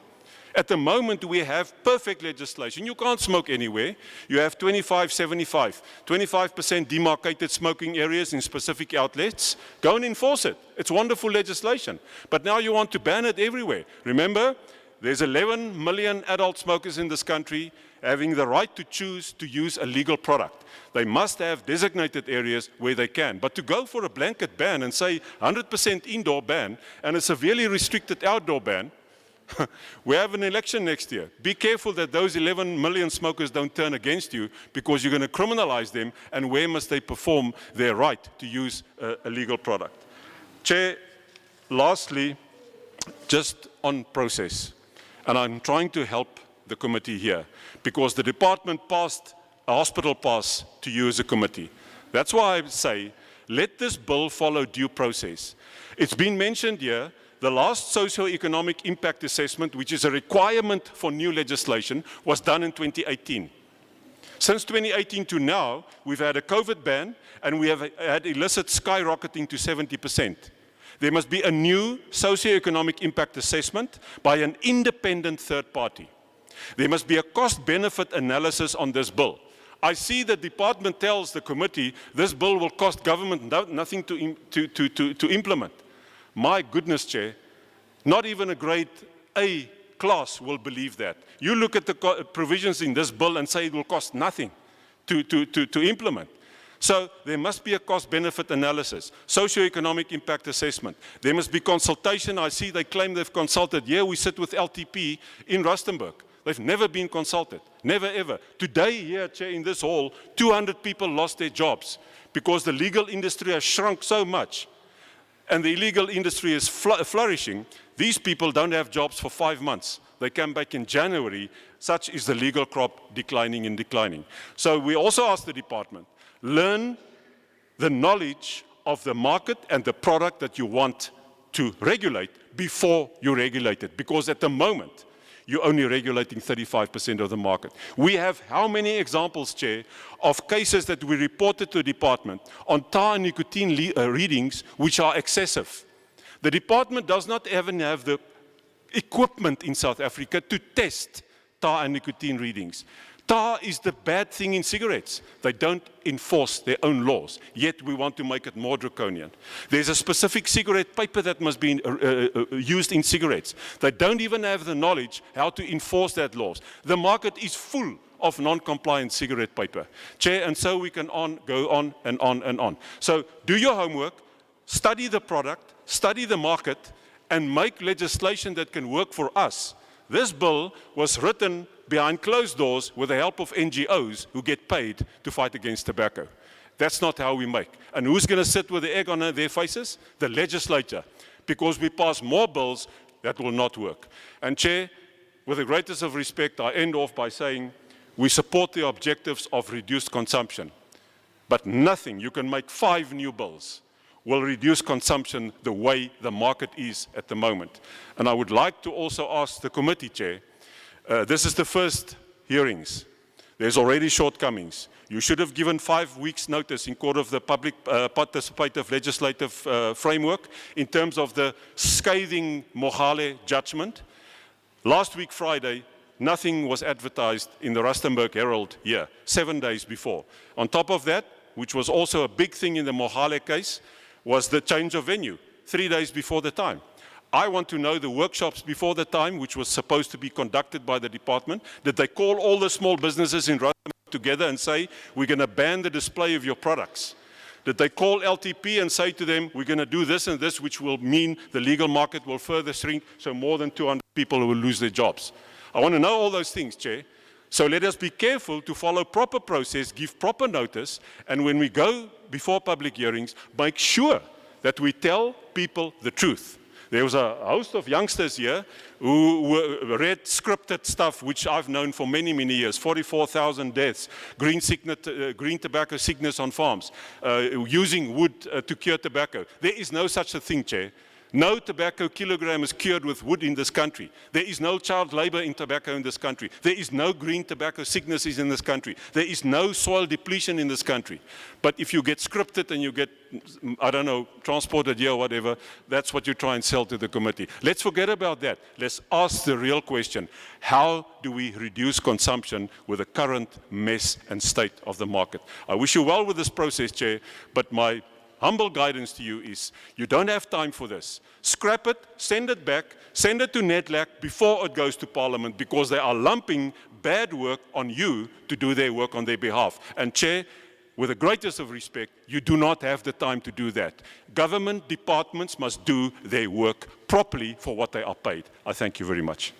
Speaker 9: At the moment, we have perfect legislation. You can't smoke anywhere. You have 25-75, 25% demarcated smoking areas in specific outlets. Go and enforce it. It's wonderful legislation. But now you want to ban it everywhere. Remember, there's 11 million adult smokers in this country having the right to choose to use a legal product. They must have designated areas where they can. But to go for a blanket ban and say 100% indoor ban and a severely restricted outdoor ban, we have an election next year. Be careful that those 11 million smokers don't turn against you because you're going to criminalize them, and where must they perform their right to use a legal product. Chair, lastly, just on process, and I'm trying to help the committee here because the department passed a hospital pass to you as a committee. That's why I say, let this bill follow due process. It's been mentioned here, the last socio-economic impact assessment, which is a requirement for new legislation, was done in 2018. Since 2018 to now, we've had a COVID ban, and we have had illicit skyrocketing to 70%. There must be a new socio-economic impact assessment by an independent third party. There must be a cost-benefit analysis on this bill. I see the department tells the committee this bill will cost government nothing to implement. My goodness, Chair, not even a grade A class will believe that. You look at the provisions in this bill and say it will cost nothing to implement. So there must be a cost-benefit analysis, socio-economic impact assessment. There must be consultation. I see they claim they've consulted. Here we sit with LTP in Rustenburg. They've never been consulted, never ever. Today here, Chair, in this hall, 200 people lost their jobs because the legal industry has shrunk so much and the illegal industry is flourishing. These people don't have jobs for 5 months. They come back in January. Such is the legal crop declining and declining. So we also ask the department, learn the knowledge of the market and the product that you want to regulate before you regulate it. Because at the moment, you're only regulating 35% of the market. We have how many examples, Chair, of cases that we reported to the department on tar and nicotine readings which are excessive. The department does not even have the equipment in South Africa to test tar and nicotine readings. Tar is the bad thing in cigarettes. They don't enforce their own laws, yet we want to make it more draconian. There's a specific cigarette paper that must be used in cigarettes. They don't even have the knowledge how to enforce that laws. The market is full of non-compliant cigarette paper. Chair, and so we can go on and on and on. So do your homework, study the product, study the market, and make legislation that can work for us. This bill was written behind closed doors with the help of NGOs who get paid to fight against tobacco. That's not how we make. And who's going to sit with the egg on their faces? The legislature. Because we pass more bills, that will not work. And Chair, with the greatest of respect, I end off by saying we support the objectives of reduced consumption. But nothing, you can make 5 new bills, will reduce consumption the way the market is at the moment. And I would like to also ask the committee, Chair, this is the first hearings. There's already shortcomings. You should have given 5 weeks notice in court of the public participative legislative framework in terms of the scathing Mohale judgment. Last week, Friday, nothing was advertised in the Rustenburg Herald here, 7 days before. On top of that, which was also a big thing in the Mohale case, was the change of venue, 3 days before the time. I want to know the workshops before the time, which was supposed to be conducted by the department. Did they call all the small businesses in Rustenburg together and say, we're going to ban the display of your products? Did they call LTP and say to them, we're going to do this and this, which will mean the legal market will further shrink, so more than 200 people will lose their jobs? I want to know all those things, Chair. So let us be careful to follow proper process, give proper notice, and when we go before public hearings, make sure that we tell people the truth. There was a host of youngsters here who read scripted stuff, which I've known for many, many years. 44,000 deaths, green tobacco sickness on farms, using wood to cure tobacco. There is no such a thing, Chair. No tobacco kilogram is cured with wood in this country. There is no child labor in tobacco in this country. There is no green tobacco sicknesses in this country. There is no soil depletion in this country. But if you get scripted and you get, I don't know, transported here or whatever, that's what you try and sell to the committee. Let's forget about that. Let's ask the real question. How do we reduce consumption with the current mess and state of the market? I wish you well with this process, Chair, but my humble guidance to you is, you don't have time for this. Scrap it, send it back, send it to NEDLAC before it goes to Parliament, because they are lumping bad work on you to do their work on their behalf. And Chair, with the greatest of respect, you do not have the time to do that. Government departments must do their work properly for what they are paid. I thank you very much.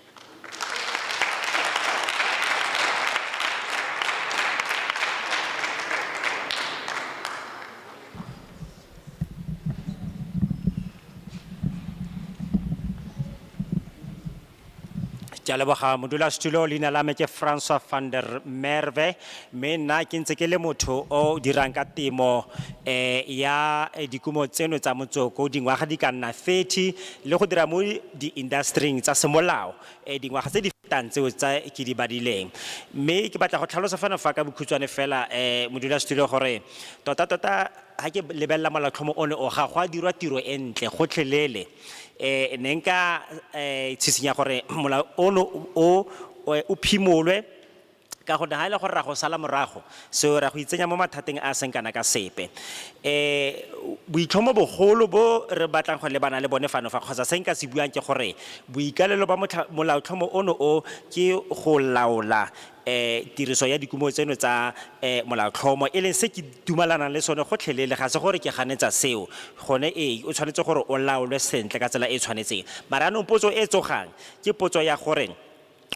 Speaker 2: Ke a leboga modulasetulo leina la me ke Francois van der Merwe mme nna ke ntse ke le motho o dirang ka temo ya dikumo tseno tsa motsoko dingwaga di ka nna 30 le go dira mo di-industrying tsa semolao dingwaga tse di fetang tseo tsa ke di badileng mme ke batla go tlhalosa fana fa ka bokhutswane fela modulasetulo gore tota ha ke lebella molaotlhomo one o ga go a dirwa tiro e ntle gotlhelele ne nka tshisinya gore molao ono o phimolwe ka go ha ile gore ra go sala morago so ra go itsenya mo mathateng a seng kana ka sepe boitlhomo bogolo bo re batlang go lebana le bone fano fa kgotsa se nka se buang ke gore boikalelo ba molaotlhomo ono o ke go laola tiriso ya dikumo tseno tsa molaotlhomo e leng se ke dumalanang le sone go tlhelele ga se gore ke ganetsa seo gone o tshwanetse gore o laolwe sentle ka tsela e tshwanetseng mara anong potso e tsogang ke potso ya gore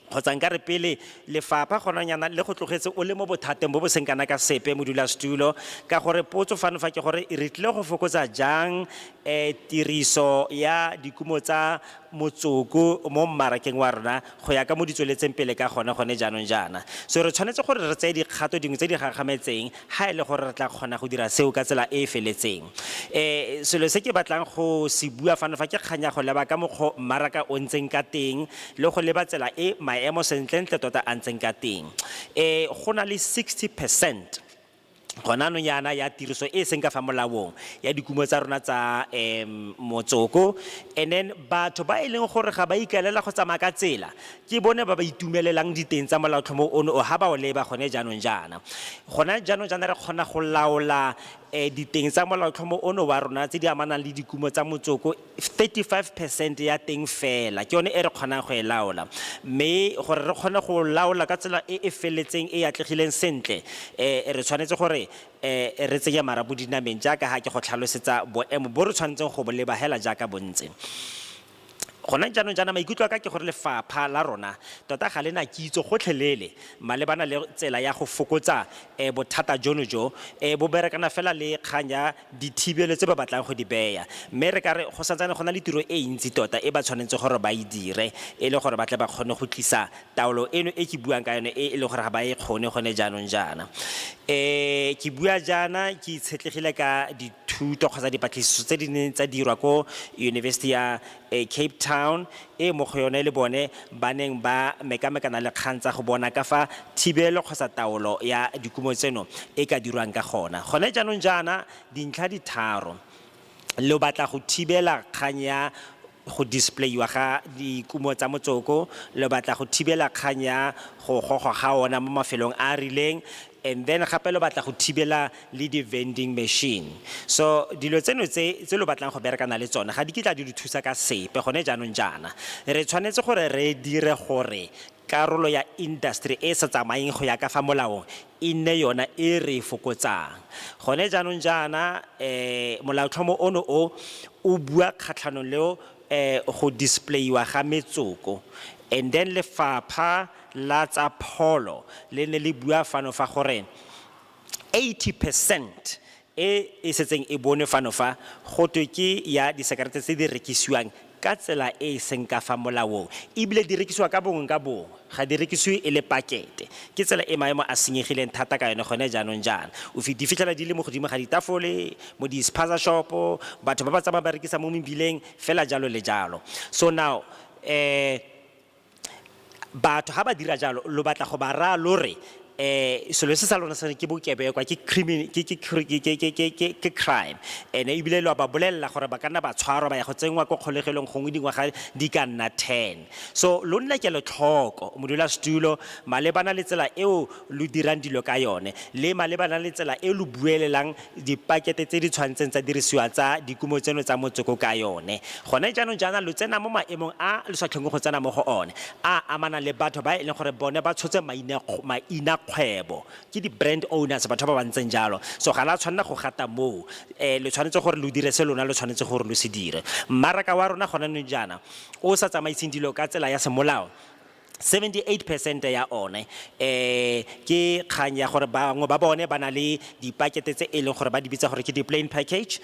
Speaker 2: kgotsa nka re pele lefapha gona nyana le go tlogetse o le mo bothateng bo bo seng kana ka sepe modulasetulo ka gore potso fano fa ke gore re tlile go fokotsa jang tiriso ya dikumo tsa motsoko mo mmarakeng wa rona go ya ka mo ditsweletseng pele ka gone jaanong jaana so re tshwanetse gore re tseye dikgato dingwe tse di gagametseng ha ile gore re tla kgona go dira seo ka tsela e feletseng selo se ke batlang go se bua fano fa ke kganya go leba ka mokgo mmaraka o ntseng ka teng le go leba tsela e maemo sentlentle tota a ntseng ka teng go na le 60% gona no yana ya tiriso e seng ka fa molaong ya dikumo tsa rona tsa motsoko and then batho ba ileng gore ga ba ikalela go tsamaya ka tsela ke bone ba ba itumelelang diteng tsa molaotlhomo ono o ha ba o leba gone jaanong jaana re kgona go laola diteng tsa molaotlhomo ono wa rona tse di amanang le dikumo tsa motsoko 35% ya teng fela ke yone e re kgonang go e laola mme gore re kgone go laola ka tsela e feletseng e atlegileng sentle re tshwanetse gore re tsenya marapo dinameng jaaka ha ke go tlhalosetsa boemo bo re tshwanetseng go bo leba hela jaaka bontse gona jaanong jaana maikutlo a ka ke gore lefapha la rona tota ga lena kitso gotlhelele malebana le tsela ya go fokotsa bothata jono jo bo berekana fela le kgang ya dithibelo tse ba batlang go di beya mme re ka re go santsane go na le tiro e ntsi tota e ba tshwanetse gore ba e dire e le gore ba tle ba kgone go tlisa taolo eno e ke buang ka yone e le gore ga ba e kgone gone jaanong jaana ke bua jaana ke itshetlegile ka dithuto kgotsa dipatlisiso tse di neng tsa dirwa ko University ya Cape Town mo go yone le bone ba neng ba mekamekana le kgang tsa go bona ka fa thibelo kgotsa taolo ya dikumo tseno e ka dirwang ka gona gone jaanong jaana dintlha di tharo le batla go thibela kgang ya go displayiwa ga dikumo tsa motsoko le batla go thibela kgang ya go gogwa ga ona mo mafelong a rileng and then gape le batla go thibela le di vending machine so dilo tseno tse lo batlang go berekana le tsona ga di kitla di thusa ka sepe gone jaanong jaana re tshwanetse gore re dire gore karolo ya industry e sa tsamayeng go ya ka fa molaong e nne yona e re fokotsang gone jaanong jaana molaotlhomo ono o bua kgatlhanong leo go displayiwa ga metsoko and then lefapha la tsa pholo le ne le bua fano fa gore 80% e setseng e bone fano fa go ke ya disekerete tse di rekisiwang ka tsela e seng ka fa molaong ebile di rekisiwa ka bongwe ga di rekisiwe e le pakete ke tsela e maemo a senyegileng thata ka yone gone jaanong jaana o di fitlhela di le mo godimo ga ditafole mo di-spaza shopo batho ba ba tsamaya ba rekisa mo mebileng fela jalo le jalo so now batho ga ba dira jalo lo batla go ba raya lore selo se sa lona se ke bokebekwa ke crime ene ebile lo ba bolella gore ba kana ba tshwarwa ba ya go tsengwa ko kgolegelong gongwe dingwaga di ka nna 10 so lo nna ke le tlhoko modula stulo malebana le tsela eo lo dirang dilo ka yone le malebana le tsela eo lo buelelang dipakete tse di tshwantseng tsa dirisiwa tsa dikumo tseno tsa motsoko ka yone gone jaanong jaana lo tsena mo maemong a le sa tlhong go tsena mo go one a amana le batho ba e leng gore bone ba tshotse maina kgwebo ke di brand owners batho ba bantseng jalo so ga la tshwanela go gata mo le tshwanetse gore lo dire se lona le tshwanetse gore lo se dire mmaraka wa rona gona no jana o sa tsamaiseng dilo ka tsela ya semolao 78% ya one ke kgang ya gore bangwe ba bone ba na le dipakete tse e leng gore ba di bitsa gore ke di plain package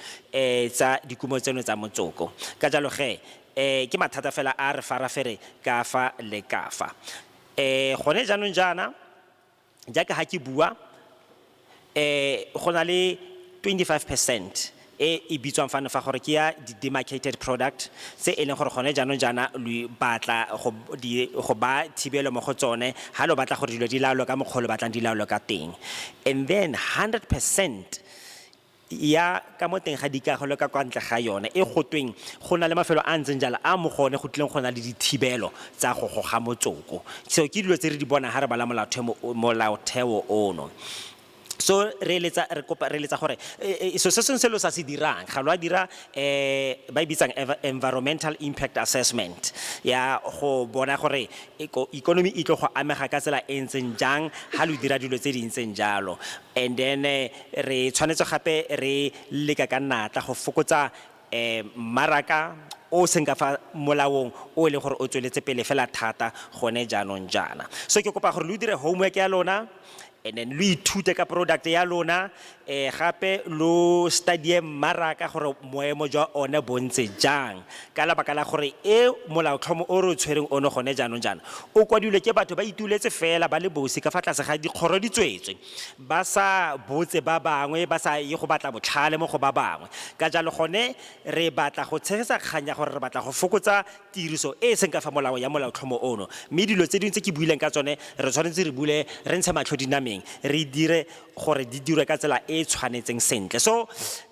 Speaker 2: tsa dikumo tseno tsa motsoko ka jalo ke mathata fela a re farafere ka fa le ka fa gone jaanong jaana jaaka ha ke bua go na le 25% e bitswang fana fa gore ke ya demarcated product se e leng gore gone jaanong jaana lo batla go ba thibelo mo go tsone ha lo batla gore dilo di laolwe ka mokgwa lo batlang di laolwe ka teng and then 100% ya ka mo teng ga dikagelo ka kwa ntle ga yone e gotweng go na le mafelo a ntseng jala a mo gone go tleng go na le dithibelo tsa go goga motsoko so ke dilo tse re di bona ha re bala molaotheo ono so re letsa gore so se sengwe se lo sa se dirang ga lo a dira ba e bitsang environmental impact assessment ya go bona gore economy e tlo go amega ka tsela e ntseng jang ha lo dira dilo tse di ntseng jalo and then re tshwanetse gape re leka ka natla go fokotsa maraka o seng ka fa molaong o le gore o tsweletse pele fela thata gone jaanong jaana so ke kopa gore lo dire homework ya lona and then lo ithute ka product ya lona gape lo study maraka gore moemo jwa one bontse jang ka lebaka la gore molaotlhomo o re tshwereng ono gone jaanong jaana o kwadilwe ke batho ba ituletse fela ba le bosi ka fa tlase ga dikgoro di tswetswe ba sa botse ba bangwe ba sa ye go batla botlhale mo go ba bangwe ka jalo gone re batla go tshegetsa kgang ya gore re batla go fokotsa tiriso e seng ka fa molao ya molaotlhomo ono mme dilo tse dingwe tse ke buileng ka tsone re tshwanetse re bule re ntshe matlho dinameng re dire gore di dirwe ka tsela e tshwanetseng sentle so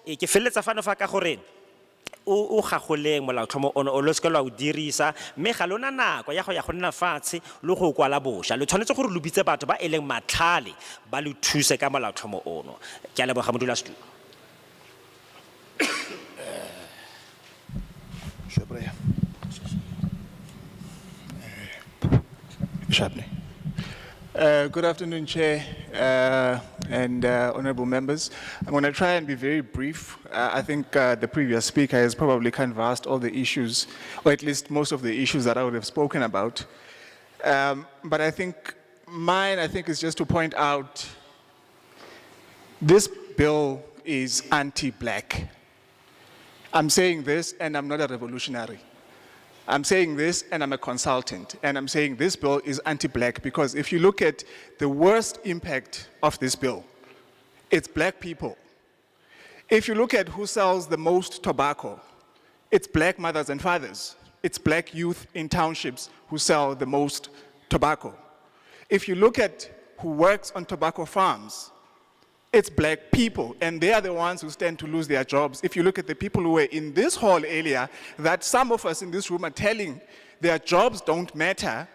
Speaker 2: ke feleletsa fano fa ka gore o gagoleng molaotlhomo ono o lo se ke lwa o dirisa mme ga lona nako ya go nna fatshe le go kwala bosha le tshwanetse gore lo bitse batho ba e leng matlhale ba lo thuse ka molaotlhomo ono ke a leboga modula stulo
Speaker 21: Good afternoon, Chair and honorable members. I'm going to try and be very brief. I think the previous speaker has probably canvassed all the issues, or at least most of the issues that I would have spoken about. But I think mine, is just to point out this bill is anti-black. I'm saying this and I'm not a revolutionary. I'm saying this and I'm a consultant, and I'm saying this bill is anti-black because if you look at the worst impact of this bill, it's black people. If you look at who sells the most tobacco, it's black mothers and fathers. It's black youth in townships who sell the most tobacco. If you look at who works on tobacco farms, it's black people, and they are the ones who stand to lose their jobs. If you look at the people who are in this whole area, that some of us in this room are telling their jobs don't matter,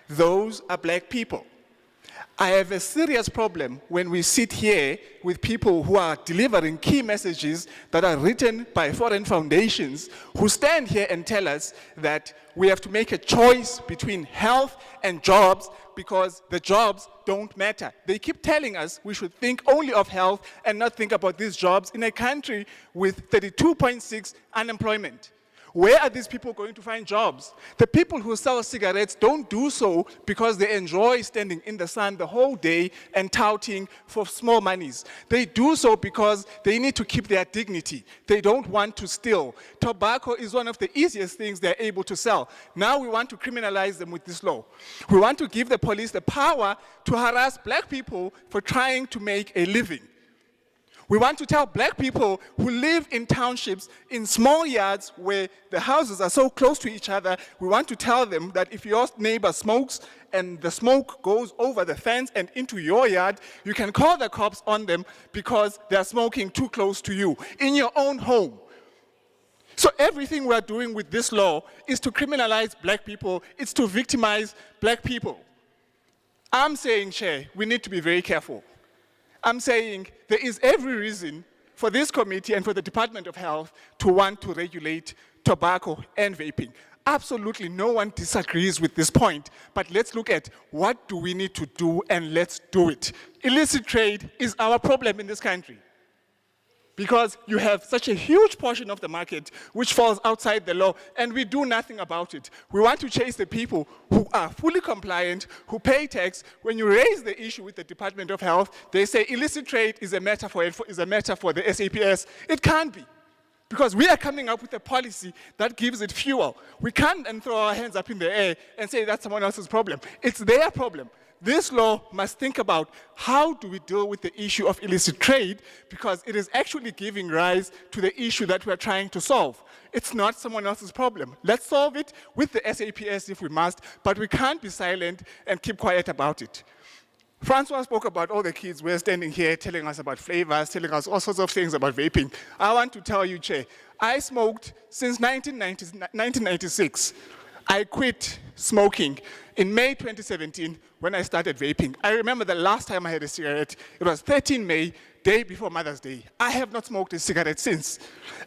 Speaker 21: those are black people. I have a serious problem when we sit here with people who are delivering key messages that are written by foreign foundations who stand here and tell us that we have to make a choice between health and jobs because the jobs don't matter. They keep telling us we should think only of health and not think about these jobs in a country with 32.6 unemployment. Where are these people going to find jobs? The people who sell cigarettes don't do so because they enjoy standing in the sun the whole day and touting for small monies. They do so because they need to keep their dignity. They don't want to steal. Tobacco is one of the easiest things they're able to sell. Now we want to criminalize them with this law. We want to give the police the power to harass black people for trying to make a living. We want to tell black people who live in townships in small yards where the houses are so close to each other, we want to tell them that if your neighbor smokes and the smoke goes over the fence and into your yard, you can call the cops on them because they're smoking too close to you in your own home. So everything we're doing with this law is to criminalize black people, it's to victimize black people. I'm saying, Chair, we need to be very careful. I'm saying there is every reason for this committee and for the Department of Health to want to regulate tobacco and vaping. Absolutely no one disagrees with this point, but let's look at what do we need to do and let's do it. Illicit trade is our problem in this country because you have such a huge portion of the market which falls outside the law and we do nothing about it. We want to chase the people who are fully compliant, who pay tax. When you raise the issue with the Department of Health, they say illicit trade is a matter for the SAPS. It can't be, because we are coming up with a policy that gives it fuel. We can't then throw our hands up in the air and say that's someone else's problem. It's their problem. This law must think about how do we deal with the issue of illicit trade, because it is actually giving rise to the issue that we're trying to solve. It's not someone else's problem. Let's solve it with the SAPS if we must, but we can't be silent and keep quiet about it. Francois spoke about all the kids who are standing here telling us about flavors, telling us all sorts of things about vaping. I want to tell you, Chair, I smoked since 1996. I quit smoking in May 2017 when I started vaping. I remember the last time I had a cigarette, it was 13 May, day before Mother's Day. I have not smoked a cigarette since.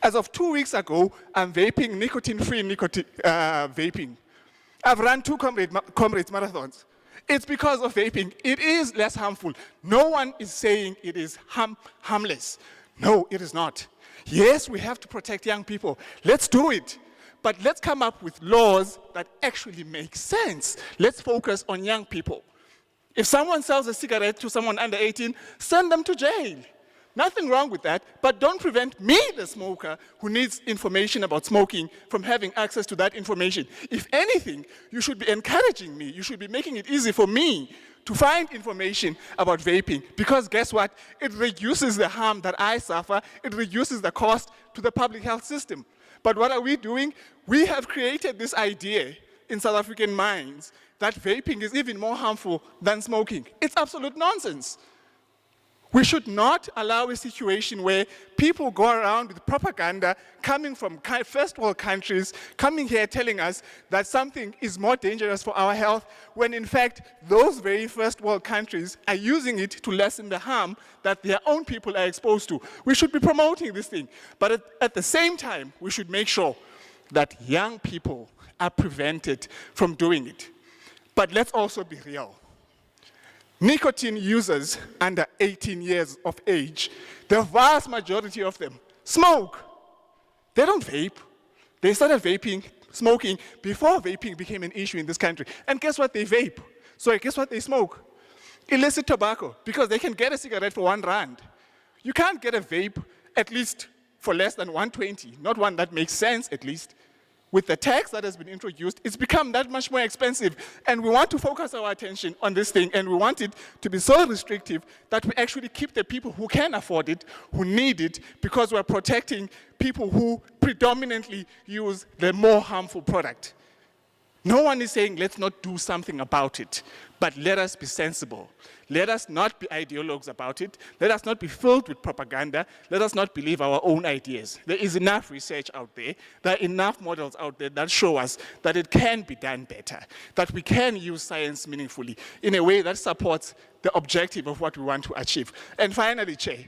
Speaker 21: As of 2 weeks ago, I'm vaping nicotine-free vaping. I've run 2 comrades marathons. It's because of vaping. It is less harmful. No one is saying it is harmless. No, it is not. Yes, we have to protect young people. Let's do it. But let's come up with laws that actually make sense. Let's focus on young people. If someone sells a cigarette to someone under 18, send them to jail. Nothing wrong with that, but don't prevent me, the smoker, who needs information about smoking, from having access to that information. If anything, you should be encouraging me. You should be making it easy for me to find information about vaping, because guess what? It reduces the harm that I suffer. It reduces the cost to the public health system. But what are we doing? We have created this idea in South African minds that vaping is even more harmful than smoking. It's absolute nonsense. We should not allow a situation where people go around with propaganda coming from first world countries, coming here telling us that something is more dangerous for our health, when in fact those very first world countries are using it to lessen the harm that their own people are exposed to. We should be promoting this thing, but at the same time, we should make sure that young people are prevented from doing it. But let's also be real. nicotine users under 18 years of age, the vast majority of them smoke. They don't vape. They started smoking before vaping became an issue in this country. And guess what? They vape. So guess what? They smoke? Illicit tobacco, because they can get a cigarette for R1. You can't get a vape, at least for less than 120, not one that makes sense at least. With the tax that has been introduced, it's become that much more expensive. And we want to focus our attention on this thing, and we want it to be so restrictive that we actually keep the people who can afford it, who need it, because we're protecting people who predominantly use the more harmful product. No one is saying let's not do something about it, but let us be sensible. Let us not be ideologues about it. Let us not be filled with propaganda. Let us not believe our own ideas. There is enough research out there. There are enough models out there that show us that it can be done better, that we can use science meaningfully in a way that supports the objective of what we want to achieve. And finally, Chair,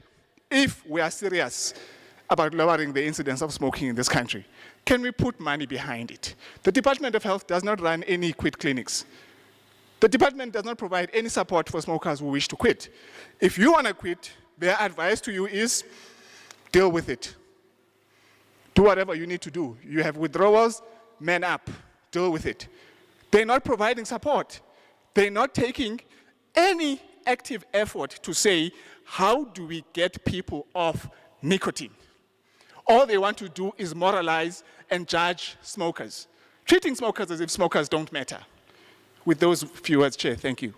Speaker 21: if we are serious about lowering the incidence of smoking in this country, can we put money behind it? The Department of Health does not run any quit clinics. The department does not provide any support for smokers who wish to quit. If you want to quit, their advice to you is deal with it. Do whatever you need to do. You have withdrawals, man up, deal with it. They're not providing support. They're not taking any active effort to say, how do we get people off nicotine? All they want to do is moralize and judge smokers, treating smokers as if smokers don't matter. With those few words, Chair, thank you.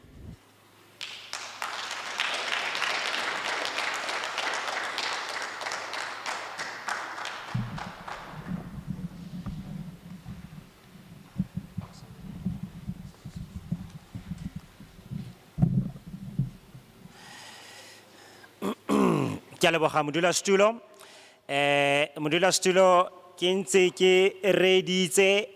Speaker 2: Ke a leboga modulasetulo. Modulasetulo ke ntse ke reditse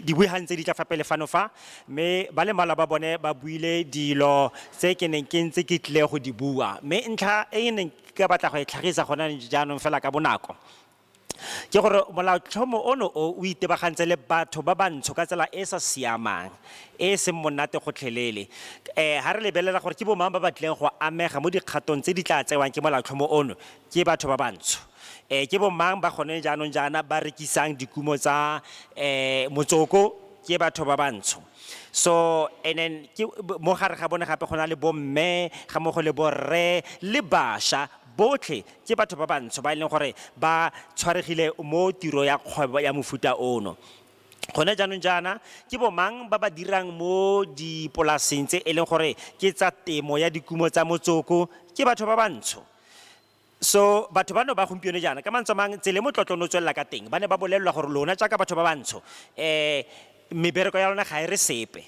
Speaker 2: dibuigang tse di tla fa pele fano fa, mme ba le mmalwa ba bone ba buile dilo tse ke neng ke ntse ke tlile go di bua, mme ntlha e neng ke batla go e tlhagisa gona jaanong fela ka bonako ke gore molaotlhomo ono o itebagantse le batho ba bantsho ka tsela e sa siamang e seng monate gotlhelele. Ha re lebelela gore ke bomang ba batlileng go amega mo dikgatong tse di tla tsewang ke molaotlhomo ono ke batho ba bantsho. Ke bomang ba gone jaanong jaana ba rekisang dikumo tsa motsoko ke batho ba bantsho. So and then mo gare ga bone gape go na le bomme ga mo go le borre le basha botlhe ke batho ba bantsho ba ileng gore ba tshwaregile mo tiro ya kgwebo ya mofuta ono. Gone jaanong jaana ke bomang ba ba dirang mo dipolaseng tse e leng gore ke tsa temo ya dikumo tsa motsoko ke batho ba bantsho. So batho bano ba gompieno jaana ka mantswe mang tsele motlotlo no tswela ka teng ba ne ba bolelwa gore lona tsa ka batho ba bantsho mebereko ya lona ga e re sepe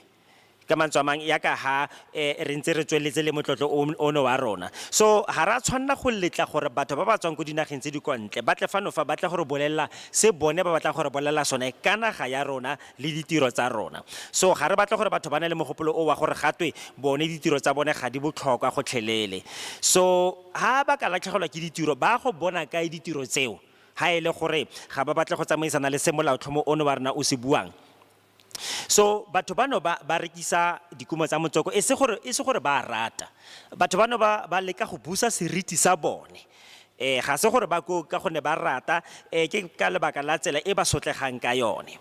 Speaker 2: ka mantswe mang ya ka ha re ntse re tsweletse le motlotlo ono wa rona. So ha ra tshwanna go letla gore batho ba ba tswang go dinageng tse di kontle ba tle fano fa ba tle gore bolela se bone ba batla gore bolela sone ka naga ya rona le ditiro tsa rona. So ga re batla gore batho ba ne le mogopolo o wa gore gatwe bone ditiro tsa bone ga di botlhokwa go tlhelele. So ha ba ka latlhegelwa ke ditiro ba go bona ka ditiro tseo ha ele gore ga ba batla go tsamaisana le se molaotlhomo ono wa rona o se buang. So batho bano ba rekisa dikumo tsa motsoko e se gore ba rata batho bano ba leka go busa seriti sa bone ga se gore ba go ka gone ba rata ke ka lebaka la tsela e ba sotlegang ka yone.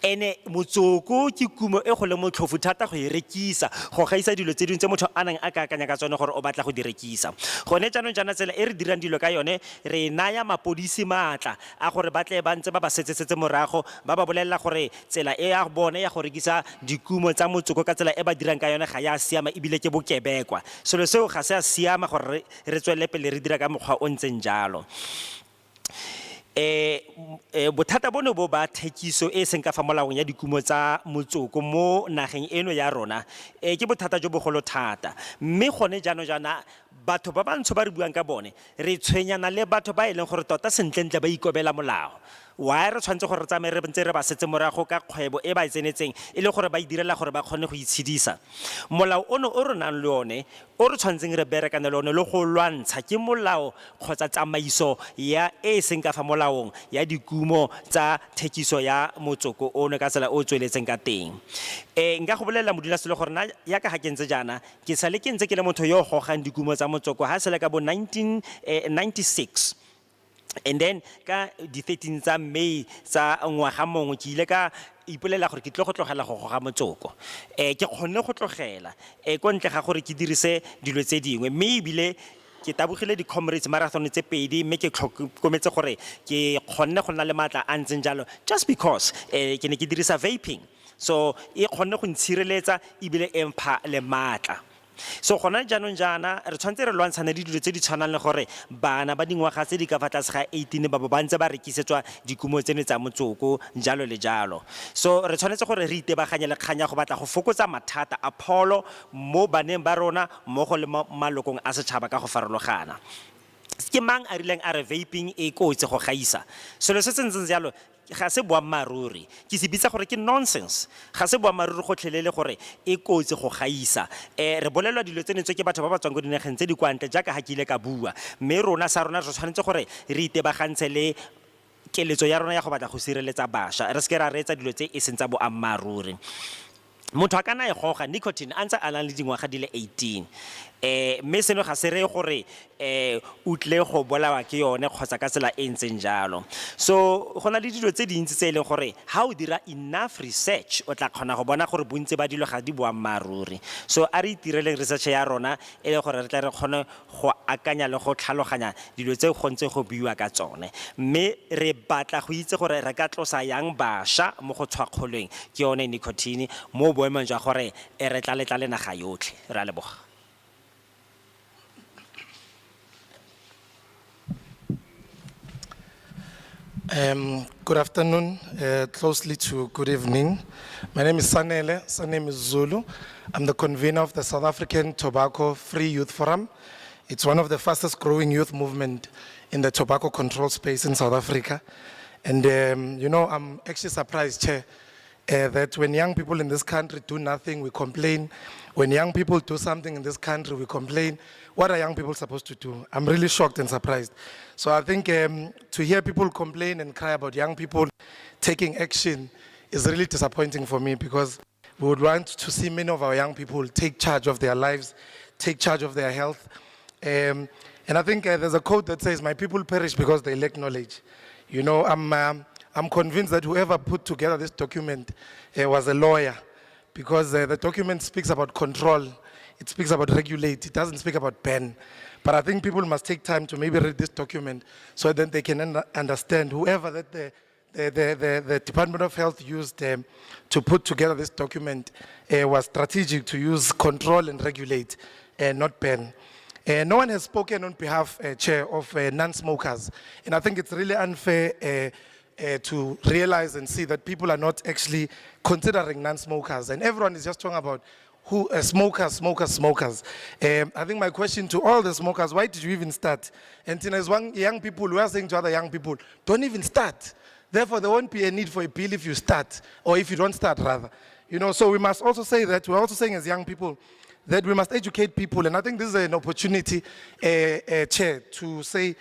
Speaker 2: Ene motsoko ke kumo e go le motlhofu thata go e rekisa go gaisa dilo tse dingwe tse motho a nang a ka akanya ka tsone gore o batla go di rekisa. Gone jaanong jaana tsela e re dirang dilo ka yone re naya mapodisi maatla a gore ba tle ba ntse ba setsetse morago ba ba bolelela gore tsela e ya bone ya go rekisa dikumo tsa motsoko ka tsela e ba dirang ka yone ga ya siama ebile ke bokebekwa. Selo seo ga se a siama gore re tswelle pele re dira ka mokgwa o ntseng jalo. Bothata bono bo ba thekiso e seng ka fa molaong ya dikumo tsa motsoko mo nageng eno ya rona ke bothata jo bogolo thata, mme gone jaanong jaana batho ba bantsho ba re buang ka bone re tshwenyana le batho ba e leng gore tota sentlentle ba ikobela molao. Why re tshwanetse gore re tsamaye re ntse re ba setse morago ka kgwebo e ba e tsenetseng e le gore ba idirela gore ba kgone go itshedisa. Molao ono o re nang le one o re tshwanetseng re berekane le one le go lwantsha ke molao kgotsa tsamaiso ya e seng ka fa molaong ya dikumo tsa thekiso ya motsoko ono ka tsela o tsweletseng ka teng. Nka go bolelela modulasetulo gore nna ya ka ga ke ntse jaana ke sale ke ntse ke le motho yo gogang dikumo tsa motsoko ha sele ka bo 1996. And then ka di 13 tsa May tsa ngwaga mongwe ke ile ka ipolela gore ke tle go tlogela go goga motsoko. Ke kgonne go tlogela ko ntle ga gore ke dirise dilo tse dingwe mme ebile ke tabogile di comrades marathon tse pedi mme ke tlhokometse gore ke kgonne go nna le matla a ntseng jalo just because ke ne ke dirisa vaping. So e kgonne go ntshireletsa ebile empha le matla. So gona jaanong jaana re tshwanetse re lwantshana le dilo tse di tshwanang le gore bana ba dingwaga tse di ka fa tlase ga 18 ba ba ntse ba rekisetswa dikumo tseno tsa motsoko jalo le jalo. So re tshwanetse gore re itebaganye le kganya go batla go fokotsa mathata a pholo mo baneng ba rona mmogo le malokong a setšhaba ka go farologana. Ke mang a rileng a re vaping e kotsi go gaisa. Selo se se ntseng jalo ga se boammaruri ke se bitsa gore ke nonsense ga se boammaruri go tlhelele gore e kotsi go gaisa. Re bolelwa dilo tsenetswe ke batho ba ba tswang go dinageng tse di kwa ntle jaaka ga ke ile ka bua mme rona sa rona re tshwanetse gore re itebagantshe le keletso ya rona ya go batla go sireletsa bašwa re seke ra reetsa dilo tse e seng tsa boammaruri. Motho a kana e goga nicotine a ntse a nang le dingwaga di le 18 mme seno ga se re gore o tle go bolawa ke yone kgotsa ka tsela e ntseng jalo. So go na le dilo tse dintsi tse e leng gore ha o dira enough research o tla kgona go bona gore bontsi ba dilo ga di boammaruri. So a re itireleng research ya rona e le gore re tla re kgone go akanya le go tlhaloganya dilo tse go ntse go buiwa ka tsone mme re batla go itse gore re ka tlosa yang bašwa mo go tshwakgolweng ke yone nicotine mo boemong jwa gore re tla letla le naga yotlhe. Re a leboga.
Speaker 10: Good afternoon, closely to good evening. My name is Sanele Zulu. I'm the convener of the South African Tobacco Free Youth Forum. It's one of the fastest growing youth movement in the tobacco control space in South Africa. And you know, I'm actually surprised, Chair, that when young people in this country do nothing, we complain. When young people do something in this country, we complain. What are young people supposed to do? I'm really shocked and surprised. So I think to hear people complain and cry about young people taking action is really disappointing for me because we would want to see many of our young people take charge of their lives, take charge of their health. And I think there's a quote that says, "My people perish because they lack knowledge." You know, I'm convinced that whoever put together this document was a lawyer because the document speaks about control, it speaks about regulate, it doesn't speak about ban. But I think people must take time to maybe read this document so that they can understand whoever that the Department of Health used to put together this document was strategic to use control and regulate and not ban. No one has spoken on behalf, Chair, of non-smokers. And I think it's really unfair to realize and see that people are not actually considering non-smokers. And everyone is just talking about who smokers. I think my question to all the smokers, why did you even start? And as one young people, we are saying to other young people, don't even start. Therefore, there won't be a need for a bill if you start, or if you don't start, rather. You know, so we must also say that, we're also saying as young people, that we must educate people. And I think this is an opportunity, Chair, to say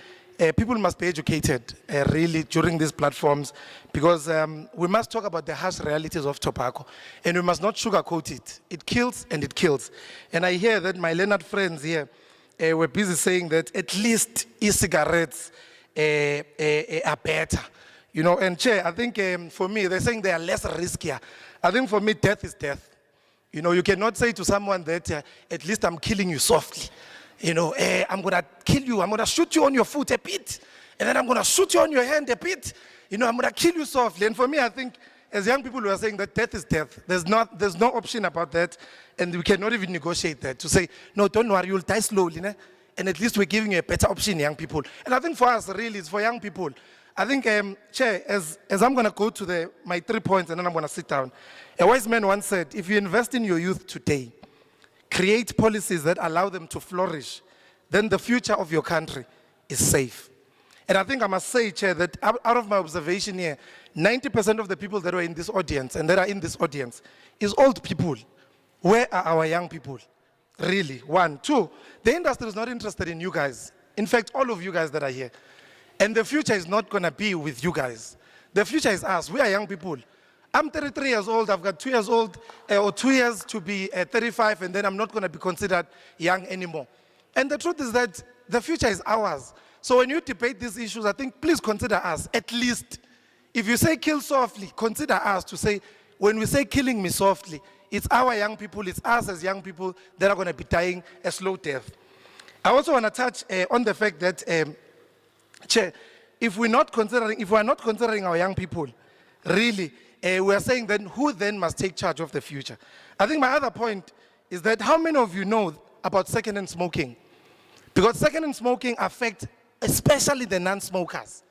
Speaker 10: people must be educated really during these platforms because we must talk about the harsh realities of tobacco and we must not sugarcoat it. It kills and it kills. And I hear that my Leonard friends here were busy saying that at least e-cigarettes are better. You know, and Chair, I think for me, they're saying they are less riskier. I think for me, death is death. You know, you cannot say to someone that at least I'm killing you softly. You know, I'm going to kill you. I'm going to shoot you on your foot a bit. And then I'm going to shoot you on your hand a bit. You know, I'm going to kill you softly. And for me, I think as young people, we are saying that death is death. There's no option about that. And we cannot even negotiate that to say, no, don't worry, you'll die slowly. Ne? And at least we're giving you a better option, young people. And I think for us, really, it's for young people. I think, Chair, as I'm going to go to my 3 points and then I'm going to sit down. A wise man once said, if you invest in your youth today, create policies that allow them to flourish, then the future of your country is safe. And I think I must say, Chair, that out of my observation here, 90% of the people that were in this audience and that are in this audience is old people. Where are our young people? Really, one. Two, the industry is not interested in you guys. In fact, all of you guys that are here. And the future is not gonna be with you guys. The future is us, we are young people. I'm 33 years old, I've got 2 years old, or 2 years to be 35, and then I'm not gonna be considered young anymore. And the truth is that the future is ours. So when you debate these issues, I think please consider us, at least. If you say kill softly, consider us to say, when we say killing me softly, it's our young people, it's us as young people that are gonna be dying a slow death. I also wanna touch on the fact that, Chair, if we are not considering our young people, really, we are saying then who then must take charge of the future? I think my other point is that how many of you know about second-hand smoking? Because second-hand smoking affects especially the non-smokers.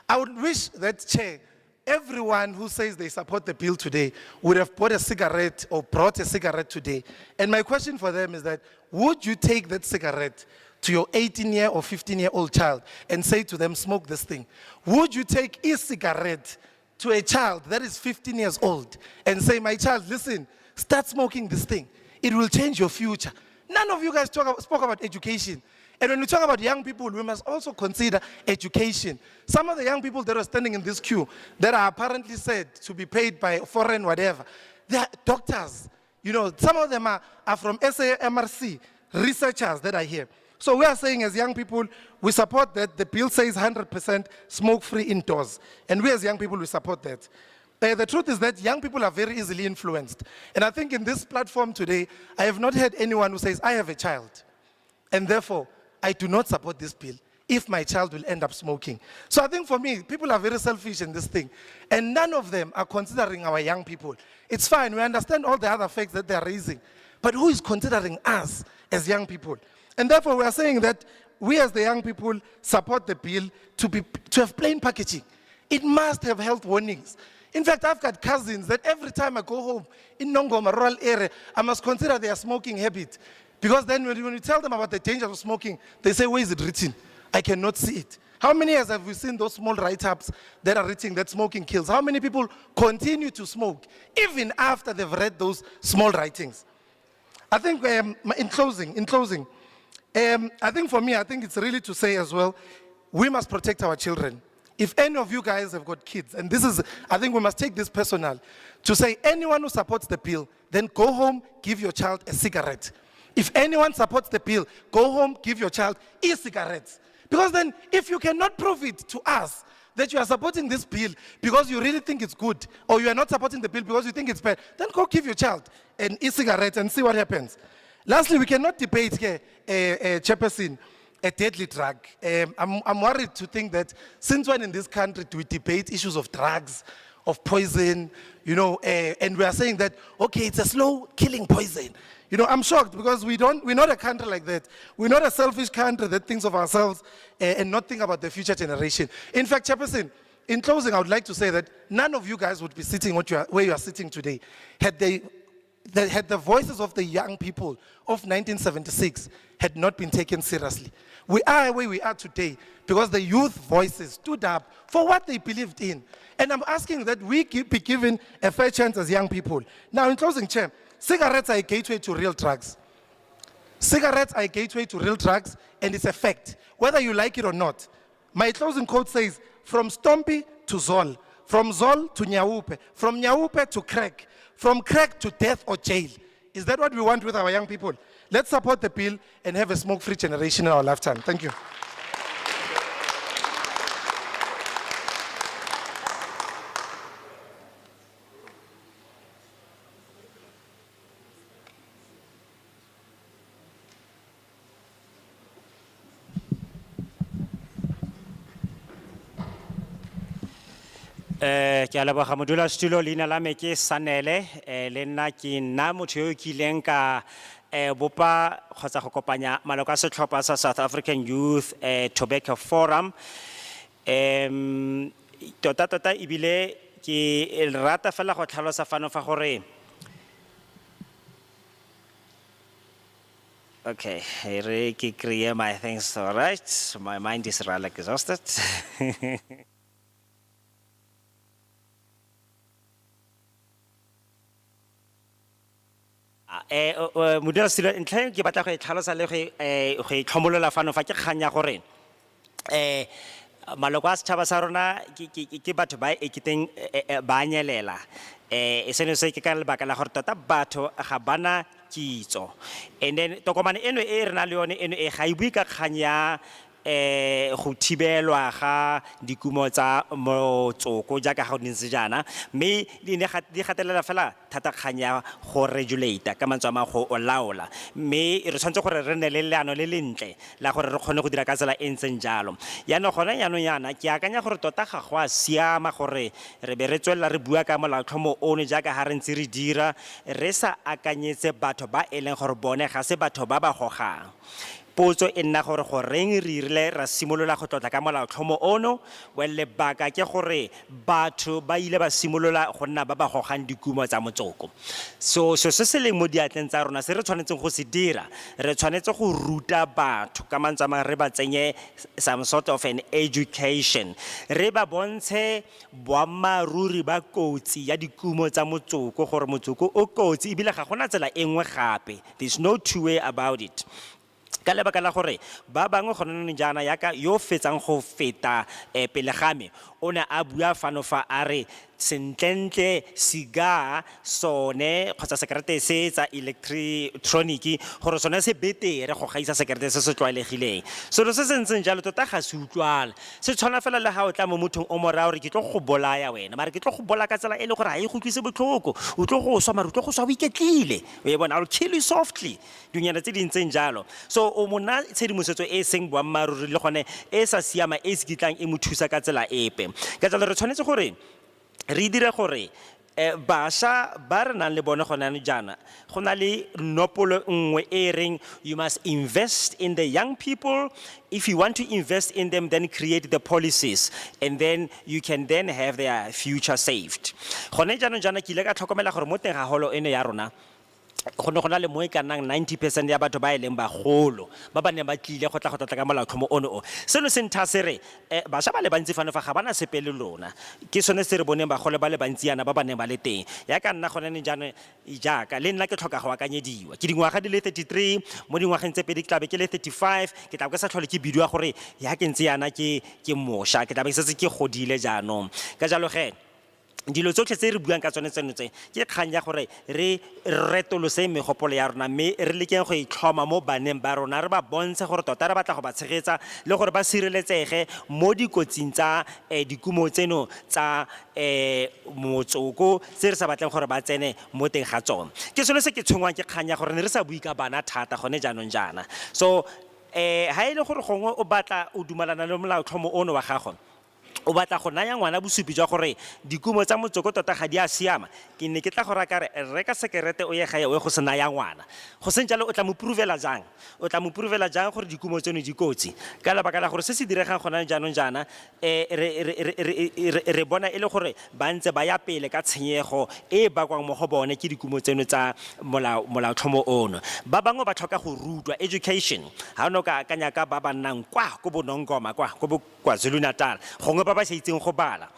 Speaker 10: I would wish that, Chair, everyone who says they support the bill today would have bought a cigarette or brought a cigarette today. And my question for them is that, would you take that cigarette to your 18-year or 15-year-old child and say to them, smoke this thing? Would you take a cigarette to a child that is 15 years old and say, my child, listen, start smoking this thing. It will change your future. None of you guys spoke about education. And when we talk about young people, we must also consider education. Some of the young people that are standing in this queue that are apparently said to be paid by foreign whatever, they are doctors. You know, some of them are from SAMRC, researchers that are here. So we are saying as young people, we support that. The bill says 100% smoke-free indoors. And we as young people, we support that. The truth is that young people are very easily influenced. And I think in this platform today, I have not heard anyone who says, I have a child. And therefore, I do not support this bill if my child will end up smoking. So I think for me, people are very selfish in this thing. And none of them are considering our young people. It's fine, we understand all the other facts that they are raising. But who is considering us as young people? And therefore, we are saying that we as the young people support the bill to have plain packaging. It must have health warnings. In fact, I've got cousins that every time I go home in Nongoma, rural area, I must consider their smoking habit. Because then when you tell them about the danger of smoking, they say, where is it written? I cannot see it. How many years have we seen those small write-ups that are written that smoking kills? How many people continue to smoke even after they've read those small writings? I think in closing, I think for me, I think it's really to say as well, we must protect our children. If any of you guys have got kids, and this is, I think we must take this personal, to say anyone who supports the bill, then go home, give your child a cigarette. If anyone supports the bill, go home, give your child e-cigarettes. Because then, if you cannot prove it to us that you are supporting this bill because you really think it's good, or you are not supporting the bill because you think it's bad, then go give your child an e-cigarette and see what happens. Lastly, we cannot debate here, Chairperson, a deadly drug. I'm worried to think that since when in this country do we debate issues of drugs, of poison, you know, and we are saying that, okay, it's a slow killing poison. You know, I'm shocked because we're not a country like that. We're not a selfish country that thinks of ourselves and not think about the future generation. In fact, Chairperson, in closing, I would like to say that none of you guys would be sitting where you are sitting today had the voices of the young people of 1976 had not been taken seriously. We are where we are today because the youth voices stood up for what they believed in. And I'm asking that we be given a fair chance as young people. Now, in closing, Chair, cigarettes are a gateway to real drugs. Cigarettes are a gateway to real drugs, and it's a fact, whether you like it or not. My closing quote says, from Stompy to Zol, from Zol to Nyaupe, from Nyaupe to crack, from crack to death or jail. Is that what we want with our young people? Let's support the bill and have a smoke-free generation in our lifetime. Thank you.
Speaker 2: Ke a leboga modulasetulo leina la me ke Sanele le nna ke nna motho yo ke ileng ka bopa kgotsa go kopanya maloko a setlhopha sa South African Youth Tobacco Forum tota ebile ke rata fela go tlhalosa fano fa gore Okay, re ke kreye my things all right. My mind is rather exhausted. Modulasetulo ntlha e ke batla go e tlhalosa le go e tlhomolola fano fa ke kganya gore maloko a setšhaba sa rona ke batho ba eketeng ba nyelela seno se ke ka lebaka la gore tota batho ga bana kitso and then tokomane eno e re na le yone eno e ga e bue ka kgang ya go thibelwa ga dikumo tsa motsoko jaaka ga ntse jana mme di gatelela fela thata kgang ya go regulate ka mantswe a mang go laola mme re tshwanetse gore re nne le leano le lentle la gore re kgone go dira ka tsela e ntseng jalo yaanong gona yaanong yana ke akanya gore tota ga go a siama gore re be re tswelela re bua ka molaotlhomo ono jaaka ga re ntse re dira re sa akanyetse batho ba e leng gore bone ga se batho ba ba gogang potso e nna gore goreng re irile ra simolola go tlotla ka molaotlhomo ono well lebaka ke gore batho ba ile ba simolola go nna ba ba gogang dikumo tsa motsoko so se se leng mo diatleng tsa rona se re tshwanetseng go se dira re tshwanetse go ruta batho ka mantswe a mang re ba tsenye some sort of an education re ba bontshe boammaaruri ba kotsi ya dikumo tsa motsoko gore motsoko o kotsi ebile ga gona tsela e nngwe gape there's no two way about it ka lebaka la gore ba bangwe go nne jana yaka yo fetsang go feta pele game o ne a bua fano fa a re sentlentle siga sone kgotsa sekerete se tsa electronic gore sone se betere go gaisa sekerete se se tlwaelegileng selo se se ntseng jalo tota ga se utlwala se tshwana fela le ga o tla mo mothong o mo raya gore ke tlo go bolaya wena mara ke tlo go bola ka tsela e le gore ga e go tlise botlhoko o tlo go swa mara o tlo go swa o iketlile o e bona I'll kill you softly dunyana tse di ntseng jalo so o mona tshedimosetso e seng boammaaruri le gone e sa siama e se kitlang e mo thusa ka tsela epe ka tsela re tshwanetse gore re dire gore bašwa ba re nang le bone gone jaana go na le nopolo nngwe e reng you must invest in the young people if you want to invest in them then create the policies and then you can then have their future saved gone jaana ke ile ka tlhokomela gore mo teng ga holo eno ya rona go na le mo e ka nnang 90% ya batho ba e leng bagolo ba ba neng ba tlile go tla go tlotla ka molaotlhomo ono o seno se ntha se re bašwa ba le bantsi fano fa ga bana sepele lona ke sone se re boneng bagolo ba le bantsi yana ba ba neng ba le teng ya ka nna gone jaana jaaka le nna ke tlhoka go akanyediwa ke dingwaga di le 33 mo dingwageng tse pedi ke tlabe ke le 35 ke tlabe ke sa tlhole ke bidiwa gore ya ke ntse yana ke mošwa ke tlabe ke setse ke godile jaanong ka jalo ge dilo tsotlhe tse re buang ka tsone tseno tse ke kgang ya gore re retolose megopolo ya rona mme re lekeng go itlhoma mo baneng ba rona re ba bontshe gore tota re batla go ba tshegetsa le gore ba sireletsege mo dikotsing tsa dikumo tseno tsa motsoko tse re sa batleng gore ba tsene mo teng ga tsone ke sone se ke tshwengwang ke kgang ya gore ne re sa bui ka bana thata gone jaanong jaana so ha e le gore gongwe o batla o dumalana le molaotlhomo ono wa gago o batla go naya ngwana bosupi jwa gore dikumo tsa motsoko tota ga di a siama ke ne ke tla go raka reka sekerete o ye gae o go se naya ngwana go seng jalo o tla mo provela jang gore dikumo tseno di kotsi ka lebaka la gore se se diregang gona jaanong jaana re bona e le gore ba ntse ba ya pele ka tshenyego e bakwang mo go bone ke dikumo tseno tsa molaotlhomo ono ba bangwe ba tlhoka go rutwa education ha ono ka akanya ka ba ba nnang kwa go bonongoma kwa go KwaZulu-Natal gongwe ba ba sa itseng go bala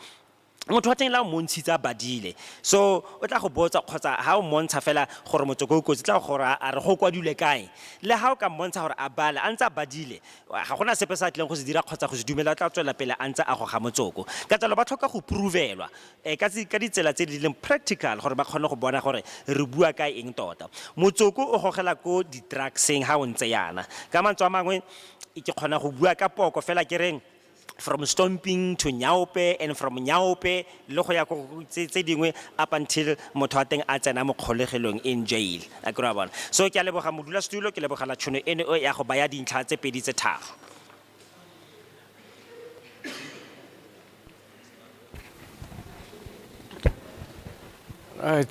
Speaker 2: motho wa teng la o montshitse a badile so o tla go botsa kgotsa ha o montsha fela gore motsoko o kotsi tla gore a re go kwadule kae le ha o ka montsha gore a bala a ntse a badile ga gona sepe sa tleng go se dira kgotsa go se dumela tla tswela pele a ntse a goga motsoko ka tsalo ba tlhoka go provelwa ka ditsela tse di leng practical gore ba kgone go bona gore re bua kae eng tota motsoko o gogela ko di-drugseng ha o ntse yana ka mantswe a mangwe ke kgona go bua ka poko fela ke reng from stomping to nyaupe and from nyaupe le go ya go tse dingwe up until motho wa teng a tsena mo kgolegelong in jail a kry bona so ke a leboga modulasetulo ke leboga la tšhono eno ya go baya dintlha tse pedi tse tharo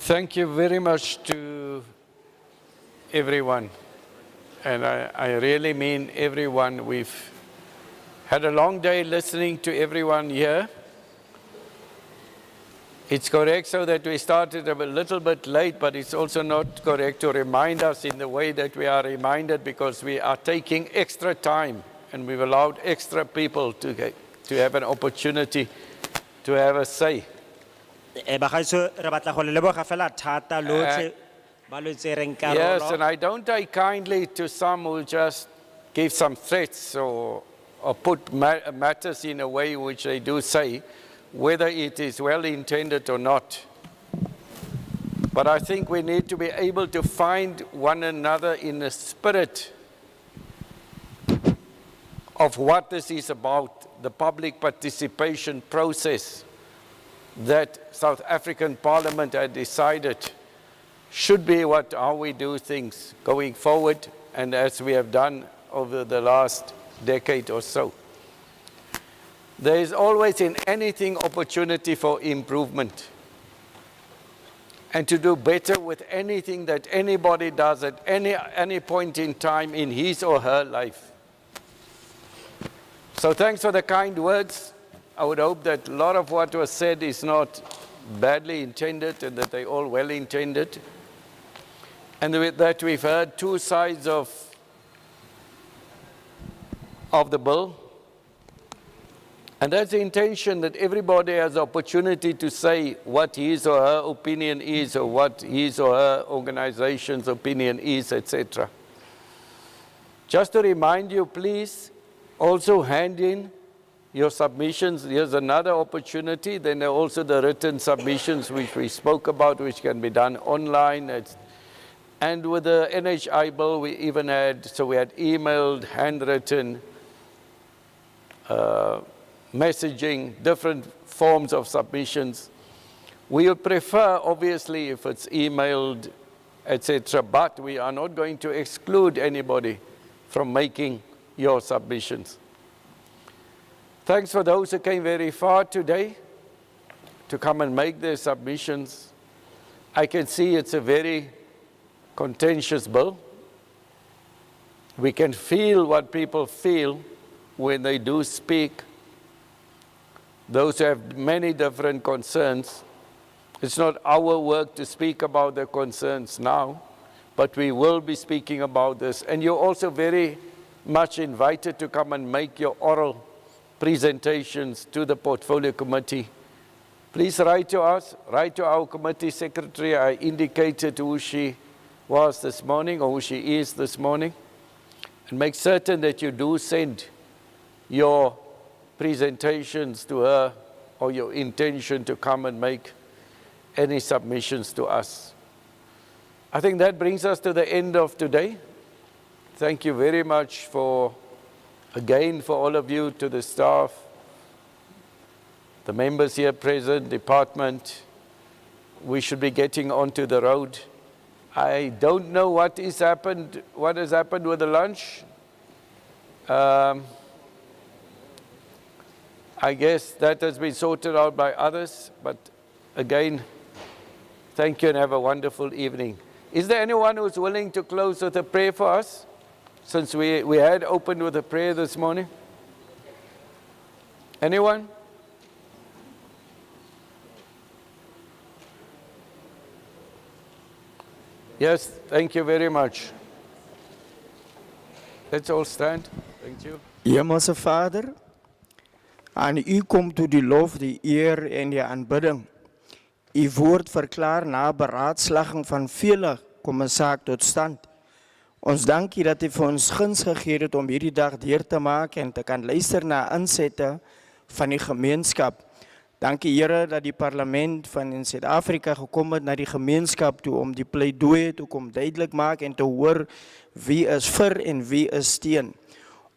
Speaker 4: Thank you very much to everyone. And I really mean everyone. We've had a long day listening to everyone here. It's correct so that we started a little bit late, but it's also not correct to remind us in the way that we are reminded, because we are taking extra time and we've allowed extra people to have an opportunity to have a say.
Speaker 2: Bagaetsho, re batla go le leboga fela thata lotlhe ba lo tsereng karolo.
Speaker 4: Yes, and I don't take kindly to some who just give some threats or put matters in a way which they do say, whether it is well-intended or not. But I think we need to be able to find one another in the spirit of what this is about, the public participation process that South African Parliament had decided should be how we do things going forward, and as we have done over the last decade or so. There is always in anything opportunity for improvement and to do better with anything that anybody does at any point in time in his or her life. So thanks for the kind words. I would hope that a lot of what was said is not badly intended and that they're all well intended. And with that we've heard two sides of the bill. And that's the intention, that everybody has the opportunity to say what his or her opinion is, or what his or her organization's opinion is, etc. Just to remind you, please also hand in your submissions. Here's another opportunity. Then there are also the written submissions which we spoke about, which can be done online. And with the NHI bill, we even had, so we had emailed, handwritten, messaging, different forms of submissions. We would prefer, obviously, if it's emailed, etc., but we are not going to exclude anybody from making your submissions. Thanks for those who came very far today to come and make their submissions. I can see it's a very contentious bill. We can feel what people feel when they do speak. Those who have many different concerns. It's not our work to speak about their concerns now, but we will be speaking about this. And you're also very much invited to come and make your oral presentations to the Portfolio Committee. Please write to us, write to our committee secretary. I indicated who she was this morning, or who she is this morning. And make certain that you do send your presentations to her, or your intention to come and make any submissions to us. I think that brings us to the end of today. Thank you very much again for all of you, to the staff, the members here present, department. We should be getting onto the road. I don't know what has happened with the lunch. I guess that has been sorted out by others, but again, thank you and have a wonderful evening. Is there anyone who's willing to close with a prayer for us? Since we had opened with a prayer this morning. Anyone? Yes, thank you very much. Let's all stand. Thank you.
Speaker 19: Hemelse Vader, aan u komt toe die lof, die eer en die aanbidding. U woord verklaar na beraadslaging van vele kom 'n saak tot stand. Ons dank u dat u vir ons guns gegee het om hierdie dag deur te maak en te kan luister na insette van die gemeenskap. Dankie Here dat die parlement van in Suid-Afrika gekom het na die gemeenskap toe om die pleidooi te kom duidelik maak en te hoor wie is vir en wie is teen.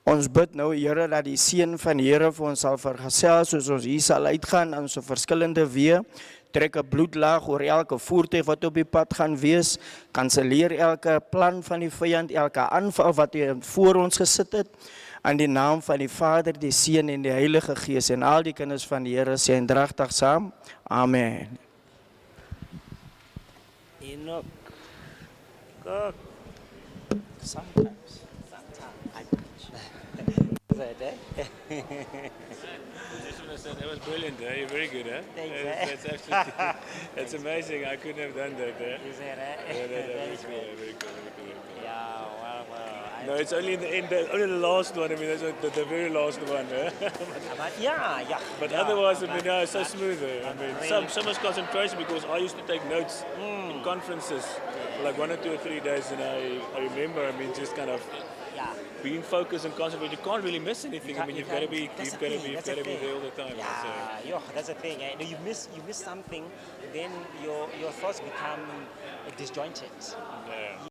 Speaker 19: Ons bid nou Here dat die seën van die Here vir ons sal vergesels soos ons hier sal uitgaan aan so verskillende weë. Trek 'n bloedlaag oor elke voertuig wat op die pad gaan wees. Kanselleer elke plan van die vyand, elke aanval wat hy voor ons gesit het. In die naam van die Vader, die Seun en die Heilige Gees en al die kinders van die Here sê indrigtig saam. Amen.
Speaker 2: Sometimes I
Speaker 14: That was brilliant. You're very good.
Speaker 2: Thanks,
Speaker 14: That's absolutely. That's amazing. I couldn't have done that.
Speaker 2: Is that
Speaker 14: Yeah, that was cool. Very cool.
Speaker 2: Yeah, well.
Speaker 14: No, it's only in the end, only the last one. I mean, that's the very last one.
Speaker 2: But yeah.
Speaker 14: But
Speaker 2: yeah.
Speaker 14: otherwise, I mean, no, it's so smooth. I mean, so much concentration because I used to take notes in conferences for like 1 or 2 or 3 days, and I remember, I mean, just kind of being focused and concentrated. You can't really miss anything. I mean, you've got to be there all the time.
Speaker 2: Yeah, that's the thing. You miss something, then your thoughts become disjointed.
Speaker 14: Yeah.